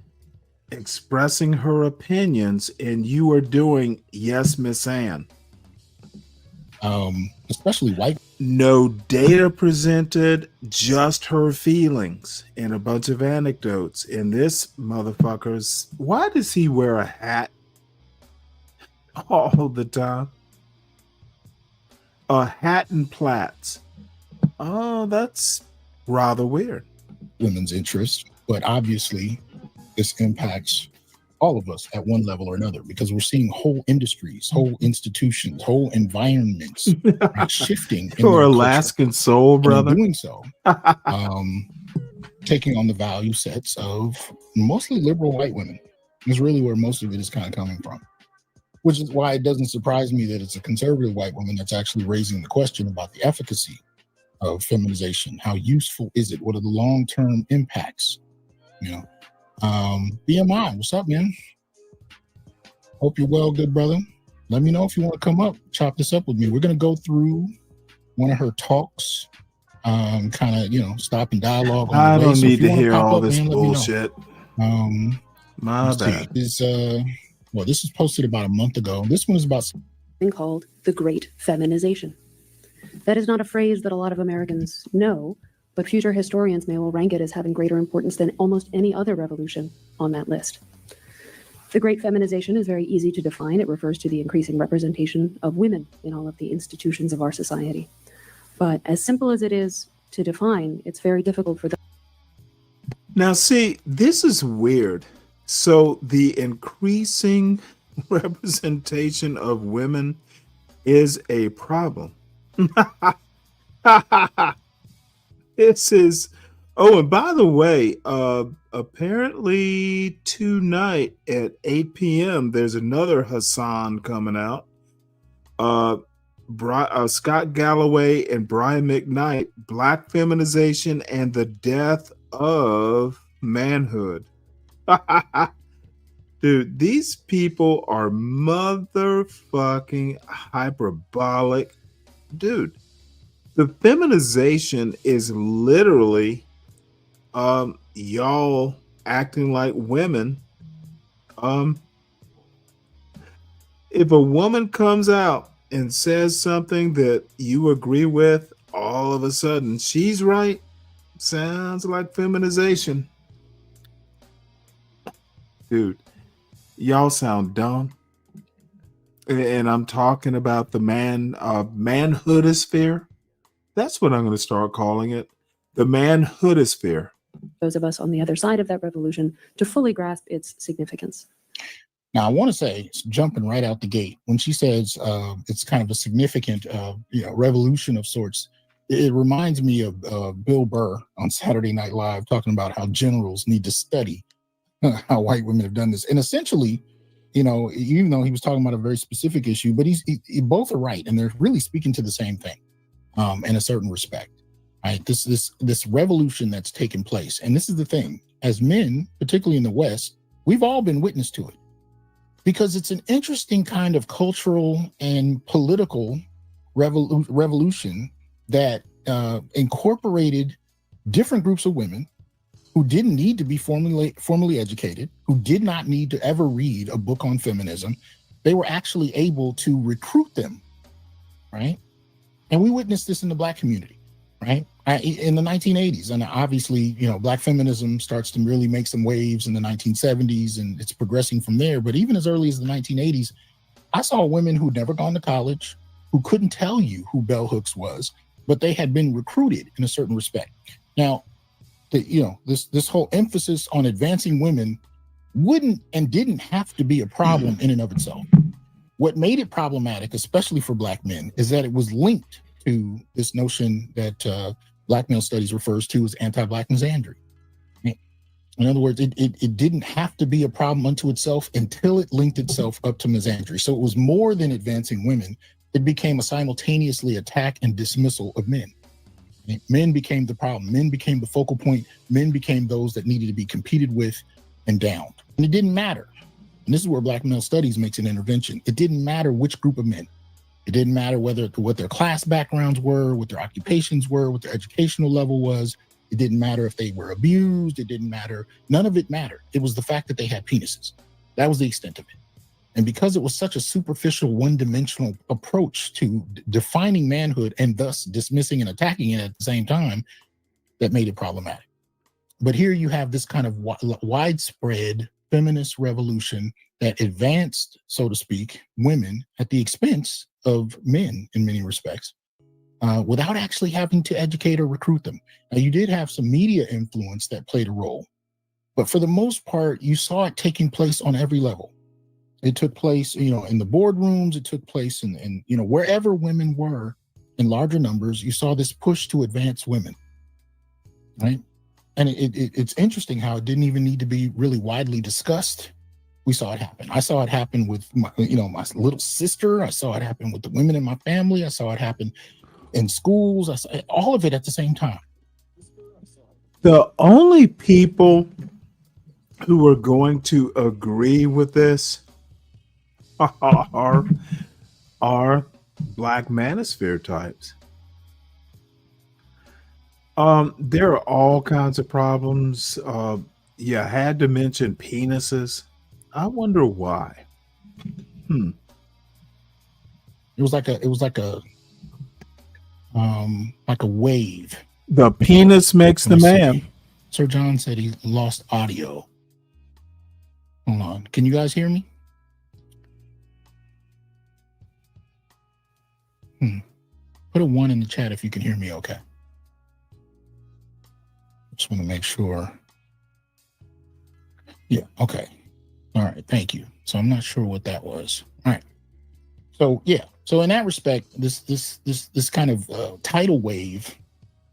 expressing her opinions, and you are doing, yes, Miss Ann. Especially white. No data presented, just her feelings and a bunch of anecdotes. And this motherfucker's, why does he wear a hat all the time? A hat and plaits. Oh, that's rather weird. Women's interests, but obviously this impacts all of us at one level or another, because we're seeing whole industries, whole institutions, whole environments shifting. Your Alaskan soul, brother. And in doing so, taking on the value sets of mostly liberal white women is really where most of it is kind of coming from. Which is why it doesn't surprise me that it's a conservative white woman that's actually raising the question about the efficacy of feminization. How useful is it? What are the long-term impacts? You know, BMI, what's up, man? Hope you're well, good brother. Let me know if you want to come up, chop this up with me. We're going to go through one of her talks, kind of, you know, stop and dialogue. On I the way. don't So need if you to wanna hear pop all up, this man, let me know. bullshit. My let's see. bad. This is posted about a month ago. This one is about something called the Great Feminization. That is not a phrase that a lot of Americans know, but future historians may well rank it as having greater importance than almost any other revolution on that list. The Great Feminization is very easy to define. It refers to the increasing representation of women in all of the institutions of our society. But as simple as it is to define, it's very difficult for them. Now, see, this is weird. So the increasing representation of women is a problem. This is, oh, and by the way, apparently tonight at 8 p.m. there's another Hassan coming out. Scott Galloway and Brian McKnight, Black Feminization and the Death of Manhood. Dude, these people are motherfucking hyperbolic. Dude, the feminization is literally y'all acting like women. If a woman comes out and says something that you agree with, all of a sudden she's right. Sounds like feminization. Dude, y'all sound dumb. And I'm talking about the manhoodosphere. That's what I'm going to start calling it. The manhoodosphere. those of us on the other side of that revolution, to fully grasp its significance. Now, I want to say, jumping right out the gate, when she says it's kind of a significant revolution of sorts, it reminds me of Bill Burr on Saturday Night Live talking about how generals need to study how white women have done this. And essentially, even though he was talking about a very specific issue, but both are right, and they're really speaking to the same thing in a certain respect. Right? This revolution that's taken place, and this is the thing: as men, particularly in the West, we've all been witness to it, because it's an interesting kind of cultural and political revolution that incorporated different groups of women who didn't need to be formally educated, who did not need to ever read a book on feminism. They were actually able to recruit them, right? And we witnessed this in the Black community, right? In the 1980s. And obviously, Black feminism starts to really make some waves in the 1970s, and it's progressing from there. But even as early as the 1980s, I saw women who'd never gone to college, who couldn't tell you who bell hooks was, but they had been recruited in a certain respect. Now, this whole emphasis on advancing women wouldn't and didn't have to be a problem in and of itself. What made it problematic, especially for Black men, is that it was linked to this notion that Black male studies refers to as anti-Black misandry. In other words, it didn't have to be a problem unto itself until it linked itself up to misandry. So it was more than advancing women. It became a simultaneously attack and dismissal of men. Men became the problem. Men became the focal point. Men became those that needed to be competed with and downed. And it didn't matter. And this is where Black male studies makes an intervention. It didn't matter which group of men. It didn't matter what their class backgrounds were, what their occupations were, what their educational level was. It didn't matter if they were abused. It didn't matter. None of it mattered. It was the fact that they had penises. That was the extent of it. And because it was such a superficial, one-dimensional approach to defining manhood and thus dismissing and attacking it at the same time, that made it problematic. But here you have this kind of widespread feminist revolution that advanced, so to speak, women at the expense of men in many respects, without actually having to educate or recruit them. Now, you did have some media influence that played a role, but for the most part, you saw it taking place on every level. It took place, in the boardrooms. It took place in wherever women were in larger numbers. You saw this push to advance women, right? And it's interesting how it didn't even need to be really widely discussed. We saw it happen. I saw it happen with my little sister. I saw it happen with the women in my family. I saw it happen in schools. I saw all of it at the same time. The only people who are going to agree with this are Black manosphere types. There are all kinds of problems. You had to mention penises. I wonder why. It was like a wave. The penis makes the man. Sir John said he lost audio. Hold on. Can you guys hear me? Put a 1 in the chat if you can hear me okay. Just want to make sure. Yeah, okay. All right, thank you. So I'm not sure what that was. All right. So yeah, so in that respect, this kind of tidal wave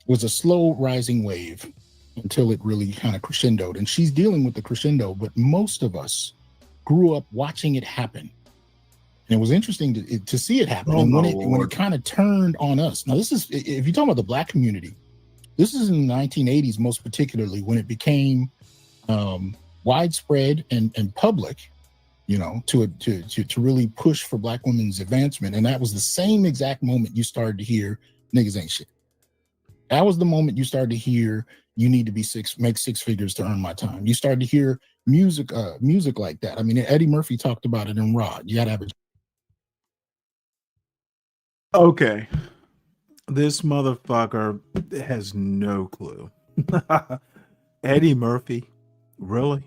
was a slow rising wave until it really kind of crescendoed. And she's dealing with the crescendo, but most of us grew up watching it happen. And it was interesting to see it happen. And when it kind of turned on us. Now, this is, if you're talking about the Black community, this is in the 1980s, most particularly, when it became widespread and public, to really push for Black women's advancement. And that was the same exact moment you started to hear niggas ain't shit. That was the moment you started to hear you need to make 6 figures to earn my time. You started to hear music like that. I mean, Eddie Murphy talked about it in Rod. You gotta have a Okay. This motherfucker has no clue. Eddie Murphy? Really?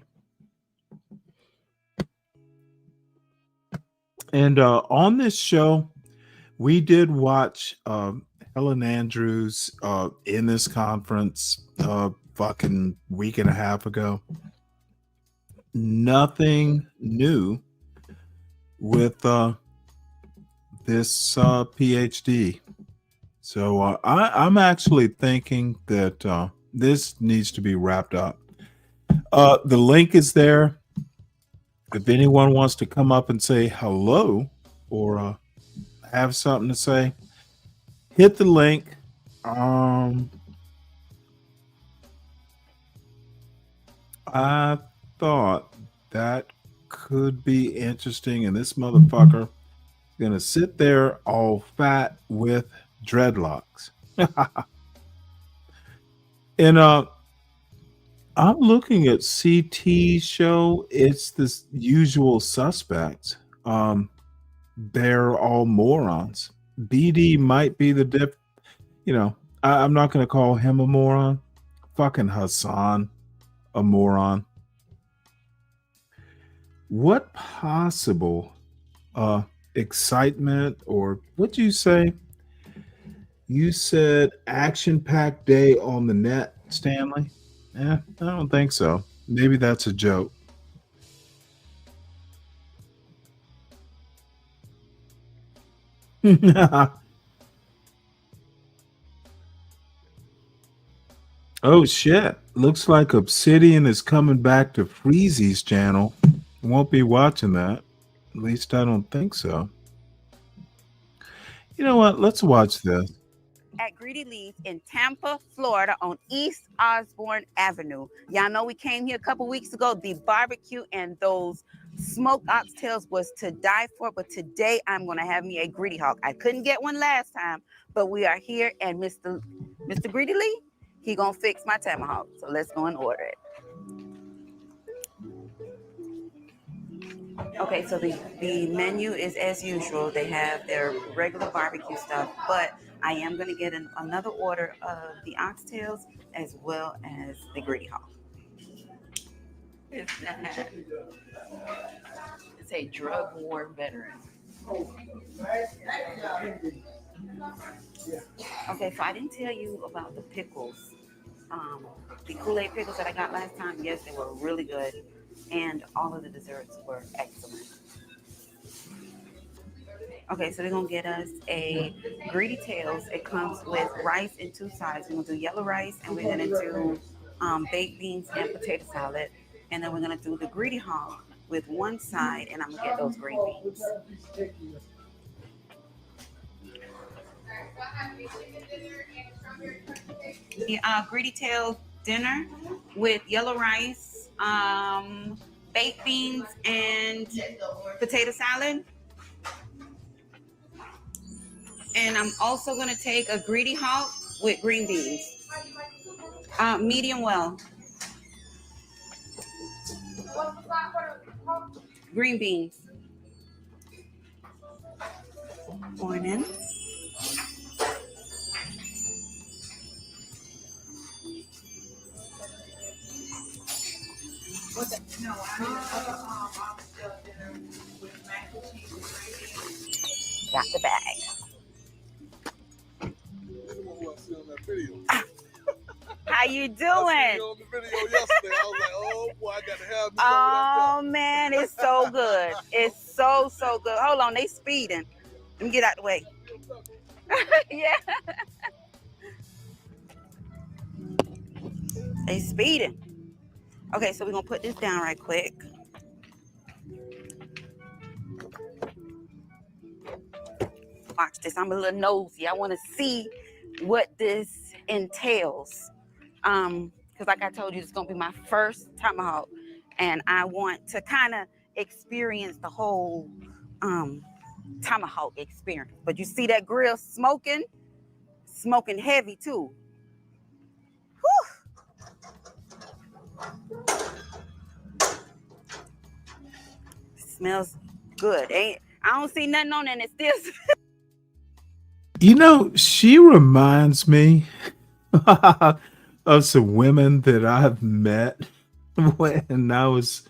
And on this show, we did watch Helen Andrews in this conference fucking week and a half ago. Nothing new with this PhD. So I'm actually thinking that this needs to be wrapped up. The link is there. If anyone wants to come up and say hello or have something to say, hit the link. I thought that could be interesting, and this motherfucker gonna sit there all fat with dreadlocks. And I'm looking at CT's show. It's this usual suspects. They're all morons. BD might be the I'm not gonna call him a moron. Fucking Hassan a moron. What possible excitement, or what'd you say? You said action-packed day on the net, Stanley? I don't think so. Maybe that's a joke. Oh shit. Looks like Obsidian is coming back to Freezy's channel. Won't be watching that. At least I don't think so. You know what? Let's watch this. At Greedy Leaf in Tampa, Florida on East Osborne Avenue. Y'all know we came here a couple weeks ago. The barbecue and those smoked oxtails was to die for, but today I'm going to have me a Greedy Hawk. I couldn't get one last time, but we are here, and Mr. Greedy Leaf, he going to fix my tomahawk. So let's go and order it. Okay, so the menu is as usual. They have their regular barbecue stuff, but I am going to get another order of the oxtails as well as the Greedy Hawk. It's a drug war veteran. Okay, so I didn't tell you about the pickles. The Kool-Aid pickles that I got last time, yes, they were really good. And all of the desserts were excellent. Okay, so we're going to get us a Greedy Tails. It comes with rice in two sides. We're going to do yellow rice, and we're going to do baked beans and potato salad. And then we're going to do the Greedy Hawk with one side, and I'm going to get those green beans. The Greedy Tails dinner with yellow rice, baked beans, and potato salad. And I'm also going to take a Greedy Hawk with green beans. Medium well. Green beans. Morning. No, I need oxtail dinner with mac and cheese and gravy. Got the bag. How you doing? Oh man, it's so good. It's so good. Hold on, they speeding. Let me get out the way. Yeah. They speeding. Okay, so we're gonna put this down right quick. Watch this. I'm a little nosy. I want to see what this entails. Because like I told you, it's gonna be my first tomahawk, and I want to kind of experience the whole tomahawk experience. But you see that grill smoking heavy too. Whew. Smells good. I don't see nothing on it, and it's this. You know, she reminds me of some women that I've met when I was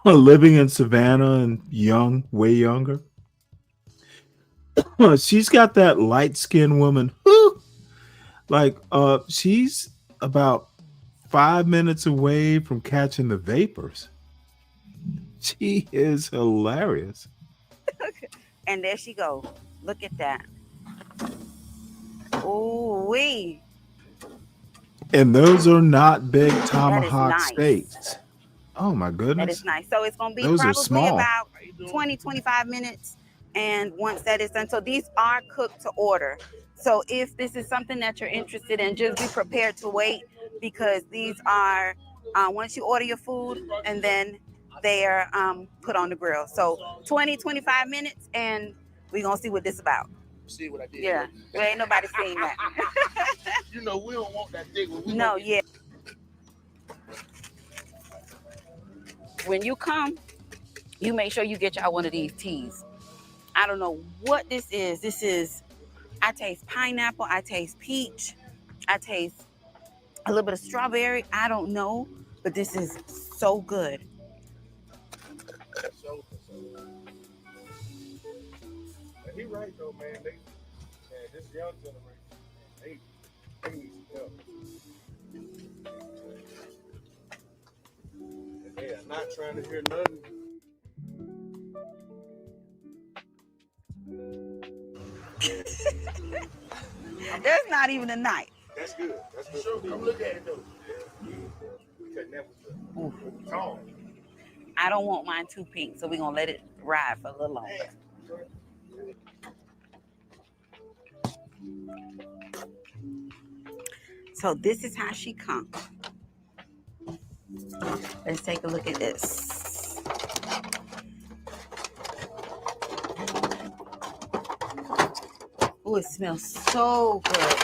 living in Savannah and young, way younger. She's got that light-skinned woman. Like, she's about 5 minutes away from catching the vapors. She is hilarious. And there she go. Look at that. Ooh wee. And those are not big tomahawk nice. steaks. Oh my That goodness. is nice. So it's going to be Those are probably small. about 20, 25 minutes. And once that is done, so these are cooked to order. So if this is something that you're interested in, just be prepared to wait, because these are, once you order your food, and then they're put on the grill. So 20, 25 minutes, and we're going to see what this is about. See what I did? Yeah, there ain't nobody seen that. You know, we don't want that thing. No, yeah. When you come, you make sure you get y'all one of these teas. I don't know what this is. This is, I taste pineapple, I taste peach, I taste a little bit of strawberry. I don't know, but this is so good. He right though, man. This young generation, they need some help. And they are not trying to hear nothing. There's not even a knife. That's good. That's good. Sure, come look at it though. We cutting that with the tall. I don't want mine too pink, so we're gonna let it ride for a little longer. So this is how she comes. Let's take a look at this. Oh, it smells so good.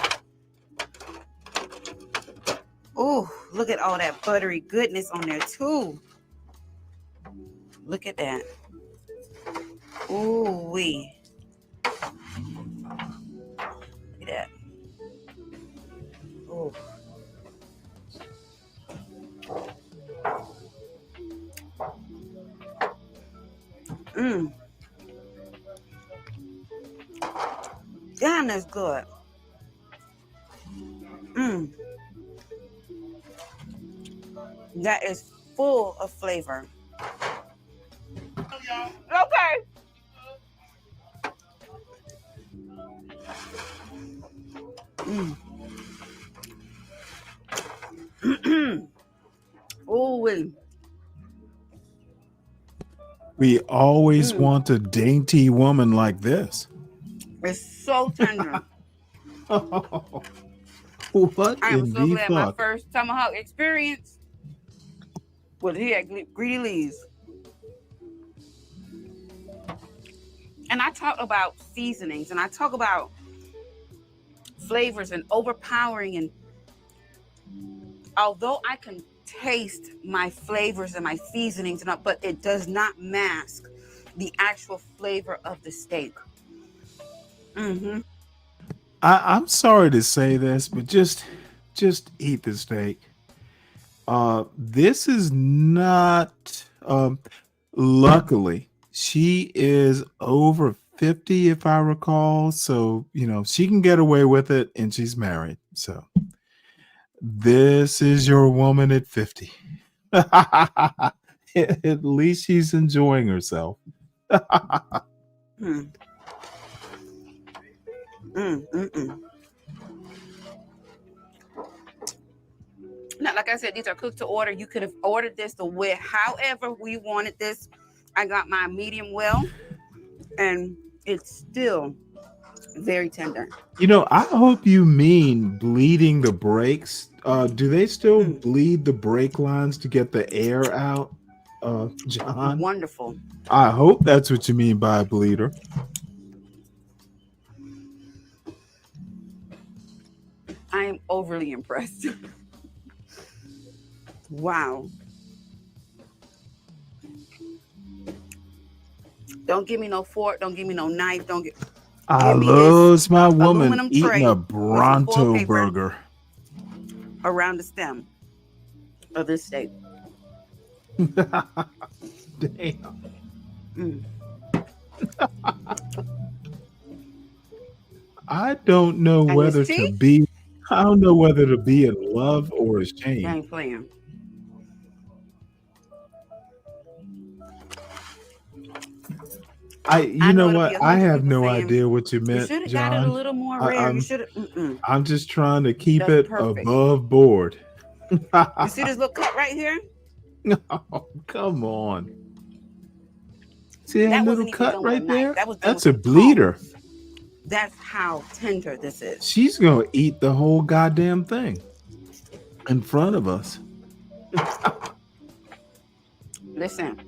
Oh, look at all that buttery goodness on there too. Look at that. Ooh wee. Look at that. Oh. Mmm. Damn, that's good. Mmm. That is full of flavor. Okay. Ooh. We always want a dainty woman like this. It's so tender. What I am in so the glad my fuck? first tomahawk experience was here at Greedy Lee's. And I talk about seasonings, and I talk about flavors and overpowering. And although I can taste my flavors and my seasonings, but it does not mask the actual flavor of the steak. Mm-hmm. I'm sorry to say this, but just eat the steak. This is not. Luckily, she is over 50, if I recall. So she can get away with it, and she's married. So this is your woman at 50. At least she's enjoying herself. Now, like I said, these are cooked to order. You could have ordered this the way, however we wanted this. I got my medium well, and it's still very tender. I hope you mean bleeding the brakes. Do they still bleed the brake lines to get the air out, John? Wonderful. I hope that's what you mean by a bleeder. I am overly impressed. Wow. Don't give me no fork. Don't give me no knife. I loves my aluminum woman eating tray a with some Bronto foil paper burger. around the stem of this steak. Damn. I don't know And you whether see? to be I don't know whether to be in love or I ashamed. ain't playing. You know it'll what? be a I hundred have people no saying, idea what you You meant, should have got it a John. little more I, rare. You I'm should have. I'm just trying to keep That's it perfect. above board. You see this little cut right here? Oh, come on. See that That little wasn't even cut done with a right knife. there? That was done That's with a bleeder. That's how tender this is. She's gonna eat the whole goddamn thing in front of us. Listen.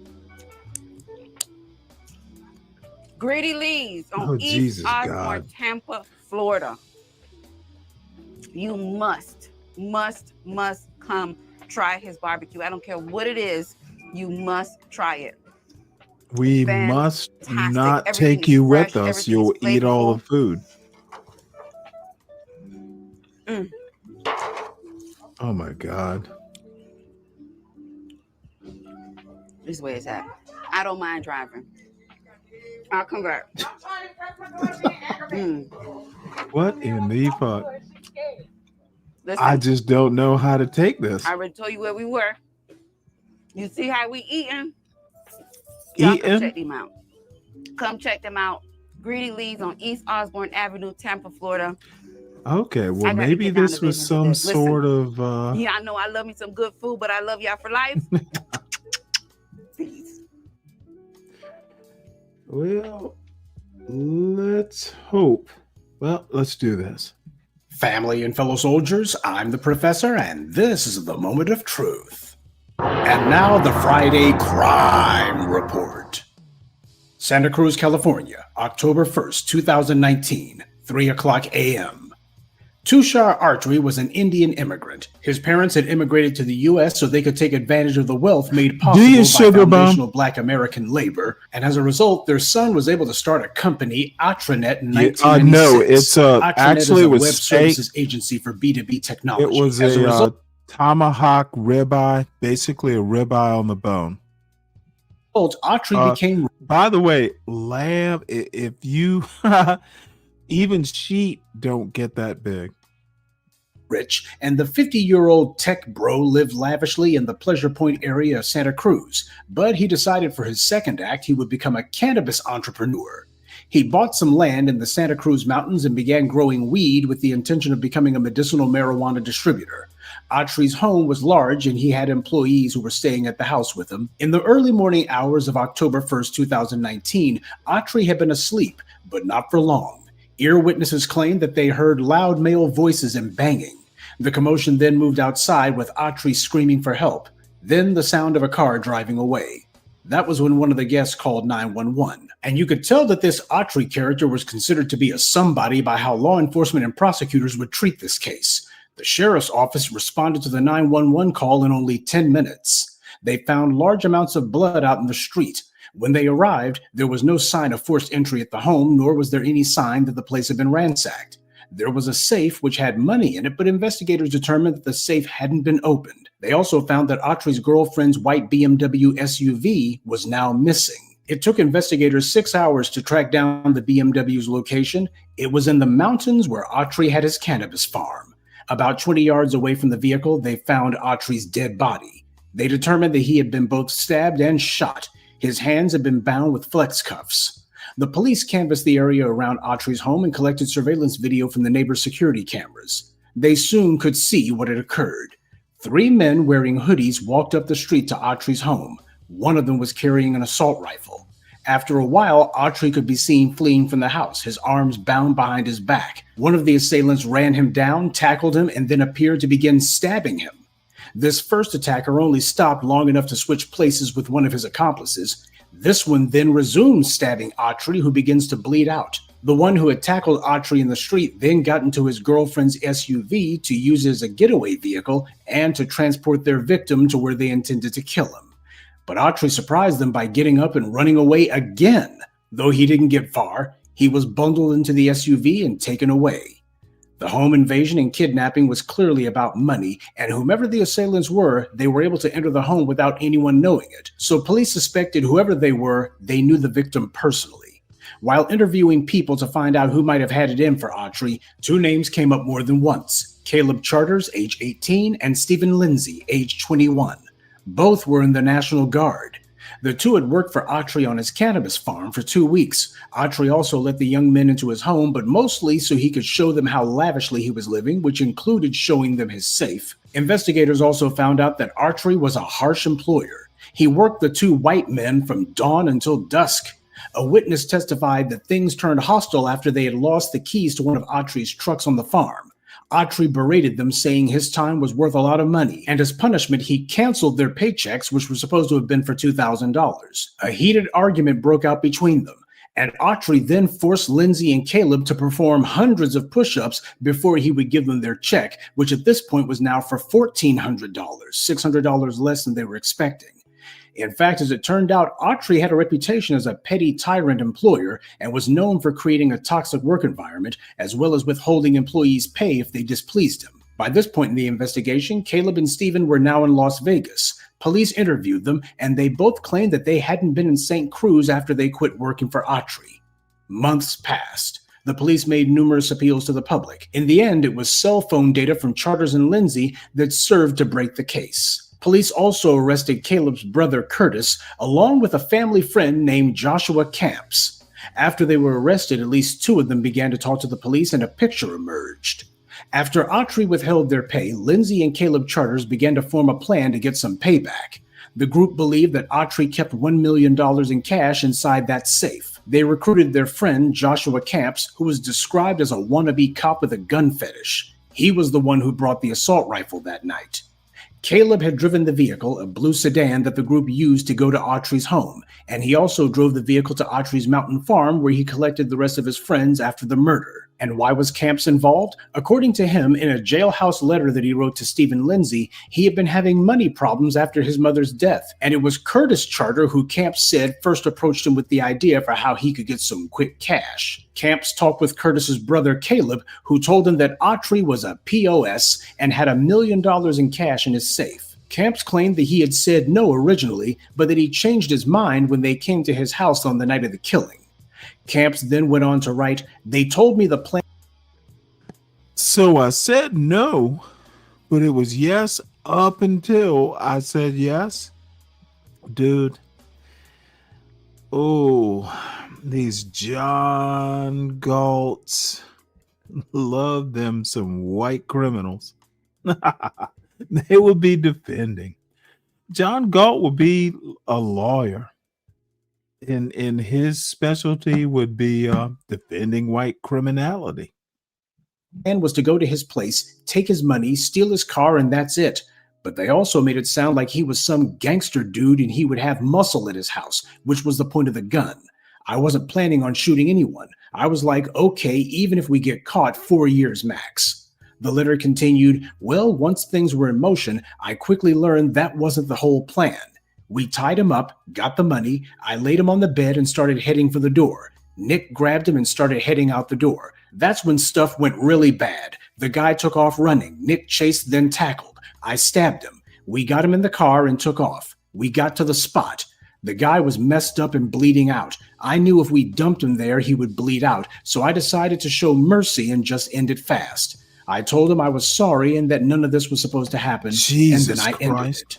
Greedy Lee's on Oh, East Jesus Osborne, God. Tampa, Florida. You must come try his barbecue. I don't care what it is. You must try it. We must not Everything take is you fresh. with us. Everything You'll is eat all flavorful. the food. Mm. Oh my God. This is where it's at. I don't mind driving. I'll come back. Mm. What in the fuck? Listen, I just don't know how to take this. I already told you where we were. You see how we eating? Y'all come Eating? check them out. Come check them out. Greedy Lee's on East Osborne Avenue, Tampa, Florida. Okay, I well gotta maybe get down this to was business with some this. Listen. sort of Yeah, I know I love me some good food, but I love y'all for life. Peace. well, let's hope. Well, let's do this. Family and fellow soldiers, I'm the Professor, and this is the moment of truth. And now the Friday Crime Report. Santa Cruz, California, October 1st, 2019, 3 o'clock a.m. Tushar Archery was an Indian immigrant. His parents had immigrated to the U.S. so they could take advantage of the wealth made possible by sugar bomb? foundational Black American labor, and as a result, their son was able to start a company, Atranet, in Yeah, 1996. no, it's Atranet actually is it a was web steak. services agency for B2B technology. It was As a a result, tomahawk ribeye, basically a ribeye on the bone. Autry became. By the way, lamb. If you even sheep don't get that big. rich, and the 50-year-old tech bro lived lavishly in the Pleasure Point area of Santa Cruz, but he decided for his second act he would become a cannabis entrepreneur. He bought some land in the Santa Cruz mountains and began growing weed with the intention of becoming a medicinal marijuana distributor. Autry's home was large and he had employees who were staying at the house with him. In the early morning hours of October 1st, 2019, Autry had been asleep, but not for long. Ear witnesses claimed that they heard loud male voices and banging. The commotion then moved outside with Autry screaming for help. Then the sound of a car driving away. That was when one of the guests called 911. And you could tell that this Autry character was considered to be a somebody by how law enforcement and prosecutors would treat this case. The sheriff's office responded to the 911 call in only 10 minutes. They found large amounts of blood out in the street. When they arrived, there was no sign of forced entry at the home, nor was there any sign that the place had been ransacked. There was a safe which had money in it, but investigators determined that the safe hadn't been opened. They also found that Autry's girlfriend's white BMW SUV was now missing. It took investigators 6 hours to track down the BMW's location. It was in the mountains where Autry had his cannabis farm. About 20 yards away from the vehicle, they found Autry's dead body. They determined that he had been both stabbed and shot. His hands had been bound with flex cuffs. The police canvassed the area around Autry's home and collected surveillance video from the neighbor's security cameras. They soon could see what had occurred. 3 men wearing hoodies walked up the street to Autry's home. One of them was carrying an assault rifle. After a while, Autry could be seen fleeing from the house, his arms bound behind his back. One of the assailants ran him down, tackled him, and then appeared to begin stabbing him. This first attacker only stopped long enough to switch places with one of his accomplices. This one then resumes stabbing Autry, who begins to bleed out. The one who had tackled Autry in the street then got into his girlfriend's SUV to use it as a getaway vehicle and to transport their victim to where they intended to kill him. But Autry surprised them by getting up and running away again. Though he didn't get far, he was bundled into the SUV and taken away. The home invasion and kidnapping was clearly about money, and whomever the assailants were, they were able to enter the home without anyone knowing it. So police suspected whoever they were, they knew the victim personally. While interviewing people to find out who might have had it in for Autry, two names came up more than once: Caleb Charters, age 18, and Stephen Lindsay, age 21. Both were in the National Guard. The two had worked for Autry on his cannabis farm for 2 weeks. Autry also let the young men into his home, but mostly so he could show them how lavishly he was living, which included showing them his safe. Investigators also found out that Autry was a harsh employer. He worked the two white men from dawn until dusk. A witness testified that things turned hostile after they had lost the keys to one of Autry's trucks on the farm. Autry berated them, saying his time was worth a lot of money, and as punishment, he canceled their paychecks, which were supposed to have been for $2,000. A heated argument broke out between them, and Autry then forced Lindsay and Caleb to perform hundreds of push-ups before he would give them their check, which at this point was now for $1,400, $600 less than they were expecting. In fact, as it turned out, Autry had a reputation as a petty tyrant employer and was known for creating a toxic work environment, as well as withholding employees' pay if they displeased him. By this point in the investigation, Caleb and Stephen were now in Las Vegas. Police interviewed them, and they both claimed that they hadn't been in St. Cruz after they quit working for Autry. Months passed. The police made numerous appeals to the public. In the end, it was cell phone data from Charters and Lindsay that served to break the case. Police also arrested Caleb's brother Curtis, along with a family friend named Joshua Camps. After they were arrested, at least two of them began to talk to the police, and a picture emerged. After Autry withheld their pay, Lindsay and Caleb Charters began to form a plan to get some payback. The group believed that Autry kept $1 million in cash inside that safe. They recruited their friend, Joshua Camps, who was described as a wannabe cop with a gun fetish. He was the one who brought the assault rifle that night. Caleb had driven the vehicle, a blue sedan that the group used to go to Autry's home, and he also drove the vehicle to Autry's mountain farm where he collected the rest of his friends after the murder. And why was Camps involved? According to him, in a jailhouse letter that he wrote to Stephen Lindsay, he had been having money problems after his mother's death, and it was Curtis Charter who Camps said first approached him with the idea for how he could get some quick cash. Camps talked with Curtis's brother Caleb, who told him that Autry was a POS and had $1 million in cash in his safe. Camps claimed that he had said no originally, but that he changed his mind when they came to his house on the night of the killing. Camps then went on to write, "They told me the plan." So I said no, but it was yes up until I said yes. Dude. Oh, these John Galts, love them some white criminals. They would be defending. John Galt would be a lawyer. In his specialty would be defending white criminality. Plan was to go to his place, take his money, steal his car, and that's it. But they also made it sound like he was some gangster dude and he would have muscle at his house, which was the point of the gun. I wasn't planning on shooting anyone. I was like, okay, even if we get caught, 4 years max. The letter continued, well, once things were in motion, I quickly learned that wasn't the whole plan. We tied him up, got the money, I laid him on the bed and started heading for the door. Nick grabbed him and started heading out the door. That's when stuff went really bad. The guy took off running. Nick chased, then tackled. I stabbed him. We got him in the car and took off. We got to the spot. The guy was messed up and bleeding out. I knew if we dumped him there, he would bleed out, so I decided to show mercy and just end it fast. I told him I was sorry and that none of this was supposed to happen, Jesus and then I ended Christ. it.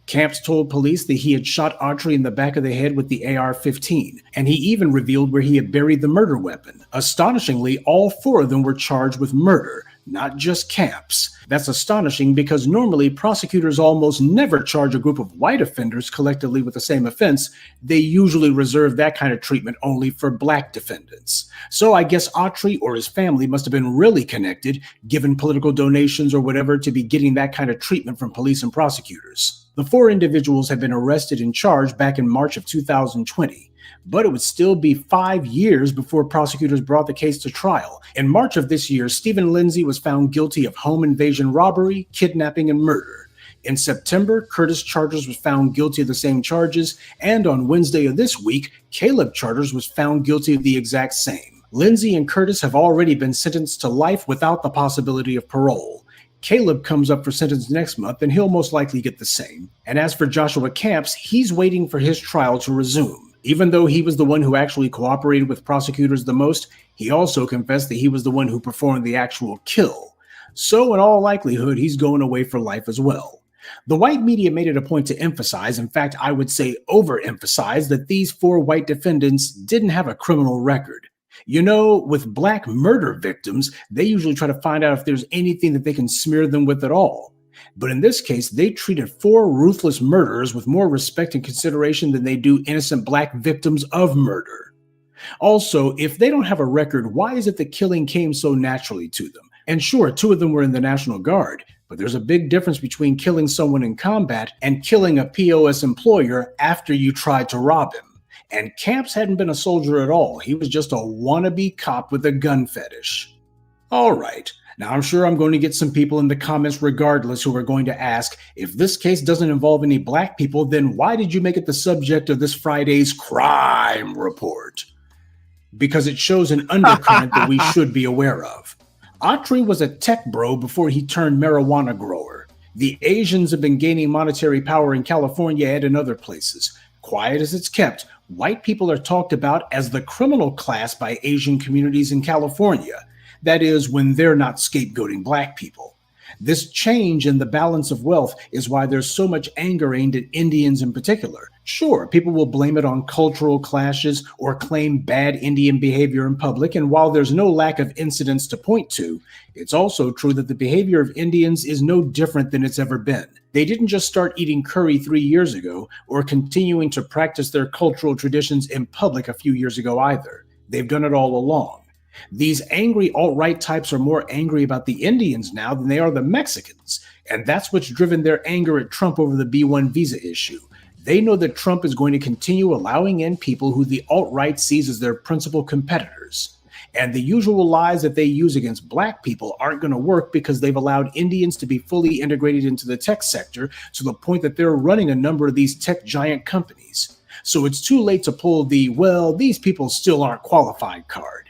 Camps told police that he had shot Autry in the back of the head with the AR-15, and he even revealed where he had buried the murder weapon. Astonishingly, all 4 of them were charged with murder, not just Camps. That's astonishing because normally prosecutors almost never charge a group of white offenders collectively with the same offense. They usually reserve that kind of treatment only for black defendants. So I guess Autry or his family must have been really connected, given political donations or whatever, to be getting that kind of treatment from police and prosecutors. The 4 individuals had been arrested and charged back in March of 2020, but it would still be 5 years before prosecutors brought the case to trial. In March of this year, Stephen Lindsay was found guilty of home invasion robbery, kidnapping, and murder. In September, Curtis Charters was found guilty of the same charges, and on Wednesday of this week, Caleb Charters was found guilty of the exact same. Lindsay and Curtis have already been sentenced to life without the possibility of parole. Caleb comes up for sentence next month, and he'll most likely get the same. And as for Joshua Camps, he's waiting for his trial to resume. Even though he was the one who actually cooperated with prosecutors the most, he also confessed that he was the one who performed the actual kill. So in all likelihood, he's going away for life as well. The white media made it a point to emphasize, in fact, I would say overemphasize, that these 4 white defendants didn't have a criminal record. You know, with black murder victims, they usually try to find out if there's anything that they can smear them with at all. But in this case, they treated 4 ruthless murderers with more respect and consideration than they do innocent black victims of murder. Also, if they don't have a record, why is it the killing came so naturally to them? And sure, 2 of them were in the National Guard, but there's a big difference between killing someone in combat and killing a POS employer after you tried to rob him. And Camps hadn't been a soldier at all. He was just a wannabe cop with a gun fetish. All right. Now, I'm sure I'm going to get some people in the comments regardless who are going to ask, if this case doesn't involve any black people, then why did you make it the subject of this Friday's crime report? Because it shows an undercurrent that we should be aware of. Autry was a tech bro before he turned marijuana grower. The Asians have been gaining monetary power in California and in other places. Quiet as it's kept, white people are talked about as the criminal class by Asian communities in California. That is, when they're not scapegoating black people. This change in the balance of wealth is why there's so much anger aimed at Indians in particular. Sure, people will blame it on cultural clashes or claim bad Indian behavior in public, and while there's no lack of incidents to point to, it's also true that the behavior of Indians is no different than it's ever been. They didn't just start eating curry 3 years ago or continuing to practice their cultural traditions in public a few years ago either. They've done it all along. These angry alt-right types are more angry about the Indians now than they are the Mexicans, and that's what's driven their anger at Trump over the B-1 visa issue. They know that Trump is going to continue allowing in people who the alt-right sees as their principal competitors. And the usual lies that they use against black people aren't going to work because they've allowed Indians to be fully integrated into the tech sector to the point that they're running a number of these tech giant companies. So it's too late to pull the, well, these people still aren't qualified card.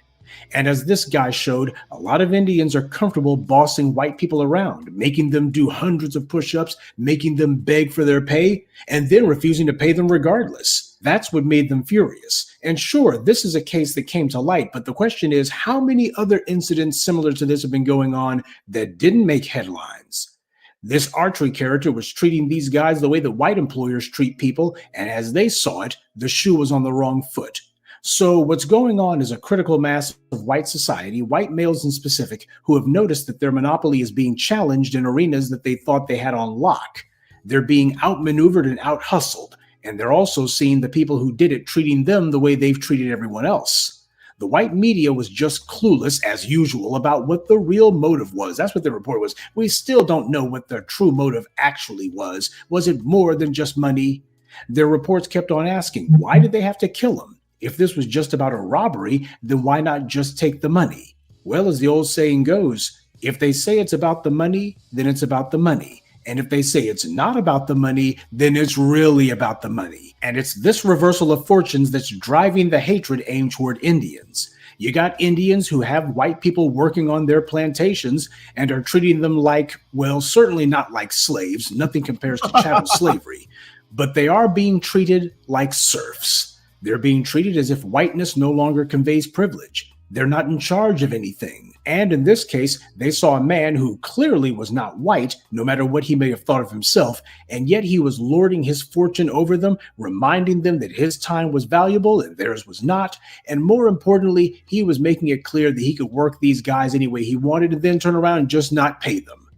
And as this guy showed, a lot of Indians are comfortable bossing white people around, making them do hundreds of push-ups, making them beg for their pay, and then refusing to pay them regardless. That's what made them furious. And sure, this is a case that came to light, but the question is, how many other incidents similar to this have been going on that didn't make headlines? This Autry character was treating these guys the way that white employers treat people, and as they saw it, the shoe was on the wrong foot. So what's going on is a critical mass of white society, white males in specific, who have noticed that their monopoly is being challenged in arenas that they thought they had on lock. They're being outmaneuvered and out-hustled, and they're also seeing the people who did it treating them the way they've treated everyone else. The white media was just clueless, as usual, about what the real motive was. That's what the report was. We still don't know what their true motive actually was. Was it more than just money? Their reports kept on asking, why did they have to kill him? If this was just about a robbery, then why not just take the money? Well, as the old saying goes, if they say it's about the money, then it's about the money. And if they say it's not about the money, then it's really about the money. And it's this reversal of fortunes that's driving the hatred aimed toward Indians. You got Indians who have white people working on their plantations and are treating them like, well, certainly not like slaves. Nothing compares to chattel slavery. But they are being treated like serfs. They're being treated as if whiteness no longer conveys privilege. They're not in charge of anything. And in this case, they saw a man who clearly was not white, no matter what he may have thought of himself, and yet he was lording his fortune over them, reminding them that his time was valuable and theirs was not. And more importantly, he was making it clear that he could work these guys any way he wanted and then turn around and just not pay them.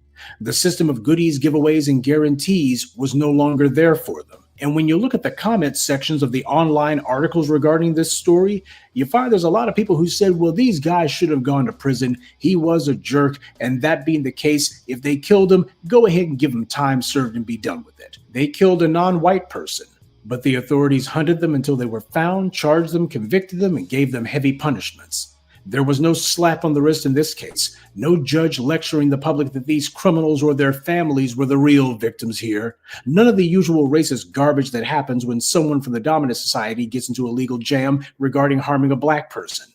The system of goodies, giveaways, and guarantees was no longer there for them. And when you look at the comments sections of the online articles regarding this story, you find there's a lot of people who said, well, these guys should have gone to prison. He was a jerk. And that being the case, if they killed him, go ahead and give him time served and be done with it. They killed a non-white person, but the authorities hunted them until they were found, charged them, convicted them, and gave them heavy punishments. There was no slap on the wrist in this case. No judge lecturing the public that these criminals or their families were the real victims here. None of the usual racist garbage that happens when someone from the dominant society gets into a legal jam regarding harming a black person.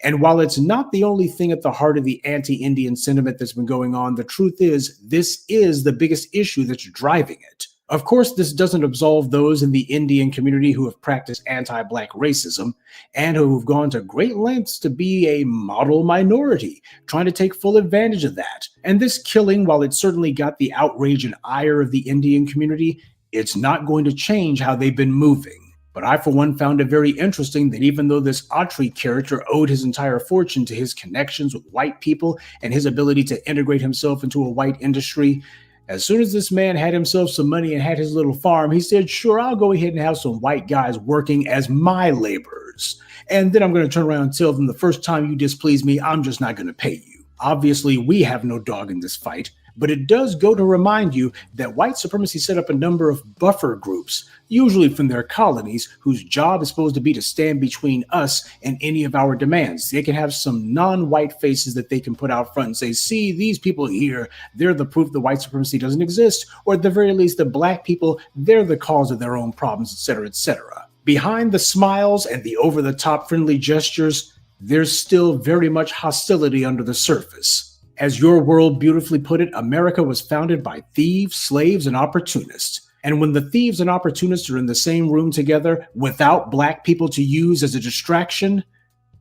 And while it's not the only thing at the heart of the anti-Indian sentiment that's been going on, the truth is, this is the biggest issue that's driving it. Of course, this doesn't absolve those in the Indian community who have practiced anti-Black racism and who have gone to great lengths to be a model minority, trying to take full advantage of that. And this killing, while it certainly got the outrage and ire of the Indian community, it's not going to change how they've been moving. But I, for one, found it very interesting that even though this Autry character owed his entire fortune to his connections with white people and his ability to integrate himself into a white industry, as soon as this man had himself some money and had his little farm, he said, sure, I'll go ahead and have some white guys working as my laborers. And then I'm going to turn around and tell them the first time you displease me, I'm just not going to pay you. Obviously, we have no dog in this fight, but it does go to remind you that white supremacy set up a number of buffer groups, usually from their colonies, whose job is supposed to be to stand between us and any of our demands. They can have some non-white faces that they can put out front and say, see, these people here, they're the proof that white supremacy doesn't exist, or at the very least, the Black people, they're the cause of their own problems, etc., etc. Behind the smiles and the over-the-top friendly gestures, there's still very much hostility under the surface. As Your World beautifully put it, America was founded by thieves, slaves, and opportunists. And when the thieves and opportunists are in the same room together without Black people to use as a distraction,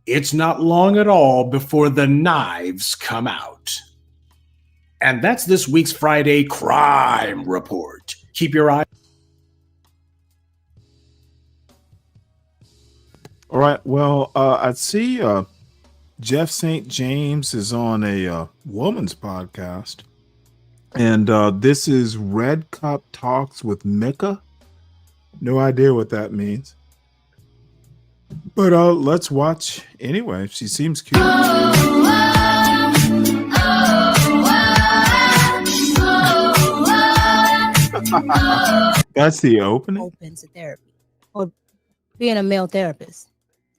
it's not long at all before the knives come out. And that's this week's Friday Crime Report. Keep your eye. All right. Well, I see Jeff St. James is on a woman's podcast. And this is Red Cup Talks with Mika. No idea what that means. But let's watch anyway. She seems cute. That's the opening. Open to therapy or being a male therapist.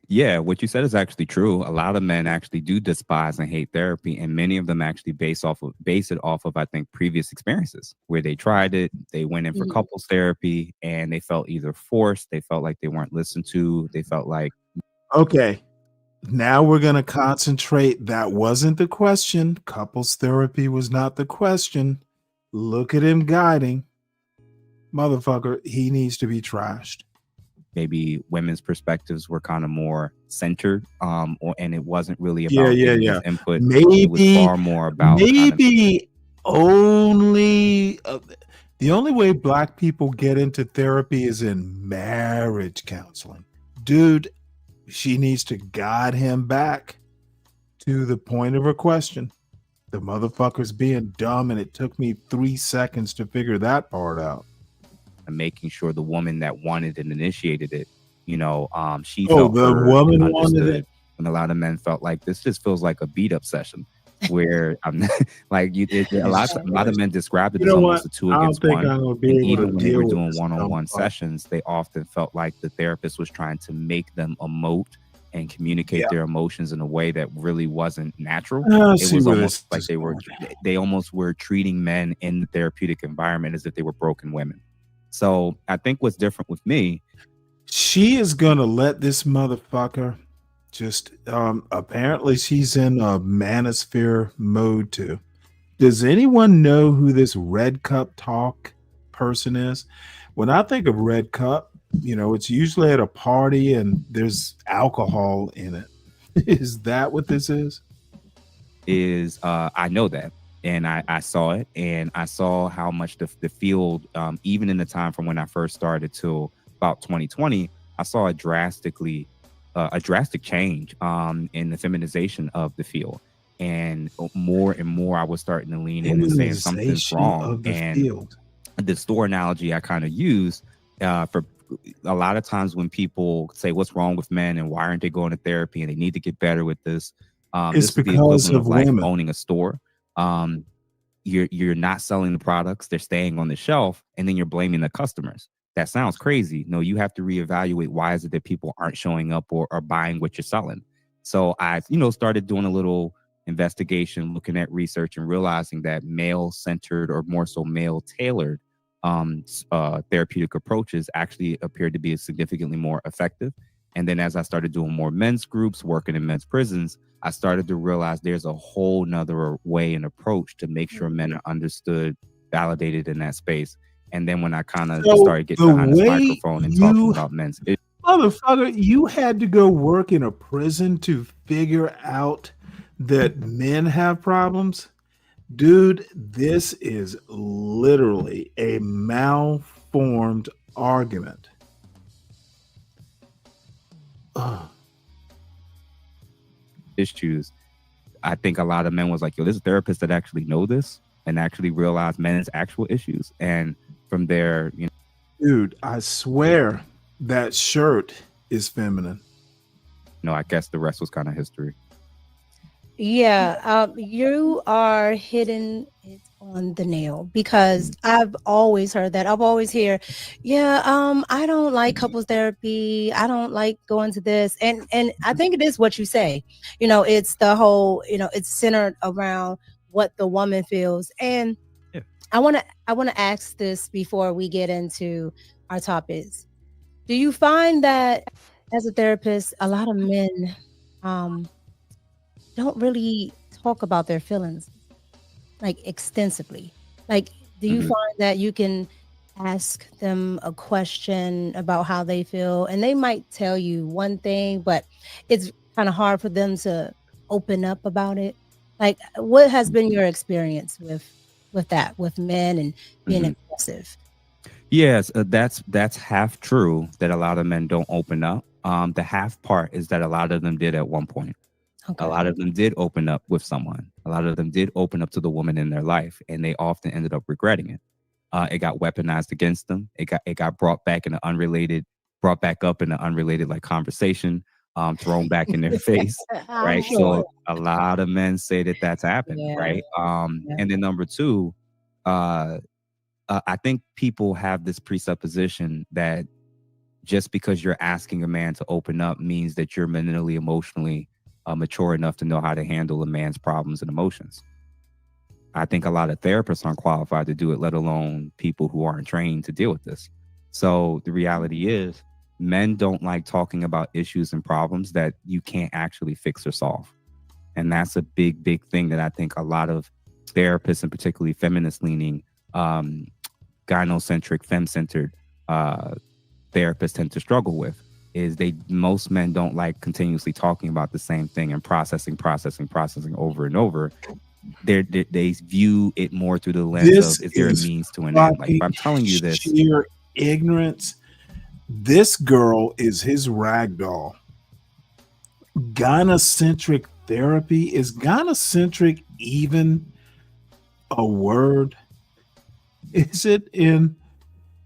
Yeah, what you said is actually true. A lot of men actually do despise and hate therapy, and many of them actually base it off of I think previous experiences where they tried it, they went in for couples therapy, and they felt either forced, they felt like they weren't listened to, they felt like. Okay, now we're gonna concentrate. That wasn't the question. Couples therapy was not the question. Look at him guiding, motherfucker. He needs to be trashed. Maybe women's perspectives were kind of more centered, and it wasn't really about input. Maybe it was far more about only the only way Black people get into therapy is in marriage counseling. Dude, she needs to guide him back to the point of her question. The motherfucker's being dumb, and it took me 3 seconds to figure that part out. And making sure the woman that wanted and initiated it, she felt the woman wanted it. And a lot of men felt like this just feels like a beat up session where I'm like a lot of men described it as almost a 2 against 1. And even when they were doing one-on-one sessions, they often felt like the therapist was trying to make them emote and communicate their emotions in a way that really wasn't natural. It was almost like they almost were treating men in the therapeutic environment as if they were broken women. So I think what's different with me, she is gonna let this motherfucker just apparently she's in a manosphere mode too. Does anyone know who this Red Cup Talk person is? When I think of Red Cup, it's usually at a party and there's alcohol in it. Is that what this is? I know that. And I saw it, and I saw how much the field, even in the time from when I first started till about 2020, I saw a drastic change in the feminization of the field. And more and more, I was starting to lean in and say something's wrong. And the store analogy I kind of use for a lot of times when people say, what's wrong with men and why aren't they going to therapy and they need to get better with this? It's this is the because equivalent of like women. owning a store. You're not selling the products, they're staying on the shelf, and then you're blaming the customers. That sounds crazy. No, you have to reevaluate why is it that people aren't showing up or buying what you're selling. So I started doing a little investigation, looking at research and realizing that male-centered or more so male-tailored therapeutic approaches actually appeared to be significantly more effective. And then as I started doing more men's groups, working in men's prisons, I started to realize there's a whole nother way and approach to make sure men are understood, validated in that space. And then when I kind of So started getting the behind this way microphone and talking you, about men's issues, motherfucker, you had to go work in a prison to figure out that men have problems? Dude, this is literally a malformed argument. Ugh. issues, I think a lot of men was like, yo, there's therapists that actually know this and actually realize men's actual issues. And from there, you know, Dude, I swear that shirt is feminine. I guess the rest was kind of history. Yeah, you are hitting it on the nail because I've always heard that. I've always hear, I don't like couples therapy. I don't like going to this. And I think it is what you say. It's the whole, it's centered around what the woman feels. And I want to ask this before we get into our topics. Do you find that as a therapist, a lot of men don't really talk about their feelings like extensively? Like, do you find that you can ask them a question about how they feel and they might tell you one thing, but it's kind of hard for them to open up about it? Like, what has been your experience with that, with men and being aggressive? Yes, that's half true that a lot of men don't open up. The half part is that a lot of them did at one point. Okay. A lot of them did open up with someone. A lot of them did open up to the woman in their life, and they often ended up regretting it. It got weaponized against them. It got brought back up in an unrelated like conversation, thrown back in their face, right? Sure. So a lot of men say that that's happened, Yeah. right? And then number two, I think people have this presupposition that just because you're asking a man to open up means that you're mentally, emotionally mature enough to know how to handle a man's problems and emotions. I think a lot of therapists aren't qualified to do it, let alone people who aren't trained to deal with this. So the reality is men don't like talking about issues and problems that you can't actually fix or solve. And that's a big, big thing that I think a lot of therapists, and particularly feminist leaning, gynocentric, femme-centered therapists tend to struggle with. Is most men don't like continuously talking about the same thing and processing over and over. They view it more through the lens of, is there a means to an end? Like, if I'm telling you this, sheer ignorance. This girl is his rag doll. Gynocentric therapy, is gynocentric even a word? Is it in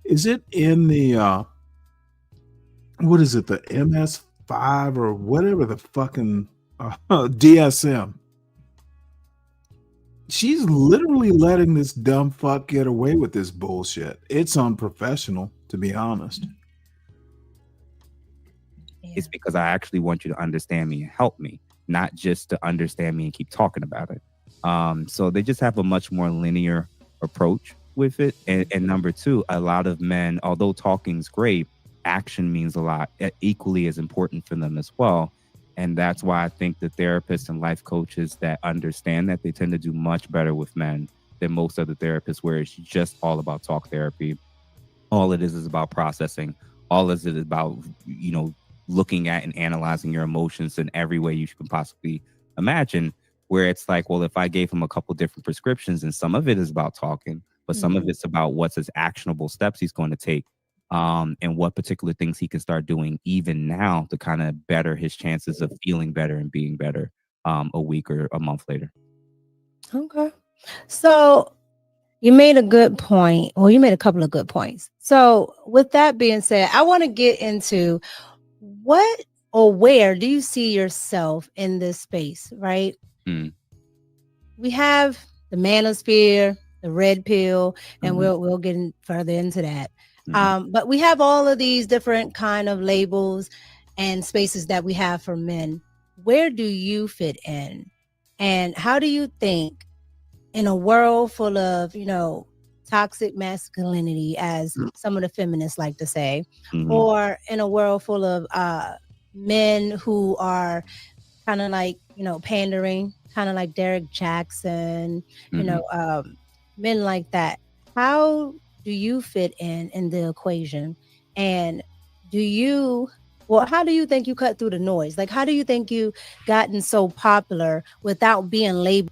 the what is it, the MS5 or whatever the fucking DSM? She's literally letting this dumb fuck get away with this bullshit. It's unprofessional, to be honest. it's because I actually want you to understand me and help me, not just to understand me and keep talking about it. So they just have a much more linear approach with it. And number two, a lot of men, although talking's great, action means a lot, equally as important for them as well. And that's why I think the therapists and life coaches that understand that, they tend to do much better with men than most other therapists, where it's just all about talk therapy. All it is about processing. All it is about, looking at and analyzing your emotions in every way you can possibly imagine, where it's like, well, if I gave him a couple different prescriptions, and some of it is about talking, but some of it's about what's his actionable steps he's going to take, and what particular things he can start doing even now to kind of better his chances of feeling better and being better a week or a month later. Okay. So you made a good point. Well, you made a couple of good points. So with that being said, I want to get into what or where do you see yourself in this space, right? We have the manosphere, the red pill, and we'll get further into that. But we have all of these different kind of labels and spaces that we have for men. Where do you fit in? And how do you think, in a world full of, toxic masculinity, as some of the feminists like to say, or in a world full of men who are kind of like, pandering, kind of like Derek Jackson, men like that, how do you fit in the equation? And how do you think you cut through the noise? Like, how do you think you gotten so popular without being labeled?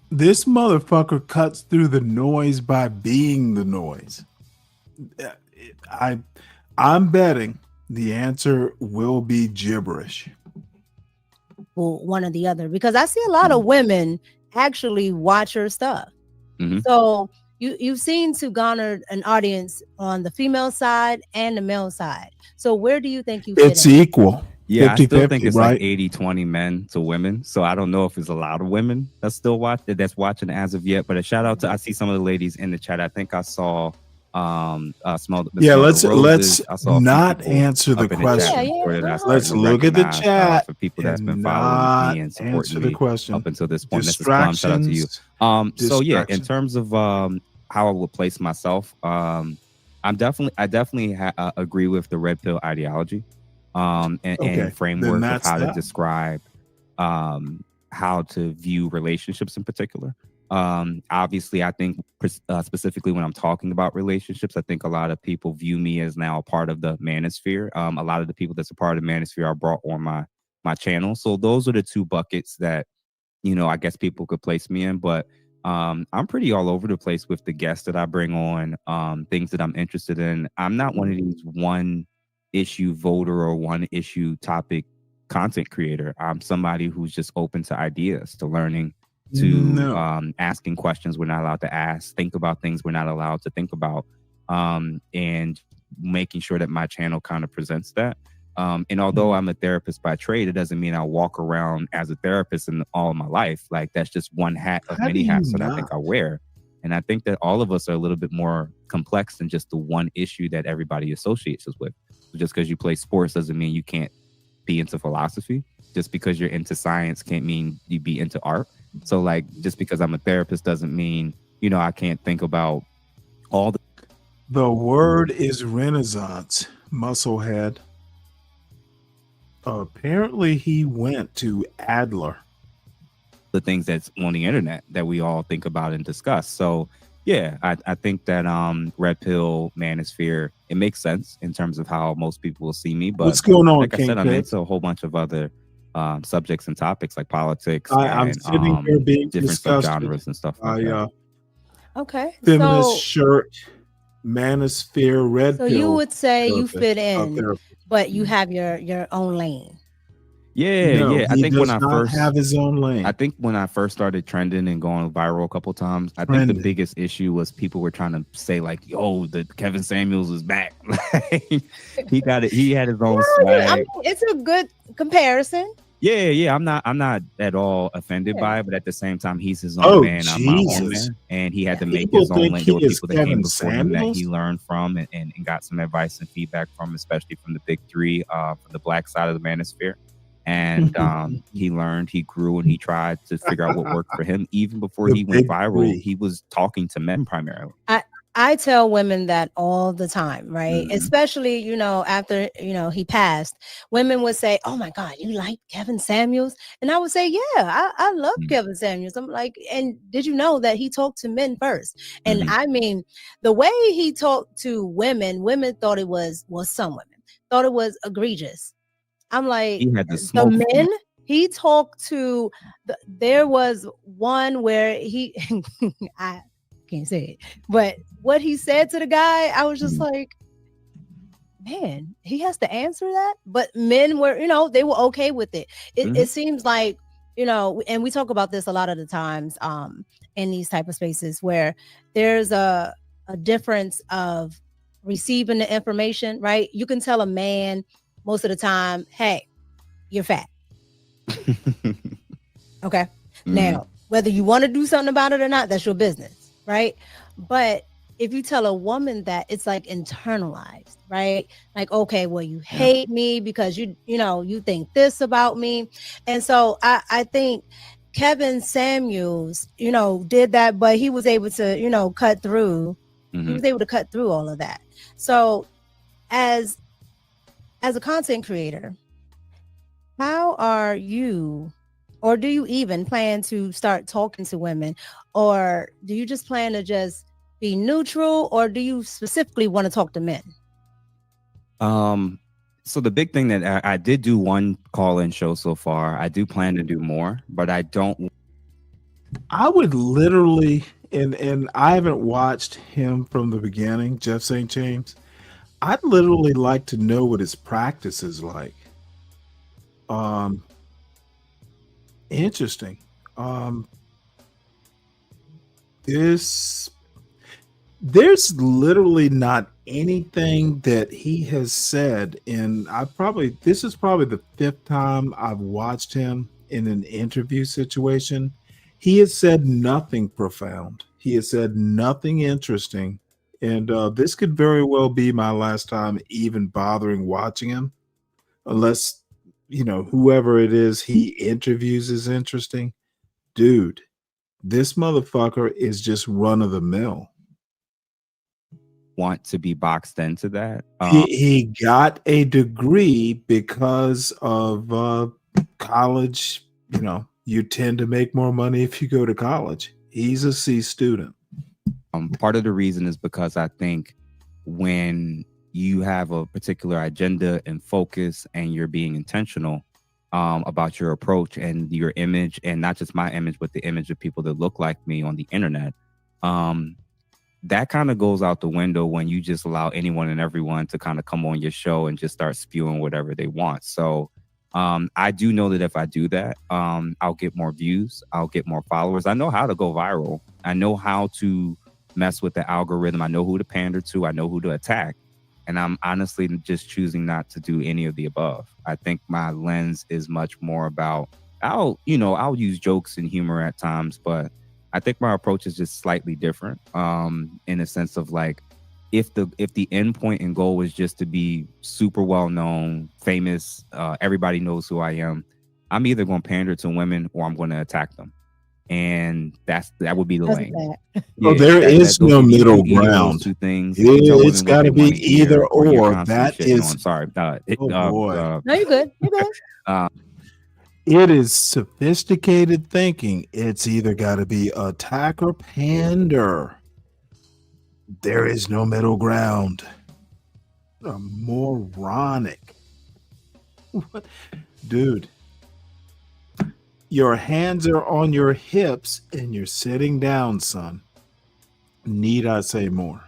This motherfucker cuts through the noise by being the noise. I'm betting the answer will be gibberish. One or the other, because I see a lot of women actually watch her stuff. So you seem to garner an audience on the female side and the male side. So where do you think you fit It's in? equal. Yeah, 50, I still think it's right? like 80-20 men to women. So I don't know if there's a lot of women that's watching as of yet. But a shout out to, I see some of the ladies in the chat. I think I saw let's not answer the question. Let's look at the chat for people that's been not following me and supporting answer the me question. up until this point. Mrs. Plum, shout out to you. So yeah, in Distractions. terms of how I would place myself, I definitely agree with the red pill ideology and framework of how to describe how to view relationships in particular. Obviously, I think specifically when I'm talking about relationships, I think a lot of people view me as now a part of the manosphere. A lot of the people that's a part of the manosphere are brought on my channel. So those are the two buckets that, I guess people could place me in. But I'm pretty all over the place with the guests that I bring on, things that I'm interested in. I'm not one of these one issue voter or one issue topic content creator. I'm somebody who's just open to ideas, to learning, to asking questions we're not allowed to ask, think about things we're not allowed to think about, and making sure that my channel kind of presents that. And although I'm a therapist by trade, it doesn't mean I'll walk around as a therapist in all of my life. Like, that's just one hat of many hats that I think I wear. And I think that all of us are a little bit more complex than just the one issue that everybody associates us with. So just because you play sports doesn't mean you can't be into philosophy. Just because you're into science can't mean you be into art. So like, just because I'm a therapist doesn't mean, I can't think about all the word is renaissance, musclehead. Apparently he went to Adler. The things that's on the internet that we all think about and discuss. So yeah, I think that red pill manosphere, it makes sense in terms of how most people will see me. But what's going on, like I said, I'm Kingpin? into a whole bunch of other subjects and topics like politics I'm and sitting here being different disgusted. subgenres and stuff like that. Okay. Feminist shirt, manosphere, red So pill. you would say you therapist, fit in, therapist. but you have your own lane. Yeah, No, yeah. I he think does when I not first have his own lane. I think when I first started trending and going viral a couple times, I think the biggest issue was people were trying to say like, "Yo, the Kevin Samuels is back." He got it. He had his own swag. I mean, it's a good comparison. Yeah. I'm not at all offended by it, but at the same time, he's his own man. I'm my own man, and he had to make People his own think lane. There were he is people that came Kevin before him that he Samuels? learned from and got some advice and feedback from, especially from the big three, from the black side of the manosphere. And he learned, he grew, and he tried to figure out what worked for him. Even before he went viral, he was talking to men primarily. I tell women that all the time, right? Mhm. Especially, after, he passed, women would say, "Oh my God, you like Kevin Samuels?" And I would say, "Yeah, I love Kevin Samuels." I'm like, and did you know that he talked to men first? And I mean, the way he talked to women thought it was, some women thought it was egregious. I'm like, He had to the smoke men he talked to, there was one where he, I can't say it, but what he said to the guy, I was just like, man, he has to answer that. But men were, they were okay with it. It seems like, and we talk about this a lot of the times in these type of spaces where there's a difference of receiving the information, right? You can tell a man most of the time, "Hey, you're fat." Okay. Now, whether you want to do something about it or not, that's your business, right? But if you tell a woman that, it's like internalized, right? Like, okay, well, you hate me because you think this about me. And so I think Kevin Samuels, did that, but he was able to, cut through. He was able to cut through all of that. So as a content creator, how are you, or do you even plan to start talking to women, or do you just plan to just, be neutral, or do you specifically want to talk to men? So the big thing that I did do one call-in show so far. I do plan to do more, but I don't. I would literally, and I haven't watched him from the beginning, Jeff St. James. I'd literally like to know what his practice is like. Interesting. There's literally not anything that he has said, and this is probably the 5th time I've watched him in an interview situation. He has said nothing profound. He has said nothing interesting, and this could very well be my last time even bothering watching him, unless whoever it is he interviews is interesting. Dude, this motherfucker is just run of the mill. Want to be boxed into that. He got a degree because of college. You tend to make more money if you go to college. He's a C student. Part of the reason is because I think when you have a particular agenda and focus and you're being intentional about your approach and your image, and not just my image, but the image of people that look like me on the internet, that kind of goes out the window when you just allow anyone and everyone to kind of come on your show and just start spewing whatever they want. So I do know that if I do that, I'll get more views, I'll get more followers. I know how to go viral. I know how to mess with the algorithm. I know who to pander to. I know who to attack. And I'm honestly just choosing not to do any of the above. I think my lens is much more about, I'll use jokes and humor at times, but I think my approach is just slightly different, in a sense of like, if the end point and goal is just to be super well known, famous, everybody knows who I am, I'm either going to pander to women or I'm going to attack them, and that would be the lane. There is no middle ground. Two things. It's got to be either or. That is. I'm sorry. Oh boy. No, you're good. You're good. It is sophisticated thinking. It's either got to be attack or pander. There is no middle ground. Moronic. What? Dude, your hands are on your hips and you're sitting down, son. Need I say more?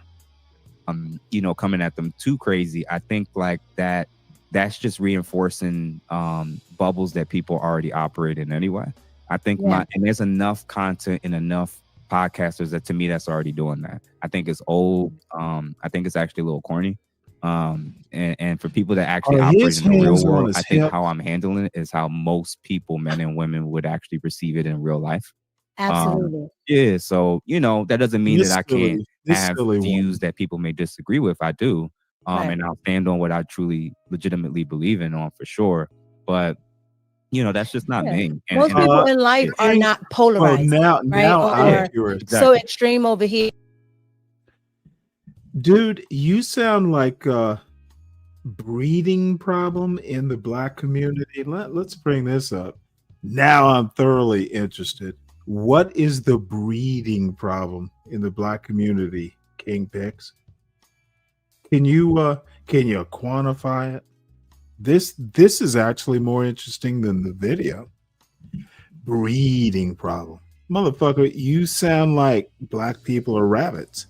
Coming at them too crazy. I think like that's just reinforcing bubbles that people already operate in anyway. I think and there's enough content and enough podcasters that to me that's already doing that. I think it's old. I think it's actually a little corny. And for people that actually operate in the real world, I think how I'm handling it is how most people, men and women, would actually perceive it in real life. Absolutely. So that doesn't mean that I can't have views that people may disagree with. I do. And I'll stand on what I truly legitimately believe in for sure. But that's just not me. And, most people in life are not polarized. Now so extreme over here. Dude, you sound like a breeding problem in the Black community. Let's bring this up. Now I'm thoroughly interested. What is the breeding problem in the Black community, King Pix? Can you quantify it? This is actually more interesting than the video. Breeding problem. Motherfucker, you sound like Black people are rabbits.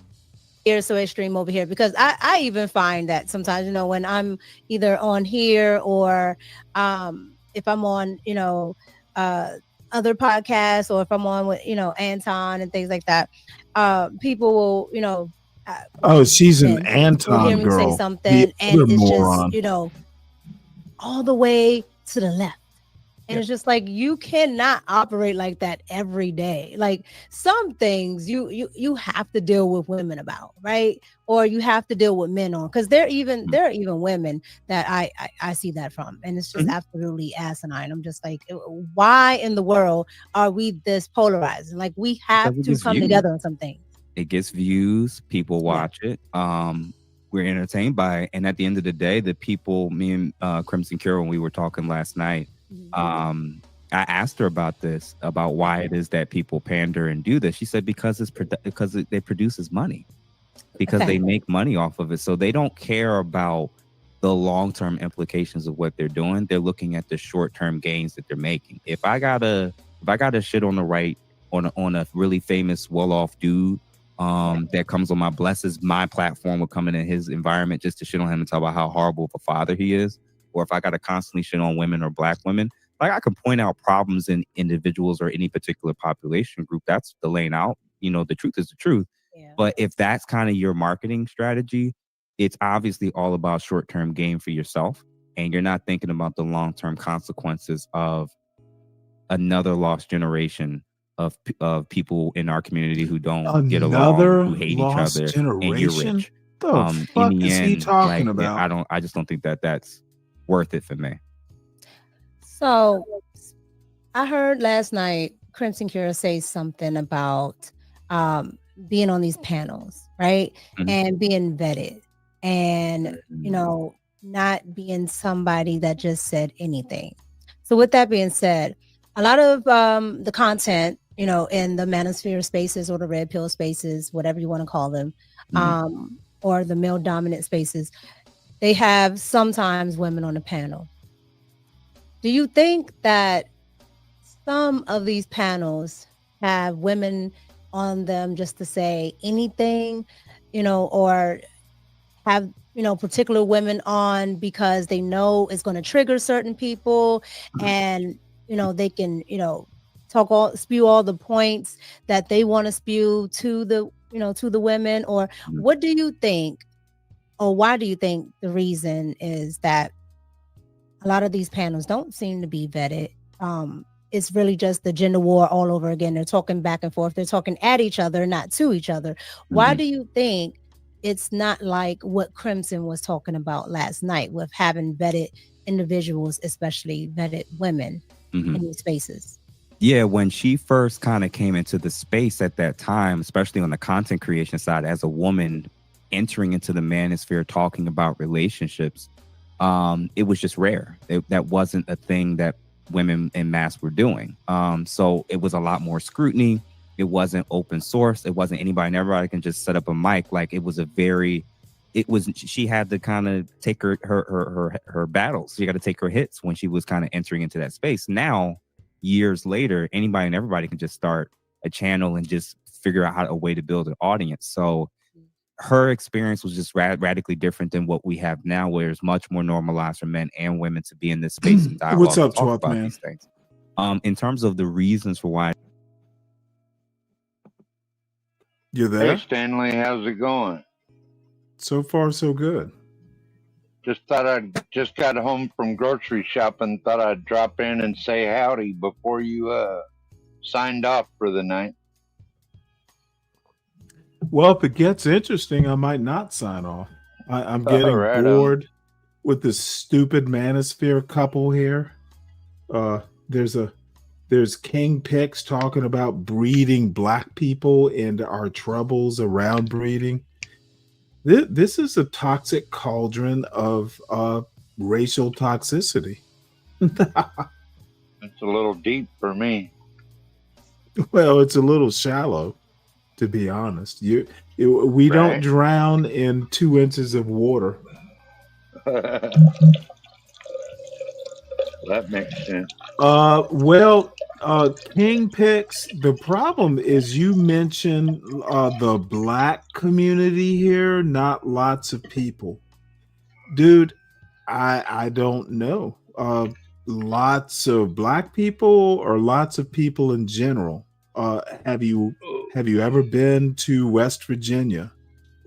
Here, so extreme over here, because I even find that sometimes, when I'm either on here or if I'm on, other podcasts, or if I'm on with, Anton and things like that, people will, she's an Anton hear me girl. say something, and it's moron. just, all the way to the left. And it's just like, you cannot operate like that every day. Like, some things you have to deal with women about, right? Or you have to deal with men on, because there are even women that I see that from, and it's just absolutely asinine. I'm just like, why in the world are we this polarized? Like, we have to come together on something. It gets views, people watch it, we're entertained by it, and at the end of the day, the people, me and Crimson Cure, when we were talking last night, I asked her about this, about why it is that people pander and do this. She said because it produces money, because they make money off of it. So they don't care about the long-term implications of what they're doing. They're looking at the short-term gains that they're making. If I gotta shit on the right on a really famous well-off dude that comes on my platform with coming in his environment just to shit on him and talk about how horrible of a father he is, or if I gotta constantly shit on women or black women, like I can point out problems in individuals or any particular population group. That's the lane out. The truth is the truth. But if that's kind of your marketing strategy, it's obviously all about short-term gain for yourself, and you're not thinking about the long-term consequences of another lost generation of people in our community who don't get along, who hate each lost other, generation? and you're rich. The fuck in the is end, he talking about? I just don't think that that's worth it for me. So I heard last night Crimson Cure say something about being on these panels, right? Mhm. And being vetted and, not being somebody that just said anything. So with that being said, a lot of the content, in the manosphere spaces or the red pill spaces, whatever you want to call them, or the male dominant spaces, they have sometimes women on the panel. Do you think that some of these panels have women on them just to say anything, or have, particular women on because they know it's going to trigger certain people and, they can, spew all the points that they want to spew to the women? Or what do you think, or why do you think the reason is that a lot of these panels don't seem to be vetted? It's really just the gender war all over again. They're talking back and forth. They're talking at each other, not to each other. Why do you think it's not like what Crimson was talking about last night with having vetted individuals, especially vetted women in these spaces? Yeah, when she first kind of came into the space at that time, especially on the content creation side, as a woman entering into the manosphere talking about relationships, it was just rare. That wasn't a thing that women in mass were doing. So it was a lot more scrutiny. It wasn't open source. It wasn't anybody and everybody can just set up a mic. Like she had to kind of take her battles. She got to take her hits when she was kind of entering into that space. Now, years later, anybody and everybody can just start a channel and just figure out a way to build an audience. So her experience was just radically different than what we have now, where it's much more normalized for men and women to be in this space and dialogue. What's up, and talk 12th about man? these things. In terms of the reasons for why. You there? Hey, Stanley, how's it going? So far, so good. Just got home from grocery shopping. Thought I'd drop in and say howdy before you signed off for the night. Well, if it gets interesting, I might not sign off. I'm getting Right bored with this stupid manosphere couple here. There's King Pix talking about breeding black people and our troubles around breeding. This is a toxic cauldron of racial toxicity. It's a little deep for me. Well, it's a little shallow, to be honest. We don't drown in 2 inches of water. That makes sense. King Pix, the problem is you mentioned the black community here, not lots of people. Dude, I don't know. Lots of black people or lots of people in general. Have you ever been to West Virginia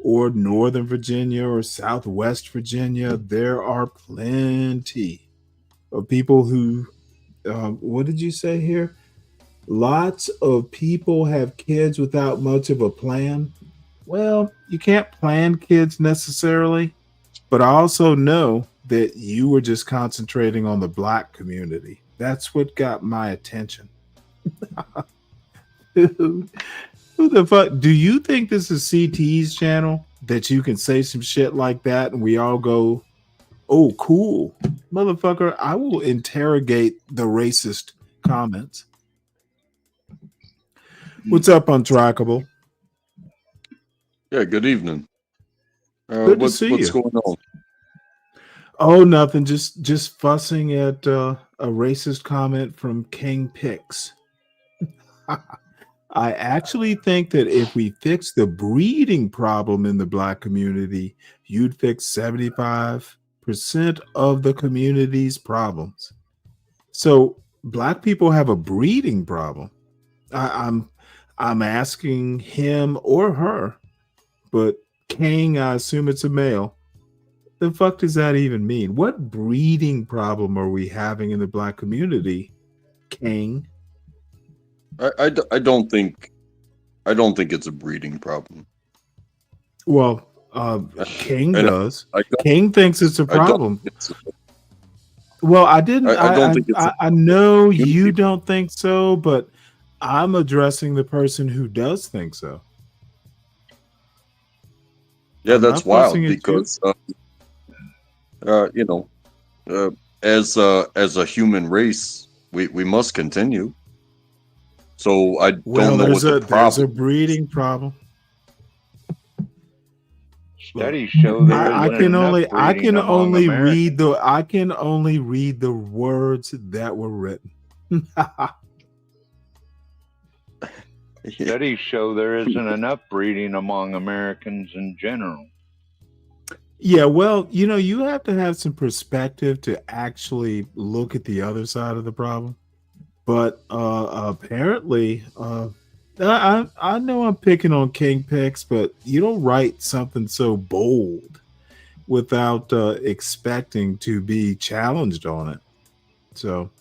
or Northern Virginia or Southwest Virginia? There are plenty of people who what did you say here? Lots of people have kids without much of a plan. Well, you can't plan kids necessarily, but I also know that you were just concentrating on the black community. That's what got my attention. Who the fuck? Do you think this is CT's channel that you can say some shit like that and we all go, oh, cool, motherfucker, I will interrogate the racist comments. What's up, Untrackable? Yeah, good evening. Good to see What's you. going on? Oh, nothing. Just fussing at a racist comment from King Pix. I actually think that if we fix the breeding problem in the black community, you'd fix 75% of the community's problems. So black people have a breeding problem. I'm asking him or her, but King, I assume it's a male. The fuck does that even mean? What breeding problem are we having in the black community, King? I don't think it's a breeding problem. Well, King And does. I don't, King thinks it's a I don't problem. think it's Well, I didn't. I don't think it's I know you don't think so, but I'm addressing the person who does think so. yeah, I'm that's not fussing wild at you. because you know, as a human race, we must continue. So I Well, don't know what the there's a problem. breeding problem. Studies show there I isn't can enough only breeding among Americans. I can only read the words that were written. Studies show there isn't enough breeding among Americans in general. Yeah, well, you have to have some perspective to actually look at the other side of the problem. But apparently, I know I'm picking on King Pix, but you don't write something so bold without expecting to be challenged on it. So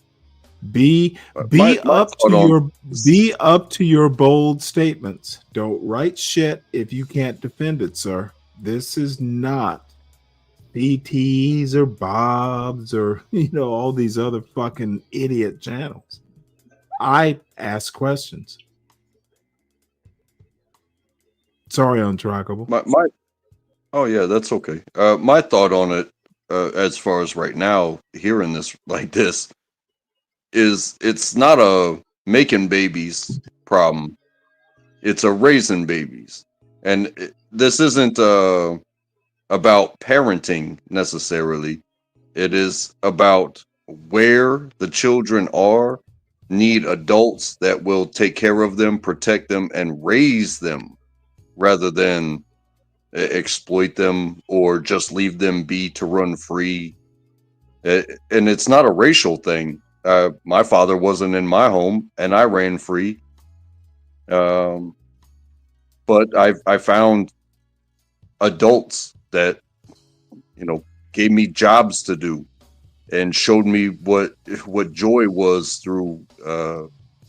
be My up thought to on your be up to your bold statements. Don't write shit if you can't defend it, sir. This is not BTs or Bobs or all these other fucking idiot channels. I ask questions. Sorry, Untrackable. my oh yeah, that's okay. My thought on it, as far as right now, hearing this like this, is it's not a making babies problem. It's a raising babies, and this isn't about parenting necessarily. It is about where the children are, need adults that will take care of them, protect them, and raise them rather than exploit them or just leave them be to run free. And it's not a racial thing. My father wasn't in my home and I ran free. But I found adults that gave me jobs to do and showed me what joy was through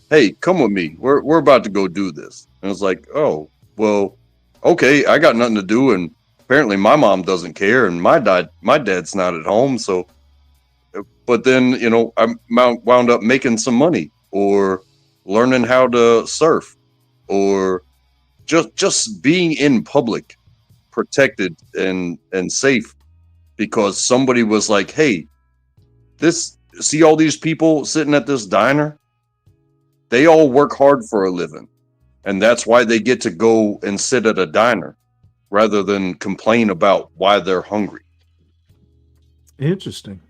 hey, come with me, we're about to go do this. And it's like, oh well, okay, I got nothing to do, and apparently my mom doesn't care, and my dad's not at home. So but then I wound up making some money or learning how to surf or just being in public, protected and safe, because somebody was like, hey, see all these people sitting at this diner, they all work hard for a living, and that's why they get to go and sit at a diner rather than complain about why they're hungry. Interesting.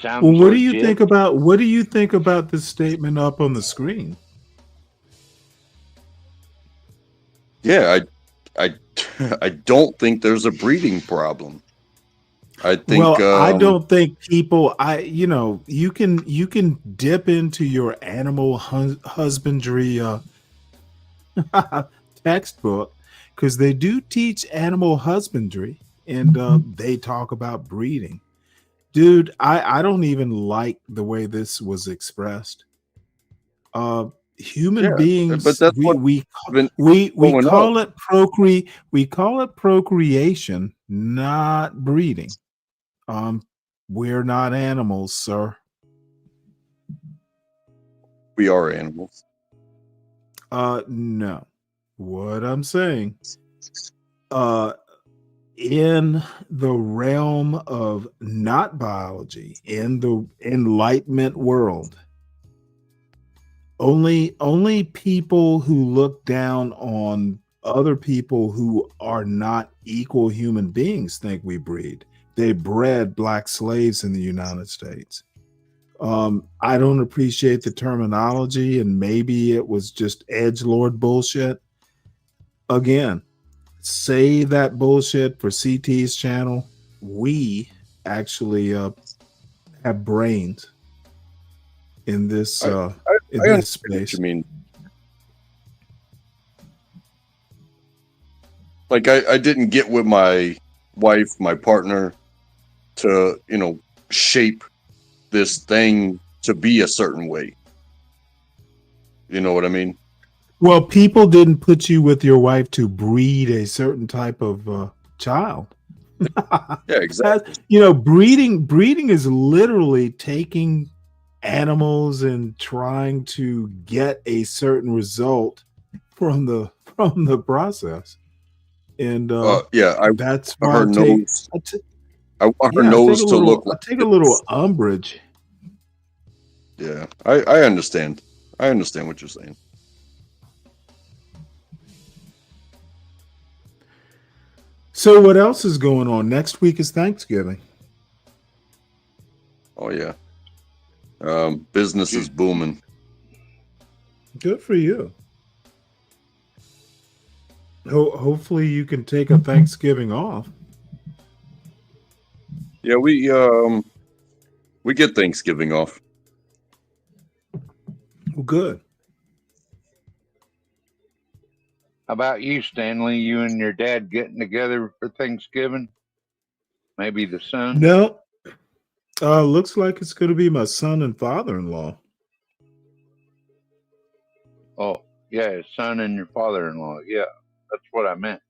Sounds Well, what do you legit. think about this statement up on the screen? Yeah, I don't think there's a breeding problem. I think Well, I don't think people. You can dip into your animal husbandry textbook, because they do teach animal husbandry, and they talk about breeding. Dude, I don't even like the way this was expressed. Human yeah, but beings, that's what we been we going call on. it procreation, not breeding. We're not animals, sir. We are animals. No. What I'm saying, in the realm of not biology, in the enlightenment world, only people who look down on other people who are not equal human beings think we breed. They bred black slaves in the United States. I don't appreciate the terminology, and maybe it was just edgelord bullshit. Again, say that bullshit for CT's channel. We actually have brains in this I in understand this what space. you mean. Like I didn't get with my wife, my partner, to shape this thing to be a certain way. You know what I mean? Well, people didn't put you with your wife to breed a certain type of child. Yeah, exactly. Breeding is literally taking animals and trying to get a certain result from the process. And Yeah, I that's want why her nose. I want her I nose to look like take a little umbrage. Yeah, I understand. I understand what you're saying. So what else is going on? Next week is Thanksgiving. Oh yeah. Business is booming. Good for you. Hopefully you can take a Thanksgiving off. Yeah, we get Thanksgiving off. Well, good. How about you, Stanley? You and your dad getting together for Thanksgiving? Maybe the son? No. Looks like it's going to be my son and father-in-law. Oh, yeah, his son and your father-in-law. Yeah, that's what I meant.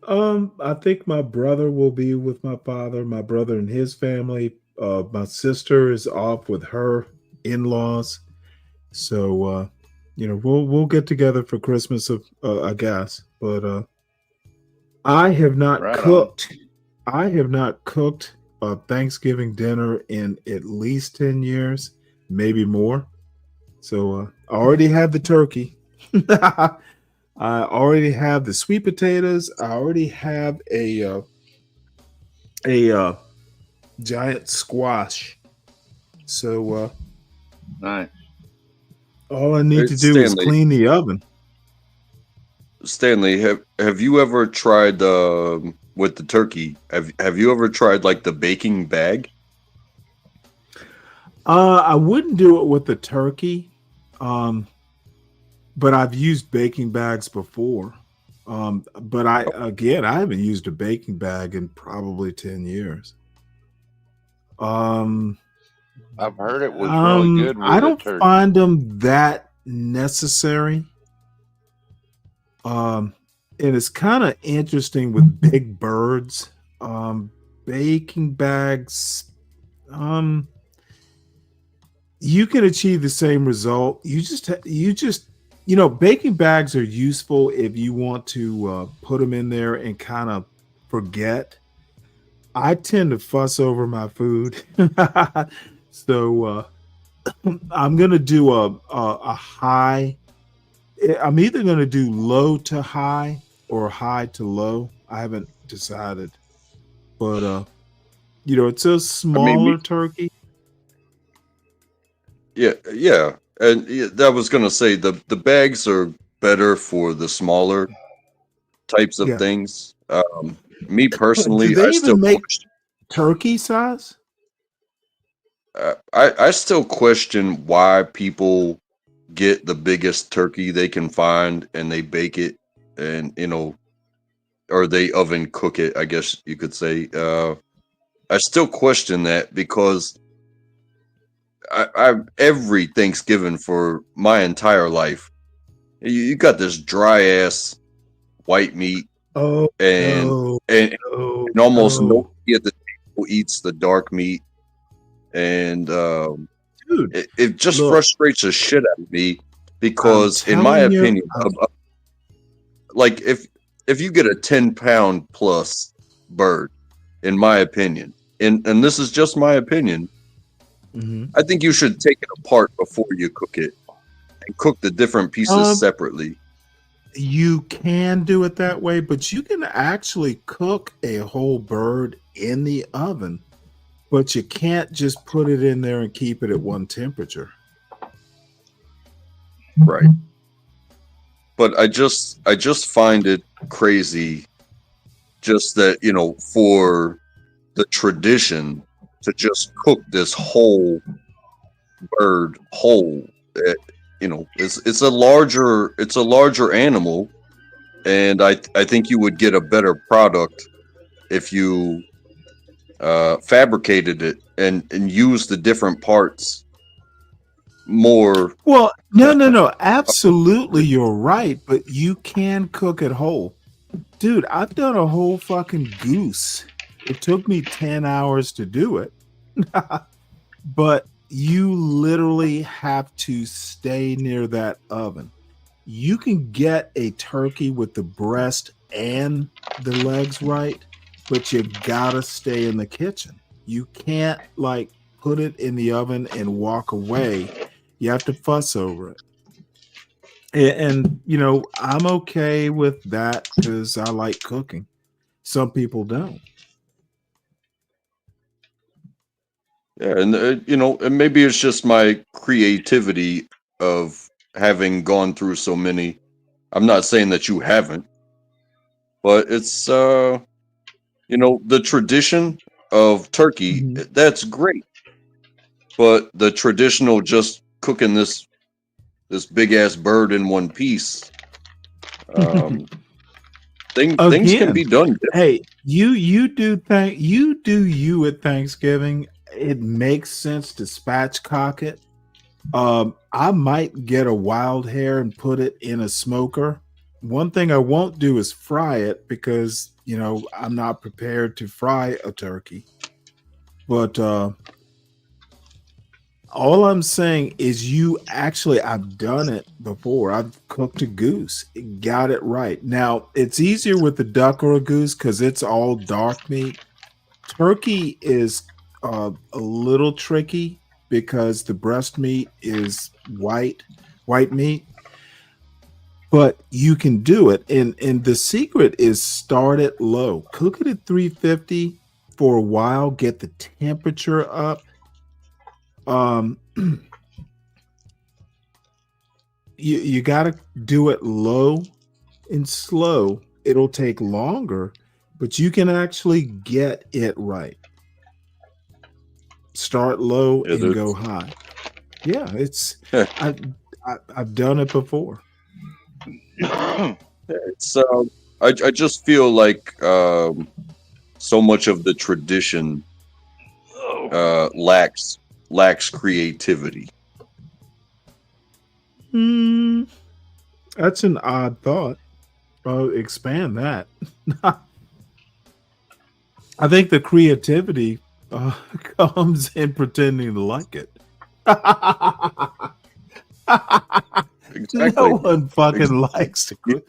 I think my brother will be with my father, my brother and his family. My sister is off with her in-laws. So, we'll get together for Christmas, I guess. But I have not Right cooked. I have not cooked a Thanksgiving dinner in at least 10 years, maybe more. So I already have the turkey. I already have the sweet potatoes. I already have a giant squash. So nice. All I need to do is Stanley. clean the oven. Stanley, have you ever tried with the turkey? Have you ever tried like the baking bag? I wouldn't do it with the turkey, but I've used baking bags before. But I haven't used a baking bag in probably 10 years. I've heard it was really good with I a don't turkey. find them that necessary. And it's kind of interesting with big birds. Baking bags, you can achieve the same result. Baking bags are useful if you want to put them in there and kind of forget. I tend to fuss over my food. So I'm going to do a high. I'm either going to do low to high or high to low. I haven't decided. But, it's a smaller turkey. Yeah. And that was going to say the bags are better for the smaller types of things. Me personally, Do they I still even make turkey size? I still question why people get the biggest turkey they can find and they bake it and or they oven cook it, I guess you could say. I still question that because I every Thanksgiving for my entire life, you got this dry ass white meat, and almost nobody at the table eats the dark meat, and dude, it just look, frustrates the shit out of me because, in my telling you, opinion, like if you get a 10-pound plus bird, in my opinion, and this is just my opinion, I think you should take it apart before you cook it and cook the different pieces separately. You can do it that way, but you can actually cook a whole bird in the oven, but you can't just put it in there and keep it at one temperature. Right. But I just find it crazy just that, you know, for the tradition to just cook this whole bird whole. You know, it's a larger animal, and I think you would get a better product if you fabricated it and used the different parts more. Well, no, absolutely, you're right, but you can cook it whole. Dude, I've done a whole fucking goose. It took me 10 hours to do it. But you literally have to stay near that oven. You can get a turkey with the breast and the legs right, but you gotta stay in the kitchen. You can't like put it in the oven and walk away. You have to fuss over it. And you know, I'm okay with that because I like cooking. Some people don't. Yeah, and you know, and maybe it's just my creativity of having gone through so many. I'm not saying that you haven't, but it's you know, the tradition of turkey, that's great. But the traditional just cooking this big ass bird in one piece, things can be done different. Hey, you do you at Thanksgiving. It makes sense to spatchcock it. I might get a wild hair and put it in a smoker. One thing I won't do is fry it because, you know, I'm not prepared to fry a turkey. But all I'm saying is I've done it before. I've cooked a goose, got it right. Now, it's easier with the duck or a goose because it's all dark meat. Turkey is a little tricky because the breast meat is white meat, but you can do it. And the secret is start it low, cook it at 350 for a while, get the temperature up. You got to do it low and slow. It'll take longer, but you can actually get it right. Start low and go high. Yeah, it's I've done it before. It's I just feel like so much of the tradition lacks creativity. That's an odd thought. Expand that. I think the creativity comes in pretending to like it. Exactly. No one fucking likes to cook.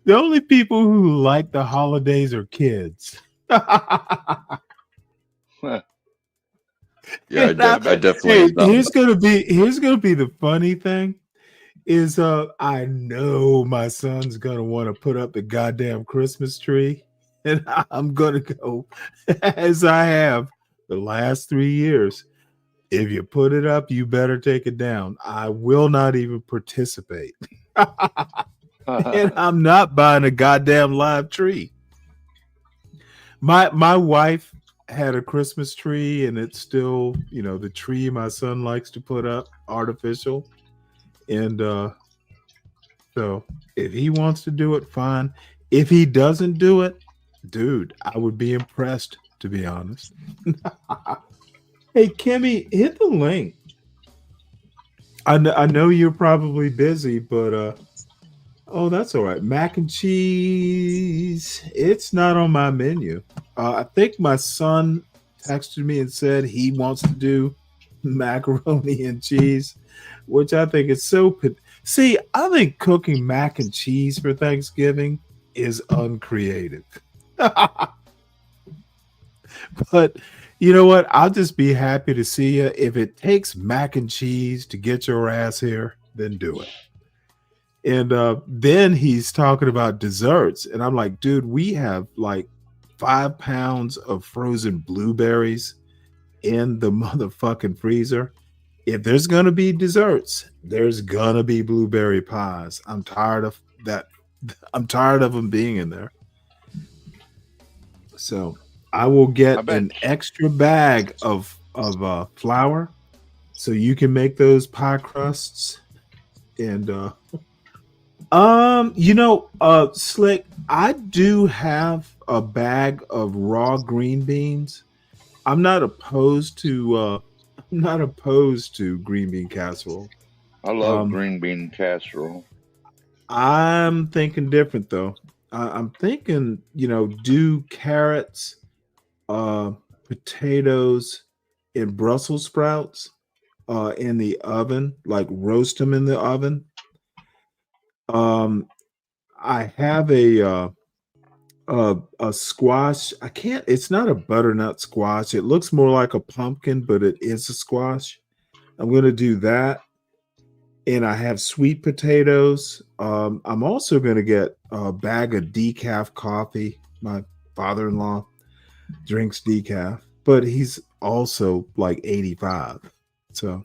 The only people who like the holidays are kids. Yeah, I definitely. Here's gonna be the funny thing is I know my son's gonna want to put up the goddamn Christmas tree, and I'm gonna go as I have the last 3 years. If you put it up, you better take it down. I will not even participate. And I'm not buying a goddamn live tree. My wife had a Christmas tree, and it's still, you know, the tree my son likes to put up, artificial. And so if he wants to do it, fine. If he doesn't do it, dude, I would be impressed, to be honest. Hey, Kimmy, hit the link. I know you're probably busy, but oh, that's all right. Mac and cheese. It's not on my menu. I think my son texted me and said he wants to do macaroni and cheese, which I think is so. See, I think cooking mac and cheese for Thanksgiving is uncreative. But you know what? I'll just be happy to see you. If it takes mac and cheese to get your ass here, then do it. And then he's talking about desserts. And I'm like, dude, we have like 5 pounds of frozen blueberries in the motherfucking freezer. If there's going to be desserts, there's going to be blueberry pies. I'm tired of that. I'm tired of them being in there. So I will get an extra bag of flour so you can make those pie crusts. And Slick, I do have a bag of raw green beans. I'm not opposed to green bean casserole. I love green bean casserole. I'm thinking different though. I'm thinking, do carrots, potatoes, and Brussels sprouts in the oven, like roast them in the oven. I have a squash. It's not a butternut squash. It looks more like a pumpkin, but it is a squash. I'm going to do that. And I have sweet potatoes. I'm also going to get a bag of decaf coffee. My father-in-law drinks decaf, but he's also like 85. So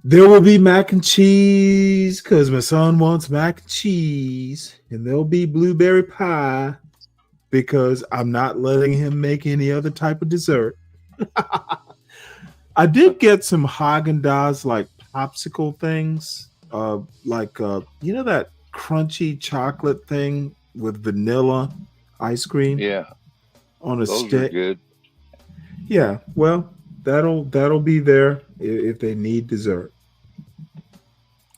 there will be mac and cheese because my son wants mac and cheese, and there'll be blueberry pie because I'm not letting him make any other type of dessert. I did get some Haagen-Dazs like popsicle things, that crunchy chocolate thing with vanilla ice cream. Yeah, on a those stick. are good. Yeah, well, that'll be there if they need dessert.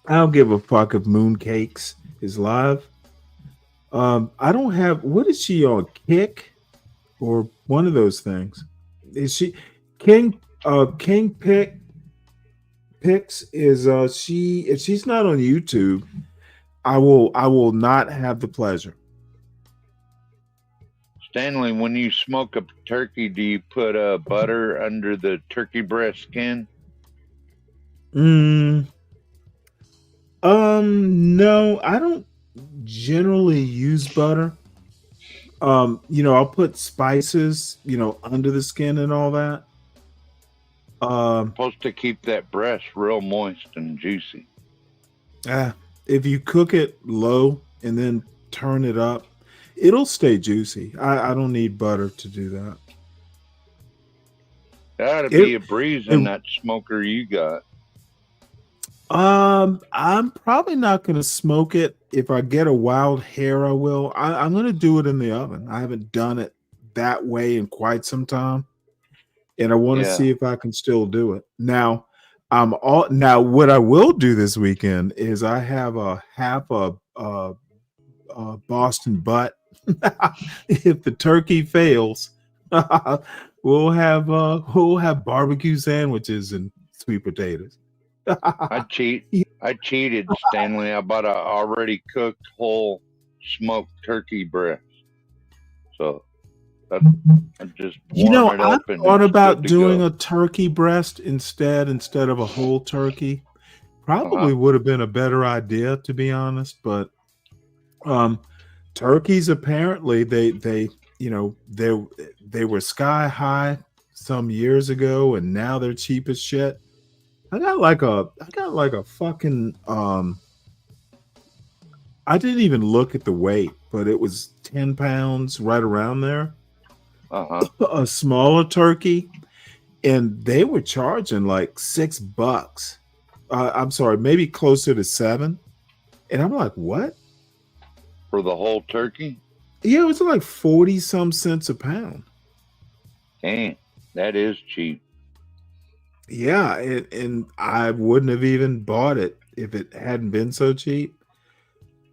I don't give a fuck if Mooncakes is live. I don't have. What is she on? Kick or one of those things? Is she King? King Picks is she? If she's not on YouTube, I will not have the pleasure. Stanley, when you smoke a turkey, do you put butter under the turkey breast skin? No, I don't generally use butter. I'll put spices, under the skin and all that. Supposed to keep that breast real moist and juicy. If you cook it low and then turn it up, it'll stay juicy. I don't need butter to do that. That ought to be a breeze in that smoker you got. I'm probably not going to smoke it. If I get a wild hair, I will. I'm going to do it in the oven. I haven't done it that way in quite some time, and I want to see if I can still do it. Now, what I will do this weekend is I have a half a Boston butt. If the turkey fails, we'll have barbecue sandwiches and sweet potatoes. I cheated, Stanley. I bought a already cooked whole smoked turkey breast. So I just warm it I up and thought it's about good to doing go. a turkey breast instead of a whole turkey. Probably would have been a better idea, to be honest. But turkeys apparently they were sky high some years ago, and now they're cheap as shit. I got like a fucking I didn't even look at the weight, but it was 10 pounds, right around there. A smaller turkey, and they were charging like $6. I'm sorry, maybe closer to $7. And I'm like, what? For the whole turkey? Yeah, it was like 40 some cents a pound. Dang, that is cheap. Yeah, and I wouldn't have even bought it if it hadn't been so cheap.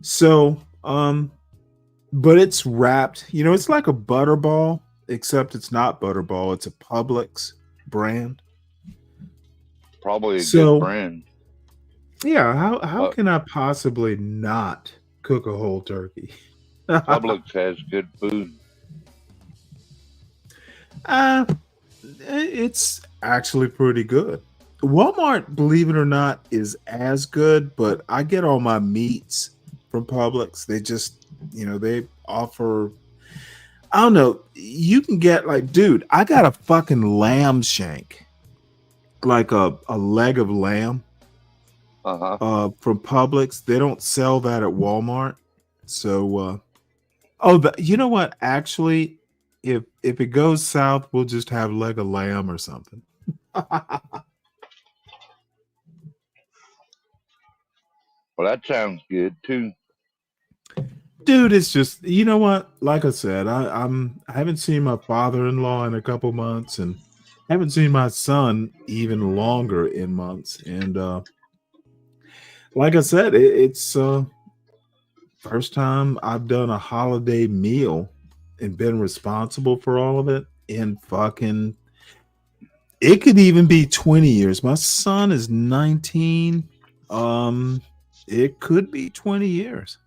So, but it's wrapped, it's like a Butterball, except it's not Butterball. It's a Publix brand. Probably a good brand. Yeah, how But can I possibly not cook a whole turkey? Publix has good food. Uh, it's actually pretty good. Walmart, believe it or not, is as good, but I get all my meats from Publix. They just, they offer, I don't know, you can get like, dude, I got a fucking lamb shank, like a leg of lamb from Publix. They don't sell that at Walmart. So, you know what? Actually, if it goes south, we'll just have leg of lamb or something. Well, that sounds good too. Dude, it's just, you know what? Like I said, I haven't seen my father-in-law in a couple months, and haven't seen my son even longer in months. And like I said, it's first time I've done a holiday meal and been responsible for all of it in fucking, it could even be 20 years. My son is 19. It could be 20 years.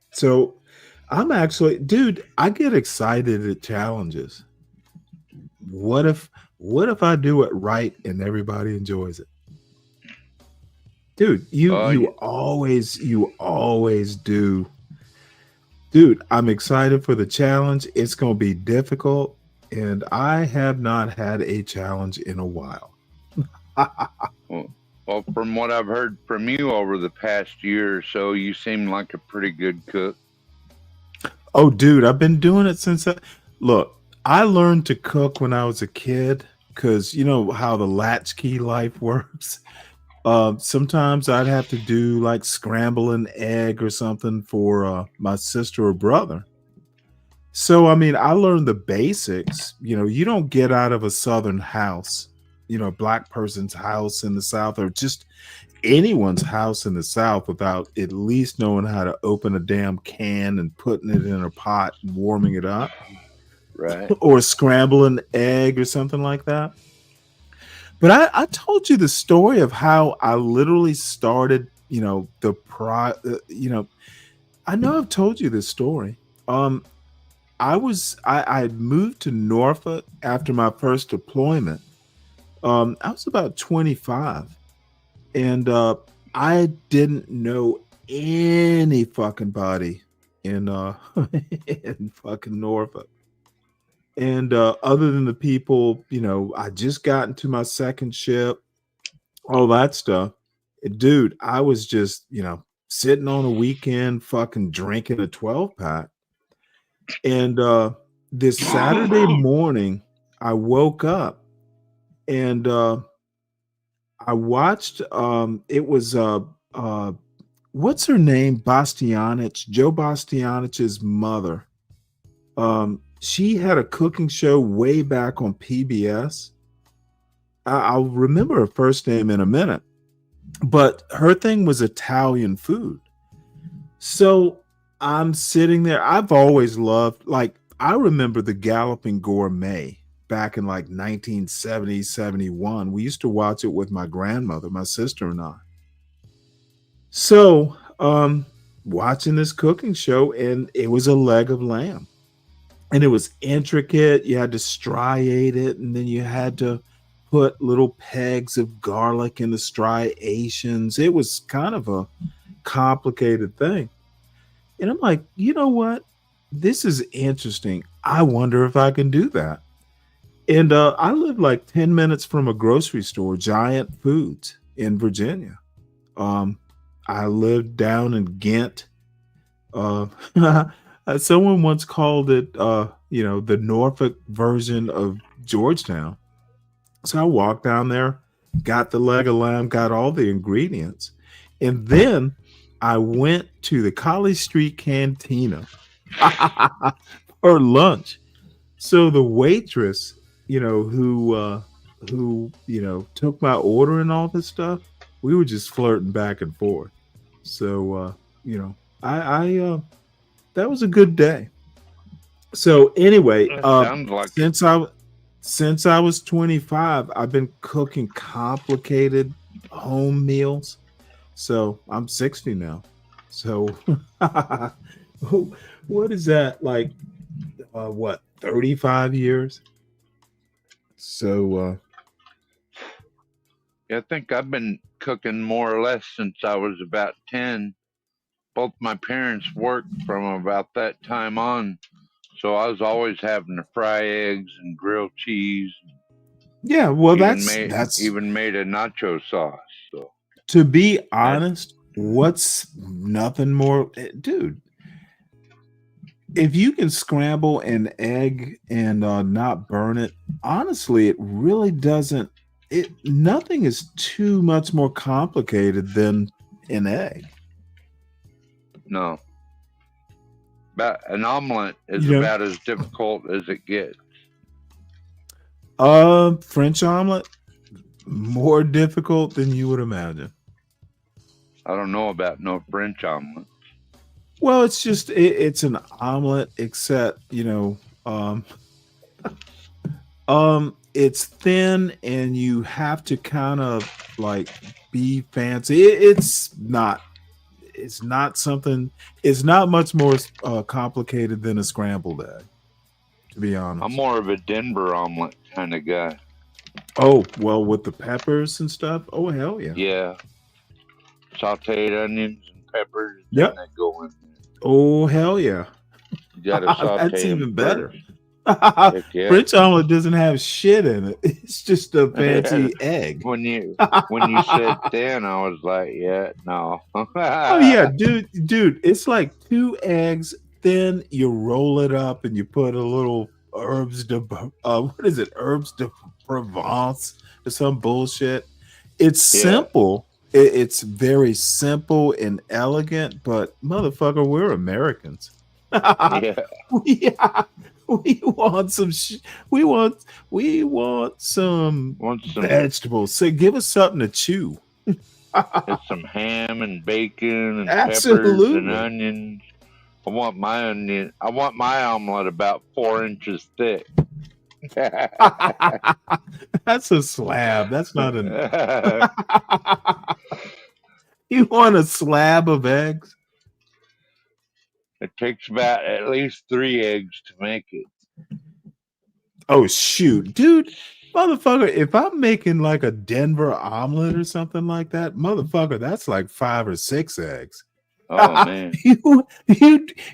So I'm actually, dude, I get excited at challenges. What if I do it right and everybody enjoys it? Dude, you always do. Dude, I'm excited for the challenge. It's going to be difficult, and I have not had a challenge in a while. Well, from what I've heard from you over the past year or so, you seem like a pretty good cook. Oh, dude, I've been doing it since look, I learned to cook when I was a kid because you know how the latchkey life works. Sometimes I'd have to do like scramble an egg or something for my sister or brother. So, I mean, I learned the basics. You don't get out of a Southern house, black person's house in the South, or just anyone's house in the South without at least knowing how to open a damn can and putting it in a pot and warming it up. Right. Or scramble an egg or something like that. But I told you the story of how I literally started, I know I've told you this story. I had moved to Norfolk after my first deployment. I was about 25, and I didn't know any fucking body in in fucking Norfolk. And other than the people, I just got into my second ship, all that stuff. Dude, I was just, sitting on a weekend, fucking drinking a 12-pack. And this Saturday morning, I woke up and I watched, it was, what's her name? Bastianich, Joe Bastianich's mother. She had a cooking show way back on PBS. I'll remember her first name in a minute, but her thing was Italian food. So I'm sitting there. I've always loved, like, I remember the Galloping Gourmet back in like 1970, 71. We used to watch it with my grandmother, my sister and I. So watching this cooking show, and it was a leg of lamb. And it was intricate. You had to striate it, and then you had to put little pegs of garlic in the striations. It was kind of a complicated thing. And I'm like, you know what? This is interesting. I wonder if I can do that. And I live like 10 minutes from a grocery store, Giant Foods in Virginia. I lived down in Ghent. Someone once called it, the Norfolk version of Georgetown. So I walked down there, got the leg of lamb, got all the ingredients. And then I went to the College Street Cantina for lunch. So the waitress, who took my order and all this stuff, we were just flirting back and forth. So, I that was a good day. So anyway, Sounds like since I was 25, I've been cooking complicated home meals. So I'm 60 now. So what is that like? What 35 years? So Yeah, I think I've been cooking more or less since I was about 10. Both my parents worked from about that time on, so I was always having to fry eggs and grill cheese. yeah, well Even that's made a nacho sauce. So to be that honest, what's nothing more, dude. If you can scramble an egg and not burn it, honestly, it really doesn't. It nothing is too much more complicated than an egg. no, about an omelet is You know, about as difficult as it gets. French omelet more difficult than you would imagine. I don't know about no French omelet. Well, it's just it's an omelet, except it's thin, and you have to kind of like be fancy. It's not. It's not something. It's not much more complicated than a scrambled egg, to be honest. I'm more of a Denver omelet kind of guy. Oh well, with the peppers and stuff. Oh hell yeah. Yeah, sauteed onions and peppers. Yep. That go in. Oh hell yeah. You gotta saute That's them even better. first. Heck yeah. French omelet doesn't have shit in it. It's just a fancy egg. When you said thin, I was like, yeah, no. Oh yeah, dude, it's like 2 eggs thin. You roll it up and you put a little herbs de what is it? Herbs de Provence or some bullshit. It's Yeah. simple. It's very simple and elegant, but motherfucker, we're Americans. Yeah. We want some we want some vegetables. So give us something to chew. It's some ham and bacon and peppers Absolutely. and onions. I want my omelet about 4 inches thick. That's a slab. That's not an. You want a slab of eggs? It takes about at least 3 eggs to make it. Oh shoot, dude, motherfucker! If I'm making like a Denver omelet or something like that, motherfucker, that's like 5 or 6 eggs. Oh man,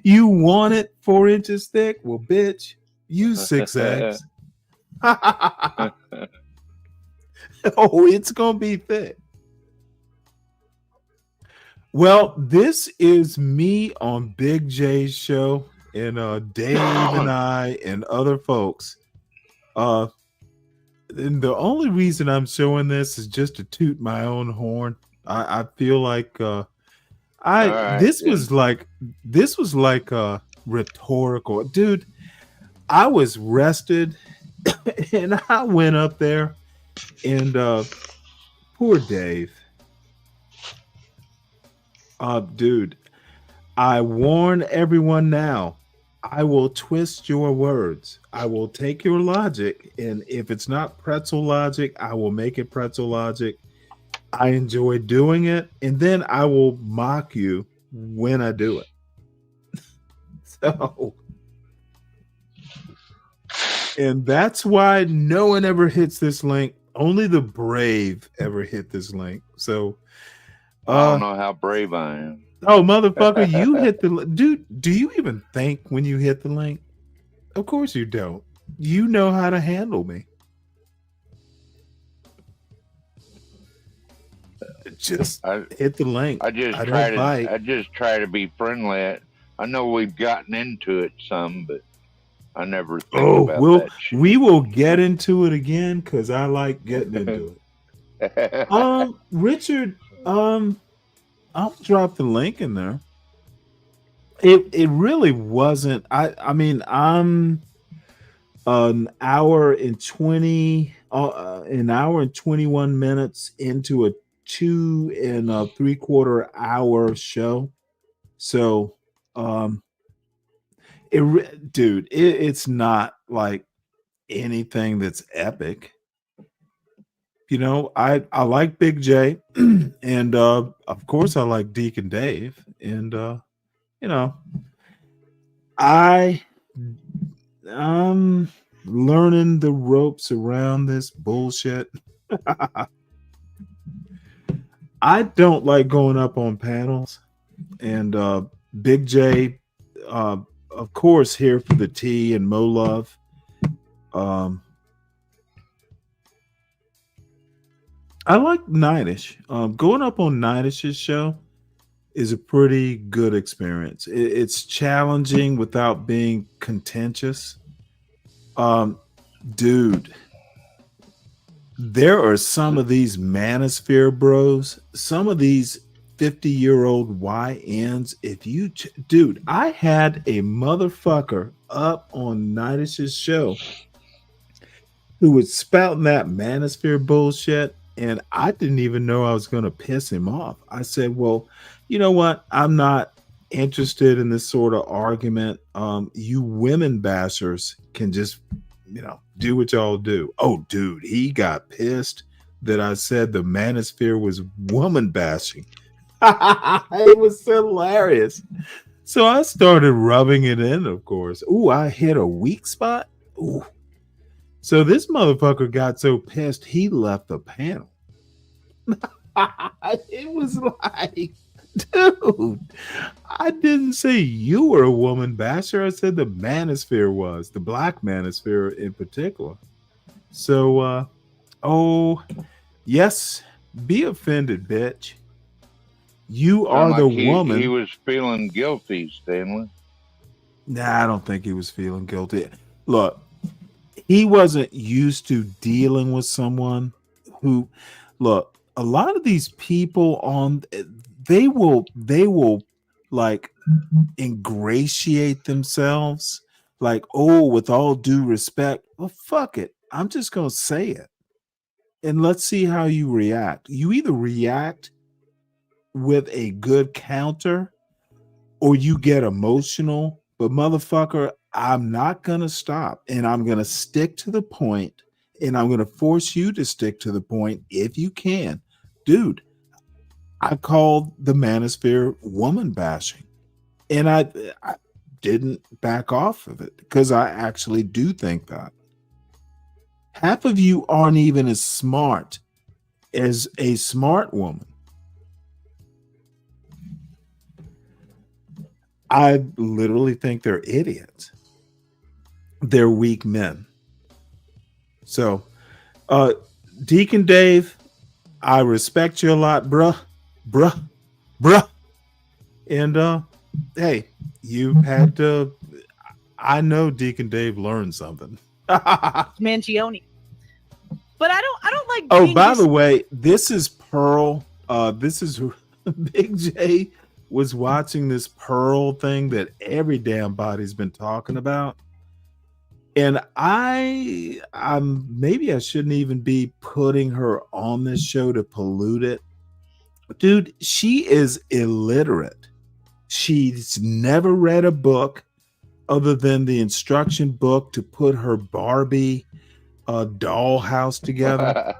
you want it 4 inches thick? Well, bitch, use 6 eggs. Oh, it's gonna be thick. Well, this is me on Big J's show, and Dave and I and other folks. And the only reason I'm showing this is just to toot my own horn. I feel like this was like rhetorical, dude. I was rested, and I went up there, and poor Dave. Dude, I warn everyone now. I will twist your words. I will take your logic, and if it's not pretzel logic, I will make it pretzel logic. I enjoy doing it, and then I will mock you when I do it. So, and that's why no one ever hits this link. Only the brave ever hit this link. So, I don't know how brave I am. Oh, motherfucker, you hit the dude. Do you even think when you hit the link? Of course you don't. You know how to handle me. Just hit the link. I just try to be friendly. I know we've gotten into it some, but I never think about that shit. We will get into it again because I like getting into it. Richard, I'll drop the link in there. It really wasn't. I mean, I'm an hour and 21 minutes into a 2 3/4 hour show. So, it's not like anything that's epic. I like Big J, and of course I like Deacon Dave, and I'm learning the ropes around this bullshit. I don't like going up on panels, and Big J, of course, here for the tea and Mo Love. I like Nightish. Going up on Nightish's show is a pretty good experience. It's challenging without being contentious. Dude, there are some of these manosphere bros, some of these 50-year-old YNs. Dude, I had a motherfucker up on Nightish's show who was spouting that manosphere bullshit, and I didn't even know I was going to piss him off. I said, well, you know what? I'm not interested in this sort of argument. You women bashers can just, do what y'all do. Oh, dude, he got pissed that I said the manosphere was woman bashing. It was hilarious. So I started rubbing it in, of course. Ooh, I hit a weak spot. Ooh. So this motherfucker got so pissed, he left the panel. It was like, dude, I didn't say you were a woman basher. I said the manosphere was, the black manosphere in particular. So, yes, be offended, bitch. You are the woman. He was feeling guilty, Stanley. Nah, I don't think he was feeling guilty. Look, he wasn't used to dealing with someone who, look, a lot of these people they will like ingratiate themselves like, oh, with all due respect. Well, fuck it. I'm just going to say it. And let's see how you react. You either react with a good counter or you get emotional. But motherfucker, I'm not going to stop, and I'm going to stick to the point, and I'm going to force you to stick to the point if you can. Dude, I called the manosphere woman bashing, and I didn't back off of it because I actually do think that. Half of you aren't even as smart as a smart woman. I literally think they're idiots. They're weak men. So, Deacon Dave, I respect you a lot, bruh. And hey, you had to. I know Deacon Dave learned something. Mangione. But I don't like. Oh, by the way, this is Pearl. This is Big J was watching this Pearl thing that every damn body's been talking about. And I'm maybe I shouldn't even be putting her on this show to pollute it. Dude, she is illiterate. She's never read a book other than the instruction book to put her Barbie dollhouse together.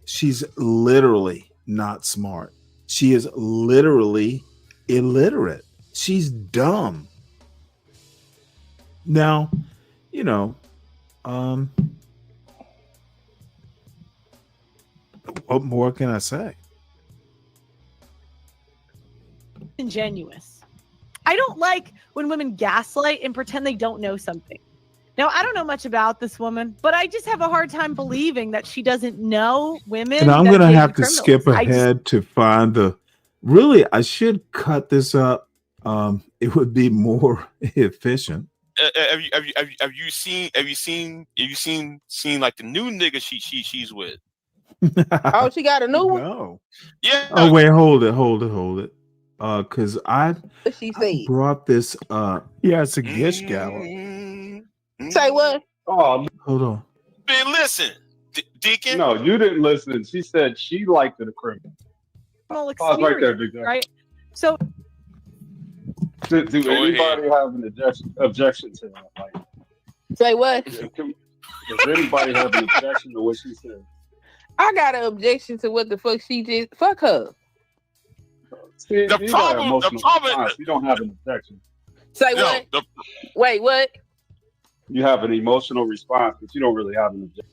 She's literally not smart. She is literally illiterate. She's dumb. Now, what more can I say? Ingenuous. I don't like when women gaslight and pretend they don't know something. Now, I don't know much about this woman, but I just have a hard time believing that she doesn't know women. And I'm that going to may be have to criminals. skip ahead to find the. Really, I should cut this up. It would be more efficient. Have you seen like the new nigga she's with? Oh, she got a new one? No. Yeah. Oh wait, hold it. Because I brought this up. Yeah, it's a Gish Gala. Say what? Oh, hold on. Man, listen, Deacon. No, you didn't listen. She said she liked the criminal. Pause right there, Big Jack. Right? So, Do anybody have an objection to that? Like, say what? Does anybody have an objection to what she said? I got an objection to what the fuck she just. Fuck her. See, The you got an problem, the emotional problem, response. You don't have an objection. Say no, what? Wait, what? You have an emotional response, but you don't really have an objection.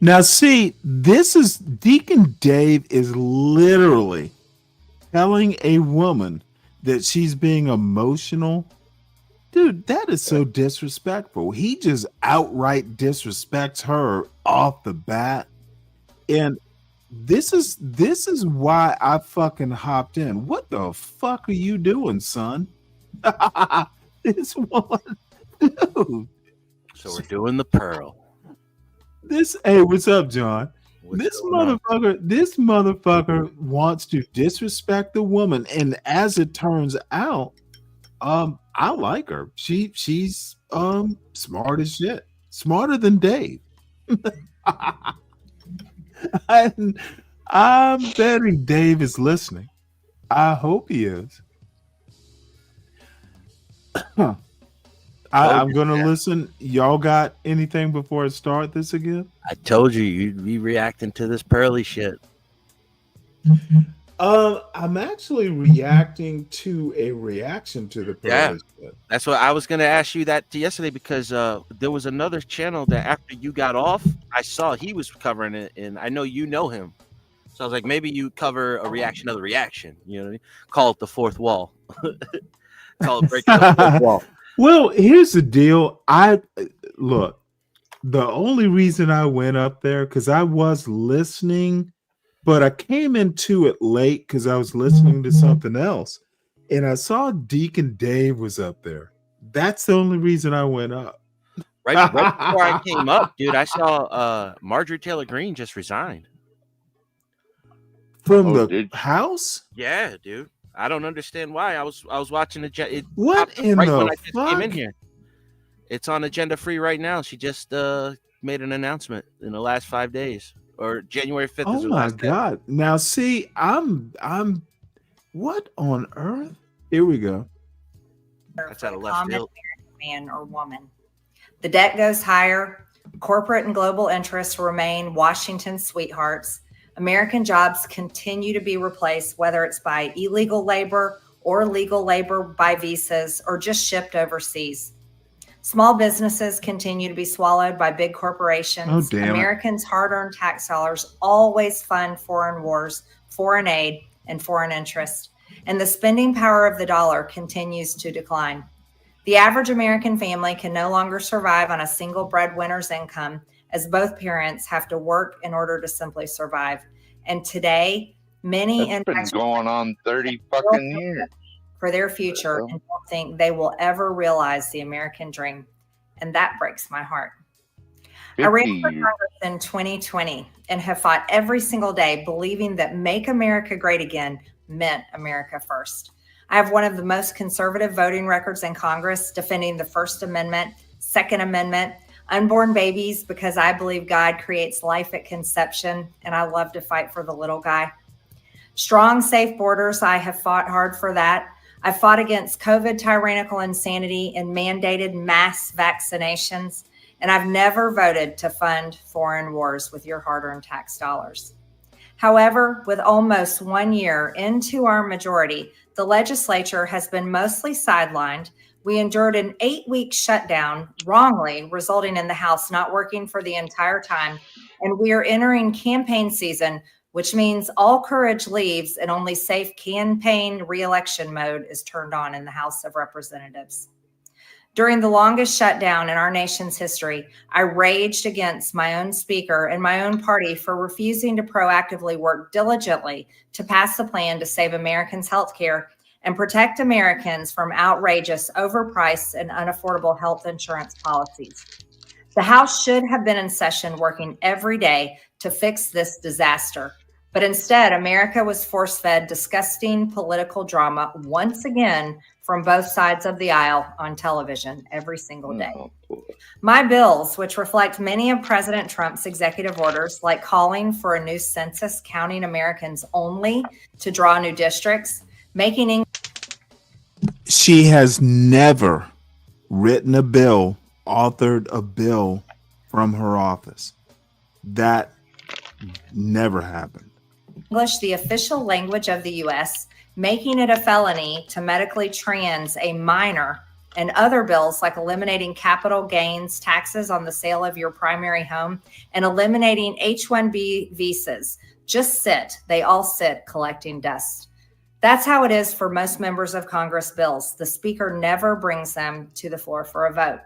Now, see, this is Deacon Dave is literally telling a woman that she's being emotional. Dude, that is so disrespectful. He just outright disrespects her off the bat. And this is why I fucking hopped in. What the fuck are you doing, son? This one, dude. So we're doing the pearl. Hey, what's up, John? What's This going on? motherfucker wants to disrespect the woman, and as it turns out, I like her. She's smart as shit, smarter than Dave. I'm betting Dave is listening. I hope he is. I'm gonna listen. Y'all got anything before I start this again? I told you you'd be reacting to this pearly shit. I'm actually reacting to a reaction to the Yeah, shit. that's what I was going to ask you that yesterday because there was another channel that after you got off, I saw he was covering it, and I know you know him, so I was like, maybe you cover a reaction of the reaction. You know what I mean? Call it the fourth wall. Call it breaking the fourth wall. Well, here's the deal. Look, the only reason I went up there because I was listening, but I came into it late because I was listening to something else, and I saw Deacon Dave was up there. That's the only reason I went up. Right before I came up, dude, I saw Marjorie Taylor Greene just resigned from the House. Yeah, dude. I don't understand why. I was watching it. What in right the when I just came in fuck? here. It's on Agenda Free right now. She just made an announcement in the last 5 days, or January 5th. Oh is her my last day. god! Now see, I'm. What on earth? Here we go. That's out of left common field. American man or woman. The debt goes higher. Corporate and global interests remain Washington's sweethearts. American jobs continue to be replaced, whether it's by illegal labor or legal labor by visas or just shipped overseas. Small businesses continue to be swallowed by big corporations. Oh, damn it. Americans' hard-earned tax dollars always fund foreign wars, foreign aid, and foreign interest. And the spending power of the dollar continues to decline. The average American family can no longer survive on a single breadwinner's income, as both parents have to work in order to simply survive. And today, many That's been going on 30 fucking years. for their future and don't think they will ever realize the American dream. And that breaks my heart. I ran for 50 years. Congress in 2020 and have fought every single day believing that Make America Great Again meant America first. I have one of the most conservative voting records in Congress, defending the First Amendment, Second Amendment, unborn babies, because I believe God creates life at conception, and I love to fight for the little guy. Strong, safe borders, I have fought hard for that. I fought against COVID tyrannical insanity and mandated mass vaccinations, and I've never voted to fund foreign wars with your hard-earned tax dollars. However, with almost 1 year into our majority, the legislature has been mostly sidelined. We endured an 8-week shutdown, wrongly resulting in the House not working for the entire time. And we are entering campaign season, which means all courage leaves and only safe campaign re-election mode is turned on in the House of Representatives. During the longest shutdown in our nation's history, I raged against my own speaker and my own party for refusing to proactively work diligently to pass a plan to save Americans' health care and protect Americans from outrageous, overpriced, and unaffordable health insurance policies. The House should have been in session working every day to fix this disaster. But instead, America was force-fed disgusting political drama once again from both sides of the aisle on television every single day. My bills, which reflect many of President Trump's executive orders, like calling for a new census counting Americans only to draw new districts, making She has never written a bill, authored a bill from her office. That Never happened. English the official language of the U.S., making it a felony to medically trans a minor, and other bills like eliminating capital gains taxes on the sale of your primary home and eliminating H-1B visas. Just sit. They all sit collecting dust. That's how it is for most members of Congress bills. The speaker never brings them to the floor for a vote.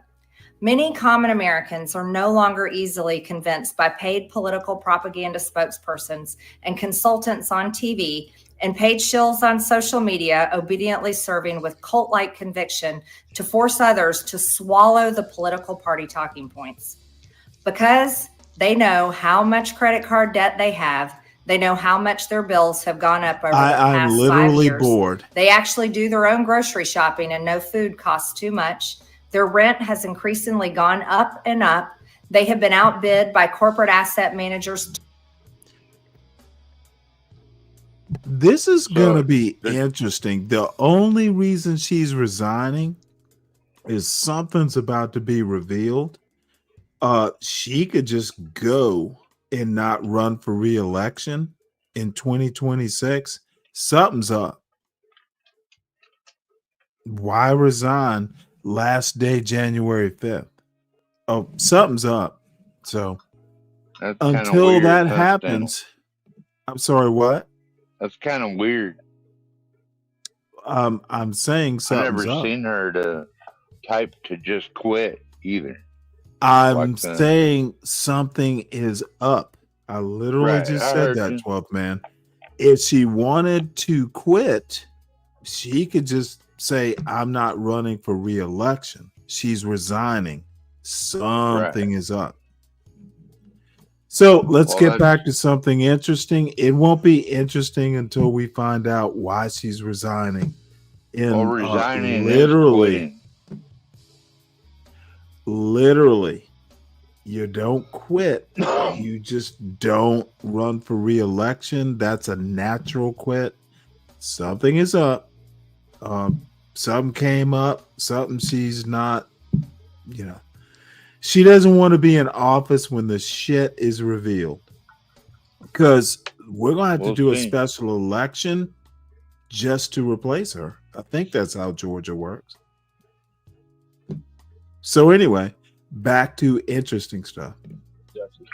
Many common Americans are no longer easily convinced by paid political propaganda spokespersons and consultants on TV and paid shills on social media, obediently serving with cult-like conviction to force others to swallow the political party talking points. Because they know how much credit card debt they have, they know how much their bills have gone up over the past 5 I'm literally years. bored. They actually do their own grocery shopping and no food costs too much. Their rent has increasingly gone up and up. They have been outbid by corporate asset managers. This is going to be interesting. The only reason she's resigning is something's about to be revealed. She could just go and not run for re-election in 2026. Something's up. Why resign last day January 5th? Oh, something's up. So That's kinda until weird, that huh, happens, I'm sorry, what? That's kind of weird. I'm saying I've something's never up. seen her to type to just quit either. I'm Like that. saying something is up. I literally Right, just I said heard that, you. 12th man. If she wanted to quit, she could just say, I'm not running for re-election. She's resigning. Something is up. So let's Well, get that's back to something interesting. It won't be interesting until we find out why she's resigning. well, resigning is Literally, quitting. literally, you don't quit. You just don't run for re-election. That's a natural quit. Something is up. Something came up. Something she's not, she doesn't want to be in office when the shit is revealed. Because we're going to have to We'll do a see. special election just to replace her. I think that's how Georgia works. So anyway, back to interesting stuff.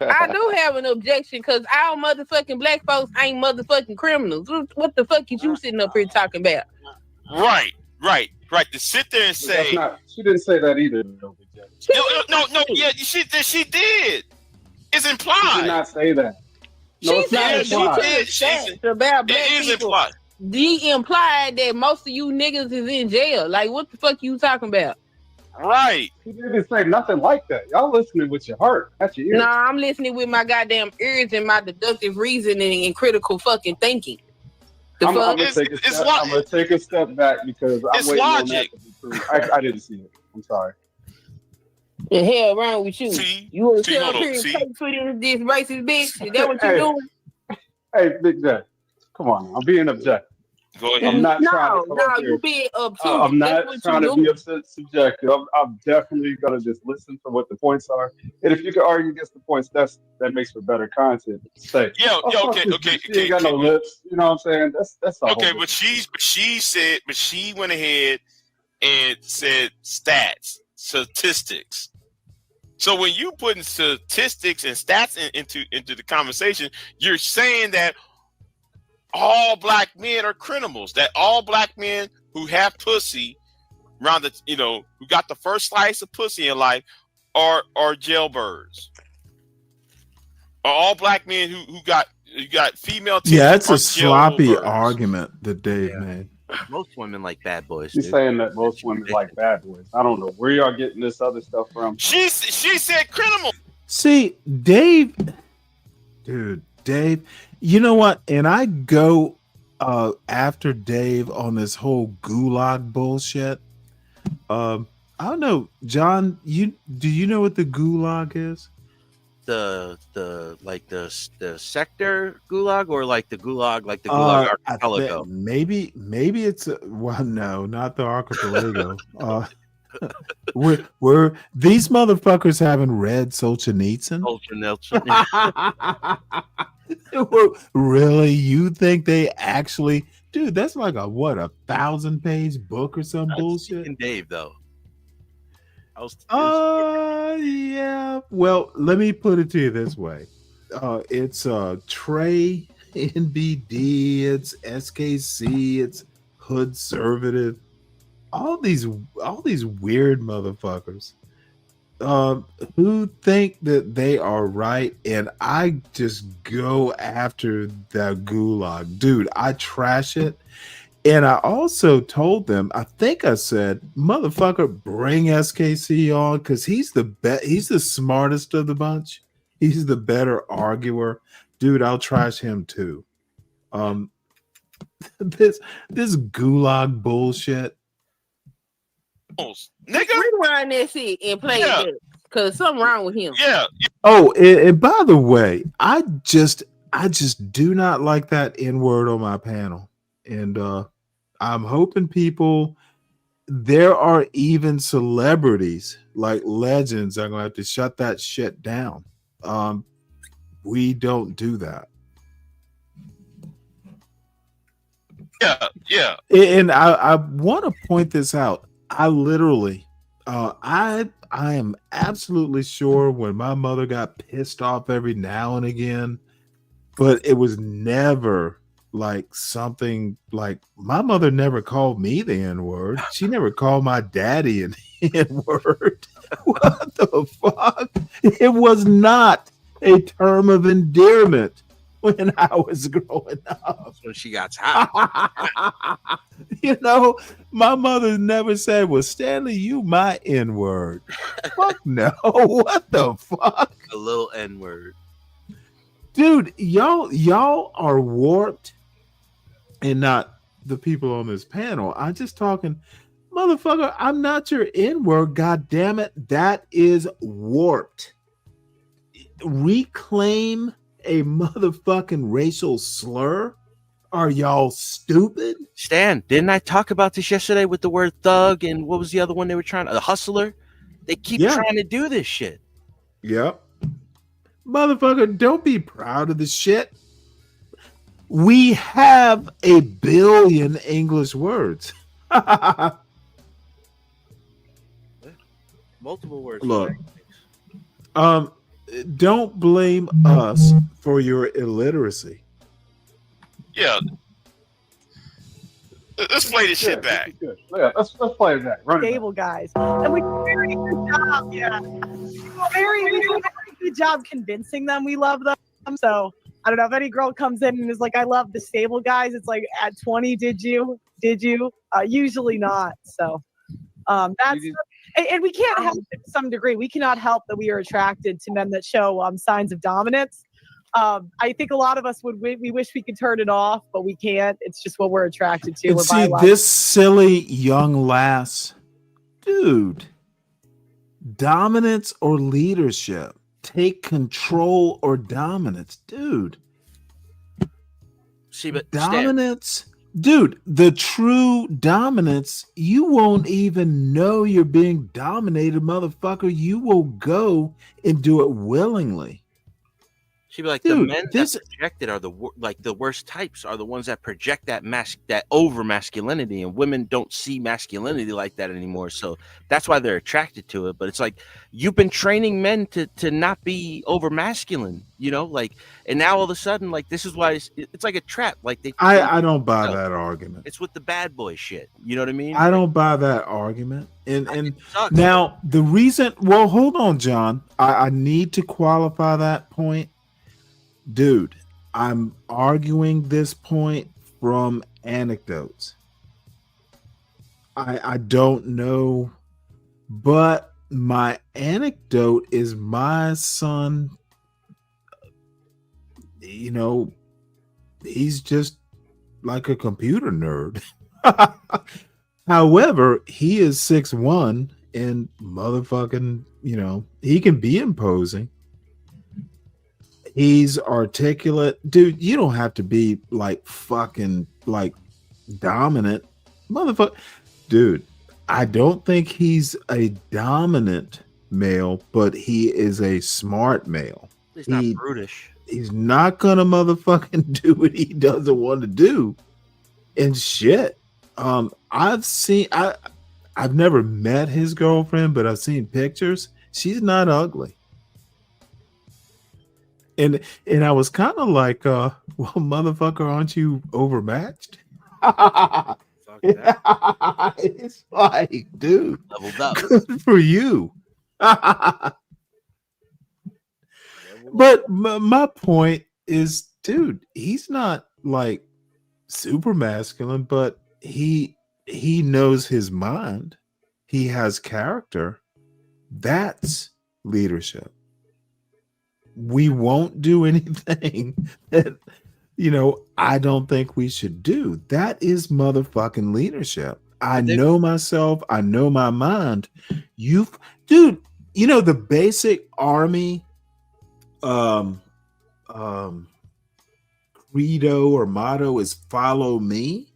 I do have an objection because our motherfucking black folks ain't motherfucking criminals. What the fuck is you sitting up here talking about? Right. To sit there and say, She didn't say that either. no, yeah, she did. It's She implied. did not say that. No, She it's not said implied. facts about black It is people. implied. The implied that most of you niggas is in jail. Like, what the fuck you talking about? Right. She didn't say nothing like that. Y'all listening with your heart, not your ears. Nah, I'm listening with my goddamn ears and my deductive reasoning and critical fucking thinking. I'm gonna take a step back because I'm It's waiting logic. on that to be true. I didn't see it. I'm sorry. The hell wrong with you? You want to see, sit hold up on, here and see. take for this racist bitch? Is that what Hey. you doing? Hey, Big Jack, come on. I'm being objective. Go I'm not trying to come up you here. being obtuse. I'm That's not what trying you to be doing. subjective. I'm definitely gonna just listen to what the points are, and if you can argue against the points, that makes for better content. Say, Yeah, fuck okay, this okay, bitch. She ain't got no lips. You know what I'm saying? That's all. Okay, but she went ahead and said statistics. So when you putting statistics and stats into the conversation, you're saying that all black men are criminals. That all black men who have pussy around who got the first slice of pussy in life are jailbirds. Are all black men who got female titties Yeah, it's are a sloppy jailbirds. argument that Dave made. Most women like bad boys. She's Dude. saying that most women like bad boys. I don't know where y'all getting this other stuff from. She said criminal. See, Dave, you know what? And I go after Dave on this whole gulag bullshit. I don't know, John. Do you know what the gulag is? The sector gulag or like the gulag archipelago? Maybe it's no, not the archipelago. Were these motherfuckers haven't read Solzhenitsyn? Really? You think they actually, dude? That's like a 1,000-page book or some bullshit. And Dave though. Yeah. Well, let me put it to you this way. It's Trey, NBD, it's SKC, it's Hood Conservative. All these weird motherfuckers who think that they are right, and I just go after that gulag, dude. I trash it. And I also told them, I think I said, motherfucker, bring SKC on because he's the smartest of the bunch. He's the better arguer. Dude, I'll trash him too. This gulag bullshit. Nigga, rewind that shit and play it because something wrong with him. Yeah. Oh, and by the way, I just do not like that N-word on my panel. And I'm hoping there are even celebrities like legends are gonna have to shut that shit down. We don't do that. Yeah. And I want to point this out. I literally, I am absolutely sure when my mother got pissed off every now and again, but it was never like something like my mother never called me the N-word. She never called my daddy an N-word. What the fuck? It was not a term of endearment when I was growing up. When she got hot. You know, my mother never said, well, Stanley, you my N-word. Fuck no. What the fuck? A little N-word. Dude, y'all are warped, and not the people on this panel. I'm just talking, motherfucker, I'm not your N-word, god damn it. That is warped. Reclaim a motherfucking racial slur? Are y'all stupid? Stan, didn't I talk about this yesterday with the word thug and what was the other one they were trying to, the hustler? They keep trying to do this shit. Yep. Motherfucker, don't be proud of the shit. We have 1 billion English words. Multiple words. Look, don't blame us for your illiteracy. Yeah. Let's play this shit back. Yeah, let's play it back. Run it back. Stable guys, and we do a very good job. Yeah, we do a very good job convincing them we love them. So I don't know if any girl comes in and is like, "I love the stable guys." It's like, at 20, did you? Usually not. So that's. And we can't help it to some degree. We cannot help that we are attracted to men that show signs of dominance. I think a lot of us we wish we could turn it off, but we can't. It's just what we're attracted to. And see, this silly young lass, dude, dominance or leadership, take control or dominance, dude. See, but dominance, dude, the true dominance, you won't even know you're being dominated, motherfucker. You will go and do it willingly. She'd be like, dude, the men that projected are the worst types are the ones that project that over masculinity, and women don't see masculinity like that anymore. So that's why they're attracted to it. But it's like, you've been training men to not be over masculine, you know, like, and now all of a sudden, like, this is why it's like a trap. Like I don't buy that argument. It's with the bad boy shit. You know what I mean? I don't buy that argument. And now the reason, well, hold on, John. I need to qualify that point. Dude, I'm arguing this point from anecdotes. I don't know, but my anecdote is my son, you know, he's just like a computer nerd. However, he is 6'1" and motherfucking, you know, he can be imposing. He's articulate. Dude, you don't have to be like fucking like dominant. Motherfucker. Dude, I don't think he's a dominant male, but he is a smart male. He's not brutish. He's not gonna motherfucking do what he doesn't want to do. And shit. I've never met his girlfriend, but I've seen pictures. She's not ugly. And I was kind of like, well, motherfucker, aren't you overmatched? It's like, dude, leveled up. Good for you. But my point is, dude, he's not like super masculine, but he knows his mind. He has character. That's leadership. We won't do anything that, I don't think we should do. That is motherfucking leadership. I know myself. I know my mind. Dude, the basic army credo or motto is follow me.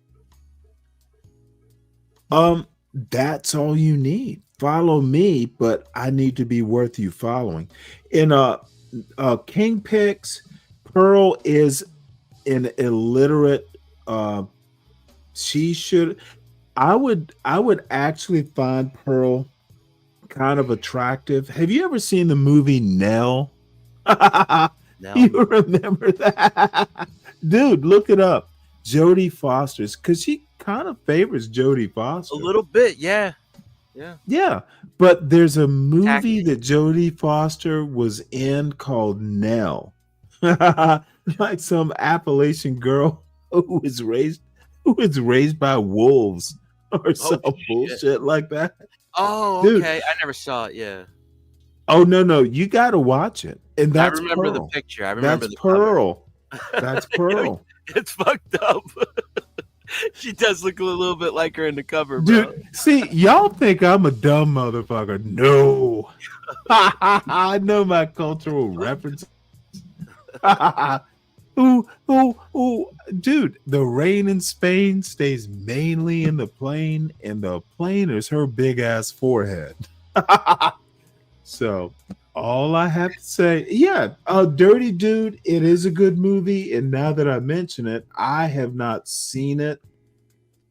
That's all you need. Follow me, but I need to be worth you following. In King Picks, Pearl is an illiterate. I would actually find Pearl kind of attractive. Have you ever seen the movie Nell? No. You remember that? Dude, look it up. Jodie Foster's, because she kind of favors Jodie Foster. A little bit, yeah. Yeah, but there's a movie that Jodie Foster was in called Nell. Like some Appalachian girl who is raised by wolves or some bullshit like that. Oh, Dude. okay. I never saw it. Yeah. Oh no, you got to watch it. And that's I remember Pearl. the picture. I remember That's the Pearl. That's Pearl. It's fucked up. She does look a little bit like her in the cover, bro. Dude, see, y'all think I'm a dumb motherfucker. No. I know my cultural references. Dude, the rain in Spain stays mainly in the plain, and the plain is her big ass forehead. So all I have to say, Dirty Dude, it is a good movie, and now that I mention it, I have not seen it.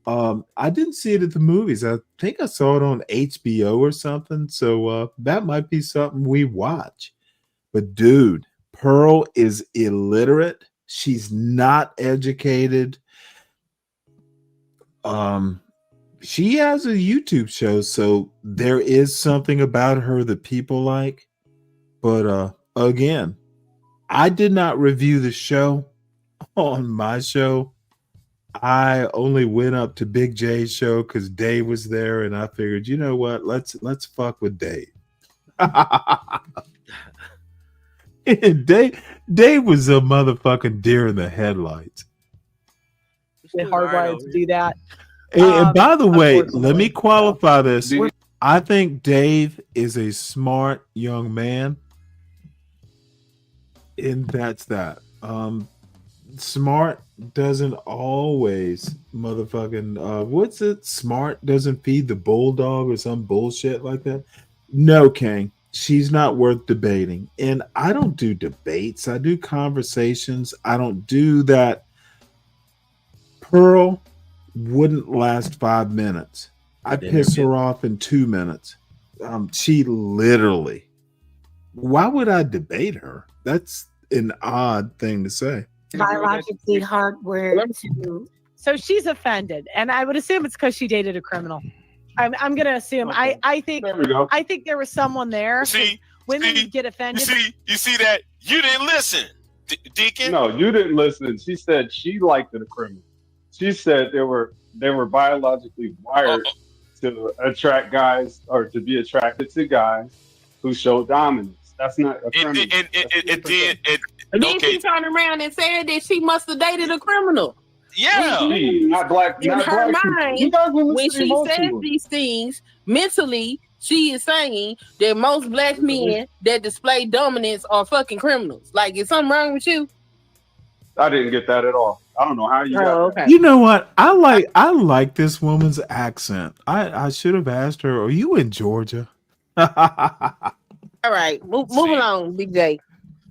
I didn't see it at the movies. I think I saw it on HBO or something, so that might be something we watch. But dude, Pearl is illiterate. She's not educated. She has a YouTube show, so there is something about her that people like. But again, I did not review the show on my show. I only went up to Big J's show because Dave was there, and I figured, you know what? Let's fuck with Dave. And Dave was a motherfucking deer in the headlights. They're hardwired to do that. And by the way, let me qualify this. I think Dave is a smart young man. And that's that. Smart doesn't always motherfucking what's it? Smart doesn't feed the bulldog or some bullshit like that. No, King. She's not worth debating. And I don't do debates. I do conversations. I don't do that. Pearl wouldn't last 5 minutes. I piss her off in 2 minutes. She literally. Why would I debate her? That's an odd thing to say. Biologically hardwired to. So she's offended, and I would assume it's because she dated a criminal. I'm gonna assume. Okay. I think. There we go. I think there was someone there. Women get offended. You see that? You didn't listen, Deacon. No, you didn't listen. She said she liked the criminal. She said they were biologically wired to attract guys or to be attracted to guys who show dominance. That's not a criminal. And then she turned around and said that she must have dated a criminal. Yeah, not black. In Not her black mind, people. when she says these things, mentally, she is saying that most black men that display dominance are fucking criminals. Like, is something wrong with you? I didn't get that at all. I don't know how you got Oh, that. okay. You know what? I like this woman's accent. I should have asked her, are you in Georgia? All right, move along, Big J.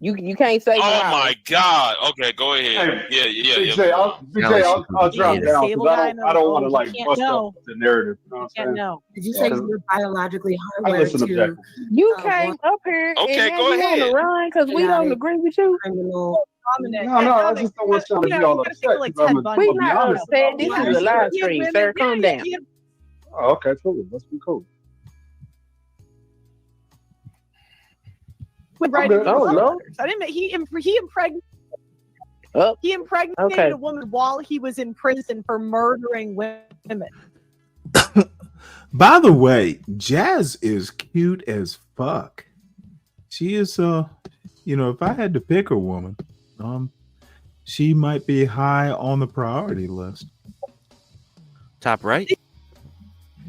You can't say Oh no. my God. Okay, go ahead. Hey, Yeah. Big J, I'll drop Yeah. down Disabled because guy I don't want to knows. like You can't bust know. up the narrative. You know what I'm saying? know. Did you say Yeah. you were biologically I hardwired listen to objectively. You came up here Okay, and now go you want to ahead. run because we don't genetic, agree with you. criminal? Dominic, No, I just don't want y'all to be all upset because I'm gonna we be not honest upset. about This what is you a live said. stream, sir. Calm down. Oh, okay, cool. Let's be cool. Right. good. Oh, no. I didn't. He impregnated. Oh, He impregnated okay. a woman while he was in prison for murdering women. By the way, Jazz is cute as fuck. She is if I had to pick a woman, she might be high on the priority list. Top right.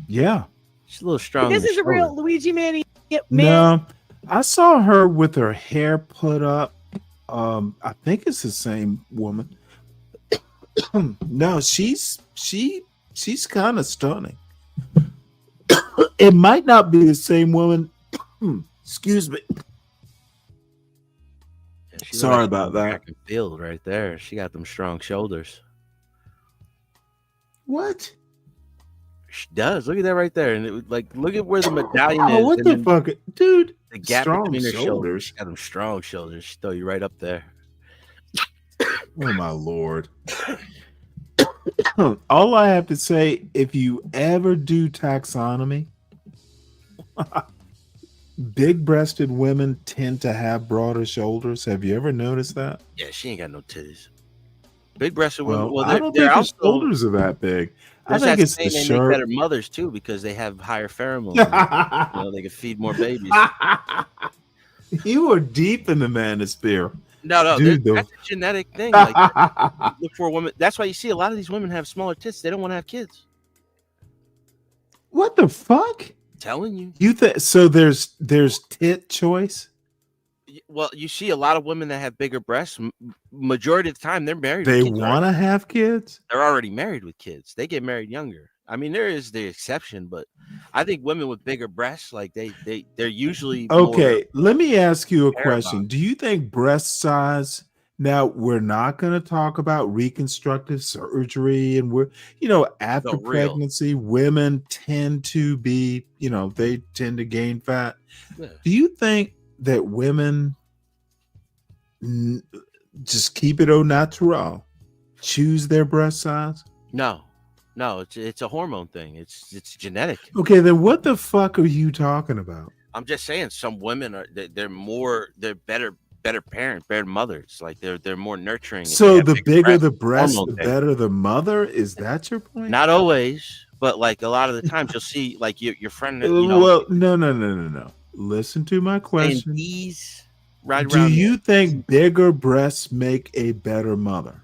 Yeah. She's a little strong. This in the is a real shoulder. Luigi man. No, I saw her with her hair put up. I think it's the same woman. No, she's kind of stunning. It might not be the same woman. Excuse me. Yeah, she Sorry like about that. track and field right there. She got them strong shoulders. What? She does. Look at that right there, and look at where the medallion Oh, is. what and the then fuck, dude? The gap Strong between her shoulders. shoulders. She got them strong shoulders. She throw you right up there. Oh my lord. All I have to say, if you ever do taxonomy, big-breasted women tend to have broader shoulders. Have you ever noticed that? Yeah, she ain't got no titties. Big breasted women. Well, I don't they're think her also, shoulders are that big. I there's think that it's the saying they make shirt. better mothers too because they have higher pheromones. They can feed more babies. You are deep in the manosphere. No, dude. that's a genetic thing. Like, look for a woman. That's why you see a lot of these women have smaller tits. They don't want to have kids. What the fuck? Telling you. You think so? There's tit choice. Well, you see a lot of women that have bigger breasts. Majority of the time, they're married. They with kids want to already. have kids. They're already married with kids. They get married younger. I mean, there is the exception, but I think women with bigger breasts, like they're usually Okay. more Let me ask you a care question. about. Do you think breast size? Now we're not going to talk about reconstructive surgery, and after No, real. pregnancy, women tend to be, they tend to gain fat. Yeah. Do you think that women just keep it au natural, choose their breast size? No, it's a hormone thing. It's genetic. Okay, then what the fuck are you talking about? I'm just saying, some women they're better parents, better mothers. Like they're more nurturing. if they So have the bigger the breasts. breast, Hormone the thing. better the mother. Is that your point? Not always, but like a lot of the times, you'll see like your friend. Well, no. Listen to my question. These right Do around. you think bigger breasts make a better mother?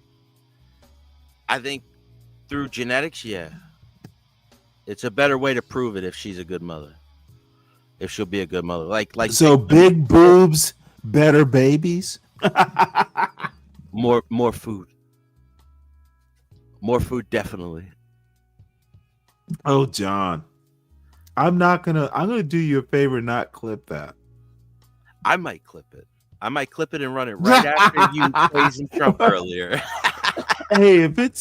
I think through genetics, yeah, it's a better way to prove it if she's a good mother. If she'll be a good mother, like So big boobs, better babies. more food, definitely. Oh, John, I'm gonna do you a favor and not clip that. I might clip it. And run it right after you praising Trump earlier. Hey, if it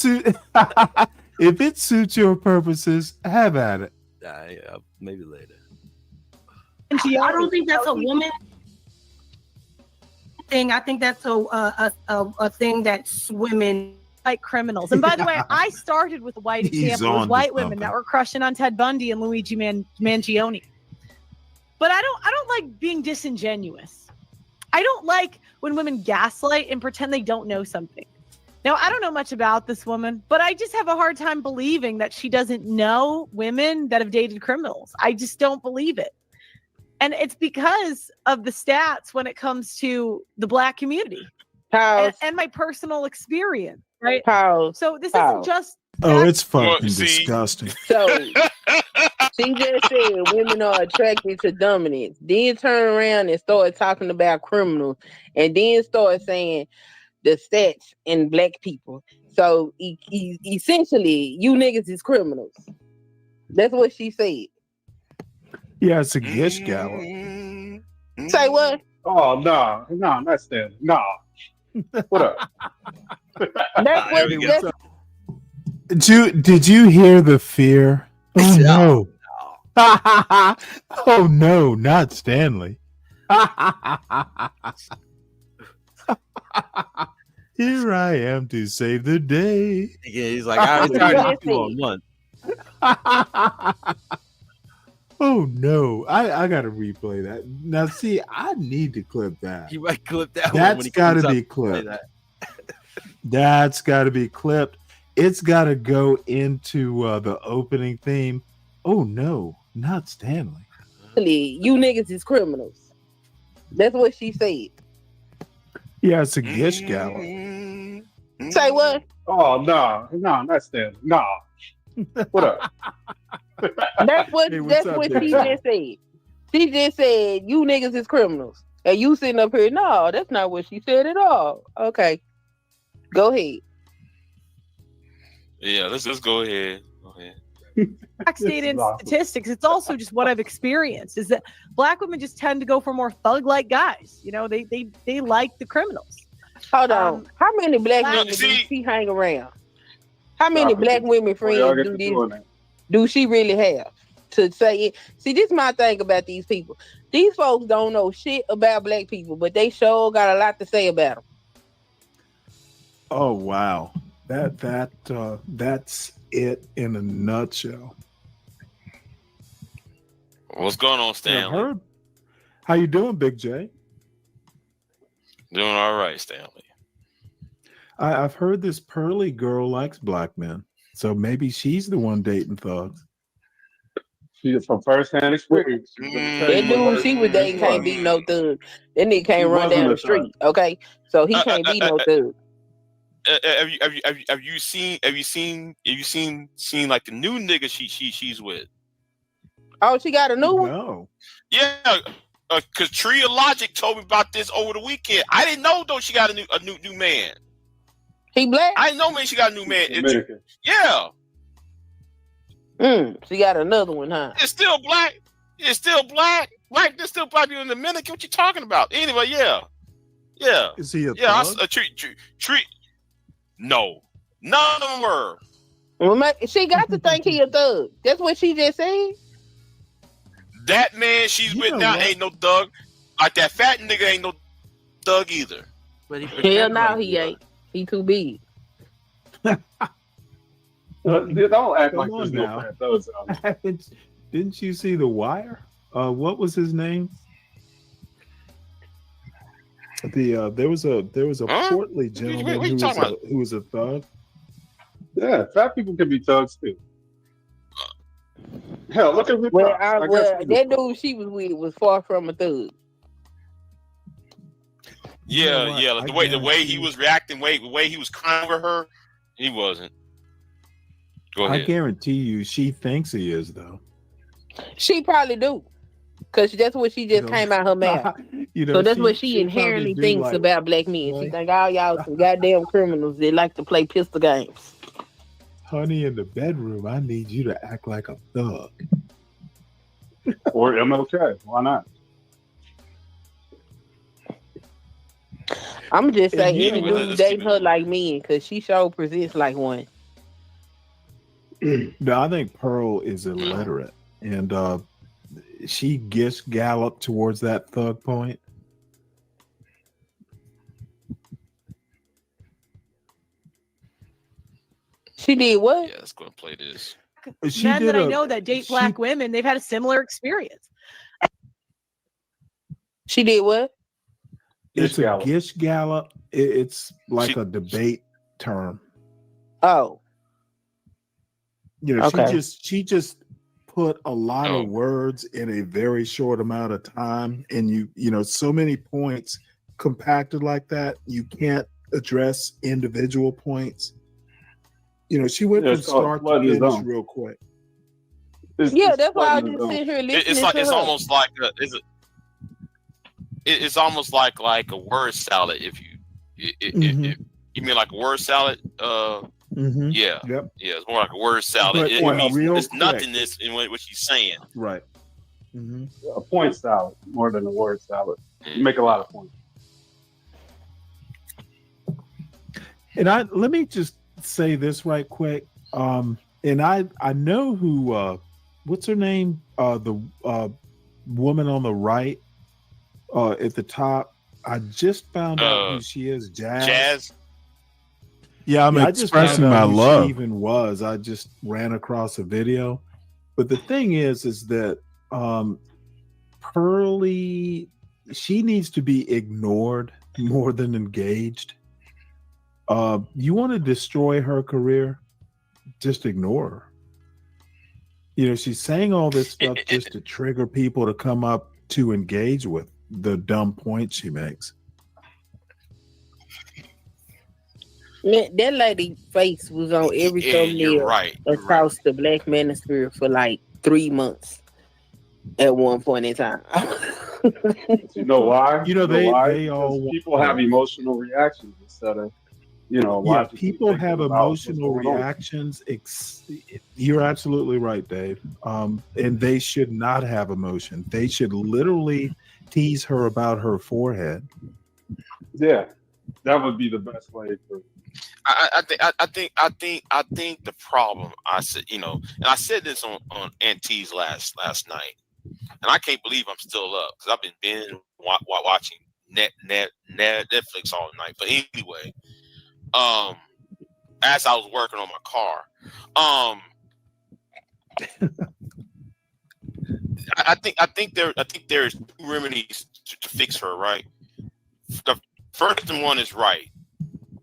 suits your purposes, have at it. Yeah, maybe later. I don't think that's a woman thing. I think that's a thing that's women like criminals. And by the way, I started with a white He's example on of to white women something. that were crushing on Ted Bundy and Luigi Mangione. But I don't like being disingenuous. I don't like when women gaslight and pretend they don't know something. Now, I don't know much about this woman, but I just have a hard time believing that she doesn't know women that have dated criminals. I just don't believe it. And it's because of the stats when it comes to the Black community and my personal experience, right? So this isn't just. Oh, it's fucking disgusting. So she just said women are attracted to dominance. Then turn around and start talking about criminals, and then start saying the stats in Black people. So essentially, you niggas is criminals. That's what she said. Yeah, it's a gish gallop. Say what? Oh no, not Stanley. No. What up? That's what. Did you hear the fear? Oh no. Oh no, not Stanley. Here I am to save the day. Yeah, he's like, it's already 2 on 1. Oh no, I gotta replay that. Now see, I need to clip that. You might clip that one. That's gotta be clipped. That's gotta be clipped. It's gotta go into the opening theme. Oh no, not Stanley. You niggas is criminals. That's what she said. Yeah, it's a gish gallop. Say what? Oh no, not Stanley. No. What up? That's what Hey, what's up, she Big just said. She just said you niggas is criminals. And you sitting up here, no, that's not what she said at all. Okay. Go ahead. Yeah, let's go ahead. Go ahead. Facts, data, and statistics. It's also just what I've experienced is that black women just tend to go for more thug-like guys. You know, they like the criminals. Hold on. How many black women do she hang around? How many black women friends do she really have to say it? See, this is my thing about these people. These folks don't know shit about black people, but they sure got a lot to say about them. Oh wow, that's it in a nutshell. What's going on, I've Stanley? heard. How you doing, Big J? Doing all right, Stanley. I've heard this Pearly girl likes black men, so maybe she's the one dating thugs. She's from first-hand experience. That dude she was dating can't be no thug. That nigga can't run down the street. Okay, so he can't be no thug. Have you seen like the new nigga she's with? Oh, she got a new one? No. Yeah, because Tree of Logic told me about this over the weekend. I didn't know though she got a new man. He black? I didn't know, man. She got a new man. Yeah. She got another one, huh? It's still black. It's still black. Black. There's still black people in Dominican. What you talking about? Anyway, yeah. Is he a Yeah, thug? Tree. No, none of them were. Well, she got to think he a thug. That's what she just said. That man she's with now ain't no thug. Like that fat nigga ain't no thug either. Hell no, he ain't. He too big. Don't act like Come there's on no now. fat thugs out there. Didn't you see The Wire? What was his name? There was a portly gentleman What you talking about? who was a thug. Yeah, fat people can be thugs too. Hell, look at Rick Well, Ross. that dude she was with was far from a thug. Yeah, yeah. The way he was reacting, the way he was crying over her, he wasn't. Go I ahead. guarantee you, she thinks he is though. She probably do, cause that's what she just came out her mouth. So that's what she inherently probably do thinks like- about black men. She think all y'all some goddamn criminals that like to play pistol games. Honey, in the bedroom, I need you to act like a thug. Or MLK. Why not? I'm just saying, Yeah, any well, dude let's dating keep her like me, cause she sure presents like one. No, I think Pearl is illiterate, and she gets galloped towards that thug point. She did what? Yeah, let's go and play this. She Men did that I a- know that date black women, they've had a similar experience. She did what? It's Gish a gallop. gish gallop. It's like a debate term. Oh, You know, Okay. she just put a lot of words in a very short amount of time, and you know, so many points compacted like that, you can't address individual points. You know, she went Yeah, from it's called start to flooding the finish zone. real quick. yeah, that's why I flooding the just zone. sit here listening It's like to it's her. almost like it's almost like a word salad if you You mean like a word salad? Mhm. Yeah. Yep. Yeah, it's more like a word salad. But It well, means real there's quick. nothingness in what she's saying. Right. Mm-hmm. A point salad more than a word salad. You make a lot of points. And let me just say this right quick. And I know who what's her name? The woman on the right at the top. I just found out who she is. Jazz. Yeah, I'm I just found expressing out my who love. she even was. I just ran across a video. But the thing is that Pearly, she needs to be ignored more than engaged. You want to destroy her career? Just ignore her. You know, she's saying all this stuff just to trigger people to come up to engage with the dumb points she makes. Man, that lady face was on every Yeah, you're thumbnail right. across the Black Manosphere for like 3 months at one point in time. You know why? You know, they they all people have emotional reactions instead of yeah, logically people thinking have about what's emotional going on. reactions. You're absolutely right, Dave. And they should not have emotion. They should literally tease her about her forehead. Yeah, that would be the best way for. I think the problem I said, and I said this on Auntie's last night, and I can't believe I'm still up because I've been watching Netflix all night. But anyway, as I was working on my car, I think there's 2 remedies to fix her. Right, the first one is right.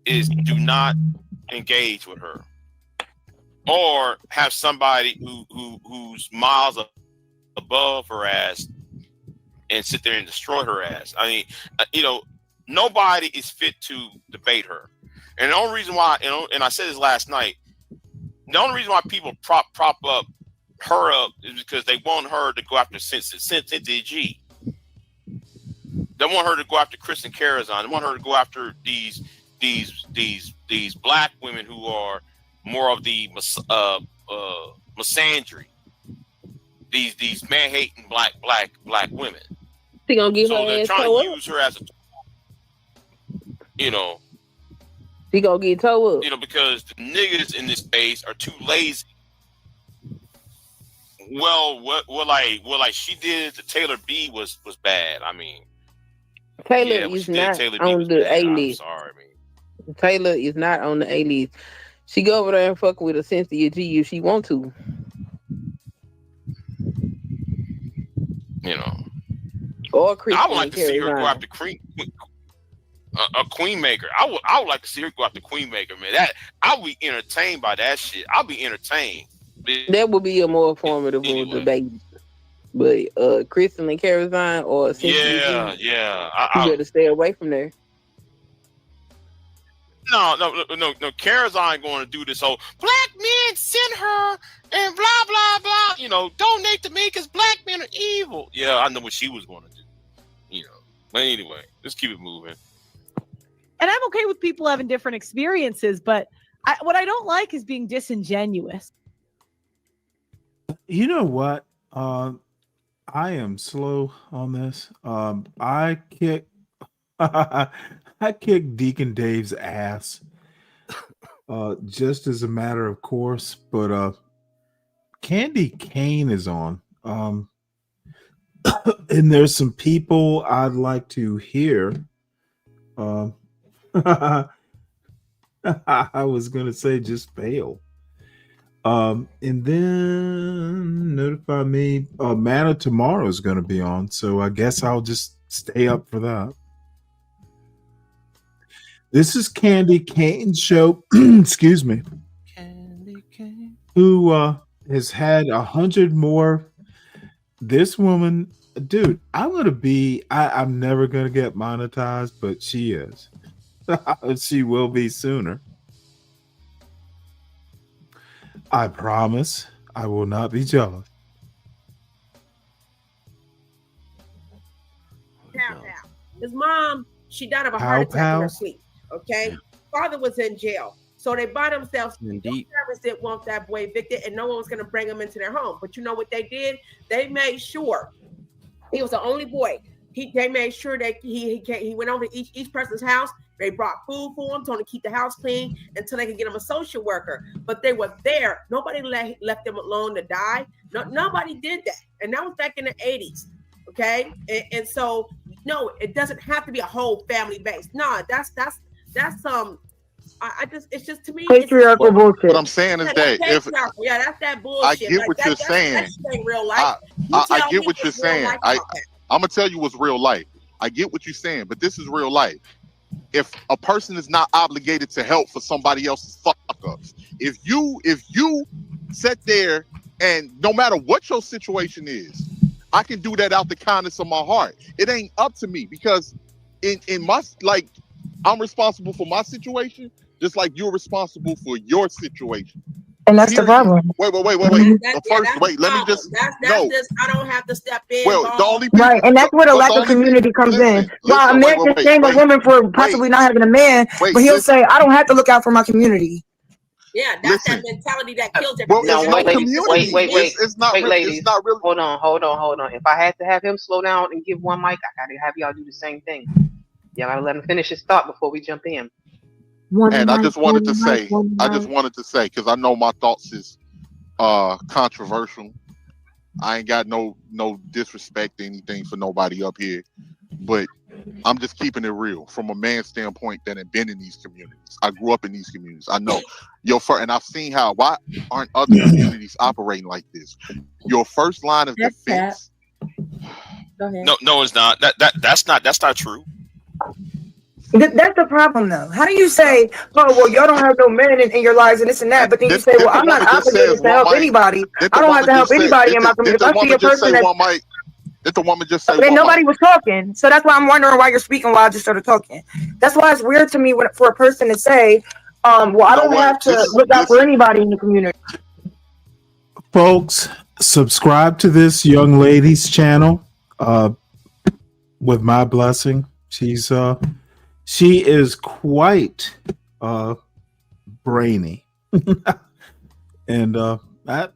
Is do not engage with her, or have somebody who's miles above her ass and sit there and destroy her ass. I mean, nobody is fit to debate her. And the only reason why, and I said this last night, the only reason why people prop up her up is because they want her to go after Cynthia G. They want her to go after Kristen Carazon. They want her to go after these black women who are more of the misandry. These man-hating black women. She gonna get So her they're ass trying toe to up. use her as a, She gonna get toe up. because the niggas in this space are too lazy. Well, what like she did to Taylor B was bad. I mean, Taylor what is she did to not Taylor B on was the bad. A I'm list. sorry, man. Taylor is not on the A list. She go over there and fuck with a Cynthia G if she want to. Or Kristen. I would like to see her go after a Queen Maker. I would like to see her go after Queen Maker, man. That I'll be entertained by that shit. I'll be entertained. That would be a more formidable debate. But Kristen and Carazon or Cynthia G, yeah. you better stay away from there. No. Carazon going to do this whole black men sent her and blah blah blah. Donate to me because black men are evil. Yeah, I know what she was going to do. But anyway, let's keep it moving. And I'm okay with people having different experiences, but what I don't like is being disingenuous. You know what? I am slow on this. I kick Deacon Dave's ass. Just as a matter of course, but Candy Cane is on. And there's some people I'd like to hear. I was gonna say just fail. And then notify me. Manna tomorrow is gonna be on, so I guess I'll just stay up for that. This is Candy Cane's show. Excuse me. Candy Cane. Who has had 100 more. This woman, dude, I'm never gonna get monetized, but she is. She will be sooner. I promise I will not be jealous. His mom, she died of a Pow, heart attack in pow. her sleep. Okay, father was in jail. So they by themselves. Indeed. Parents didn't want that boy evicted, and no one was going to bring him into their home. But you know what they did? They made sure he was the only boy. They made sure that he went over to each person's house. They brought food for him, told him to keep the house clean until they could get him a social worker. But they were there. Nobody left them alone to die. Nobody did that. And that was back in the 80s. Okay. And so, no, it doesn't have to be a whole family base. No, that's it's just to me patriarchal bullshit. What I'm saying is that if that's that bullshit. I get what you're saying, that ain't real life. I get what you're saying. I'm gonna tell you what's real life. I get what you're saying, but this is real life. If a person is not obligated to help for somebody else's fuck ups, if you sit there and no matter what your situation is, I can do that out the kindness of my heart. It ain't up to me because in my like I'm responsible for my situation, just like you're responsible for your situation. And that's the problem. Wait. Let me just. I don't have to step in. Well, the only people, right, and that's where the lack of community comes in. While a man can shame a woman for possibly not having a man, but he'll say, "I don't have to look out for my community." Yeah, that's that mentality that kills everybody. Well, wait, It's not ladies. It's not really. Hold on. If I had to have him slow down and give one mic, I gotta have y'all do the same thing. Y'all gotta let him finish his thought before we jump in. And I just wanted to say, because I know my thoughts is controversial. I ain't got no disrespect or anything for nobody up here, but I'm just keeping it real from a man's standpoint that have been in these communities. I grew up in these communities. I know and I've seen why aren't other communities operating like this? Your first line of defense. Go ahead. No, it's not. That's not true. That's the problem, though. How do you say, "Oh, well, y'all don't have no men in your lives and this and that," but then you say, "Well, I'm not obligated to help anybody. I don't have to help anybody in my community." If I see a person did the woman just say? Then nobody was talking, so that's why I'm wondering why you're speaking while I just started talking. That's why it's weird to me for a person to say, "Well, I don't have to look out for anybody in the community." Folks, subscribe to this young lady's channel with my blessing. She is quite brainy. And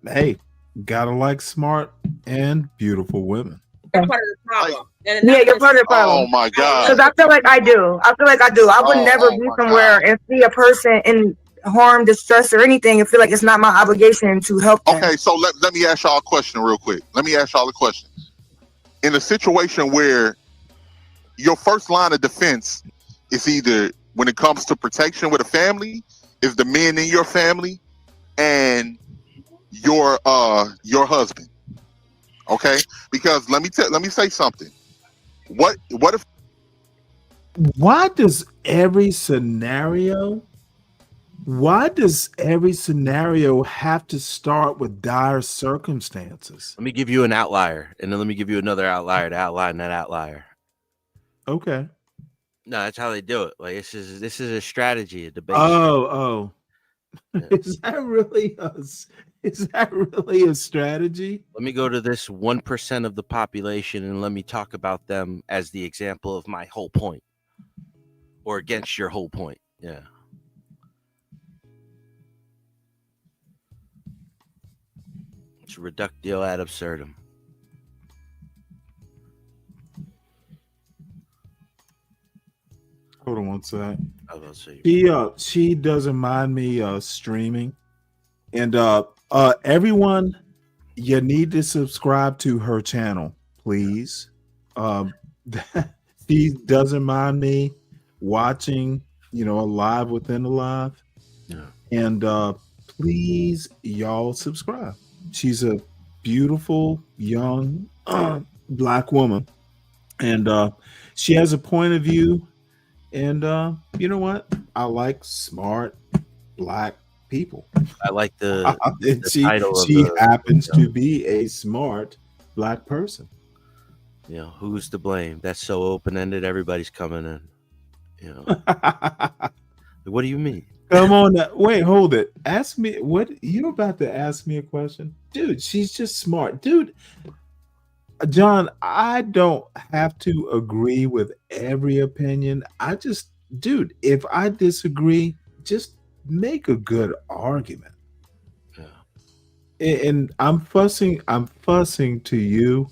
hey, gotta like smart and beautiful women. You're part of the problem. Yeah, you're part of the problem. Oh my God. Because I feel like I do. I would never be somewhere and see a person in harm, distress, or anything and feel like it's not my obligation to help them. Okay, so let me ask y'all a question real quick. In a situation where your first line of defense is either when it comes to protection with a family, is the men in your family and your husband. Okay? Because let me say something. What if Why does every scenario have to start with dire circumstances? Let me give you an outlier, and then let me give you another outlier to outline that outlier. Okay. No, that's how they do it. Like this is a strategy, a debate. Oh. Yeah. Is that really a strategy? Let me go to this 1% of the population and let me talk about them as the example of my whole point, or against your whole point. Yeah. It's reductio ad absurdum. Hold on one sec. She doesn't mind me streaming, and everyone, you need to subscribe to her channel, please. She doesn't mind me watching, a live within a live, and please, y'all subscribe. She's a beautiful young Black woman, and she has a point of view. And you know what? I like smart Black people. I like the title. She happens to be a smart Black person. Who's to blame? That's so open-ended. Everybody's coming in. What do you mean? Come on now. Wait, hold it. Ask me what you're about to ask me a question, dude. She's just smart, dude. John, I don't have to agree with every opinion. I just dude, if I disagree, just make a good argument. And I'm fussing to you,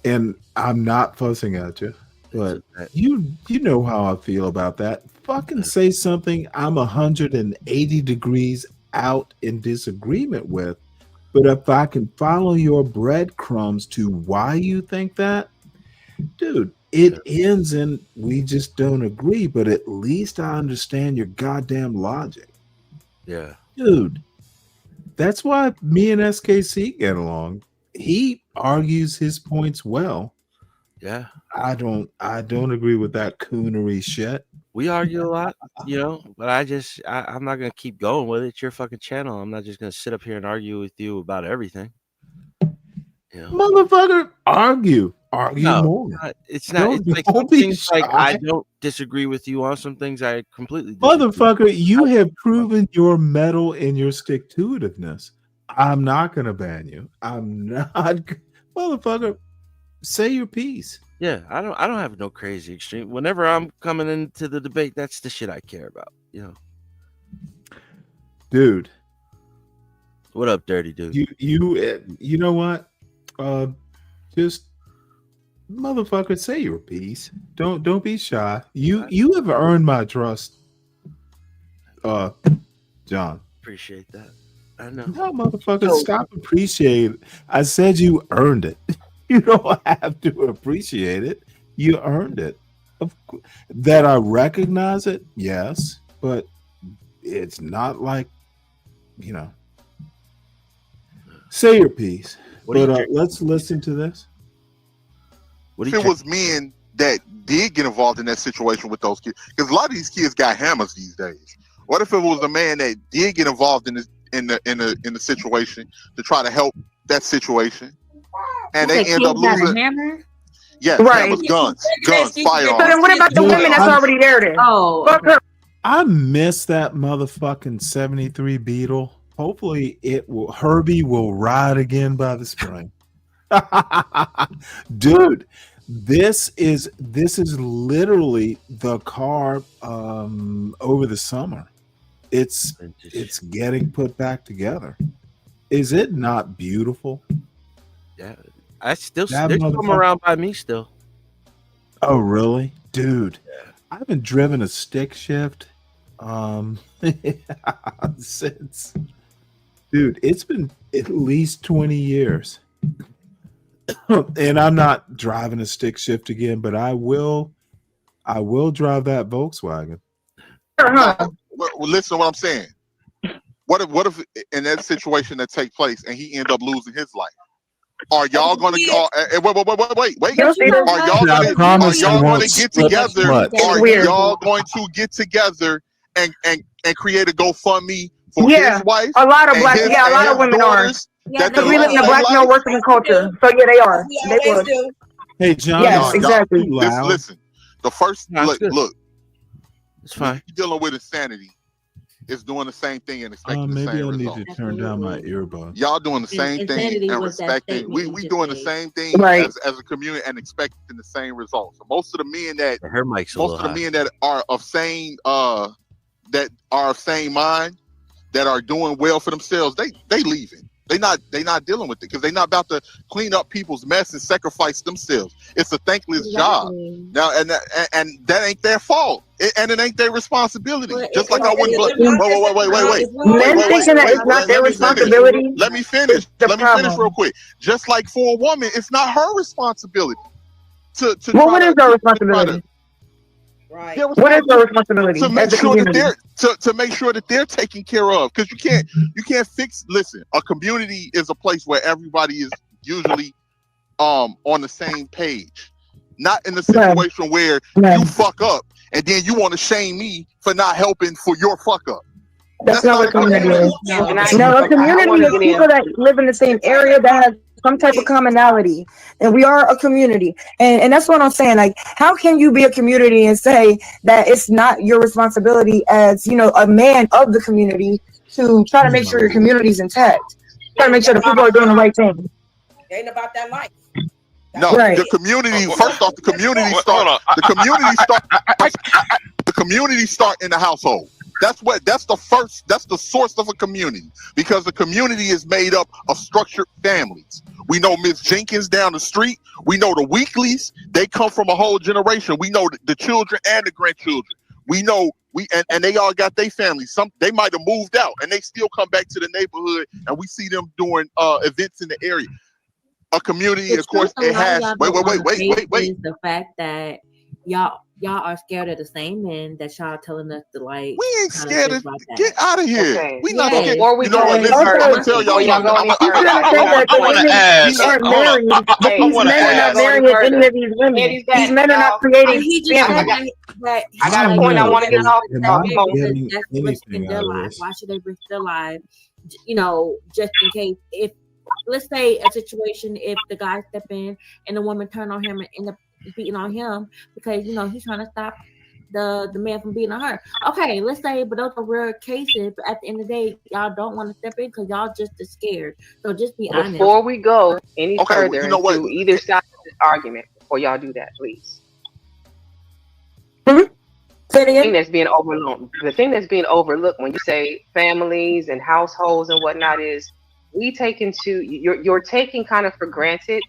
and I'm not fussing at you, but you know how I feel about that. Fucking say something I'm 180 degrees out in disagreement with, but if I can follow your breadcrumbs to why you think that, dude, it ends in we just don't agree, but at least I understand your goddamn logic. Yeah. Dude, that's why me and SKC get along. He argues his points well. Yeah. I don't agree with that coonery shit. We argue a lot, you know, but I'm not gonna keep going with it. It's your fucking channel. I'm not just gonna sit up here and argue with you about everything. You know? Motherfucker, argue No, more. it's not. It's like some things like I don't disagree with you on. Some things I completely disagree. Motherfucker, you have proven your mettle and your stick-to-itiveness. I'm not gonna ban you. I'm not. Motherfucker, say your piece. Yeah, I don't have no crazy extreme. Whenever I'm coming into the debate, that's the shit I care about. You know, dude. What up, dirty dude? You know what? Just motherfucker, say your piece. Don't be shy. You have earned my trust, John. Appreciate that. I know. No, motherfucker, stop appreciating. I said you earned it. You don't have to appreciate it. You earned it. That I recognize it, yes, but it's not like, you know. Say your piece. But let's listen to this. If it was men that did get involved in that situation with those kids, because a lot of these kids got hammers these days. What if it was a man that did get involved in the situation to try to help that situation, and they end up losing? Yes, Right. hammers, guns, firearms. So then what about the women that's already there then? Oh, Fuck her. I miss that motherfucking 73 Beetle. Hopefully Herbie will ride again by the spring. Dude, this is literally the car over the summer. It's getting put back together. Is it not beautiful? Yeah, there's some motherfucker- around by me still. Oh, really? Dude, I haven't driven a stick shift since, dude, it's been at least 20 years. And I'm not driving a stick shift again, but I will drive that Volkswagen. Well, listen to what I'm saying. What if in that situation that take place and he end up losing his life? Are y'all gonna wait? Are y'all gonna get together? Are y'all going to get together and create a GoFundMe for his wife? A lot of black, a lot of women are. Because we live in a black male working culture. So yeah, they are. They would. Hey, John. Yes, exactly. Listen. The first look. It's fine. You're dealing with insanity. It's doing the same thing and expecting the Maybe same I need result. to turn down my earbuds. Y'all doing the same thing and respecting. We doing the same thing as a community and expecting the same results. So most of the men that that are of sane mind, that are doing well for themselves, they leaving. They not dealing with it because they not about to clean up people's mess and sacrifice themselves. It's a thankless job now, and that ain't their fault, and it ain't their responsibility. Just like I wouldn't. Wait. Men thinking that it's not their responsibility. Let me finish. Let me finish real quick. Just like for a woman, it's not her responsibility to. Well, what is their responsibility? Right. What is their responsibility To make as a sure community? that to make sure that they're taken care of, because you can't fix. Listen, a community is a place where everybody is usually on the same page, not in a situation where you fuck up and then you want to shame me for not helping for your fuck up. That's not what a community is. No, a community is people that live in the same area that has some type of commonality, and we are a community, and that's what I'm saying. Like, how can you be a community and say that it's not your responsibility as, you know, a man of the community to try to make sure your community is intact, try to make sure the people are doing the right thing? It ain't about that life. No, the community. First off, the community community start in the household. That's the source of a community, because the community is made up of structured families. We know Miss Jenkins down the street. We know the Weekleys. They come from a whole generation. We know the children and the grandchildren. We know and they all got their families. They might have moved out and they still come back to the neighborhood, and we see them doing events in the area. A community, of course, it has. Wait. Is the fact that y'all are scared of the same men that y'all telling us to like. We ain't scared of. Get out of here. Okay. We not scared. Before we You know what? Listen, I'm gonna tell y'all something. I want to ask. Aren't married, but these men are not marrying any of these women. These men are not creating families. I got a point I want to get off. Getting That's risking their lives. Why should they risk their lives? You know, just in case. If let's say a situation, if the guy step in and the woman turn on him and end up beating on him because he's trying to stop the man from beating on her. Okay, let's say, but those are rare cases. But at the end of the day, y'all don't want to step in because y'all just are scared. So just be honest. Before we go any further you know what? into either side of this argument, before y'all do that, please. Say it again. The thing that's being overlooked when you say families and households and whatnot is you're taking kind of for granted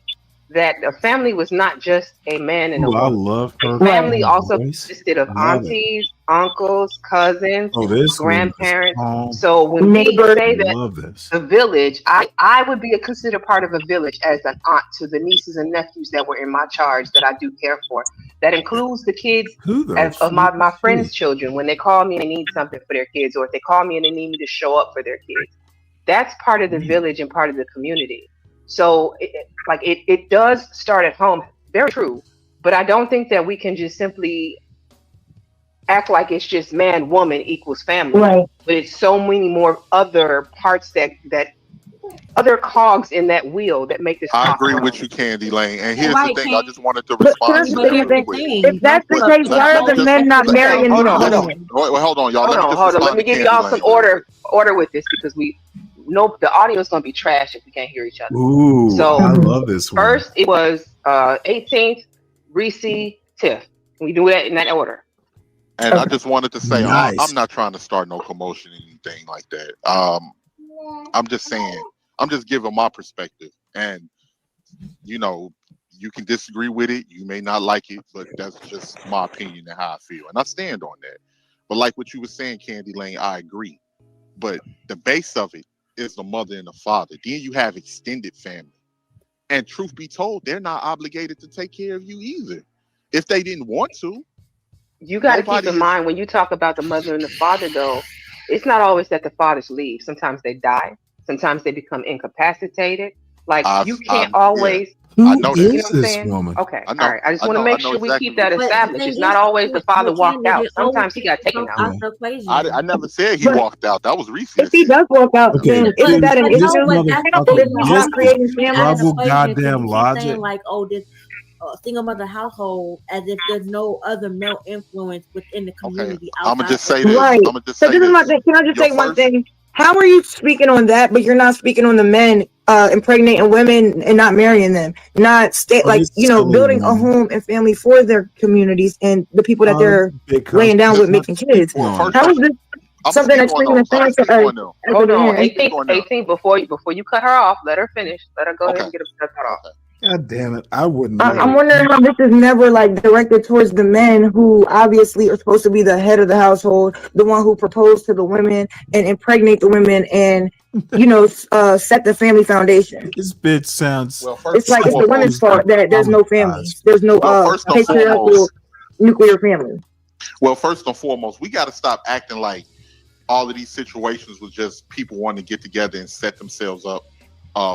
that a family was not just a man and a woman. I love her Family also voice. consisted of Love it. aunties, uncles, cousins, This grandparents. one is So when we say that love this. the village, I would be considered part of a village as an aunt to the nieces and nephews that were in my charge that I do care for. That includes the kids of my friends' children when they call me and they need something for their kids, or if they call me and they need me to show up for their kids. That's part of the village and part of the community. So it does start at home. Very true. But I don't think that we can just simply act like it's just man, woman equals family. Right. But it's so many more other parts that other cogs in that wheel that make this I possible. agree with you, Candy Lane. And here's Right, the thing, Can- I just wanted to But respond to here's the that. thing. If that's the case, why are the men not marrying these women? Hold on, y'all. Hold on. Let me give y'all some order with this, because the audio is going to be trash if we can't hear each other. Ooh, So I love this one. first it was 18th, Reese, Tiff. We do that in that order. And I just wanted to say, Nice. I'm not trying to start no commotion or anything like that. I'm just saying, I'm just giving my perspective. And, you can disagree with it. You may not like it, but that's just my opinion and how I feel. And I stand on that. But like what you were saying, Candy Lane, I agree. But the base of it is the mother and the father. Then you have extended family. And truth be told, they're not obligated to take care of you either. If they didn't want to. You got to keep in mind when you talk about the mother and the father, though, it's not always that the fathers leave. Sometimes they die. Sometimes they become incapacitated. You can't always. Who I know that. is You know what I'm this saying? woman? Okay, all right. I just want to make sure we keep that But established. the It's thing not is, always the father but walked out. Candy, Sometimes he got taken out. the equation. I never said he walked out. That was Reese. If he does walk out, Okay, then isn't that an this issue? motherfucker, If he's not creating families. double goddamn logic. Saying like, this single mother household, as if there's no other male influence within the community. I'm gonna just say outside this. of- Right. I'm gonna just So say this is my this. thing. Can I just Your say one first- thing? How are you speaking on that, but you're not speaking on the men impregnating women and not marrying them, not building a home and family for their communities and the people that they're laying down with making kids? How is this something that's bringing us down to Hold on, 18, before you cut her off, let her finish. Let her go ahead and get her cut off. God damn it! I wouldn't. I'm wondering how this is never directed towards the men who obviously are supposed to be the head of the household, the one who proposed to the women and impregnate the women and set the family foundation. This bitch sounds. It's like it's the women's fault that there's no families, there's no first and patriarchal foremost- nuclear family. Well, first and foremost, we got to stop acting like all of these situations was just people wanting to get together and set themselves up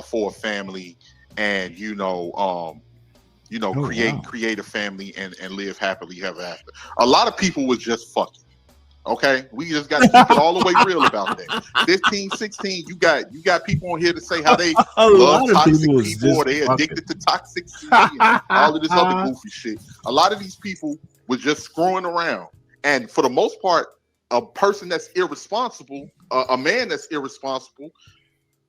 for a family and create a family and live happily ever after. A lot of people was just fucking. Okay, we just got to keep it all the way real about that. 15, 16, you got people on here to say how they love toxic people or they're addicted to toxic and all of this other goofy shit. A lot of these people was just screwing around, and for the most part, a person that's irresponsible, a man that's irresponsible,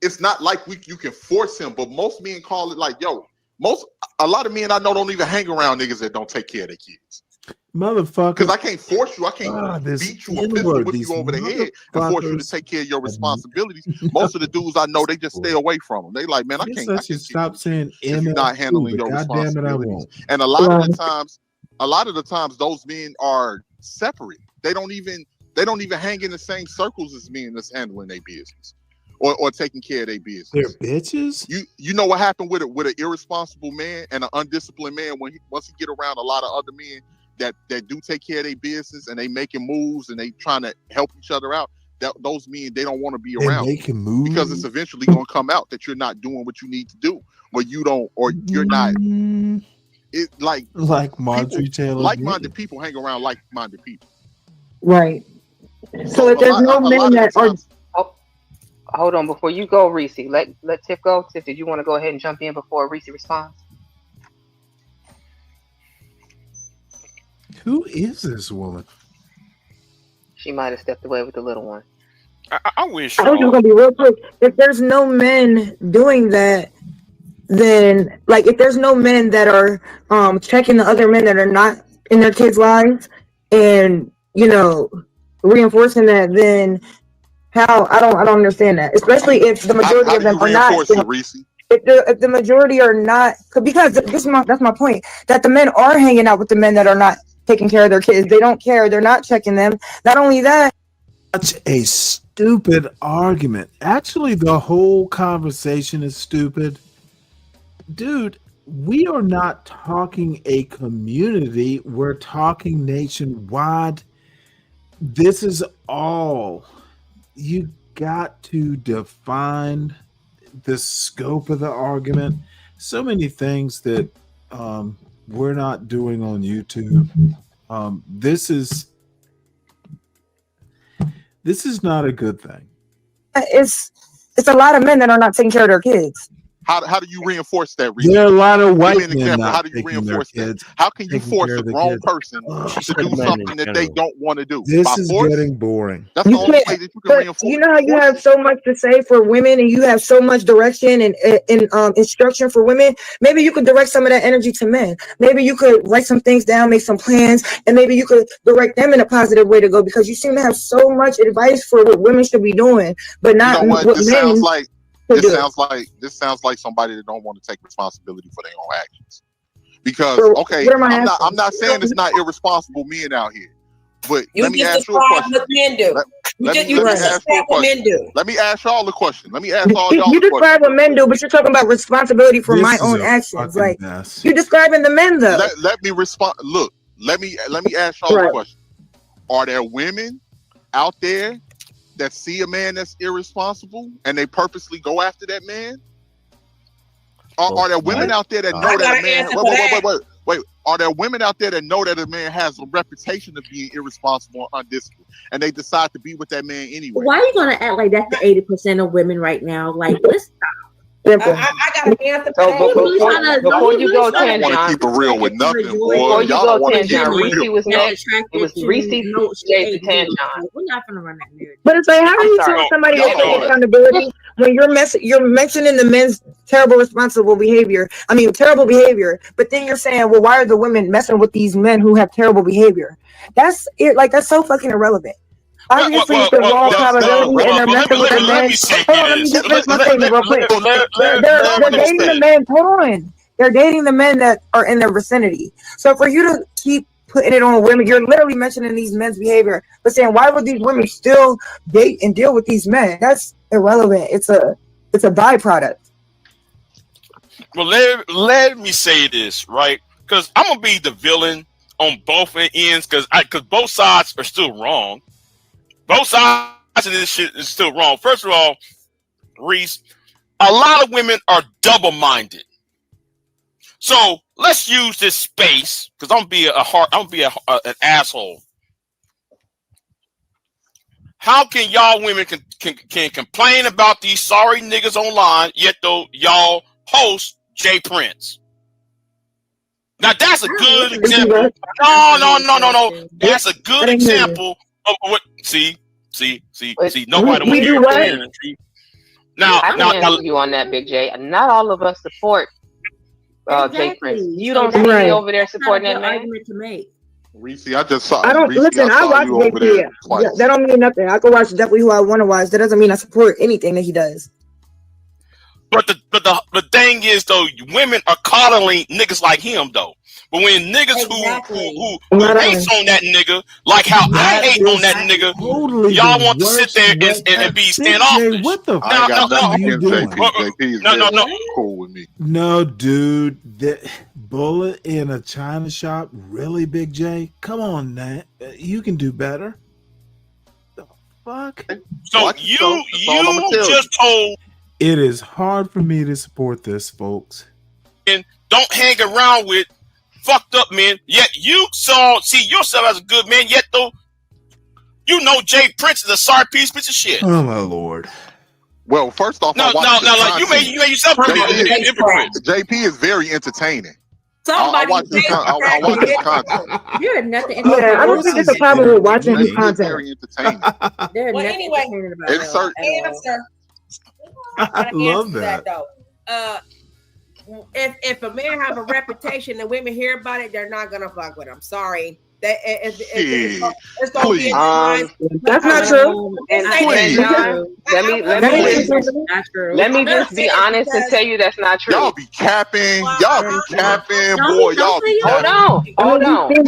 it's not like you can force him. But most men call it like, a lot of men I know don't even hang around niggas that don't take care of their kids. Motherfucker. Because I can't force you. I can't beat you or pistol whip you over the head and force you to take care of your responsibilities. Most of the dudes I know, they just stay away from them. They like, man, I Guess can't. I I should can't stop saying if you're not handling your God damn it, I responsibilities. won't. And a lot of the times, those men are separate. They don't even hang in the same circles as men that's handling their business or taking care of their business. They're bitches. You know what happened with an irresponsible man and an undisciplined man once he get around a lot of other men that do take care of their business and they making moves and they trying to help each other out. Those men, they don't want to be around making moves because it's eventually going to come out that you're not doing what you need to do, or you don't, or you're not. It like Marjorie Taylor. Like-minded people hang around like-minded people. Right. So if there's no men that are. Hold on, before you go, Reese. Let Tiff go. Tiff, did you want to go ahead and jump in before Reese responds? Who is this woman? She might have stepped away with the little one. I wish. I was just gonna be real quick. If there's no men doing that, then like if there's no men that are checking the other men that are not in their kids' lives and reinforcing that, then how I don't understand that. Especially if the majority of them are not. If the majority are not, because that's my point, that the men are hanging out with the men that are not taking care of their kids. They don't care. They're not checking them. Not only that. Such a stupid argument. Actually, the whole conversation is stupid. Dude, we are not talking a community. We're talking nationwide. This is all. You got to define the scope of the argument. So many things that we're not doing on YouTube. This is not a good thing. It's a lot of men that are not taking care of their kids. How do you reinforce that, Reese? There are a lot of white Give me an men example. not How do you taking reinforce their that? kids, How can you taking force care a of the grown kids. person to do something that they don't want to do? This By is force? getting boring. That's the only way that you can reinforce. You know how you have so much to say for women and you have so much direction and instruction for women? Maybe you could direct some of that energy to men. Maybe you could write some things down, make some plans, and maybe you could direct them in a positive way to go, because you seem to have so much advice for what women should be doing, but not You know what? what This men sounds like somebody that don't want to take responsibility for their own actions. Because okay, what am I I'm not saying it's not irresponsible men out here, but You let me just ask you a described question. what men do. Let You me just ask you a described what men question. do. Let me ask y'all the question. Let me ask all y'all You the describe what men do, but you're talking about responsibility for my This is own a actions. fucking Like mess. you're describing the men though. Let me respond. Look, let me ask y'all a question. Are there women out there that see a man that's irresponsible and they purposely go after that man? Are there women out there that know that a man? Wait. Are there women out there that know that a man has a reputation of being irresponsible and undisciplined, and they decide to be with that man anyway? Why are you gonna act like that's the 80% of women right now? Like, let's stop. I got an answer for that. Before you go, I don't want to keep it real with nothing, boy. Before you Y'all go, don't want to keep it Reese real. was next. It was Reese, Jay, and Tanjan. We're not gonna run that narrative. But it's like, how do you sorry. tell somebody Y'all to know take it. accountability when you're mentioning the men's terrible responsible behavior? I mean, terrible behavior. But then you're saying, well, why are the women messing with these men who have terrible behavior? That's it. Like, that's so fucking irrelevant. Obviously, it's the raw probability, and they're messing with the men. Hold on, let me just finish my statement real quick. They're dating the men. Hold on. They're dating the men that are in their vicinity. So for you to keep putting it on women, you're literally mentioning these men's behavior, but saying, why would these women still date and deal with these men? That's irrelevant. It's a byproduct. Well, let me say this, right? Because I'm gonna be the villain on both ends, because both sides are still wrong. Both sides of this shit is still wrong. First of all, Reese, a lot of women are double-minded. So let's use this space, because I'm gonna be an asshole. How can y'all women can complain about these sorry niggas online, yet though y'all host Jay Prince? Now that's a good example. No. That's a good example of what. See. Nobody We do what? Now, I can answer you on that, Big J. Not all of us support Jay Prince. You don't see me over there supporting that man. To make. Reese, I just saw. I don't Reese, listen. I saw watch you over JP. there twice. That don't mean nothing. I can watch definitely who I want to watch. That doesn't mean I support anything that he does. But the thing is though, women are coddling niggas like him though. But when niggas who hates on that nigga, like how I hate on that nigga, totally y'all the want to sit there and be standoffish. What the I ain't got nothing are you against doing? JP. JP is very cool with me. No, dude. That bullet in a china shop, really, Big J? Come on, Nat. You can do better. The fuck? So you just told. It is hard for me to support this, folks. And don't hang around with fucked up men. Yet you see yourself as a good man. Yet though, you know Jay Prince is a sorry piece of shit. Oh my lord. Well, first off, No, like you made yourself a hypocrite. JP is very entertaining. Somebody I watch his content. You're nothing. Yeah, I don't think it's a problem with watching his content. Very entertaining. Well, anyway, I love that. Though. If a man have a reputation and women hear about it, they're not gonna fuck with him. Sorry. It's gonna be that's not true. And John, let me just be honest and tell you that's not true. Y'all be capping. Y'all be capping, boy. Y'all be Hold on.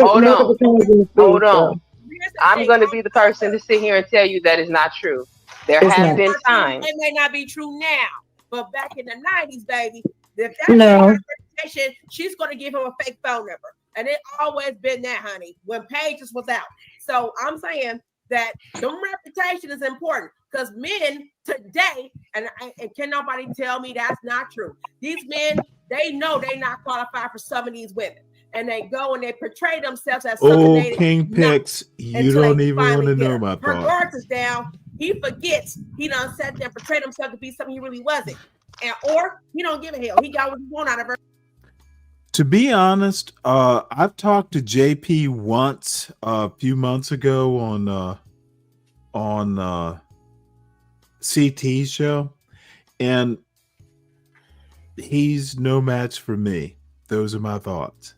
I'm gonna be the person to sit here and tell you that is not true. There have been times. It may not be true now, but back in the 90s, baby, if that's No. reputation, she's gonna give him a fake phone number. And it always been that, honey, when Pages was out. So I'm saying that the reputation is important because men today, and can nobody tell me that's not true? These men, they know they not qualified for some of these women. And they go and they portray themselves as something they King Picks, you don't even want to know my her thoughts. guards is down. He forgets he done sat there and portrayed himself to be something he really wasn't. Or he don't give a hell. He got what he want out of her. To be honest, I've talked to JP once a few months ago on CT's show, and he's no match for me. Those are my thoughts.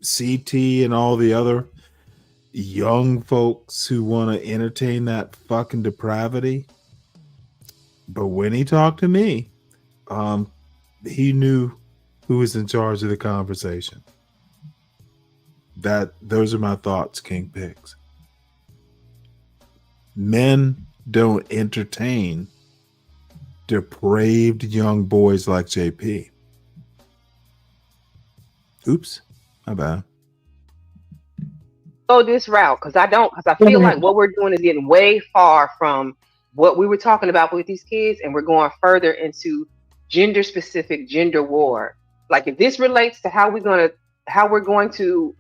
CT and all the other young folks who want to entertain that fucking depravity. But when he talked to me, he knew who was in charge of the conversation. Those are my thoughts, King Pigs. Men don't entertain depraved young boys like JP. Oops, my bad. Go this route because I feel like what we're doing is getting way far from what we were talking about with these kids, and we're going further into gender specific gender war. Like if this relates to how we're going to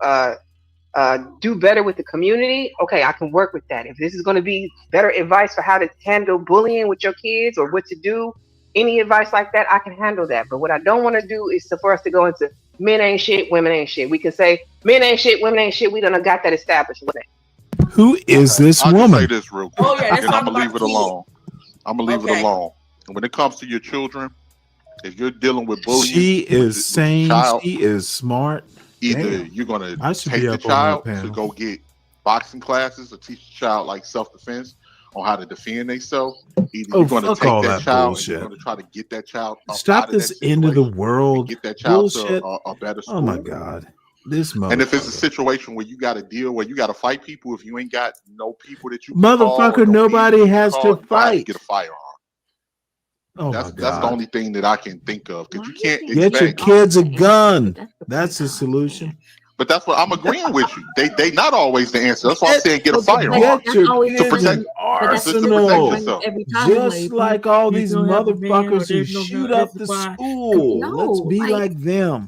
do better with the community, okay, I can work with that. If this is going to be better advice for how to handle bullying with your kids or what to do, any advice like that, I can handle that. But what I don't want to do is for us to go into men ain't shit, women ain't shit. We can say men ain't shit, women ain't shit. We done got that established. Who is this I'll woman? just say this real quick, and I'm gonna leave it alone. I'm gonna leave it alone. And when it comes to your children, if you're dealing with bullying, She is sane. child, She is smart. either Damn. you're gonna I should take be the up on that child to panel. go get boxing classes or teach the child like self-defense on how to defend themselves. Either Oh, you're gonna fuck take all that that child bullshit. and you're gonna try to get that child up Stop out of this that end of the situation world and get that child bullshit. to a better school. Oh my god, this And if it's a motherfucker. situation where you got to deal, where you got to fight people, if you ain't got no people that you can call, Motherfucker, or no nobody people you has can to call, you might have fight. get a firearm. Oh That's my the god. only thing that I can think of because you can't Get your expect. kids a gun. That's the solution. But that's what I'm agreeing with you. They not always the answer. That's why I'm saying get a firearm Get your to kids protect an to arsenal. yourself. Just like all these motherfuckers who shoot up the school. Let's be like them.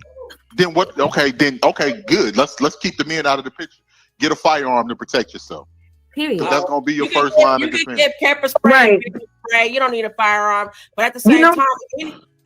Then what? Okay, good. Let's keep the men out of the picture. Get a firearm to protect yourself. Period. Because that's gonna be your You can first give- line you of can defense. give pepper spray, pepper spray. You don't need a firearm. But at the same time,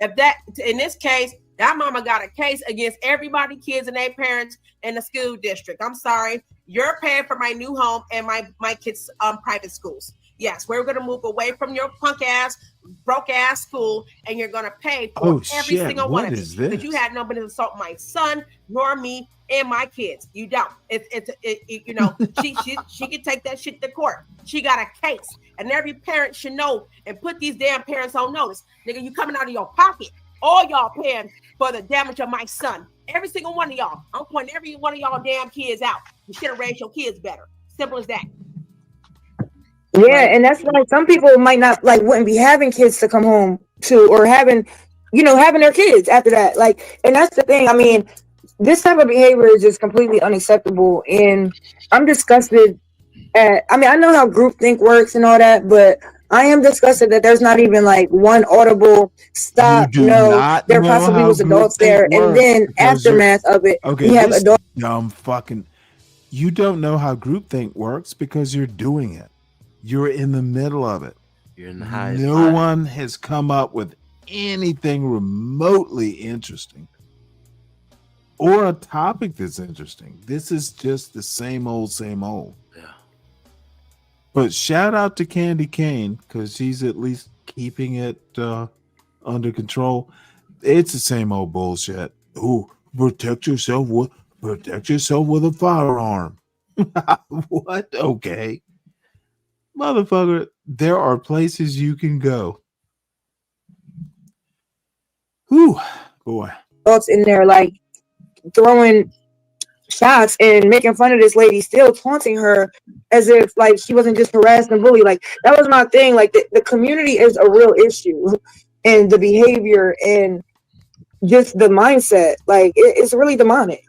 if that in this case, that mama got a case against everybody, kids and their parents in the school district. I'm sorry, you're paying for my new home and my kids' private schools. Yes, we're gonna move away from your punk ass, broke ass school, and you're gonna pay for every single one of What is it. this? Because you had no business assault my son nor me and my kids. You don't. You know, she can take that shit to court. She got a case, and every parent should know and put these damn parents on notice. Nigga, you coming out of your pocket. All y'all paying for the damage of my son. Every single one of y'all. I'm pointing every one of y'all damn kids out. You should have raised your kids better. Simple as that. Yeah, and that's why some people might not wouldn't be having kids to come home to, or having their kids after that. And that's the thing. I mean, this type of behavior is just completely unacceptable, and I'm disgusted at. I mean, I know how groupthink works and all that, but I am disgusted that there's not even one audible stop. No, there possibly was adults there, and then aftermath of it, okay, we have this adults. Dumb fucking. You don't know how groupthink works because you're doing it. You're in the middle of it. You're in the highest. No one has come up with anything remotely interesting or a topic that's interesting. This is just the same old, same old. Yeah. But shout out to Candy Cane because she's at least keeping it under control. It's the same old bullshit. Ooh, protect yourself with a firearm. What? Okay. Motherfucker, there are places you can go. Whew, boy. Adults in there throwing shots and making fun of this lady, still taunting her as if she wasn't just harassed and bullied. That was my thing. The community is a real issue, and the behavior and just the mindset, it's really demonic.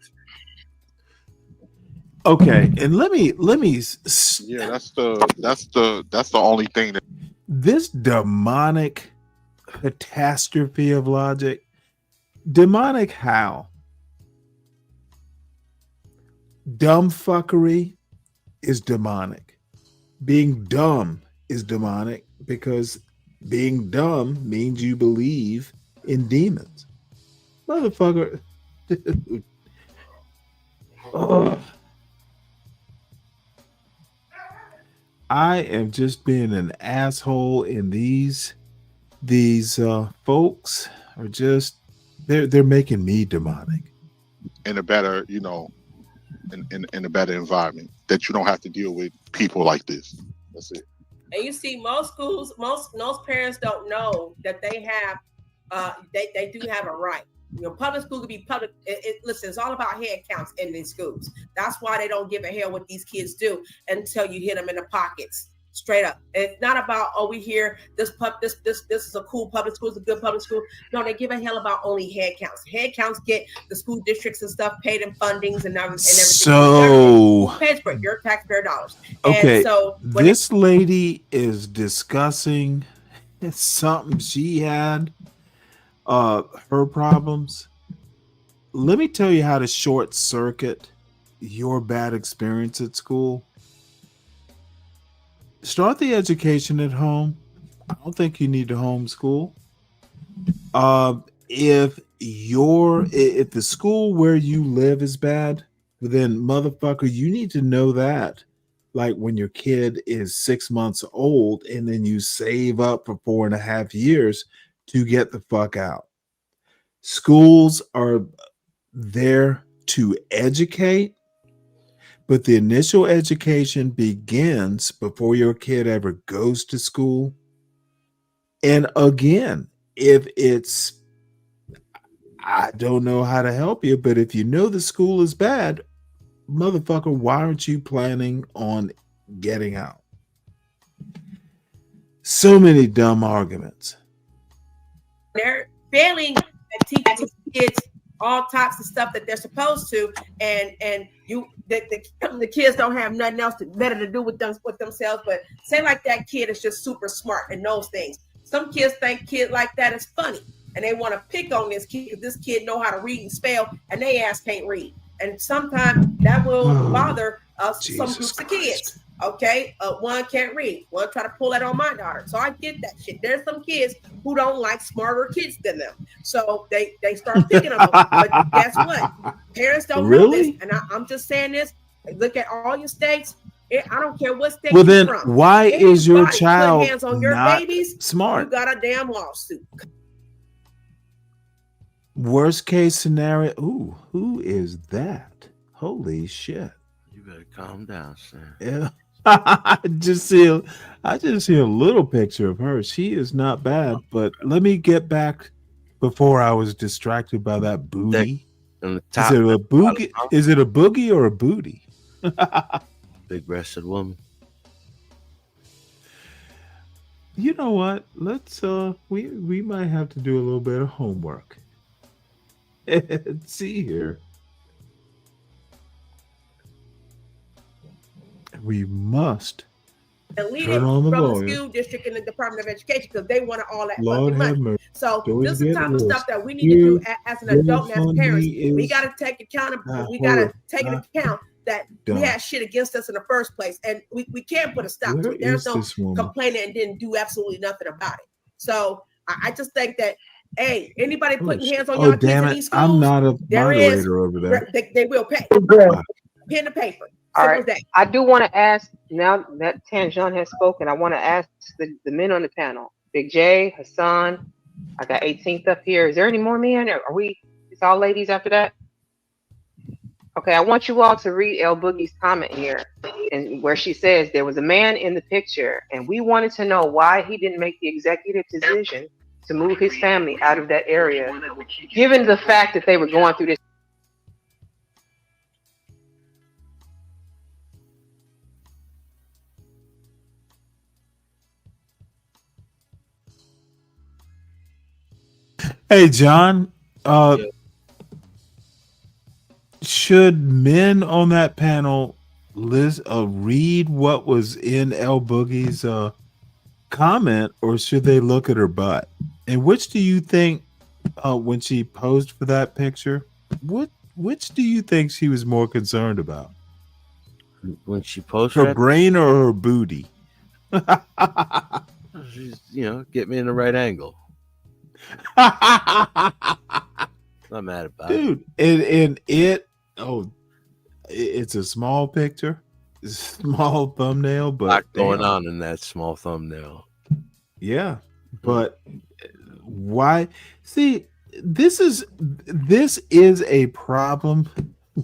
Okay, and let me Yeah, that's the only thing that this demonic catastrophe of logic. Demonic how? Dumb fuckery is demonic. Being dumb is demonic because being dumb means you believe in demons. Motherfucker. Ugh. I am just being an asshole, and these folks are just they're making me demonic. in a better, in a better environment that you don't have to deal with people like this. That's it. And you see, most schools, most parents don't know that they have, they do have a right. Public school could be public. Listen, it's all about head counts in these schools. That's why they don't give a hell what these kids do until you hit them in the pockets. Straight up. It's not about, we hear this is a cool public school, it's a good public school. No, they give a hell about only head counts. Head counts get the school districts and stuff paid in fundings and everything. So who pays for it? Your taxpayer dollars. Okay, And so this lady is discussing something she had, her problems. Let me tell you how to short circuit your bad experience at school. Start the education at home. I don't think you need to homeschool. If the school where you live is bad, then motherfucker, you need to know that. Like when your kid is 6 months old, and then you save up for 4.5 years to get the fuck out. Schools are there to educate, but the initial education begins before your kid ever goes to school. And again, I don't know how to help you, but if you know the school is bad, motherfucker, why aren't you planning on getting out? So many dumb arguments. They're failing at teaching kids all types of stuff that they're supposed to, and the kids don't have nothing else better to do with themselves. But say like that kid is just super smart and knows things. Some kids think kid like that is funny, and they want to pick on this kid because this kid know how to read and spell, and they ass can't read. And sometimes that will bother some groups of kids. Okay, one can't read. One try to pull that on my daughter. So I get that shit. There's some kids who don't like smarter kids than them. So they start picking on them. But guess what? Parents don't know this. And I'm just saying this. Look at all your states. I don't care what state Well, you're then from. why is your child hands on your not babies, smart? You got a damn lawsuit. Worst case scenario. Ooh, who is that? Holy shit. You better calm down, Sam. Yeah. I just see a little picture of her. She is not bad, but let me get back before I was distracted by that booty. On the Is top, it a boogie? Is it a boogie or a booty? big-breasted woman. You know what? Let's we might have to do a little bit of homework. Let's see here. We must Elite turn on the from the volume. school district and the Department of Education because they wanted all that Lord fucking have money. mercy. So Those this is the get type of worse. stuff that we need to do as an adult and as parents. GoFundMe We is got to take account. not We got to horrible, take into not account that we done. had shit against us in the first place, and we can't put a stop to Where it. There's is no this woman? complaining and didn't do absolutely nothing about it. So I just think that hey, anybody putting hands on Oh, y'all kids damn in it. these I'm schools, not a there is moderator over there. they will pay. Pen to paper. All Simple right. as that. I do want to ask, now that Tanjan has spoken, I want to ask the men on the panel. Big J, Hassan, I got 18th up here. Is there any more men? Or are we, it's all ladies after that? Okay, I want you all to read El Boogie's comment here, and where she says there was a man in the picture, and we wanted to know why he didn't make the executive decision to move his family out of that area, given the fact that they were going through this. Hey, John. Should men on that panel read what was in El Boogie's comment, or should they look at her butt? And which do you think, when she posed for that picture, which do you think she was more concerned about? When she posted Her brain or her booty? She's, get me in the right angle. Not mad about Dude, it's a small picture, small thumbnail, but lot going damn. on in that small thumbnail. Yeah, but why? See, this is a problem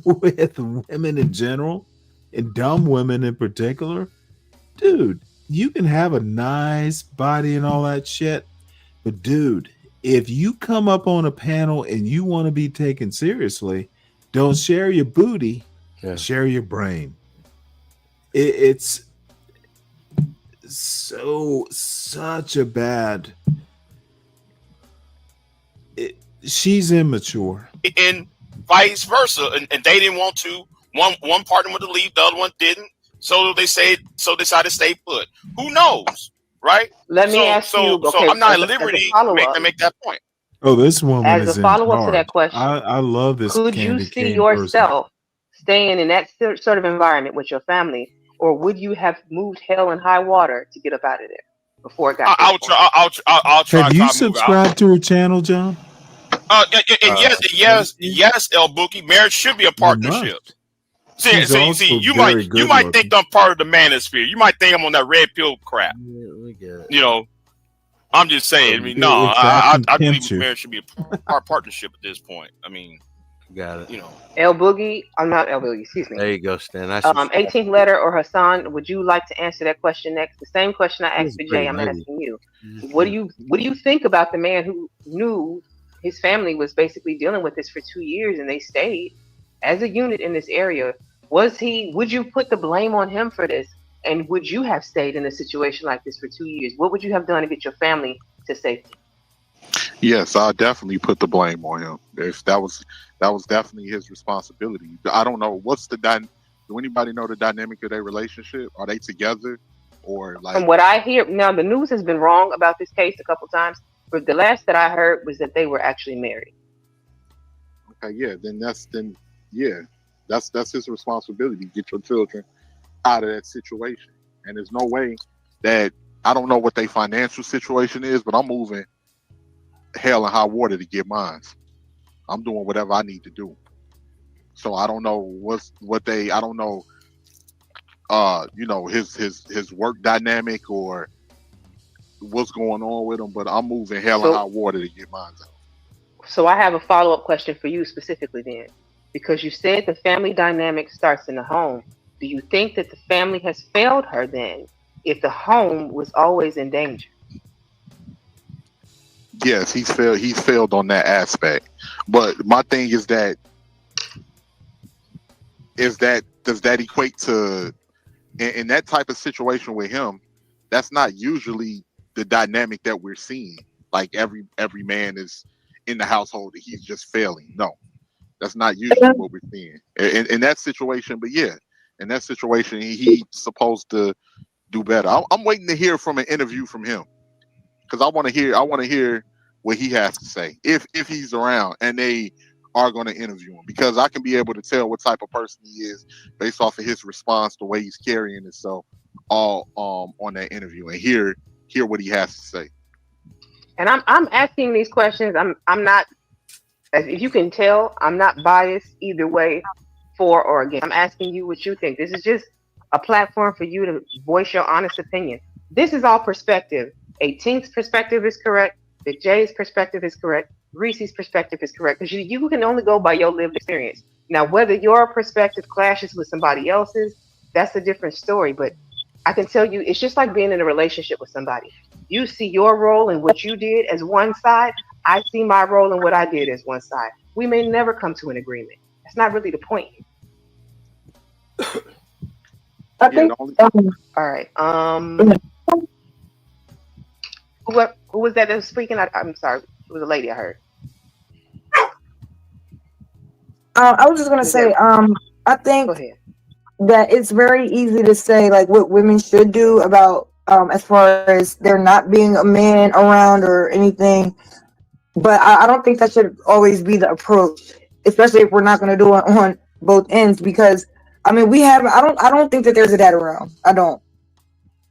with women in general and dumb women in particular. Dude, you can have a nice body and all that shit, but dude, if you come up on a panel and you want to be taken seriously, don't share your booty, share your brain. It's such a bad. She's immature, and vice versa, and they didn't want to. One partner wanted to leave, the other one didn't. So decided to stay put. Who knows, right? Let me ask you. So Okay, I'm not as at a liberty follow-up. to make that point. Oh, this woman As is a in follow-up to that charge. question, I love this. could you candy see cane yourself staying in that sort of environment with your family, or would you have moved hell and high water to get up out of there before it got? I'll try. I'll try. Have you to move out. subscribed to her channel, John? And yes, El Bookie, marriage should be a partnership. She's also you very good might looking. think I'm part of the manosphere. You might think I'm on that red pill crap. I'm just saying. I mean, no, I believe marriage should be a partnership at this point. I mean, got it. El Boogie, I'm not El Boogie. Excuse me. There you go, Stan. 18th letter or Hassan, would you like to answer that question next? The same question I asked This is Vijay, I'm pretty asking you. What do you think about the man who knew his family was basically dealing with this for 2 years and they stayed as a unit in this area? Would you put the blame on him for this? And would you have stayed in a situation like this for 2 years? What would you have done to get your family to safety? Yes, I definitely put the blame on him. If that was definitely his responsibility. I don't know do anybody know the dynamic of their relationship? Are they together, or like? From what I hear now, the news has been wrong about this case a couple times, but the last that I heard was that they were actually married. Okay, yeah, that's his responsibility. Get your children out of that situation, and there's no way that I don't know what their financial situation is, but I'm moving hell and high water to get mine. I'm doing whatever I need to do. So I don't know I don't know his work dynamic or what's going on with him, but I'm moving hell and high water to get mine out. So I have a follow-up question for you specifically then, because you said the family dynamic starts in the home. Do you think that the family has failed her then, if the home was always in danger? Yes, he's failed. He's failed on that aspect. But my thing is that does that equate to in that type of situation with him? That's not usually the dynamic that we're seeing. Like every man is in the household that he's just failing. No, that's not usually what we're seeing in that situation. But yeah, in that situation, he's supposed to do better. I'm waiting to hear from an interview from him, because I want to hear what he has to say if he's around and they are going to interview him, because I can be able to tell what type of person he is based off of his response, the way he's carrying himself, all on that interview, and hear what he has to say. And I'm asking these questions. I'm not, if you can tell, I'm not biased either way, for or against. I'm asking you what you think. This is just a platform for you to voice your honest opinion. This is all perspective. 18th's perspective is correct. Big J's perspective is correct. Reese's perspective is correct, because you can only go by your lived experience. Now, whether your perspective clashes with somebody else's, that's a different story. But I can tell you, it's just like being in a relationship with somebody. You see your role and what you did as one side. I see my role and what I did as one side. We may never come to an agreement. That's not really the point. I think. All right. Who was that was speaking? I'm sorry. It was a lady I heard. I was just gonna say, I think that it's very easy to say like what women should do about as far as there not being a man around or anything, but I don't think that should always be the approach, especially if we're not gonna do it on both ends. Because I mean, I don't think that there's a dad around. I don't.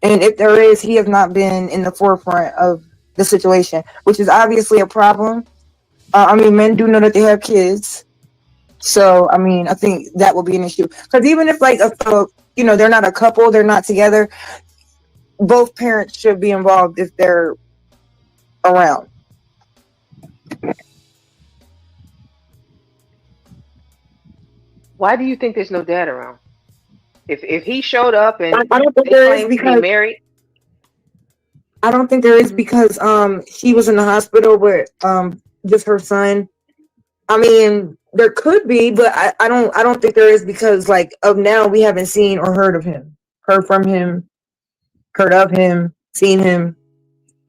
And if there is, he has not been in the forefront of the situation, which is obviously a problem. I mean, men do know that they have kids. So, I mean, I think that will be an issue. Because even if, like, they're not a couple, they're not together, both parents should be involved if they're around. Why do you think there's no dad around? If he showed up and I don't think there is because married. I don't think there is because she was in the hospital with just her son. I mean, there could be, but I don't think there is, because like of now we haven't seen or heard of him, heard from him, heard of him, seen him.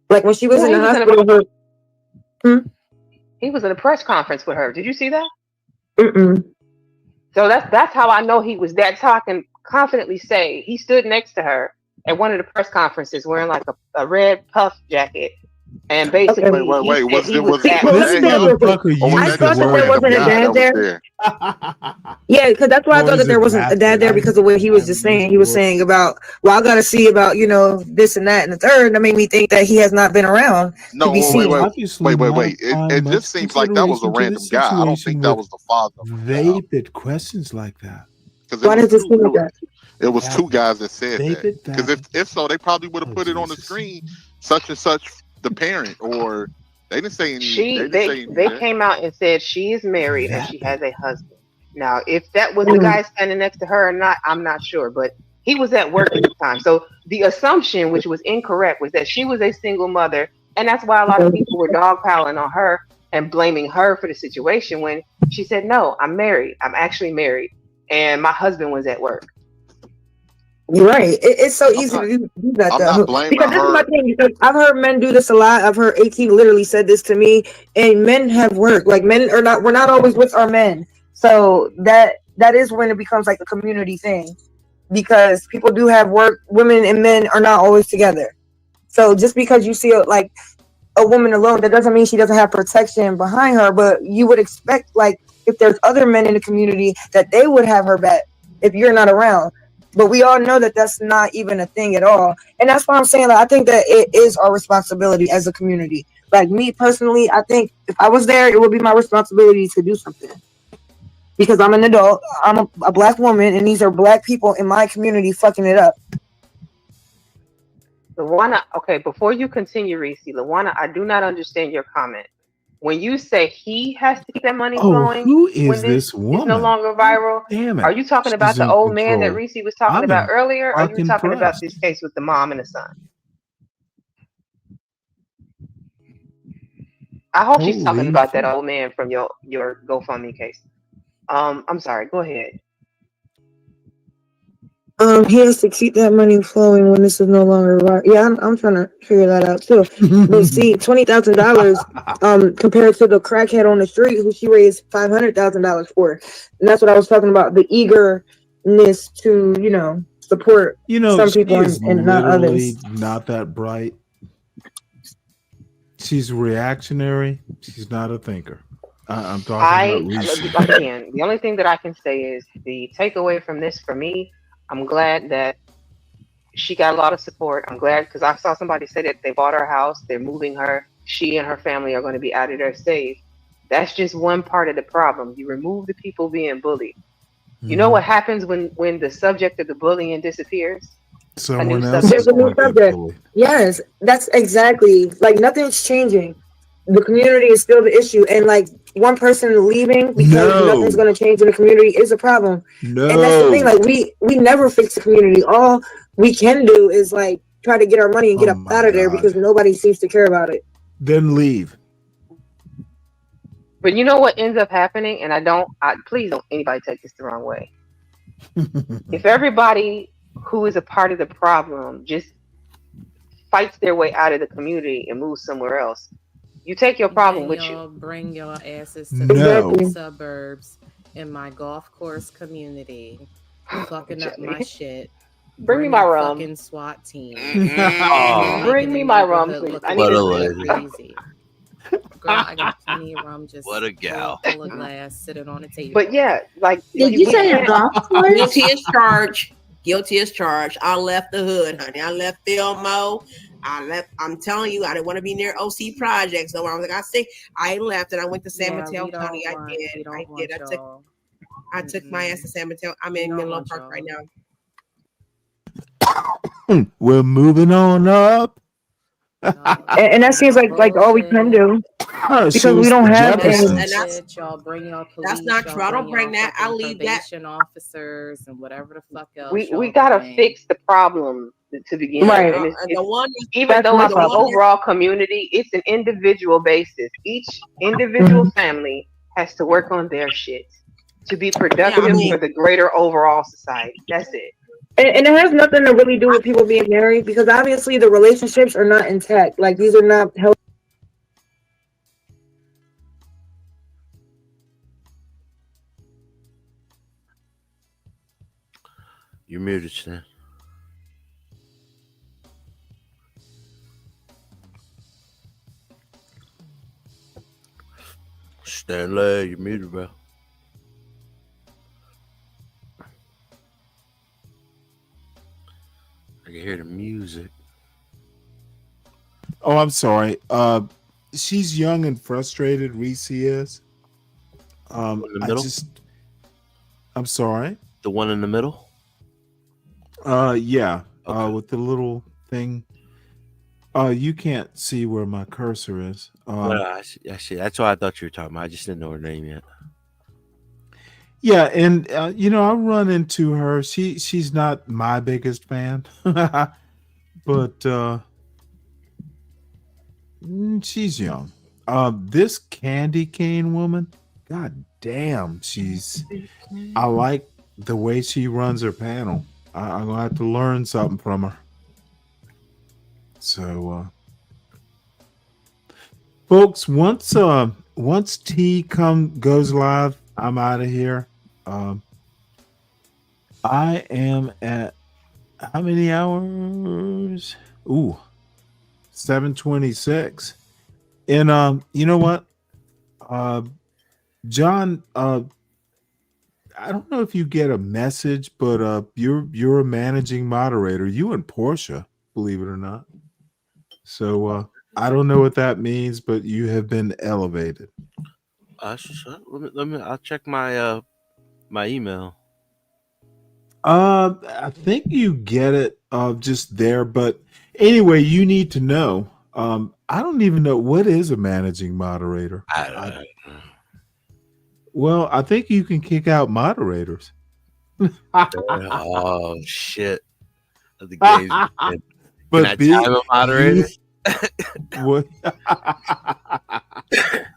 Like when she was in the hospital. He was in a press conference with her. Did you see that? Mm-mm. So that's how I know he was. That's how I can confidently say he stood next to her at one of the press conferences wearing like a red puff jacket. And basically, I thought that there wasn't a dad there. Yeah, because that's why I thought that there wasn't a dad there, because of what he was just saying. He was saying about, well, I got to see about, this and that and the third. And that made me think that he has not been around to be seen. Wait. It just seems like that was a random guy. I don't think that was the father. Vapid questions like that. Why does it seem like that? It was two guys that said that. Because if so, they probably would have put it on the screen, such and such, the parent, or they didn't say anything. They came out and said she is married and she has a husband. Now, if that was the guy standing next to her or not, I'm not sure, but he was at work at the time. So the assumption, which was incorrect, was that she was a single mother, and that's why a lot of people were dogpiling on her and blaming her for the situation, when she said, no, I'm married. I'm actually married, and my husband was at work. You're right. It's so easy to do that, though. Because this is my thing. Because I've heard men do this a lot. I've heard 18 literally said this to me. And men have work. Like, men are not. We're not always with our men. So that is when it becomes like a community thing. Because people do have work. Women and men are not always together. So just because you see a woman alone, that doesn't mean she doesn't have protection behind her. But you would expect, like, if there's other men in the community, that they would have her back if you're not around. But we all know that that's not even a thing at all. And that's why I'm saying, like, I think that it is our responsibility as a community. Like, me personally, I think if I was there, it would be my responsibility to do something. Because I'm an adult, I'm a black woman, and these are black people in my community fucking it up. Lawana, okay, before you continue, Reese, Lawana, I do not understand your comment. when you say he has to keep that money Oh, flowing who when is this this is no woman? longer viral, Damn are it. you talking about She's the in old man that control. Reese was talking I'm about earlier? Or are you fucking talking about impressed. this case with the mom and the son? I hope she's talking Holy about that shit. old man from your GoFundMe case. I'm sorry. Go ahead. He has to keep that money flowing when this is no longer right. Yeah, I'm trying to figure that out too. But see, $20,000, compared to the crackhead on the street who she raised $500,000 for, and that's what I was talking about, the eagerness to support some She people is and not literally others. not that bright. She's reactionary. She's not a thinker. I'm talking about Reese. Again, the only thing that I can say is the takeaway from this for me, I'm glad that she got a lot of support. I'm glad because I saw somebody say that they bought her house, they're moving her. She and her family are going to be out of there safe. That's just one part of the problem. You remove the people being bullied. You know what happens when the subject of the bullying disappears? Someone else There's is a new going to get subject. bullied. Yes, that's exactly, like, nothing's changing. The community is still the issue, and like one person leaving because nothing's going to change in the community is a problem. And that's the thing, No. like we never fix the community. All we can do is like try to get our money and get up out of there because nobody seems to care about it. Then leave. But you know what ends up happening, and please don't anybody take this the wrong way. If everybody who is a part of the problem just fights their way out of the community and moves somewhere else, you take your problem with you. Bring your asses to No. the suburbs in my golf course community, fucking up my shit. Bring me my your rum. fucking SWAT team. Bring me my rum, please. I need to it. crazy. Girl, I got plenty of rum just What a gal. full of glass sitting on the table. But yeah, like Did you say a golf course? Guilty as charged. Guilty as charged. I left the hood, honey. I left Filmo. I'm telling you, I didn't want to be near OC projects. So when I was like, I left and I went to San Mateo County. I took my ass to San Mateo. I'm in Menlo Park right now. We're moving on up. And that seems like all we can do because we don't have any. Y'all bring your police. That's not true. I don't bring that. I leave that. Officers and whatever the fuck else. We gotta fix the problem to begin. Right. And even That's though my it's an problem. overall community, it's an individual basis. Each individual family has to work on their shit to be productive for the greater overall society. That's it. And it has nothing to really do with people being married because obviously the relationships are not intact. Like these are not healthy. You're muted, Stan. Stanley, you're muted, bro. I can hear the music. Oh, I'm sorry. She's young and frustrated. Reese is. In the middle? I'm sorry. The one in the middle? Yeah. With the little thing. You can't see where my cursor is. I see. That's what I thought you were talking about. I just didn't know her name yet. Yeah, and I run into her. She's not my biggest fan, but she's young. This candy cane woman, god damn, I like the way she runs her panel. I'm gonna have to learn something from her. So, folks, once T goes live, I'm out of here. I am at how many hours? 7:26. And you know what? John, I don't know if you get a message, but you're a managing moderator. You and Portia, believe it or not. So I don't know what that means, but you have been elevated. Let me. I'll check my my email. I think you get it just there, but anyway, you need to know. I don't even know what is a managing moderator. I don't know. Well, I think you can kick out moderators. Oh shit! The games. But Can I time a moderator? What?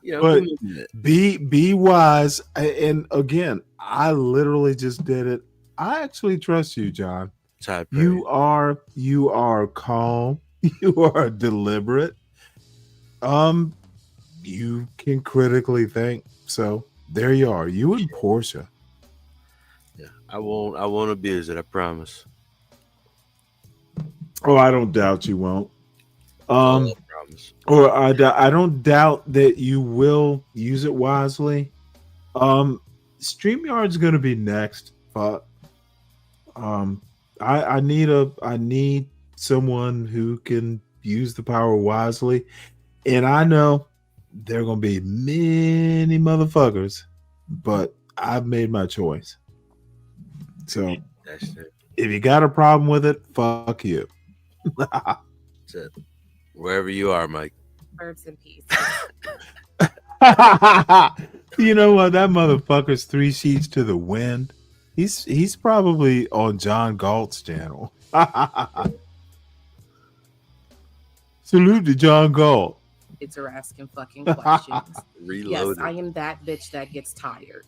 You know, But give me a minute. be wise. And again, I literally just did it. I actually trust you, John. You are calm. You are deliberate. You can critically think. So there you are. You and Portia. Yeah, I won't abuse it. I promise. Oh, I don't doubt you won't. I promise. Or I don't doubt that you will use it wisely. StreamYard's gonna be next. But I need someone who can use the power wisely. And I know there are gonna be many motherfuckers, but I've made my choice. So That's it. if you got a problem with it, fuck you. That's it. Wherever you are, Mike. Birds in peace. You know what? That motherfucker's 3 sheets to the wind. He's probably on John Galt's channel. Salute to John Galt. Kids are asking fucking questions. Reloaded. Yes, I am that bitch that gets tired.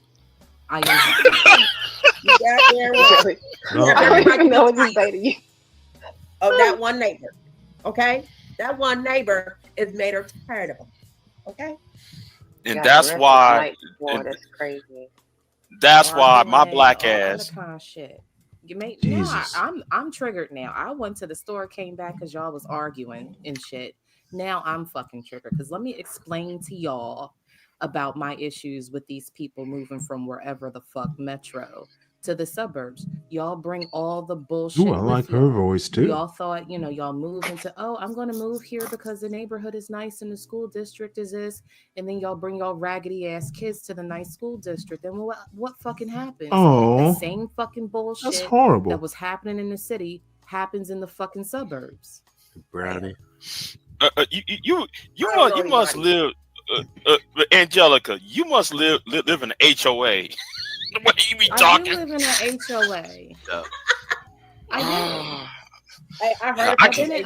I am that. You got there, right? No. I don't even know what to say to you. Of that one neighbor. Okay? That one neighbor is made her tired of him. Okay? And Yeah, that's the rest why. is night. Boy, that's crazy. That's why my Arguing, black all ass. other kind of shit. You make Jesus. I'm triggered now. I went to the store, came back because y'all was arguing and shit. Now I'm fucking triggered because let me explain to y'all about my issues with these people moving from wherever the fuck metro to the suburbs. Y'all bring all the bullshit. Ooh, I with like y'all. her voice too. Y'all thought, y'all move into, I'm going to move here because the neighborhood is nice and the school district is this. And then y'all bring y'all raggedy ass kids to the nice school district. And what fucking happens? Oh, The same fucking bullshit that's horrible. that was happening in the city happens in the fucking suburbs. Brownie. You must live, Angelica. You must live in an HOA. The way you be I talking. do live in an HOA. Yeah. I do. I heard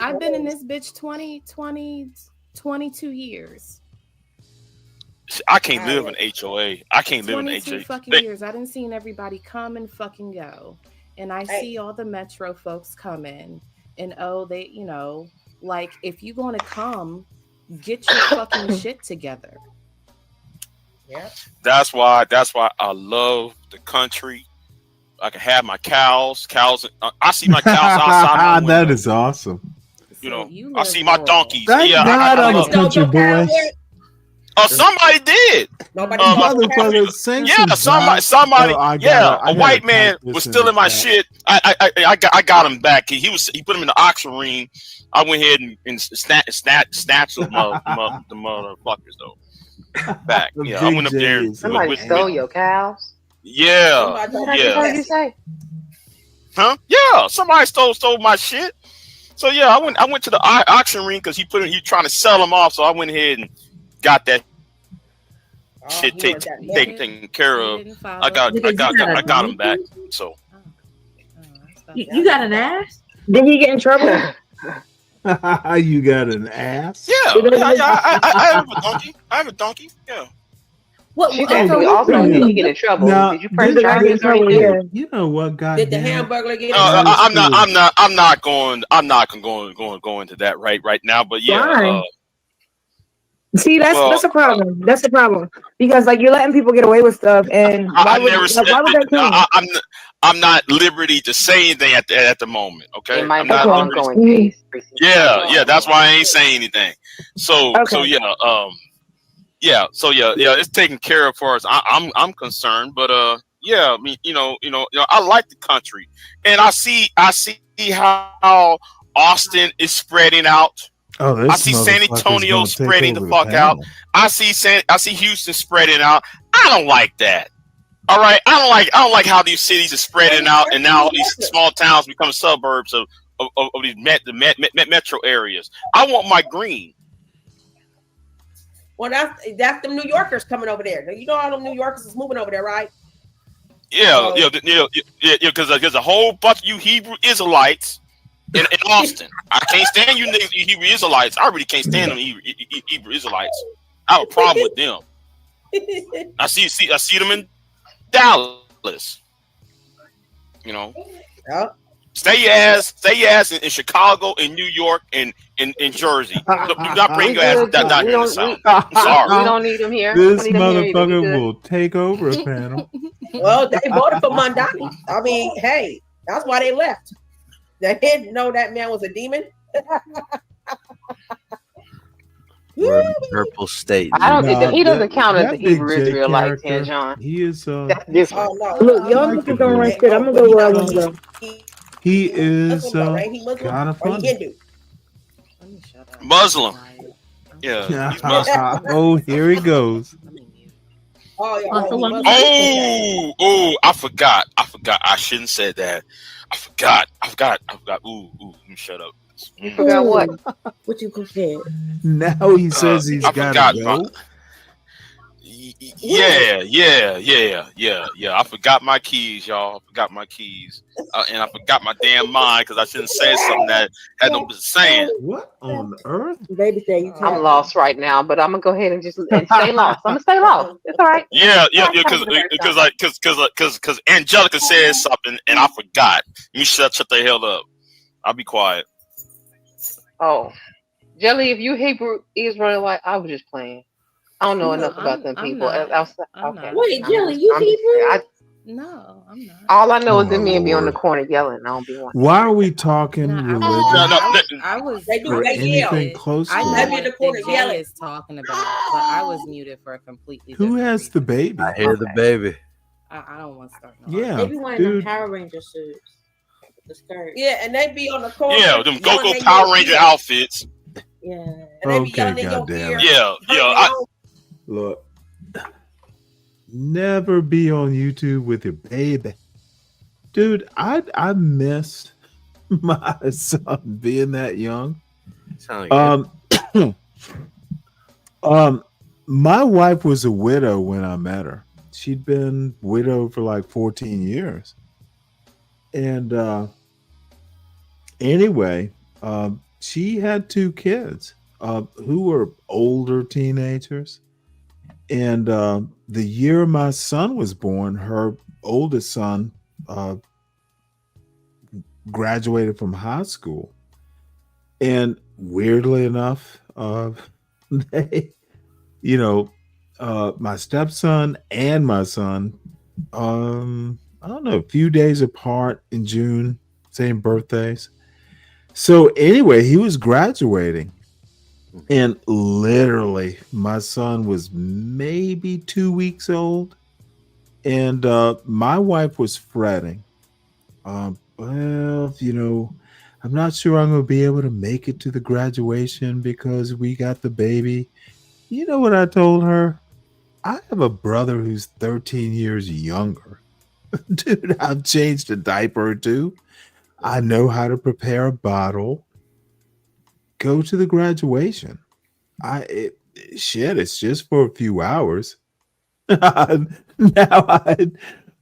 I've been in this bitch 22 years. I can't live in HOA. I can't live in 22 HOA. fucking years. I didn't see everybody come and fucking go. And I see all the metro folks come in and they, like if you're going to come, get your fucking shit together. Yeah. That's why I love the country. I can have my cows. I see my cows outside my window. That is awesome. I see my donkeys. Thank God I'm a country boy. Oh, somebody did. Motherfucker, sing some somebody. Oh, a white man was stealing my shit. I got him back. He put him in the auction ring. I went ahead and snatched the motherfuckers though. Back. Yeah, I went up there. Somebody stole your cows. Yeah. What did you say? Huh? Yeah. Somebody stole my shit. So yeah, I went to the auction ring because he trying to sell them off. So I went ahead and got that shit taken care of. I got him back. So you got an ass? Did he get in trouble? You got an ass? Yeah. I have a donkey. Yeah. What? She said we also did you get in trouble? Now, did you press charges or anything? You know what, God? Did the Hamburglar get? I'm not going into that right now. But yeah. See, that's a problem. That's the problem because like you're letting people get away with stuff, and why would that come? I'm not liberty to say anything at the moment. Okay. It might I'm be not an ongoing case. Yeah. That's why I ain't saying anything. So it's taken care of for us. I'm concerned, but I mean, I like the country, and I see how Austin is spreading out. Oh, I see San Antonio spreading the fuck out. I see Houston spreading out. I don't like that. All right, I don't like how these cities are spreading out, and now these small towns become suburbs of these metro areas. I want my green. Well, that's them New Yorkers coming over there. You know all them New Yorkers is moving over there, right? Yeah, because there's a whole bunch of you Hebrew Israelites in Austin. I can't stand you niggas, you Hebrew Israelites. I really can't stand them Hebrew Israelites. I have a problem with them. I see them in Dallas. You know, stay your ass in Chicago, in New York, and in Jersey. Do not bring your ass down here in the South. I'm sorry. We don't need them here. This motherfucker will take over a panel. Well, they voted for Mondani. I mean, hey, that's why they left. They didn't know that man was a demon. We're in purple state. I don't think that he doesn't count as a Hebrew Israelite, John. He is That's different. Look, y'all niggas don't run shit. I'm gonna go where I want to go. He is kind of funny. Muslim. Yeah, he's Muslim. Oh, here he goes. Oh, I forgot. I shouldn't say that. I forgot. Ooh, let me shut up. You forgot what? What you forget? Now he says he's got to go. Yeah. I forgot my keys, y'all. I forgot my keys, and I forgot my damn mind because I shouldn't say something that had no business saying. What on earth? Baby say you. I'm lost right now, but I'm gonna go ahead and just stay lost. I'm gonna stay lost. It's all right. Yeah, because Angelica said something and I forgot. You shut the hell up. I'll be quiet. Oh, Jelly, if you Hebrew Israelite, I was just playing. I don't know enough about them people. Okay. Wait, Jelly, you Hebrew? No, I'm not. All I know is the men be on the corner yelling. I don't be one. Why are we talking religion? I was or anything close to I know that? what the Jay is talking about, but I was muted for a completely Who has the baby? I hear the baby. I don't want to start. Yeah, They be wearing them Power Ranger suits. The skirt. Yeah, and they be on the corner. Yeah, them Go-Go Power Ranger outfits. Yeah. And they be Okay, yelling in your goddamn ear. Yeah. Look, never be on YouTube with your baby, dude. I missed my son being that young. My wife was a widow when I met her. She'd been widowed for like 14 years. And anyway, she had two kids who were older teenagers. And the year my son was born, her oldest son graduated from high school. And weirdly enough, they, my stepson and my son, I don't know, a few days apart in June, same birthdays. So anyway, he was graduating. And literally, my son was maybe 2 weeks old. And my wife was fretting. I'm not sure I'm going to be able to make it to the graduation because we got the baby. You know what I told her? I have a brother who's 13 years younger. Dude, I've changed a diaper or two. I know how to prepare a bottle. Go to the graduation. It's just for a few hours. Now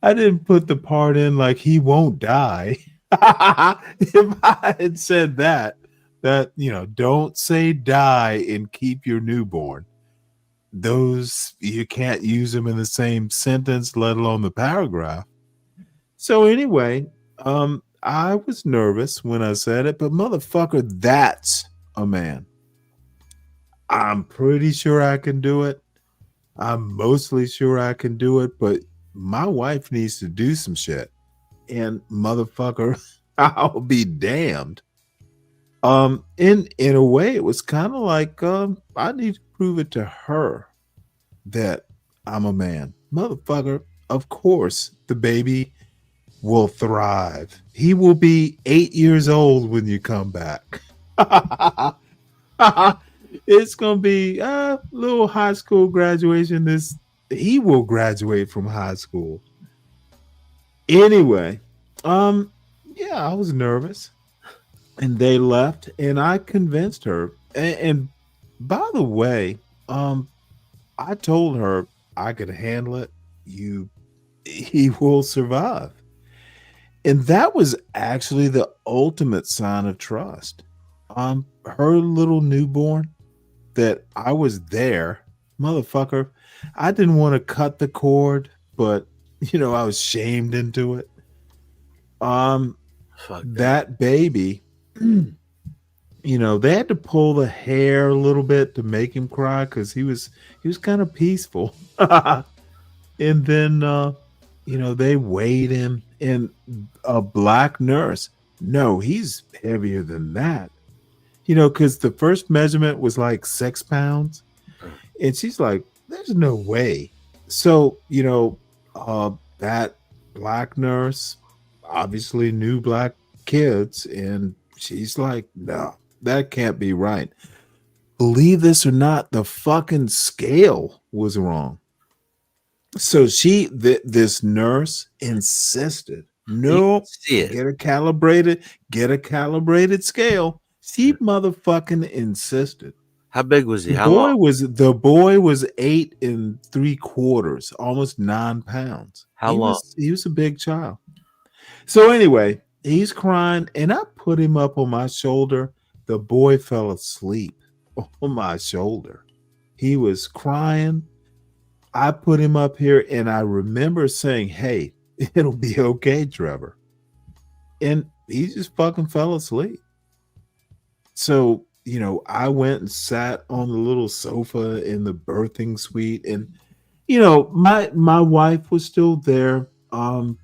I didn't put the part in like he won't die. If I had said that don't say die and keep your newborn. Those, you can't use them in the same sentence, let alone the paragraph. So anyway, I was nervous when I said it, but motherfucker, that's a man. I'm pretty sure I can do it. I'm mostly sure I can do it, but my wife needs to do some shit. And motherfucker, I'll be damned. In a way, it was kind of like I need to prove it to her that I'm a man. Motherfucker, of course, the baby will thrive. He will be 8 years old when you come back. It's gonna be a little high school graduation. He will graduate from high school. Anyway, I was nervous, and they left, and I convinced her. And by the way, I told her I could handle it. He will survive. And that was actually the ultimate sign of trust. Her little newborn, that I was there, motherfucker. I didn't want to cut the cord, but I was shamed into it. That baby, they had to pull the hair a little bit to make him cry because he was kind of peaceful. And then they weighed him, and a black nurse. No, he's heavier than that. Because the first measurement was like 6 pounds. And she's like, there's no way. So, that black nurse obviously knew black kids. And she's like, no, that can't be right. Believe this or not, the fucking scale was wrong. So this nurse insisted, no, get a calibrated scale. She motherfucking insisted. How big was he? The How boy long? was 8 3/4, almost 9 pounds. How long? He was a big child. So anyway, he's crying, and I put him up on my shoulder. The boy fell asleep on my shoulder. He was crying. I put him up here, and I remember saying, hey, it'll be okay, Trevor. And he just fucking fell asleep. So, I went and sat on the little sofa in the birthing suite, and, my wife was still there. A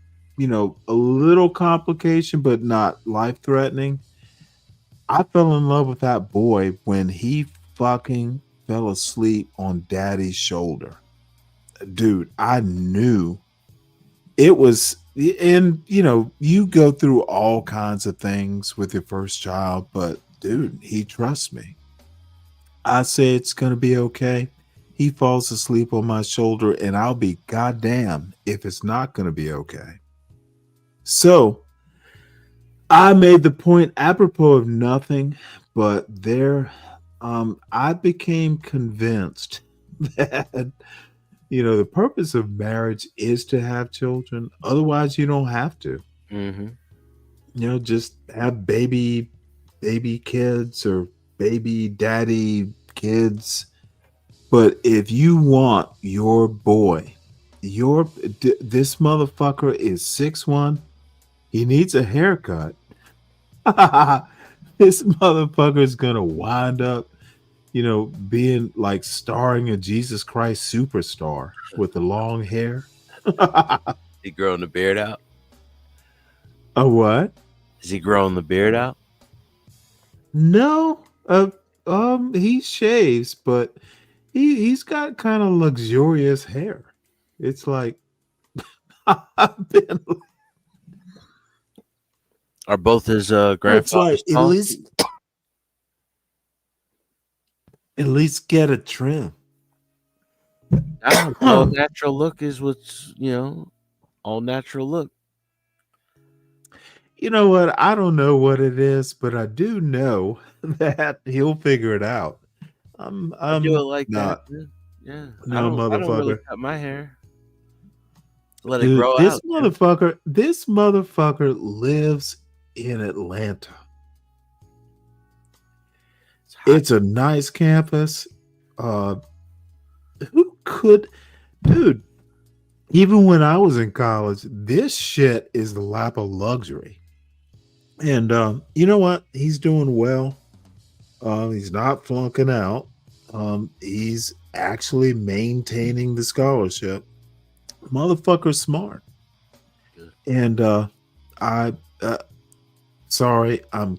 little complication, but not life-threatening. I fell in love with that boy when he fucking fell asleep on daddy's shoulder. Dude, I knew it was, and you go through all kinds of things with your first child, but dude, he trusts me. I say it's going to be okay. He falls asleep on my shoulder, and I'll be goddamn if it's not going to be okay. So I made the point apropos of nothing, but I became convinced that the purpose of marriage is to have children. Otherwise, you don't have to. Mm-hmm. Just have baby kids or baby daddy kids. But if you want your boy, this motherfucker is 6'1", he needs a haircut. This motherfucker is gonna wind up being like starring a Jesus Christ Superstar with the long hair. He growing the beard out? A what? Is he growing the beard out? No. He shaves, but he's got kind of luxurious hair. It's like I've been. Are both his It's grandfathers like tall? at least get a trim. All natural look is what's all natural look. You know what? I don't know what it is, but I do know that he'll figure it out. I do it like not. that. Man. Yeah. No, I don't really motherfucker. cut my hair. Let it Dude, grow this out. Man. this motherfucker lives in Atlanta. It's a nice campus. Who could, dude? Even when I was in college, this shit is the lap of luxury. And you know what? He's doing well. He's not flunking out. He's actually maintaining the scholarship. Motherfucker's smart. And sorry, I'm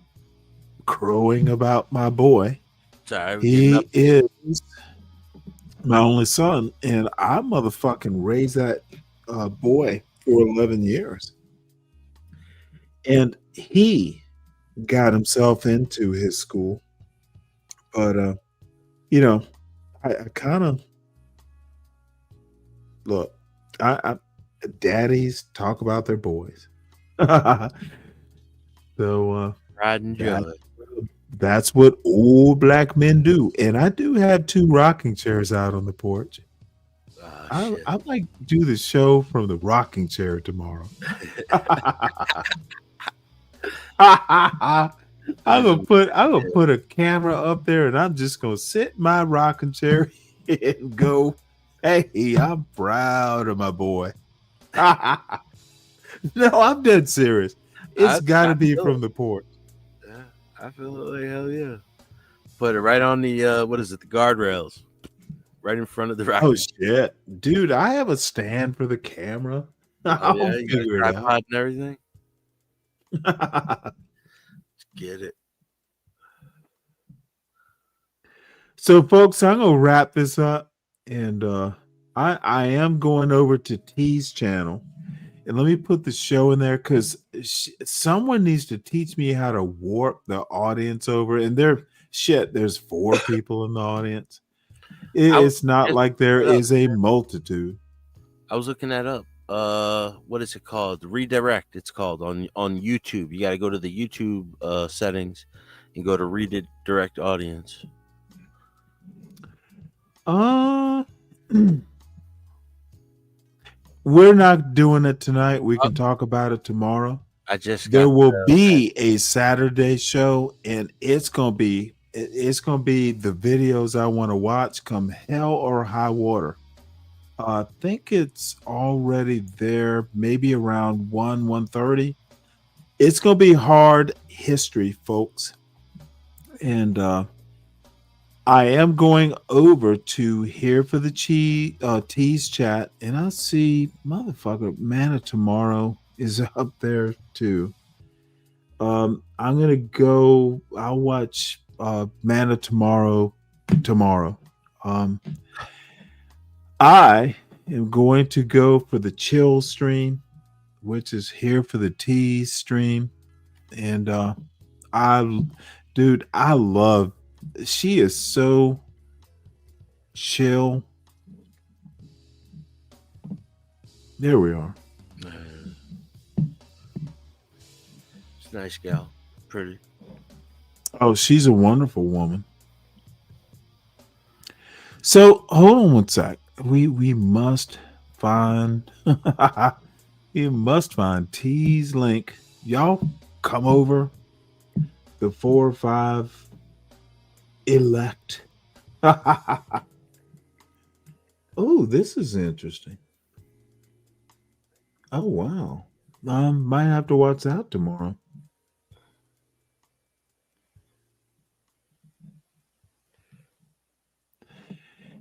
crowing about my boy. Sorry, He is my only son, and I motherfucking raised that boy for 11 years. And he got himself into his school. But, I kind of look, I daddies talk about their boys. So, pride and joy. That's what old black men do. And I do have 2 rocking chairs out on the porch. I might do the show from the rocking chair tomorrow. I'm gonna put a camera up there, and I'm just gonna sit in my rocking chair and go, "Hey, I'm proud of my boy." No, I'm dead serious. It's got to be from the porch. Yeah, I feel it like hell yeah. Put it right on the what is it? The guardrails, right in front of the rocket. Oh shit, dude! I have a stand for the camera. I'll Yeah, you got a figure it out. tripod and everything. Get it. So, folks, I'm gonna wrap this up, and I am going over to T's channel, and let me put the show in there because someone needs to teach me how to warp the audience over. And there's 4 people in the audience. It's not like there is a multitude. I was looking that up. What is it called? Redirect. It's called on YouTube. You got to go to the YouTube settings and go to redirect audience. We're not doing it tonight. We can talk about it tomorrow. There will be a Saturday show, and it's gonna be the videos I want to watch come hell or high water. I think it's already there, maybe around 1:30. It's gonna be hard history, folks, and I am going over to Here for the Tease chat, and I see motherfucker Manna Tomorrow is up there too. I'm gonna go. I'll watch Manna tomorrow. I am going to go for the chill stream, which is Here for the Tease stream, and I love. She is so chill. There we are. It's a nice gal. Pretty. Oh, she's a wonderful woman. So hold on one sec. We must find T's link. Y'all come over. The 4 or 5 elect. Oh, this is interesting. Oh wow. Might have to watch that tomorrow.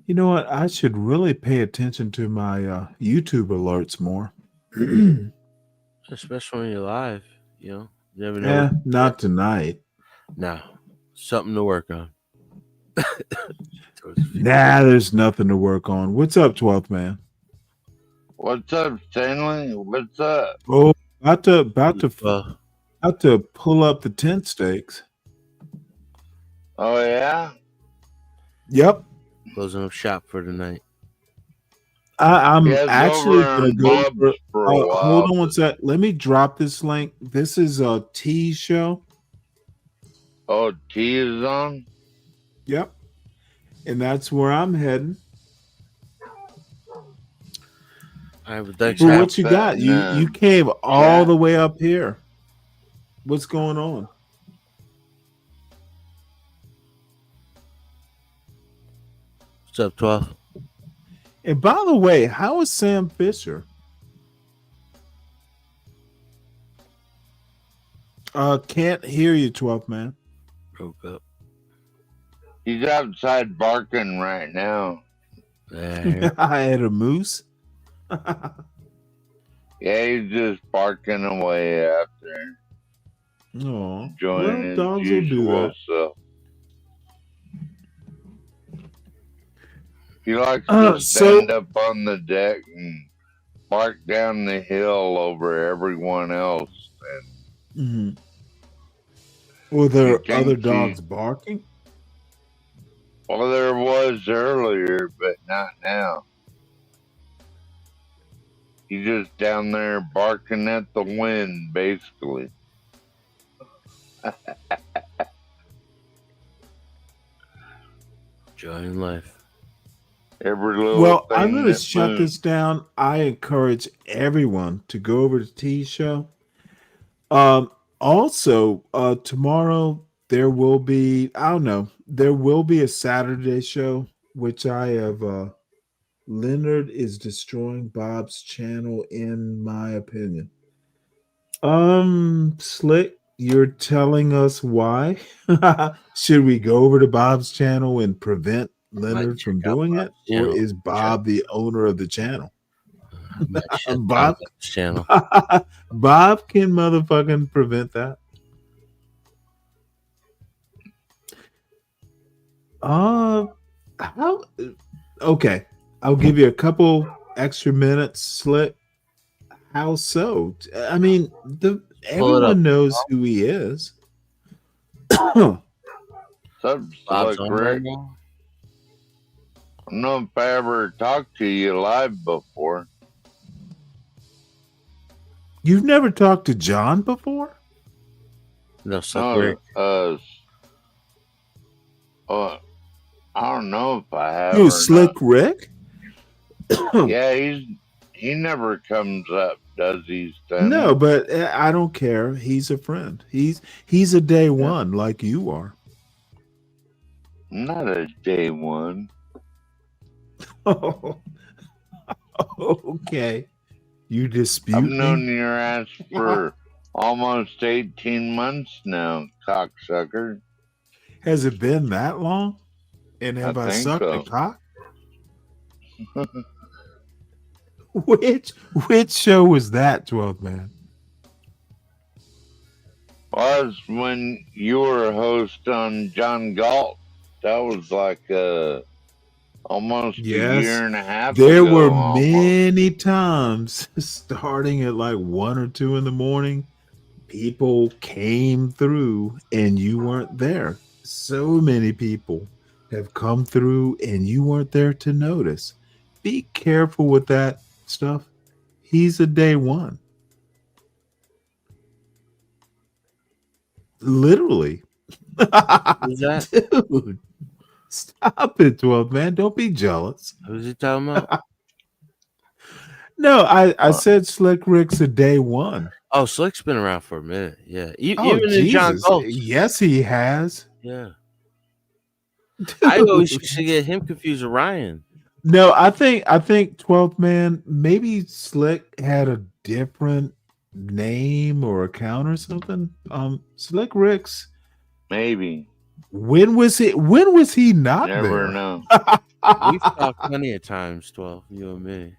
You know what? I should really pay attention to my YouTube alerts more. Especially when you're live, you never know. Yeah, not tonight. No, something to work on. Nah, there's nothing to work on. What's up, 12th man? What's up, Stanley? What's up? Oh, about to pull up the tent stakes. Oh yeah. Yep. Closing up shop for tonight. I'm Yes, actually over gonna in go Bob's for a while. hold on one sec. Let me drop this link. This is a T show. Oh, T is on? Yep. And that's where I'm heading. But what you got? You came all the way up here. What's going on? What's up, 12? And by the way, how is Sam Fisher? Can't hear you, 12 man. Broke up. He's outside barking right now. I had a moose. Yeah, he's just barking away out there. Oh, Enjoying his dogs will do usual that. self. He likes to stand up on the deck and bark down the hill over everyone else. And Were there he other thinks dogs barking? well, there was earlier, but not now. He's just down there barking at the wind, basically. Enjoying life. Every little Well, I'm thing going to that shut moves. this down. I encourage everyone to go over to T's show. Also, tomorrow there will be, I don't know, there will be a Saturday show, which I have, Leonard is destroying Bob's channel, in my opinion. Slick, you're telling us why? Should we go over to Bob's channel and prevent Leonard from doing it? Or is Bob the owner of the channel? Bob, channel. Bob can motherfucking prevent that. How? Okay, I'll give you a couple extra minutes, Slick. How so? I mean, everyone knows who he is. Something Bob's like on Rick. right now? I don't know if I ever talked to you live before. You've never talked to John before? No, No, I don't know if I have. Who, or Slick Rick? not. Yeah, he never comes up, does he, Stanley? No, but I don't care. He's a friend. He's a day one like you are. Not a day one. Oh, okay. You dispute I've me? known your ass for almost 18 months now, cocksucker. Has it been that long? And have I think sucked so. a cock? Which show was that, 12th man? Was when you were a host on John Galt. That was like almost a year and a half There ago. were almost. many times starting at like 1 or 2 in the morning, people came through and you weren't there. So many people have come through and you weren't there to notice. Be careful with that stuff. He's a day one. Literally. Who's that? Dude, stop it, 12 man. Don't be jealous. Who's he talking about? No, I said Slick Rick's a day one. Oh, Slick's been around for a minute. Yeah. Oh, Even in John Jesus. Galt. Yes, he has. Yeah. I always used to get him confused with Ryan. No, I think 12th man, maybe Slick had a different name or account or something. Slick Rick's. Maybe. When was he not Never there? know. We've talked plenty of times, 12, you and me.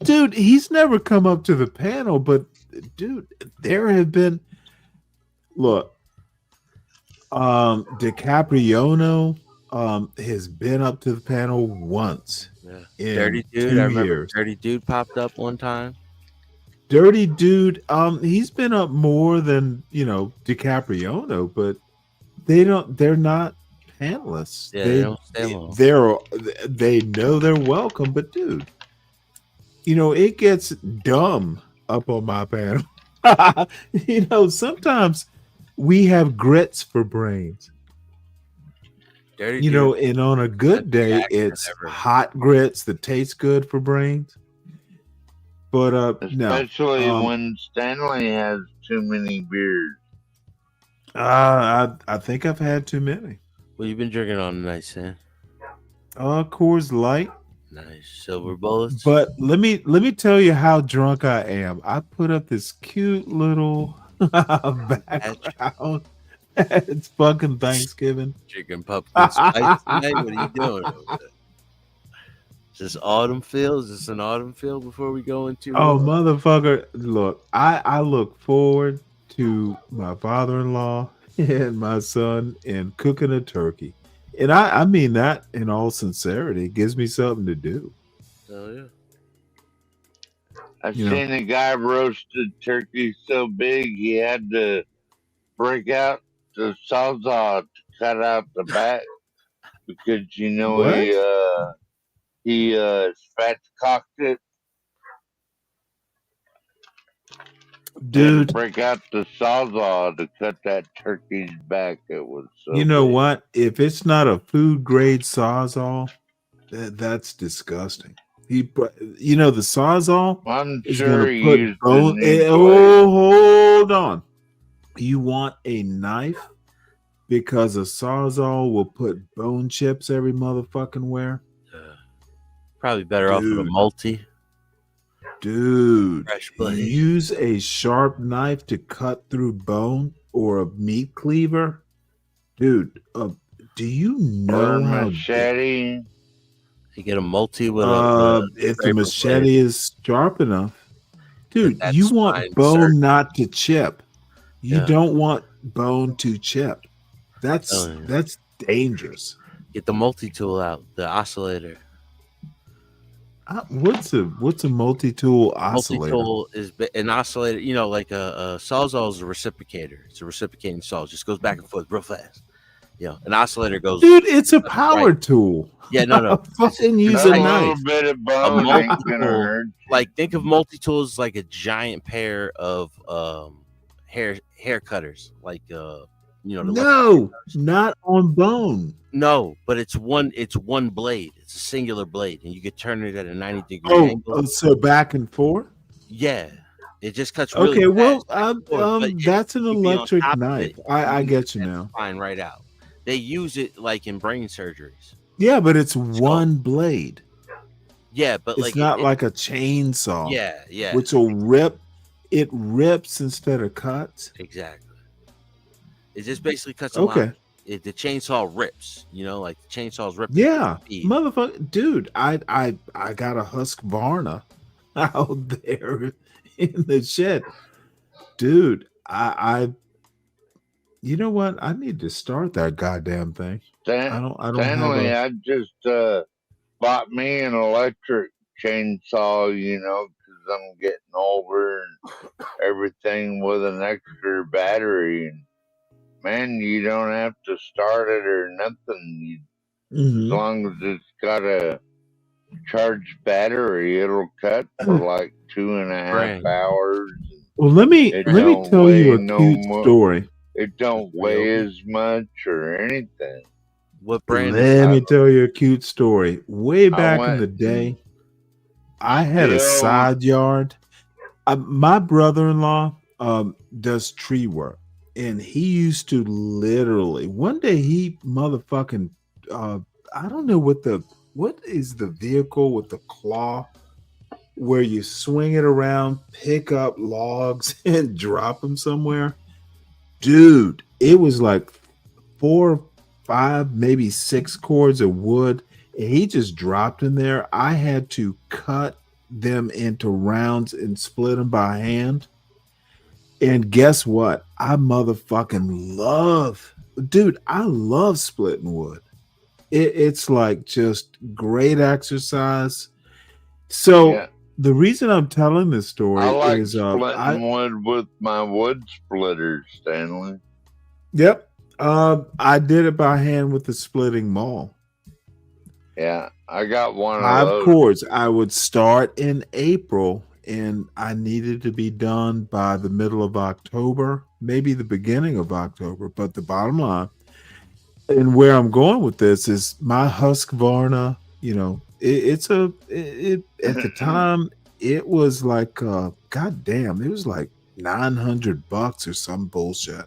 Dude, he's never come up to the panel, but dude, there have been DiCapriono has been up to the panel once. Yeah. In Dirty Dude. 2 I remember years. Dirty Dude popped up one time. Dirty Dude, he's been up more than DiCapriono, but they're not panelists. Yeah, they don't stay long. They know they're welcome, but dude, it gets dumb up on my panel. Sometimes we have grits for brains. Dirty Dude. And on a good day, it's hot grits that taste good for brains. But Especially no. when Stanley has too many beers. I think I've had too many. What you been drinking on tonight, Sam? Coors Light. Nice. Silver bullets. But let me tell you how drunk I am. I put up this cute little background. It's fucking Thanksgiving. Drinking pumpkin spice tonight? What are you doing over there? Is this autumn feel? Is this an autumn feel before we go into Oh, motherfucker. Look, I look forward to my father-in-law and my son and cooking a turkey. And I mean that in all sincerity. It gives me something to do. Oh, yeah. I've seen a guy roasted turkey so big he had to break out the sawzall to cut out the back because he spatchcocked it. Dude. Break out the sawzall to cut that turkey's back. It was so You know big. what? If it's not a food grade sawzall, that's disgusting. The sawzall I'm is sure going to he put used a bone. new blade. Hold on. You want a knife because a sawzall will put bone chips every motherfucking where. Probably better off with a multi. Dude, Fresh blade. use a sharp knife to cut through bone or a meat cleaver. Dude, do you know Or how machete. You get a multi with a if the scraper machete blade. is sharp enough, dude, That you want spine bone circle. not to chip. You Yeah. don't want bone to chip. That's Oh, yeah. that's dangerous. Get the multi tool out, the oscillator. What's a multi-tool oscillator? Multi-tool is an oscillator, like a sawzall is a reciprocator. It's a reciprocating saw. It just goes back and forth real fast. An oscillator goes. Dude, it's a power tool. Yeah, no. Fucking use A a little knife. bit of A bone ain't gonna multi-tool, hurt. like think of multi-tools like a giant pair of hair cutters, like No, not on bone. No, but it's one blade. It's a singular blade, and you could turn it at a 90-degree Oh, angle. so back and forth. Yeah, it just cuts really Okay, well, fast back and forth, but that's an you be on electric top of knife. it, I you get you can now. Spine right out. They use it like in brain surgeries. Yeah, but it's one blade. Yeah, but It's like not like a chainsaw. Yeah. Which will rip. It rips instead of cuts. Exactly. It just basically cuts a Okay. line. The chainsaw rips. Like the chainsaw's ripping. Yeah, speed. motherfucker, dude. I got a Husqvarna out there in the shed, dude. I you know what? I need to start that goddamn thing. I don't Stanley, have I just bought me an electric chainsaw, because I'm getting older and everything with an extra battery. And man, you don't have to start it or nothing. As long as it's got a charged battery, it'll cut for like 2.5 hours. Well, let me don't tell you weigh a no cute mo- story. It don't weigh as much or anything. What brand Let me tell you a cute story. Way back in went the day, I had a Still- side yard. My brother-in-law does tree work, and he used to literally one day he motherfucking I don't know what is the vehicle with the claw where you swing it around, pick up logs and drop them somewhere. Dude, it was like 4, 5, maybe 6 cords of wood, and he just dropped in there. I had to cut them into rounds and split them by hand. And guess what? I motherfucking I love splitting wood. It's like just great exercise. So Yeah. the reason I'm telling this story I like is splitting wood with my wood splitters, Stanley. Yep. I did it by hand with the splitting maul. Yeah, I got one of 5 those. cords. I would start in April, and I needed to be done by the middle of October, maybe the beginning of October. But the bottom line, and where I'm going with this is my Husqvarna. At the time it was like goddamn, it was like $900 or some bullshit.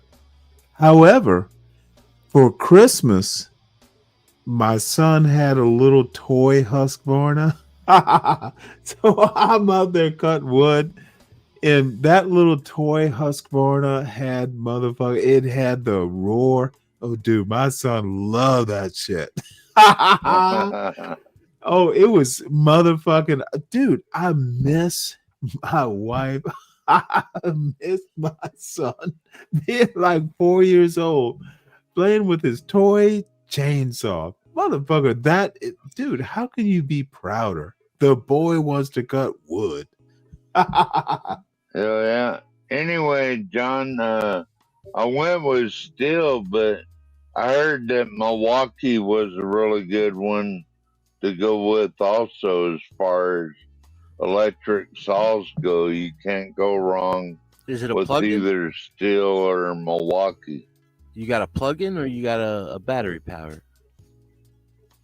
However, for Christmas, my son had a little toy Husqvarna. So I'm out there cutting wood, and that little toy Husqvarna had it had the roar. Oh, dude, my son loved that shit. Oh, it was motherfucking, dude. I miss my wife. I miss my son being like 4 years old, playing with his toy chainsaw. Motherfucker, dude, how can you be prouder? The boy wants to cut wood. Yeah. Anyway, John, I went with steel, but I heard that Milwaukee was a really good one to go with also as far as electric saws go. You can't go wrong Is it a with plug-in? either Steel or Milwaukee. You got a plug-in or you got a battery power?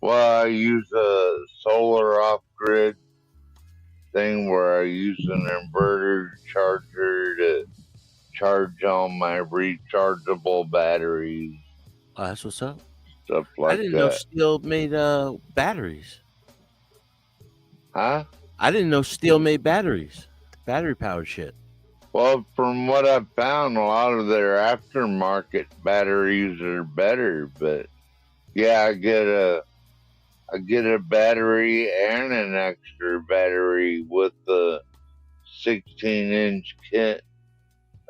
Well, I use a solar off-grid thing where I use an inverter charger to charge on my rechargeable batteries. Oh, that's what's up. Stuff I like didn't know that. Steel made batteries. Huh? I didn't know Steel made batteries. Battery powered shit. Well, from what I've found, a lot of their aftermarket batteries are better. But yeah, I get a battery and an extra battery with the 16-inch kit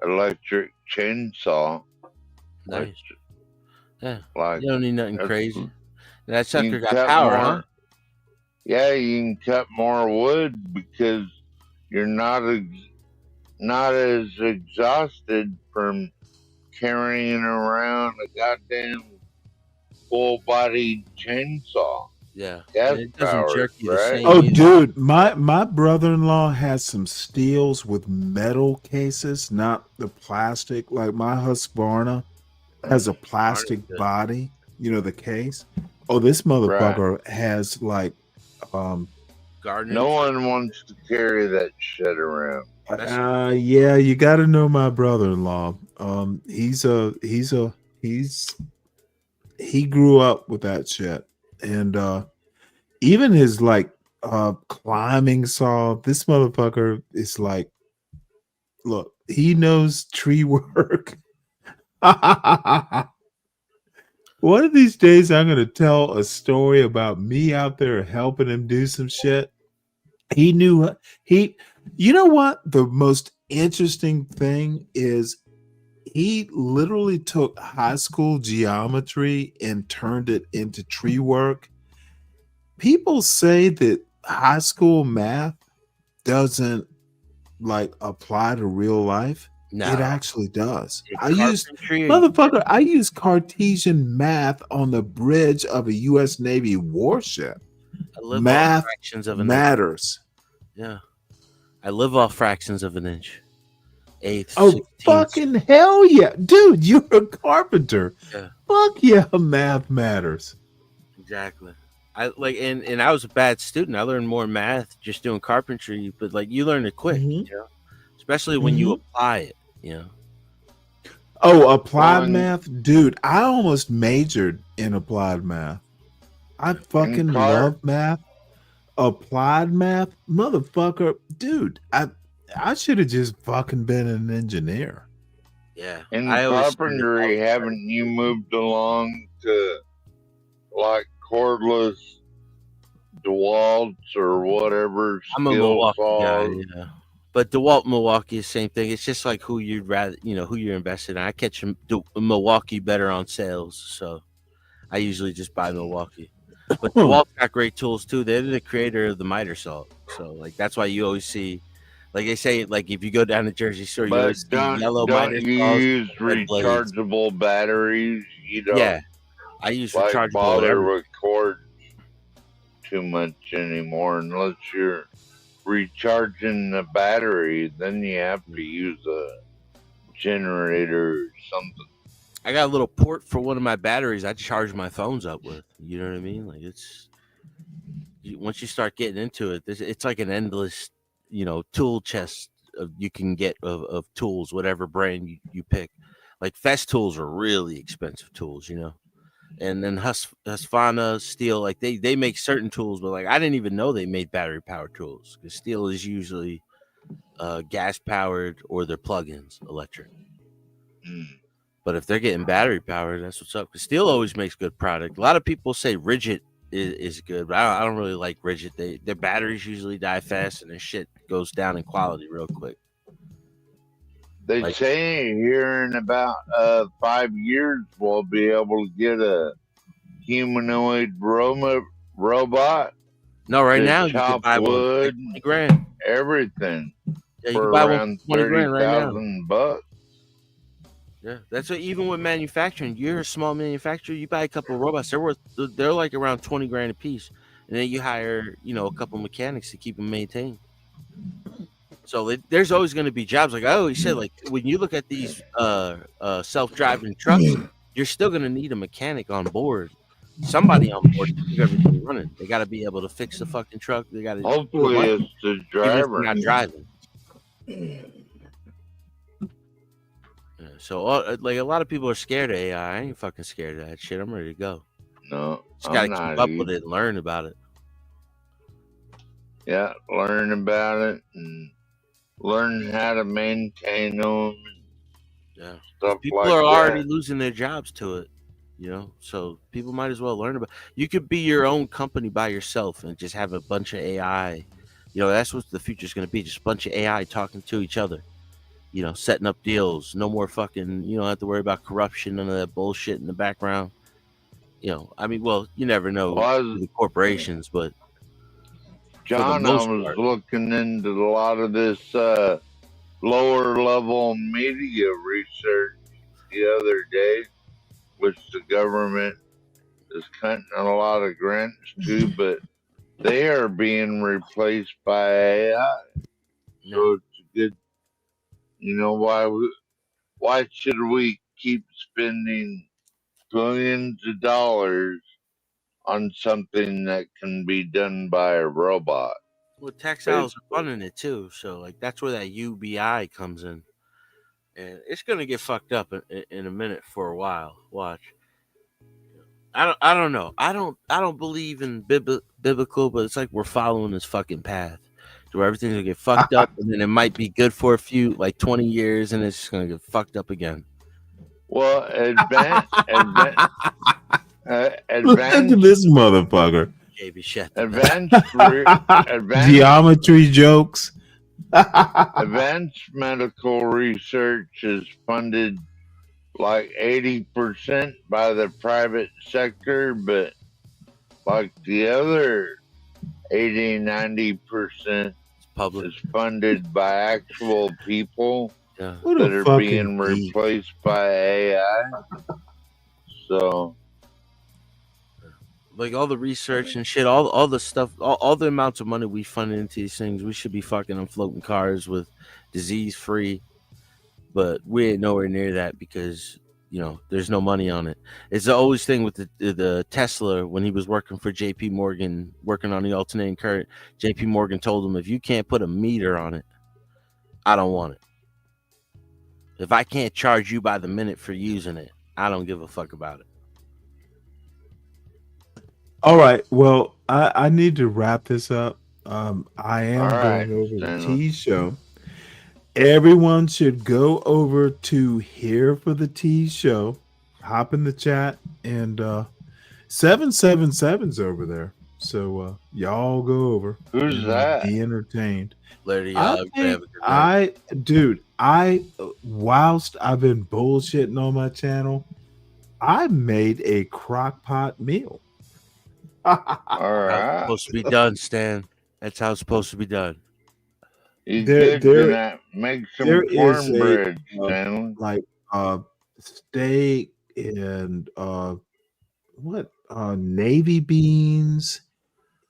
electric chainsaw. Nice. Which, Yeah. like, You don't need nothing that's- crazy. That you sucker can got cut power, more. huh? Yeah, you can cut more wood because you're not as exhausted from carrying around a goddamn full-bodied chainsaw. Yeah. Gas And it doesn't powered, jerk you the right? same Oh, either. dude, my brother-in-law has some steels with metal cases, not the plastic. Like my Husqvarna has a plastic body, you know, the case. Oh, this motherfucker has like, Garden. No one wants to carry that shit around. yeah, you got to know my brother-in-law. He grew up with that shit, and even his like climbing saw. This motherfucker is like, look, he knows tree work. One of these days, I'm gonna tell a story about me out there helping him do some shit. You know what? The most interesting thing is he literally took high school geometry and turned it into tree work. People say that high school math doesn't like apply to real life. No. It actually does. In I used carpentry- I used Cartesian math on the bridge of a US Navy warship. I live off Math fractions of an matters. inch. Yeah. I live off fractions of an inch. Eighths. Oh, 16ths. fucking hell yeah. Dude, you're a carpenter. Yeah. Fuck yeah, math matters. Exactly. I like and I was a bad student. I learned more math just doing carpentry, but like you learn it quick, you know? Especially when you apply it, you know. Oh, applied math? Dude, I almost majored in applied math. I fucking love math. Applied math? Motherfucker. Dude, I should have just fucking been an engineer. Yeah. In I always carpentry, haven't you moved along to like cordless DeWalt's or whatever? I'm a skill Milwaukee saws? guy, yeah. But DeWalt Milwaukee is the same thing. It's just like who you'd rather, you know, who you're invested in. I catch Milwaukee better on sales, so I usually just buy Milwaukee. But DeWalt's got great tools too. They're the creator of the miter saw, so like that's why you always see, like they say, like if you go down to Jersey Store, you But always see yellow don't miter you saws, use red blades. rechargeable batteries? You don't. Yeah, I use like rechargeable bother whatever. with cords too much anymore unless you're recharging the battery. Then you have to use a generator or something. I got a little port for one of my batteries I charge my phones up with. You know what I mean? Like once you start getting into it, it's like an endless, you know, tool chest you can get of tools, whatever brand you pick. Like Fest tools are really expensive tools, you know. And then Husqvarna, Steel, like they make certain tools, but like I didn't even know they made battery powered tools because Steel is usually gas powered or they're plug-ins, electric. But if they're getting battery powered, that's what's up. Because Steel always makes good product. A lot of people say Rigid is good, but I don't really like Rigid. Their batteries usually die fast, and their shit goes down in quality real quick. They say here in about 5 years we'll be able to get a humanoid robot. No, right to now you can chop buy one for wood, like $20,000. everything. Yeah, you for can buy one around for $20,000 right now. $30,000. Yeah, that's what, even with manufacturing. You're a small manufacturer. You buy a couple of robots. They're like around $20,000 a piece, and then you hire, you know, a couple mechanics to keep them maintained. So there's always going to be jobs. Like I always said, like when you look at these self-driving trucks, you're still going to need a mechanic on board. Somebody on board to keep everything running. They got to be able to fix the fucking truck. They got to Hopefully it's the driver. not driving. So like a lot of people are scared of AI. I ain't fucking scared of that shit. I'm ready to go. No, just gotta keep up with it and learn about it. Yeah, learn about it and learn how to maintain them. Yeah, stuff people like are already that. losing their jobs to it. You know, so people might as well learn about. You could be your own company by yourself and just have a bunch of AI. You know, that's what the future's going to be. Just a bunch of AI talking to each other. You know, setting up deals. No more fucking. You don't have to worry about corruption, none of that bullshit in the background. You know, I mean, well, you never know the corporations, but John, I was looking into a lot of this lower level media research the other day, which the government is cutting a lot of grants to, but they are being replaced by AI. So it's a good, you know, why should we keep spending billions of dollars on something that can be done by a robot? Well, textiles are funding it too, so like that's where that UBI comes in, and it's gonna get fucked up in a minute for a while. Watch. I don't know. I don't believe in biblical, but it's like we're following this fucking path to where everything's gonna get fucked up, and then it might be good for a few, like 20 years, and it's just gonna get fucked up again. Well, advanced Look at this motherfucker. advanced Geometry jokes. advanced medical research is funded like 80% by the private sector, but like the other 80-90% is funded by actual people that are being replaced by AI. So like all the research and shit, all the stuff, all the amounts of money we fund into these things, we should be fucking on floating cars with disease free, but we ain't nowhere near that because you know there's no money on it. It's the always thing with the Tesla when he was working for JP Morgan, working on the alternating current. JP Morgan told him, if you can't put a meter on it, I don't want it. If I can't charge you by the minute for using it, I don't give a fuck about it. All right. Well, I need to wrap this up. I am right, going over the Stanley. T show. Everyone should go over to Here for the T show. Hop in the chat and 777's over there. So y'all go over. Who's and, that? Be entertained. Later, y'all. Whilst I've been bullshitting on my channel, I made a crock pot meal. All How right. it's supposed to be done, Stan. That's how it's supposed to be done. You There- good there- to that? Make some there is cornbread, a, Stanley. like steak and navy beans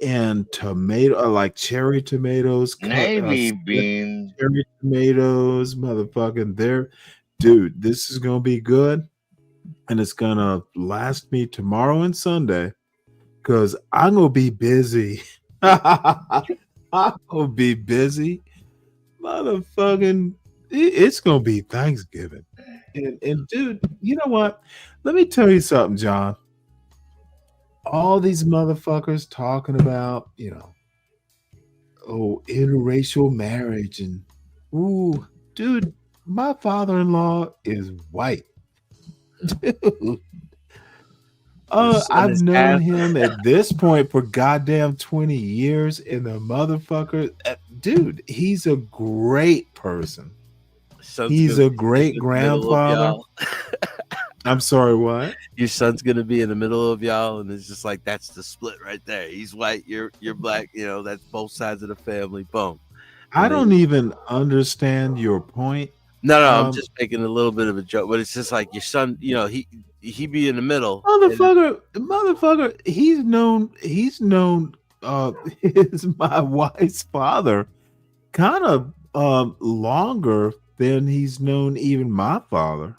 and tomato, like cherry tomatoes, Navy split beans. cherry tomatoes, motherfucking there, dude. This is gonna be good, and it's gonna last me tomorrow and Sunday because I'm gonna be busy. I'm gonna be busy, motherfucking. It's gonna be Thanksgiving, and dude, you know what? Let me tell you something, John. All these motherfuckers talking about, interracial marriage and dude, my father-in-law is white. Dude. son I've is known half- him at this point for goddamn 20 years, and the motherfucker, dude, he's a great person. Son's He's gonna a be great in the middle of grandfather. y'all. I'm sorry, what? Your son's gonna be in the middle of y'all, and it's just like that's the split right there. He's white, you're black. You know, that's both sides of the family. Boom. I And then- don't even understand your point. No, I'm just making a little bit of a joke, but it's just like your son. You know, he be in the middle. and- Motherfucker, he's known is my wife's father kind of longer than he's known even my father.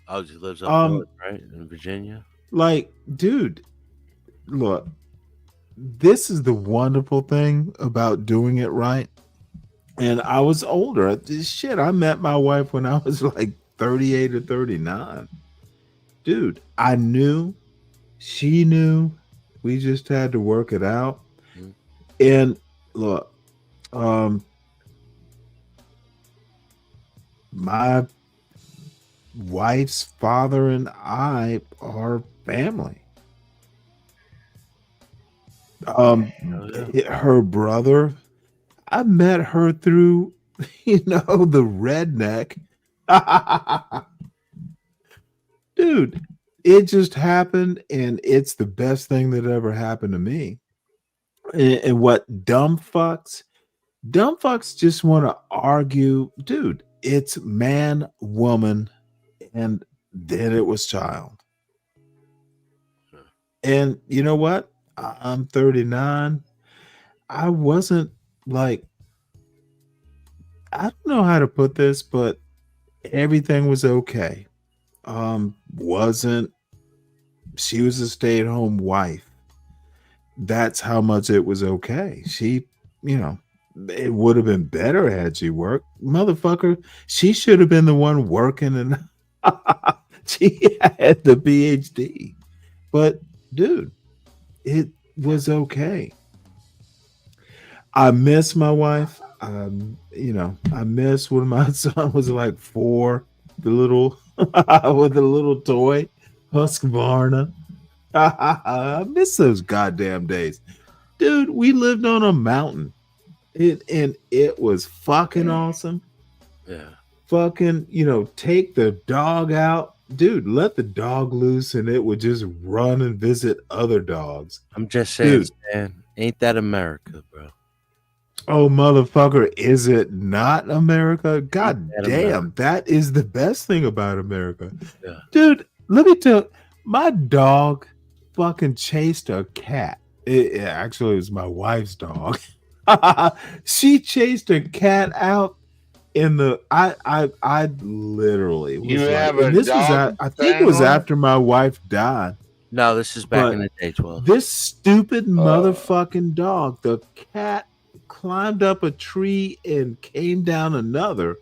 Oh, he lives up north, right? In Virginia. Like, dude, look, this is the wonderful thing about doing it right. And I was older. Shit, I met my wife when I was like 38 or 39. Dude, I knew, she knew, we just had to work it out. And look, my wife's father and I are family. Her brother, I met her through, the redneck. Dude, it just happened, and it's the best thing that ever happened to me. And what dumb fucks just want to argue, dude, it's man, woman, and then it was child. And you know what? I'm 39. I wasn't like, I don't know how to put this, but everything was okay. She was a stay-at-home wife. That's how much it was okay. She, it would have been better had she worked. Motherfucker, she should have been the one working, and she had the PhD. But dude, it was okay. I miss my wife. I miss when my son was like 4, the little with the little toy, Husqvarna. I miss those goddamn days. Dude, we lived on a mountain. And it was fucking awesome. Yeah. Fucking, take the dog out. Dude, let the dog loose and it would just run and visit other dogs. I'm just saying, Dude. man, ain't that America, bro? Oh, motherfucker, is it not America? God damn, that is the best thing about America. Yeah. Dude, let me tell you, my dog fucking chased a cat. It actually was my wife's dog. She chased a cat out in the I literally was You like, have and a this was dog, I think it was Stanley? after my wife died. No, this is back But in the day, 12. This stupid motherfucking dog, the cat climbed up a tree and came down another,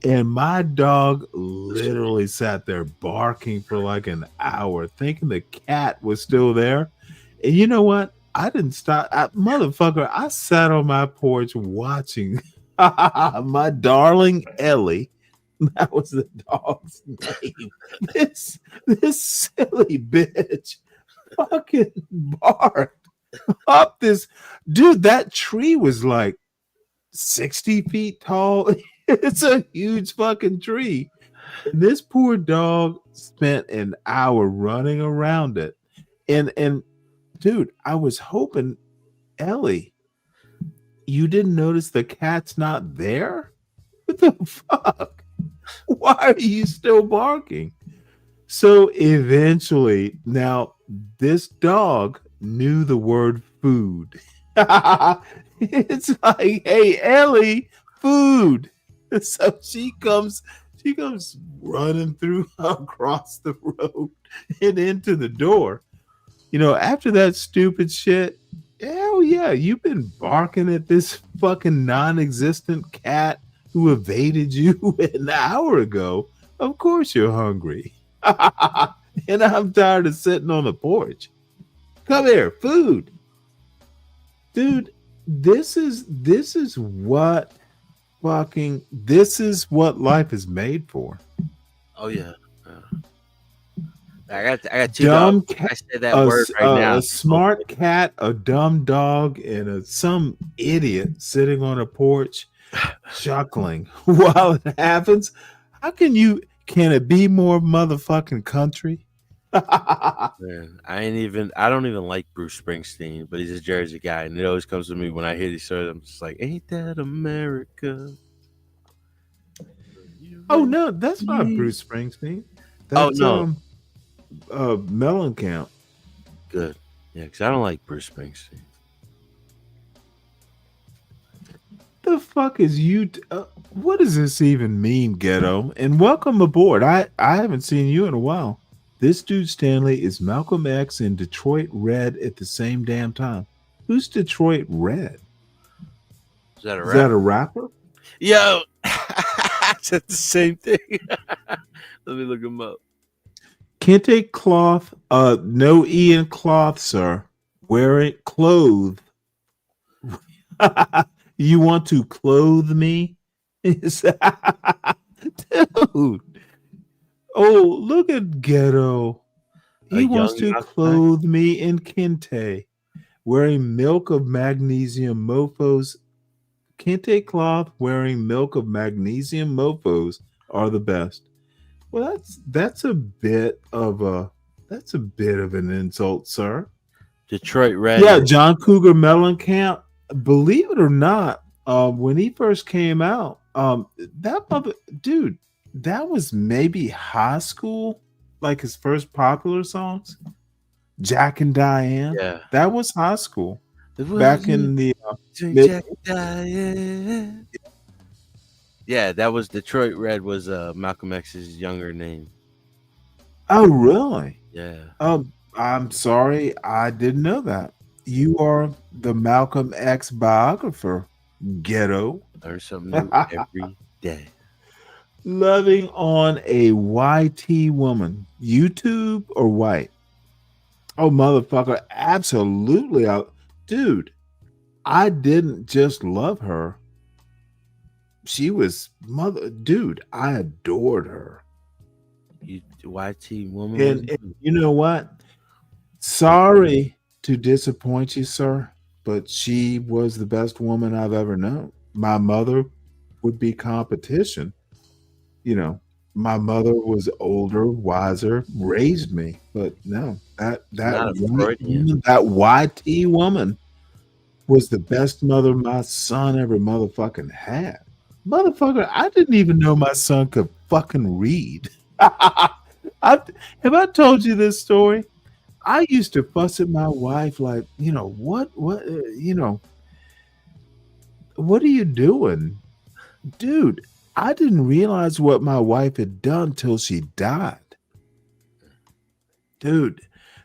and my dog literally sat there barking for like an hour, thinking the cat was still there. And you know what? I didn't stop. Motherfucker, I sat on my porch watching my darling Ellie. That was the dog's name. This silly bitch fucking barked up this. Dude, that tree was like 60 feet tall. It's a huge fucking tree. And this poor dog spent an hour running around it. And dude, I was hoping, Ellie, you didn't notice the cat's not there? What the fuck? Why are you still barking? So eventually, now this dog knew the word food. It's like, hey, Ellie, food. So she comes running through across the road and into the door. After that stupid shit, hell yeah, you've been barking at this fucking non-existent cat who evaded you an hour ago. Of course you're hungry. And I'm tired of sitting on the porch. Come here, food. Dude, this is what life is made for. Oh yeah. I got two Dumb dogs. cat, I say that word right now. a smart cat, a dumb dog, and some idiot sitting on a porch chuckling while it happens. How can it be more motherfucking country? Man, I don't even like Bruce Springsteen, but he's a Jersey guy, and it always comes to me when I hear these stories. I'm just like, ain't that America? Oh no, that's not Bruce Springsteen. That's, Mellencamp. Good. Yeah, because I don't like Bruce Springsteen. the fuck is you? What does this even mean, Ghetto? And welcome aboard. I haven't seen you in a while. This dude Stanley is Malcolm X and Detroit Red at the same damn time. Who's Detroit Red? Is that a Is rap? that a rapper? Yo, I said the same thing. Let me look him up. Kente cloth. No E in cloth, sir. Wearing clothes. You want to clothe me? Dude. Oh, look at Ghetto. He wants to clothe me in Kente. Wearing milk of magnesium mofos. Kente cloth wearing milk of magnesium mofos are the best. Well, that's a bit of an insult, sir. Detroit Red. Yeah, John Cougar Mellencamp. Believe it or not, when he first came out, that was maybe high school, like his first popular songs. Jack and Diane. Yeah, that was high school back in the Jack and Diane. Yeah, that was Detroit Red. Was Malcolm X's younger name. Oh, really? Yeah. I'm sorry, I didn't know that. You are the Malcolm X biographer, Ghetto. Learn something new every day. Loving on a YT woman, YouTube or white? Oh, motherfucker, absolutely. Dude, I didn't just love her. She was dude, I adored her. YT woman. And you know what? Sorry to disappoint you, sir, but she was the best woman I've ever known. My mother would be competition. You know, my mother was older, wiser, raised me, but no, that YT woman was the best mother my son ever motherfucking had. Motherfucker, I didn't even know my son could fucking read. Have I told you this story? I used to fuss at my wife like, what are you doing? Dude, I didn't realize what my wife had done till she died. Dude,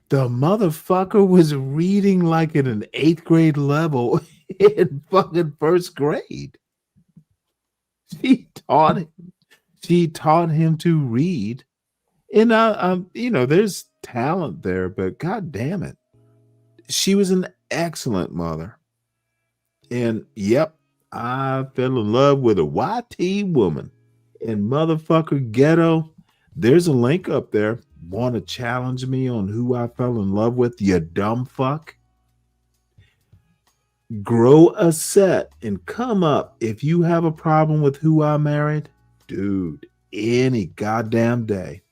the motherfucker was reading like at an 8th grade level in fucking 1st grade. She taught him to read. And there's talent there, but god damn it. She was an excellent mother. And yep, I fell in love with a YT woman. And motherfucker Ghetto, there's a link up there. Want to challenge me on who I fell in love with, you dumb fuck? Grow a set and come up if you have a problem with who I married. Dude, any goddamn day.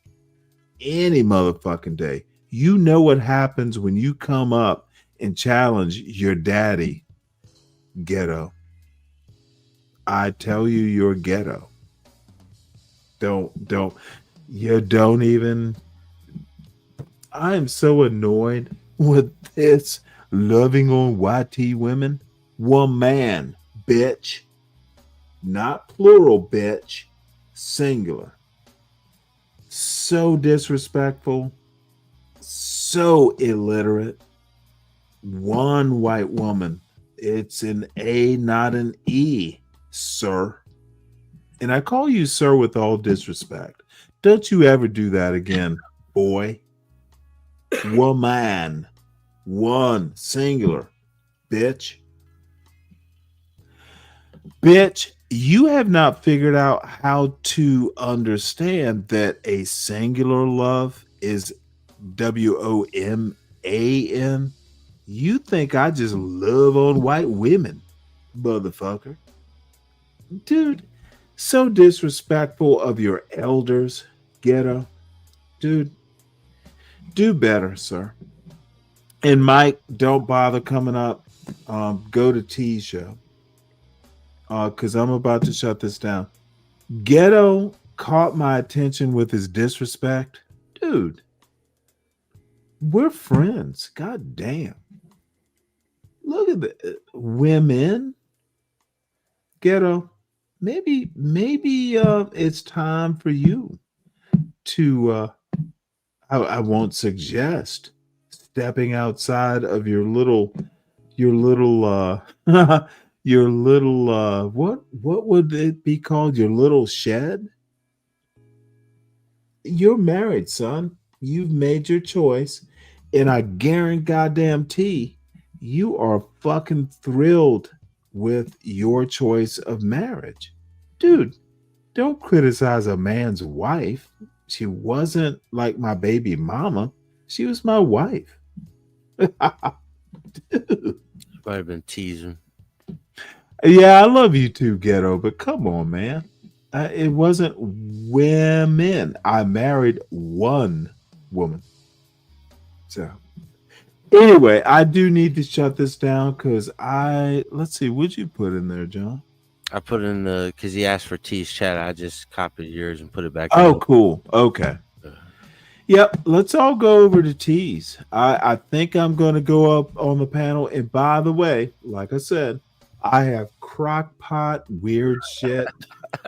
Any motherfucking day. You know what happens when you come up and challenge your daddy, Ghetto. I tell you, you're ghetto. Don't even. I am so annoyed with this loving on YT women. Woman, bitch. Not plural, bitch. Singular. So disrespectful. So illiterate. One white woman. It's an A, not an E, sir. And I call you sir with all disrespect. Don't you ever do that again, boy. Woman. One, singular. Bitch. Bitch, you have not figured out how to understand that a singular love is WOMAN. You think I just love on white women, motherfucker. Dude, so disrespectful of your elders, Ghetto. Dude, do better, sir. And Mike, don't bother coming up. Go to T's show. Because I'm about to shut this down. Ghetto caught my attention with his disrespect. Dude, we're friends. God damn. Look at the women. Ghetto, maybe it's time for you to I won't suggest stepping outside of your little your little what would it be called, your little shed. You're married, son. You've made your choice, and I guarantee you are fucking thrilled with your choice of marriage. Dude, don't criticize a man's wife. She wasn't like my baby mama. She was my wife. Might have been teasing. Yeah, I love you too, Ghetto, but come on, man. It wasn't women. I married one woman. So, anyway, I do need to shut this down because let's see, what'd you put in there, John? I put in because he asked for T's chat. I just copied yours and put it back. Oh, cool. Okay. Yep. Let's all go over to T's. I think I'm going to go up on the panel. And by the way, like I said, I have crock pot weird shit.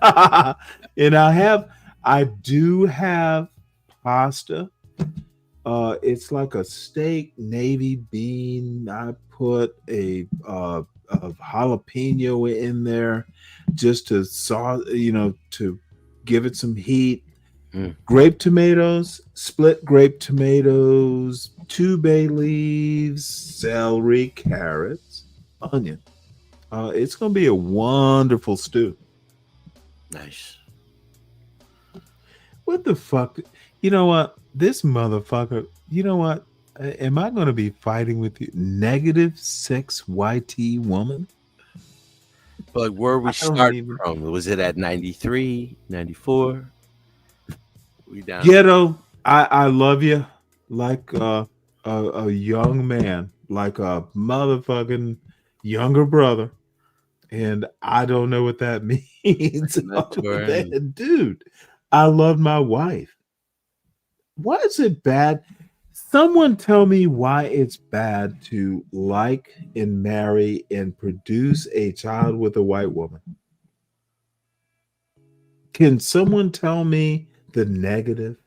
And I do have pasta. It's like a steak navy bean. I put a jalapeno in there just to to give it some heat. Grape tomatoes, split grape tomatoes, 2 bay leaves, celery, carrots, onion. It's gonna be a wonderful stew. Nice. What the fuck? You know what? This motherfucker, you know what? Am I going to be fighting with you? -6 YT woman? But where we started from? Was it at 93, 94? We down. Ghetto, I love you like a young man, like a motherfucking younger brother. And I don't know what that means. Dude, I love my wife. Why is it bad? Someone tell me why it's bad to like and marry and produce a child with a white woman. Can someone tell me the negative?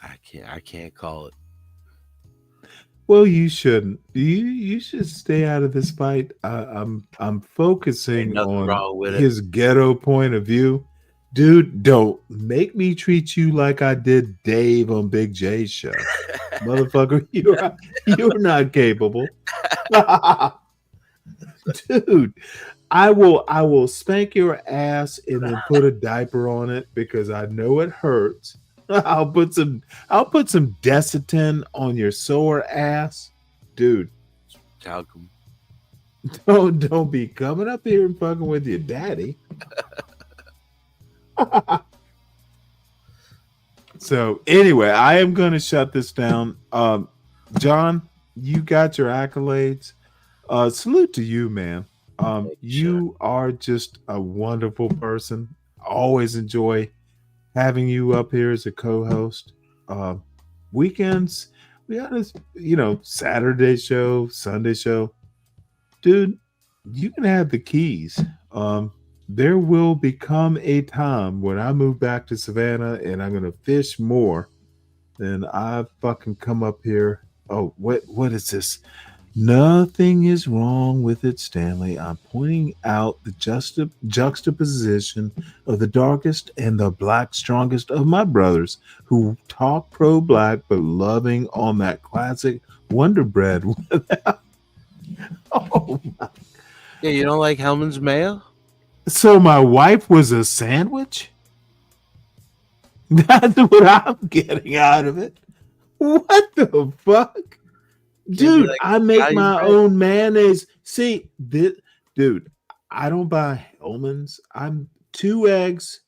I can't call it. Well, you shouldn't. You should stay out of this fight. I'm focusing on his ghetto point of view. Dude, don't make me treat you like I did Dave on Big J's show. Motherfucker, you're not capable. Dude, I will spank your ass and then put a diaper on it because I know it hurts. I'll put some Desitin on your sore ass. Dude. Talcum. Don't be coming up here and fucking with your daddy. So anyway, I am going to shut this down. John, you got your accolades. Salute to you, man. You are just a wonderful person. Always enjoy having you up here as a co-host. Weekends, we got a Saturday show, Sunday show. Dude, you can have the keys. There will become a time when I move back to Savannah and I'm gonna fish more. Then I fucking come up here. Oh, what is this? Nothing is wrong with it, Stanley. I'm pointing out the juxtaposition of the darkest and the black strongest of my brothers who talk pro-black but loving on that classic Wonder Bread. Oh my. Yeah, you don't like Hellman's mayo? So my wife was a sandwich? That's what I'm getting out of it. What the fuck? Dude, like, I make my own mayonnaise. See, dude, I don't buy Hellman's. I'm 2 eggs,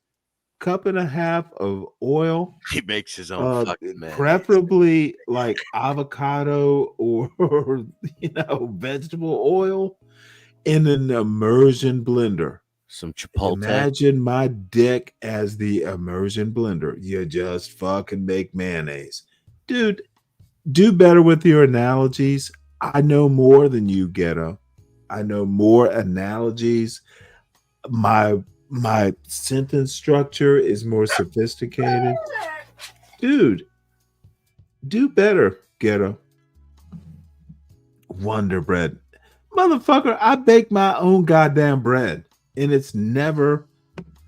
1.5 cups of oil. He makes his own fucking mayonnaise. Preferably like avocado or vegetable oil in an immersion blender. Some Chipotle. Imagine my dick as the immersion blender. You just fucking make mayonnaise. Dude, do better with your analogies. I know more than you, Ghetto. I know more analogies. My sentence structure is more sophisticated. Dude, do better, Ghetto. Wonder Bread. Motherfucker, I bake my own goddamn bread. And it's never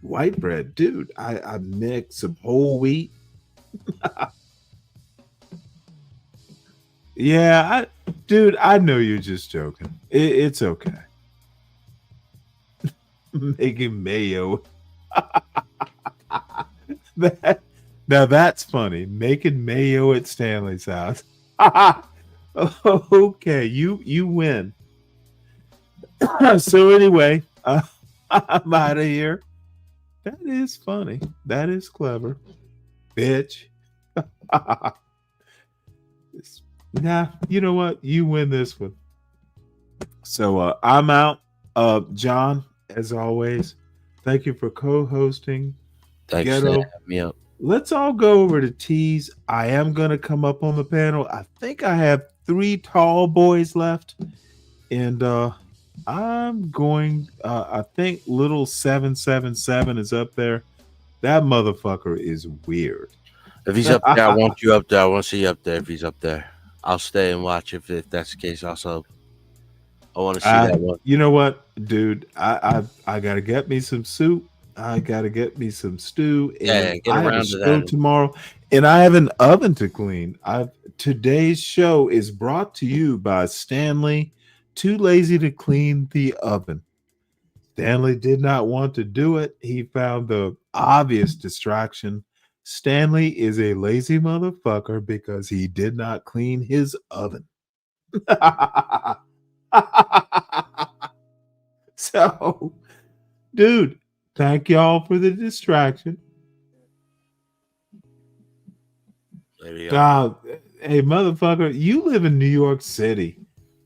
white bread. Dude, I mix some whole wheat. Yeah, dude, I know you're just joking. It's okay. Making mayo. Now that's funny. Making mayo at Stanley's house. Okay, you win. So anyway, I'm out of here. That is funny. That is clever, bitch. Nah, you know what? You win this one. So I'm out. John, as always, thank you for co-hosting. Thanks for having me up. Let's all go over to Tees. I am going to come up on the panel. I think I have 3 tall boys left. And I'm going, I think little 777 is up there. That motherfucker is weird. If he's up there, I want you up there. I want to see you up there if he's up there. I'll stay and watch if that's the case. Also, I want to see that one. You know what, dude? I got to get me some soup. I got to get me some stew. And get I have around a to show that. tomorrow. And I have an oven to clean. Today's show is brought to you by Stanley. Too lazy to clean the oven. Stanley did not want to do it. He found the obvious distraction. Stanley is a lazy motherfucker because he did not clean his oven. So, dude, thank y'all for the distraction. Dog, hey, motherfucker, you live in New York City.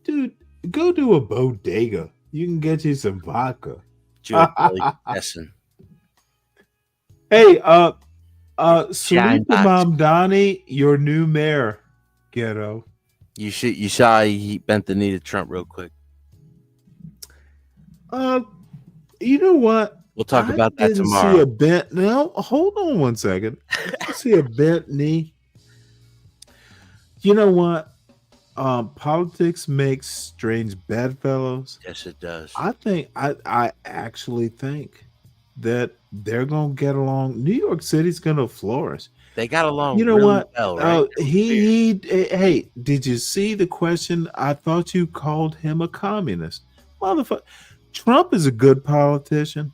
Dude, go to a bodega. You can get you some vodka. Hey, salute to Mom Donnie, your new mayor, Ghetto. You saw he bent the knee to Trump real quick. You know what? We'll talk about that tomorrow. See a bent. No, hold on one second. I didn't see a bent knee. You know what? Politics makes strange bedfellows. Yes, it does. I actually think that they're gonna get along. New York City's gonna flourish. They got along. You know really what? Well, right? Hey, did you see the question? I thought you called him a communist, motherfucker. Trump is a good politician.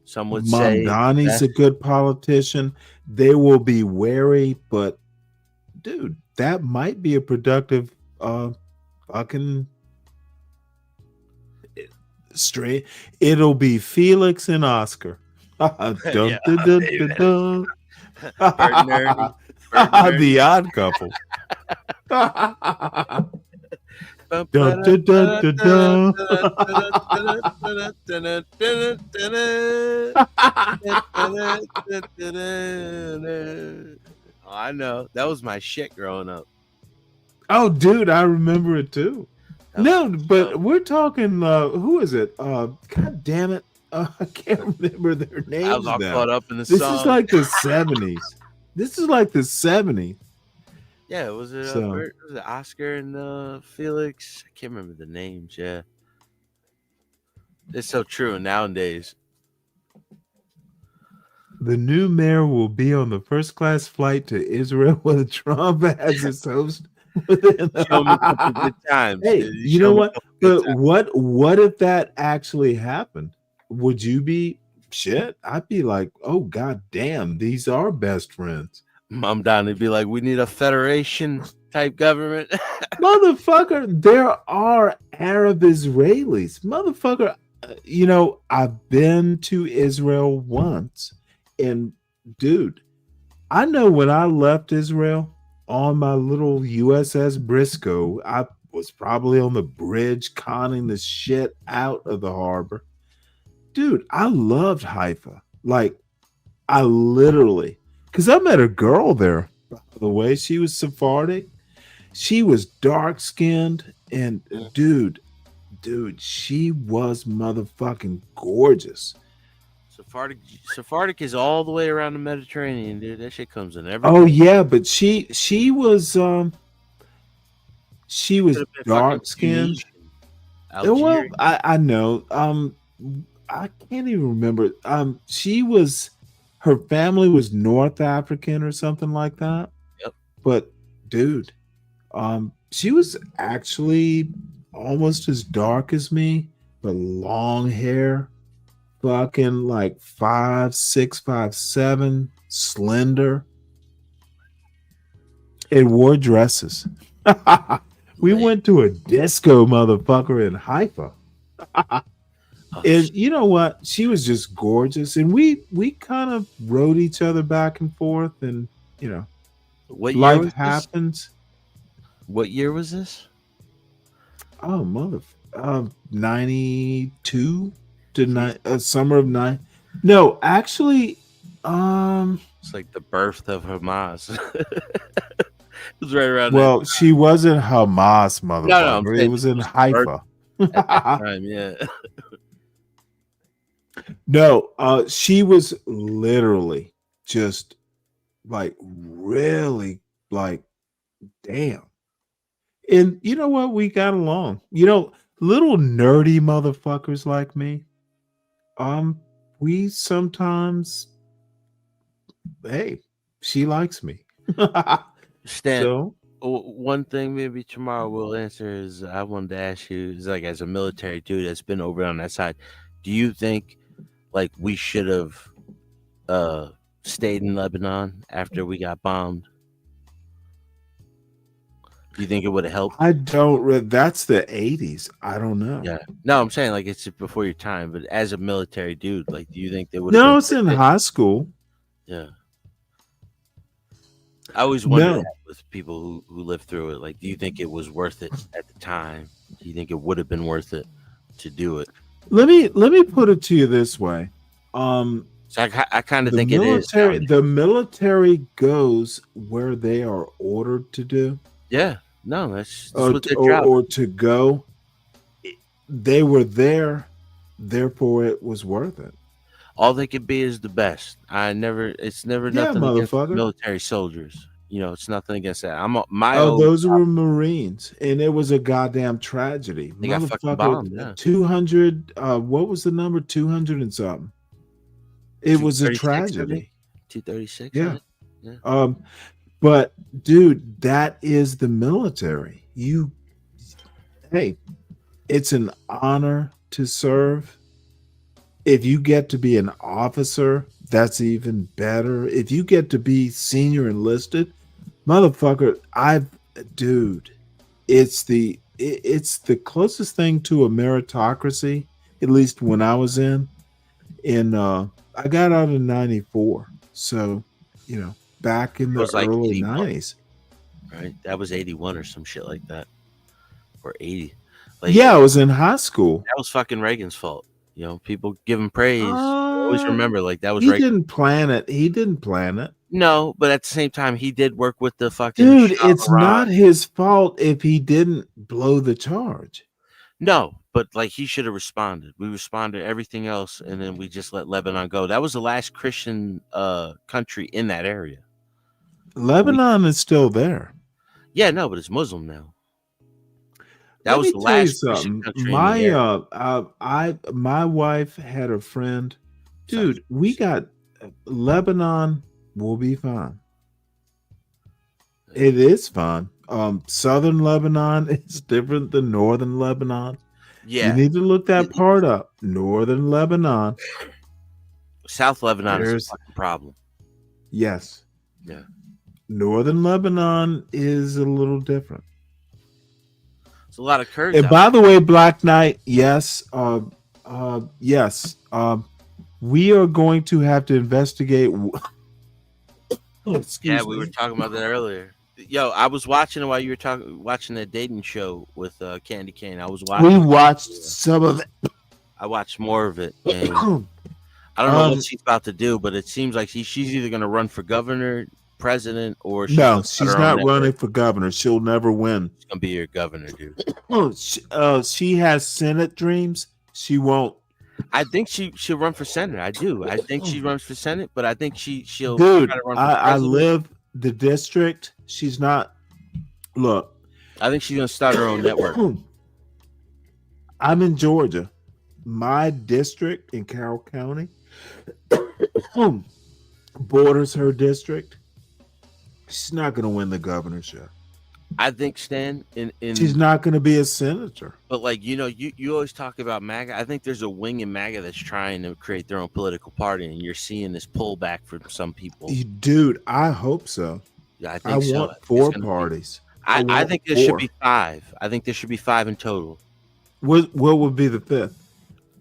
Some would say Mamdani's a good politician. They will be wary, but dude, that might be a productive fucking straight. It'll be Felix and Oscar. Dun, dun, dun, dun, dun. The Odd Couple. Dun, dun, dun, dun, dun. Oh, I know. That was my shit growing up. Oh, dude, I remember it too. No, but we're talking. Who is it? God damn it! I can't remember their names. I was all caught up in the This song. is like the 70s. This is like the 70s. Yeah, was it Oscar and Felix? I can't remember the names. Yeah, it's so true nowadays. The new mayor will be on the first class flight to Israel with Trump as his host. Show me a couple good times. Hey, you know what? But what if that actually happened? Would you be shit? I'd be like, oh god damn, these are best friends. Mom Donnie be like, we need a federation type government. Motherfucker, there are Arab Israelis. Motherfucker, you know, I've been to Israel once. And dude, I know when I left Israel on my little USS Briscoe, I was probably on the bridge conning the shit out of the harbor. Dude, I loved Haifa. Like, I literally, because I met a girl there, by the way. She was Sephardic. She was dark skinned. And dude, dude, she was motherfucking gorgeous. Sephardic is all the way around the Mediterranean, dude. That shit comes in every. Oh yeah, but she was dark skinned. Well, I know. I can't even remember. Her family was North African or something like that. Yep. But dude, she was actually almost as dark as me, but long hair, fucking like 5'6", 5'7", slender. And wore dresses. We went to a disco, motherfucker, in Haifa. And you know what? She was just gorgeous, and we kind of rode each other back and forth, and you know, life happens. What year was this? Oh, 92 to summer of 9. No, actually, it's like the birth of Hamas. It was right around. Well, she wasn't Hamas, motherfucker. No, it was in Haifa. At that time, yeah. No, she was literally just like really like damn. And you know what? We got along. You know, little nerdy motherfuckers like me. We sometimes, hey, she likes me. Stan, So? One thing maybe tomorrow we'll answer is I wanted to ask you, is like as a military dude that's been over on that side, do you think like we should have stayed in Lebanon after we got bombed? Do you think it would have helped? I don't. That's the 80s. I don't know. Yeah. No, I'm saying like it's before your time, but as a military dude, like, do you think they would? No, it's in high school. Yeah. I always wonder that with people who lived through it. Like, do you think it was worth it at the time? Do you think it would have been worth it to do it? Let me put it to you this way. So I kind of think military, it is. The military goes where they are ordered to do. Yeah. No, that's what their job. Or to go. They were there, therefore it was worth it. All they could be is the best. It's never nothing against military soldiers. You know, it's nothing against that. Those were Marines, and it was a goddamn tragedy. They got fucking bombed. Yeah. 200. What was the number? 200 and something. It was a tragedy. 236. Yeah. Yeah. But dude, that is the military. Hey, it's an honor to serve. If you get to be an officer, that's even better. If you get to be senior enlisted, motherfucker, it's the closest thing to a meritocracy, at least when I was in. And I got out in 94. So, you know, back in the early 90s. Right? That was 81 or some shit like that. Or 80. Like, yeah, I was in high school. That was fucking Reagan's fault. You know, people give him praise. Always remember, like, that was He Reagan. didn't plan it. He didn't plan it. No, but at the same time, he did work with the fucking dude. Shah It's Iran. not his fault if he didn't blow the charge. No, but like he should have responded. We responded to everything else, and then we just let Lebanon go. That was the last Christian country in that area. Lebanon is still there. Yeah, no, but it's Muslim now. That Let was me the tell you last Christian something. country in the area. My wife had a friend. Dude, we got Lebanon will be fine. It is fine. Southern Lebanon is different than northern Lebanon. Yeah. You need to look that part up. Northern Lebanon. South Lebanon is a fucking problem. Yes. Yeah. Northern Lebanon is a little different. There's a lot of Kurds. And out by the way, Black Knight, yes, we are going to have to investigate. Yeah, we were talking about that earlier. Yo, I was watching it while you were watching that dating show with Candy Cane. I was watching. We watched some of it. I watched more of it. And I don't know what she's about to do, but it seems like she's either going to run for governor president, or she's No, gonna start she's her own not network? running for governor. She'll never win. She's gonna be your governor, dude. Oh, she has Senate dreams. She won't. I think she'll run for Senate. I do. I think she runs for Senate, but I think she'll Dude, try to run for I president. live the district. She's not. Look, I think she's gonna start her own network. I'm in Georgia. My district in Carroll County borders her district. She's not going to win the governorship. I think, Stan, in She's not going to be a senator. But like, you know, you always talk about MAGA. I think there's a wing in MAGA that's trying to create their own political party, and you're seeing this pullback from some people. Dude, I hope so. Yeah, I I think so. want I think 4 it's gonna be- parties. I want think there should 4. be 5. I think there should be 5 in total. What would be the 5th?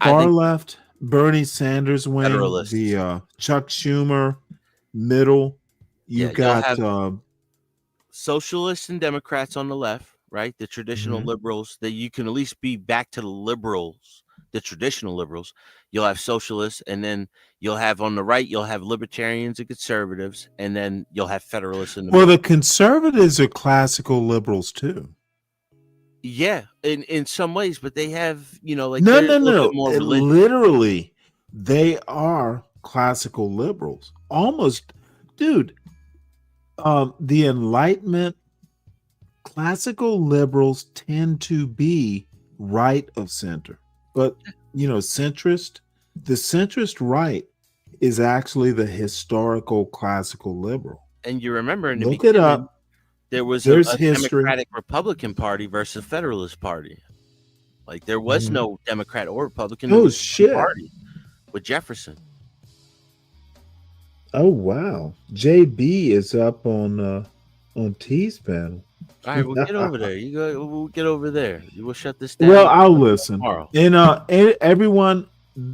I Far think- left, Bernie Sanders wing, Federalists. the Chuck Schumer, middle. You Yeah, you'll got have- Socialists and Democrats on the left, right? The traditional Mhm. liberals, that you can at least be back to the liberals, the traditional liberals. You'll have socialists, and then you'll have on the right, you'll have libertarians and conservatives, and then you'll have federalists in the well, middle. the conservatives are classical liberals too. Yeah, in some ways, but they have, you know, like No, they're a little bit more religious. Literally, they are classical liberals. Almost, dude. The Enlightenment, classical liberals tend to be right of center, but you know, centrist. The centrist right is actually the historical classical liberal. And you remember in the Look it beginning, up. there was There's a history. Democratic Republican Party versus Federalist Party. Like there was Mhm. no Democrat or Republican. Oh, there was one shit. Party with Jefferson. Oh wow, JB is up on T's panel. All right, we'll get over there. You go. We'll get over there. We'll shut this down. Well, I'll listen. Tomorrow. And everyone,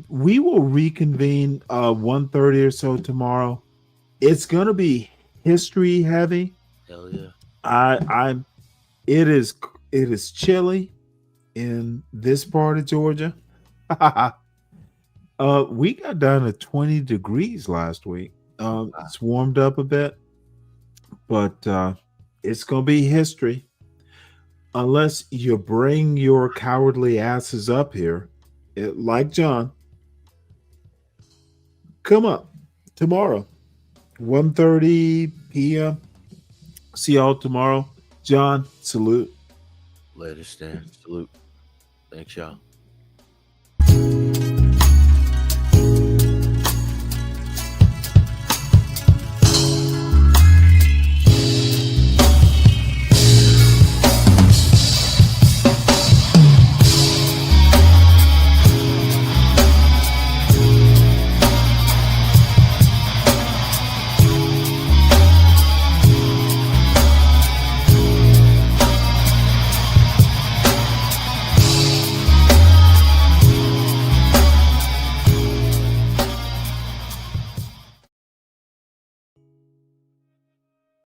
we will reconvene 1:30 or so tomorrow. It's gonna be history heavy. Hell yeah. It is chilly in this part of Georgia. We got down to 20 degrees last week. It's warmed up a bit, but it's gonna be history. Unless you bring your cowardly asses up here, like John. Come up tomorrow, 1:30 p.m. See y'all tomorrow. John, salute. Later, Stan. Salute. Thanks, y'all.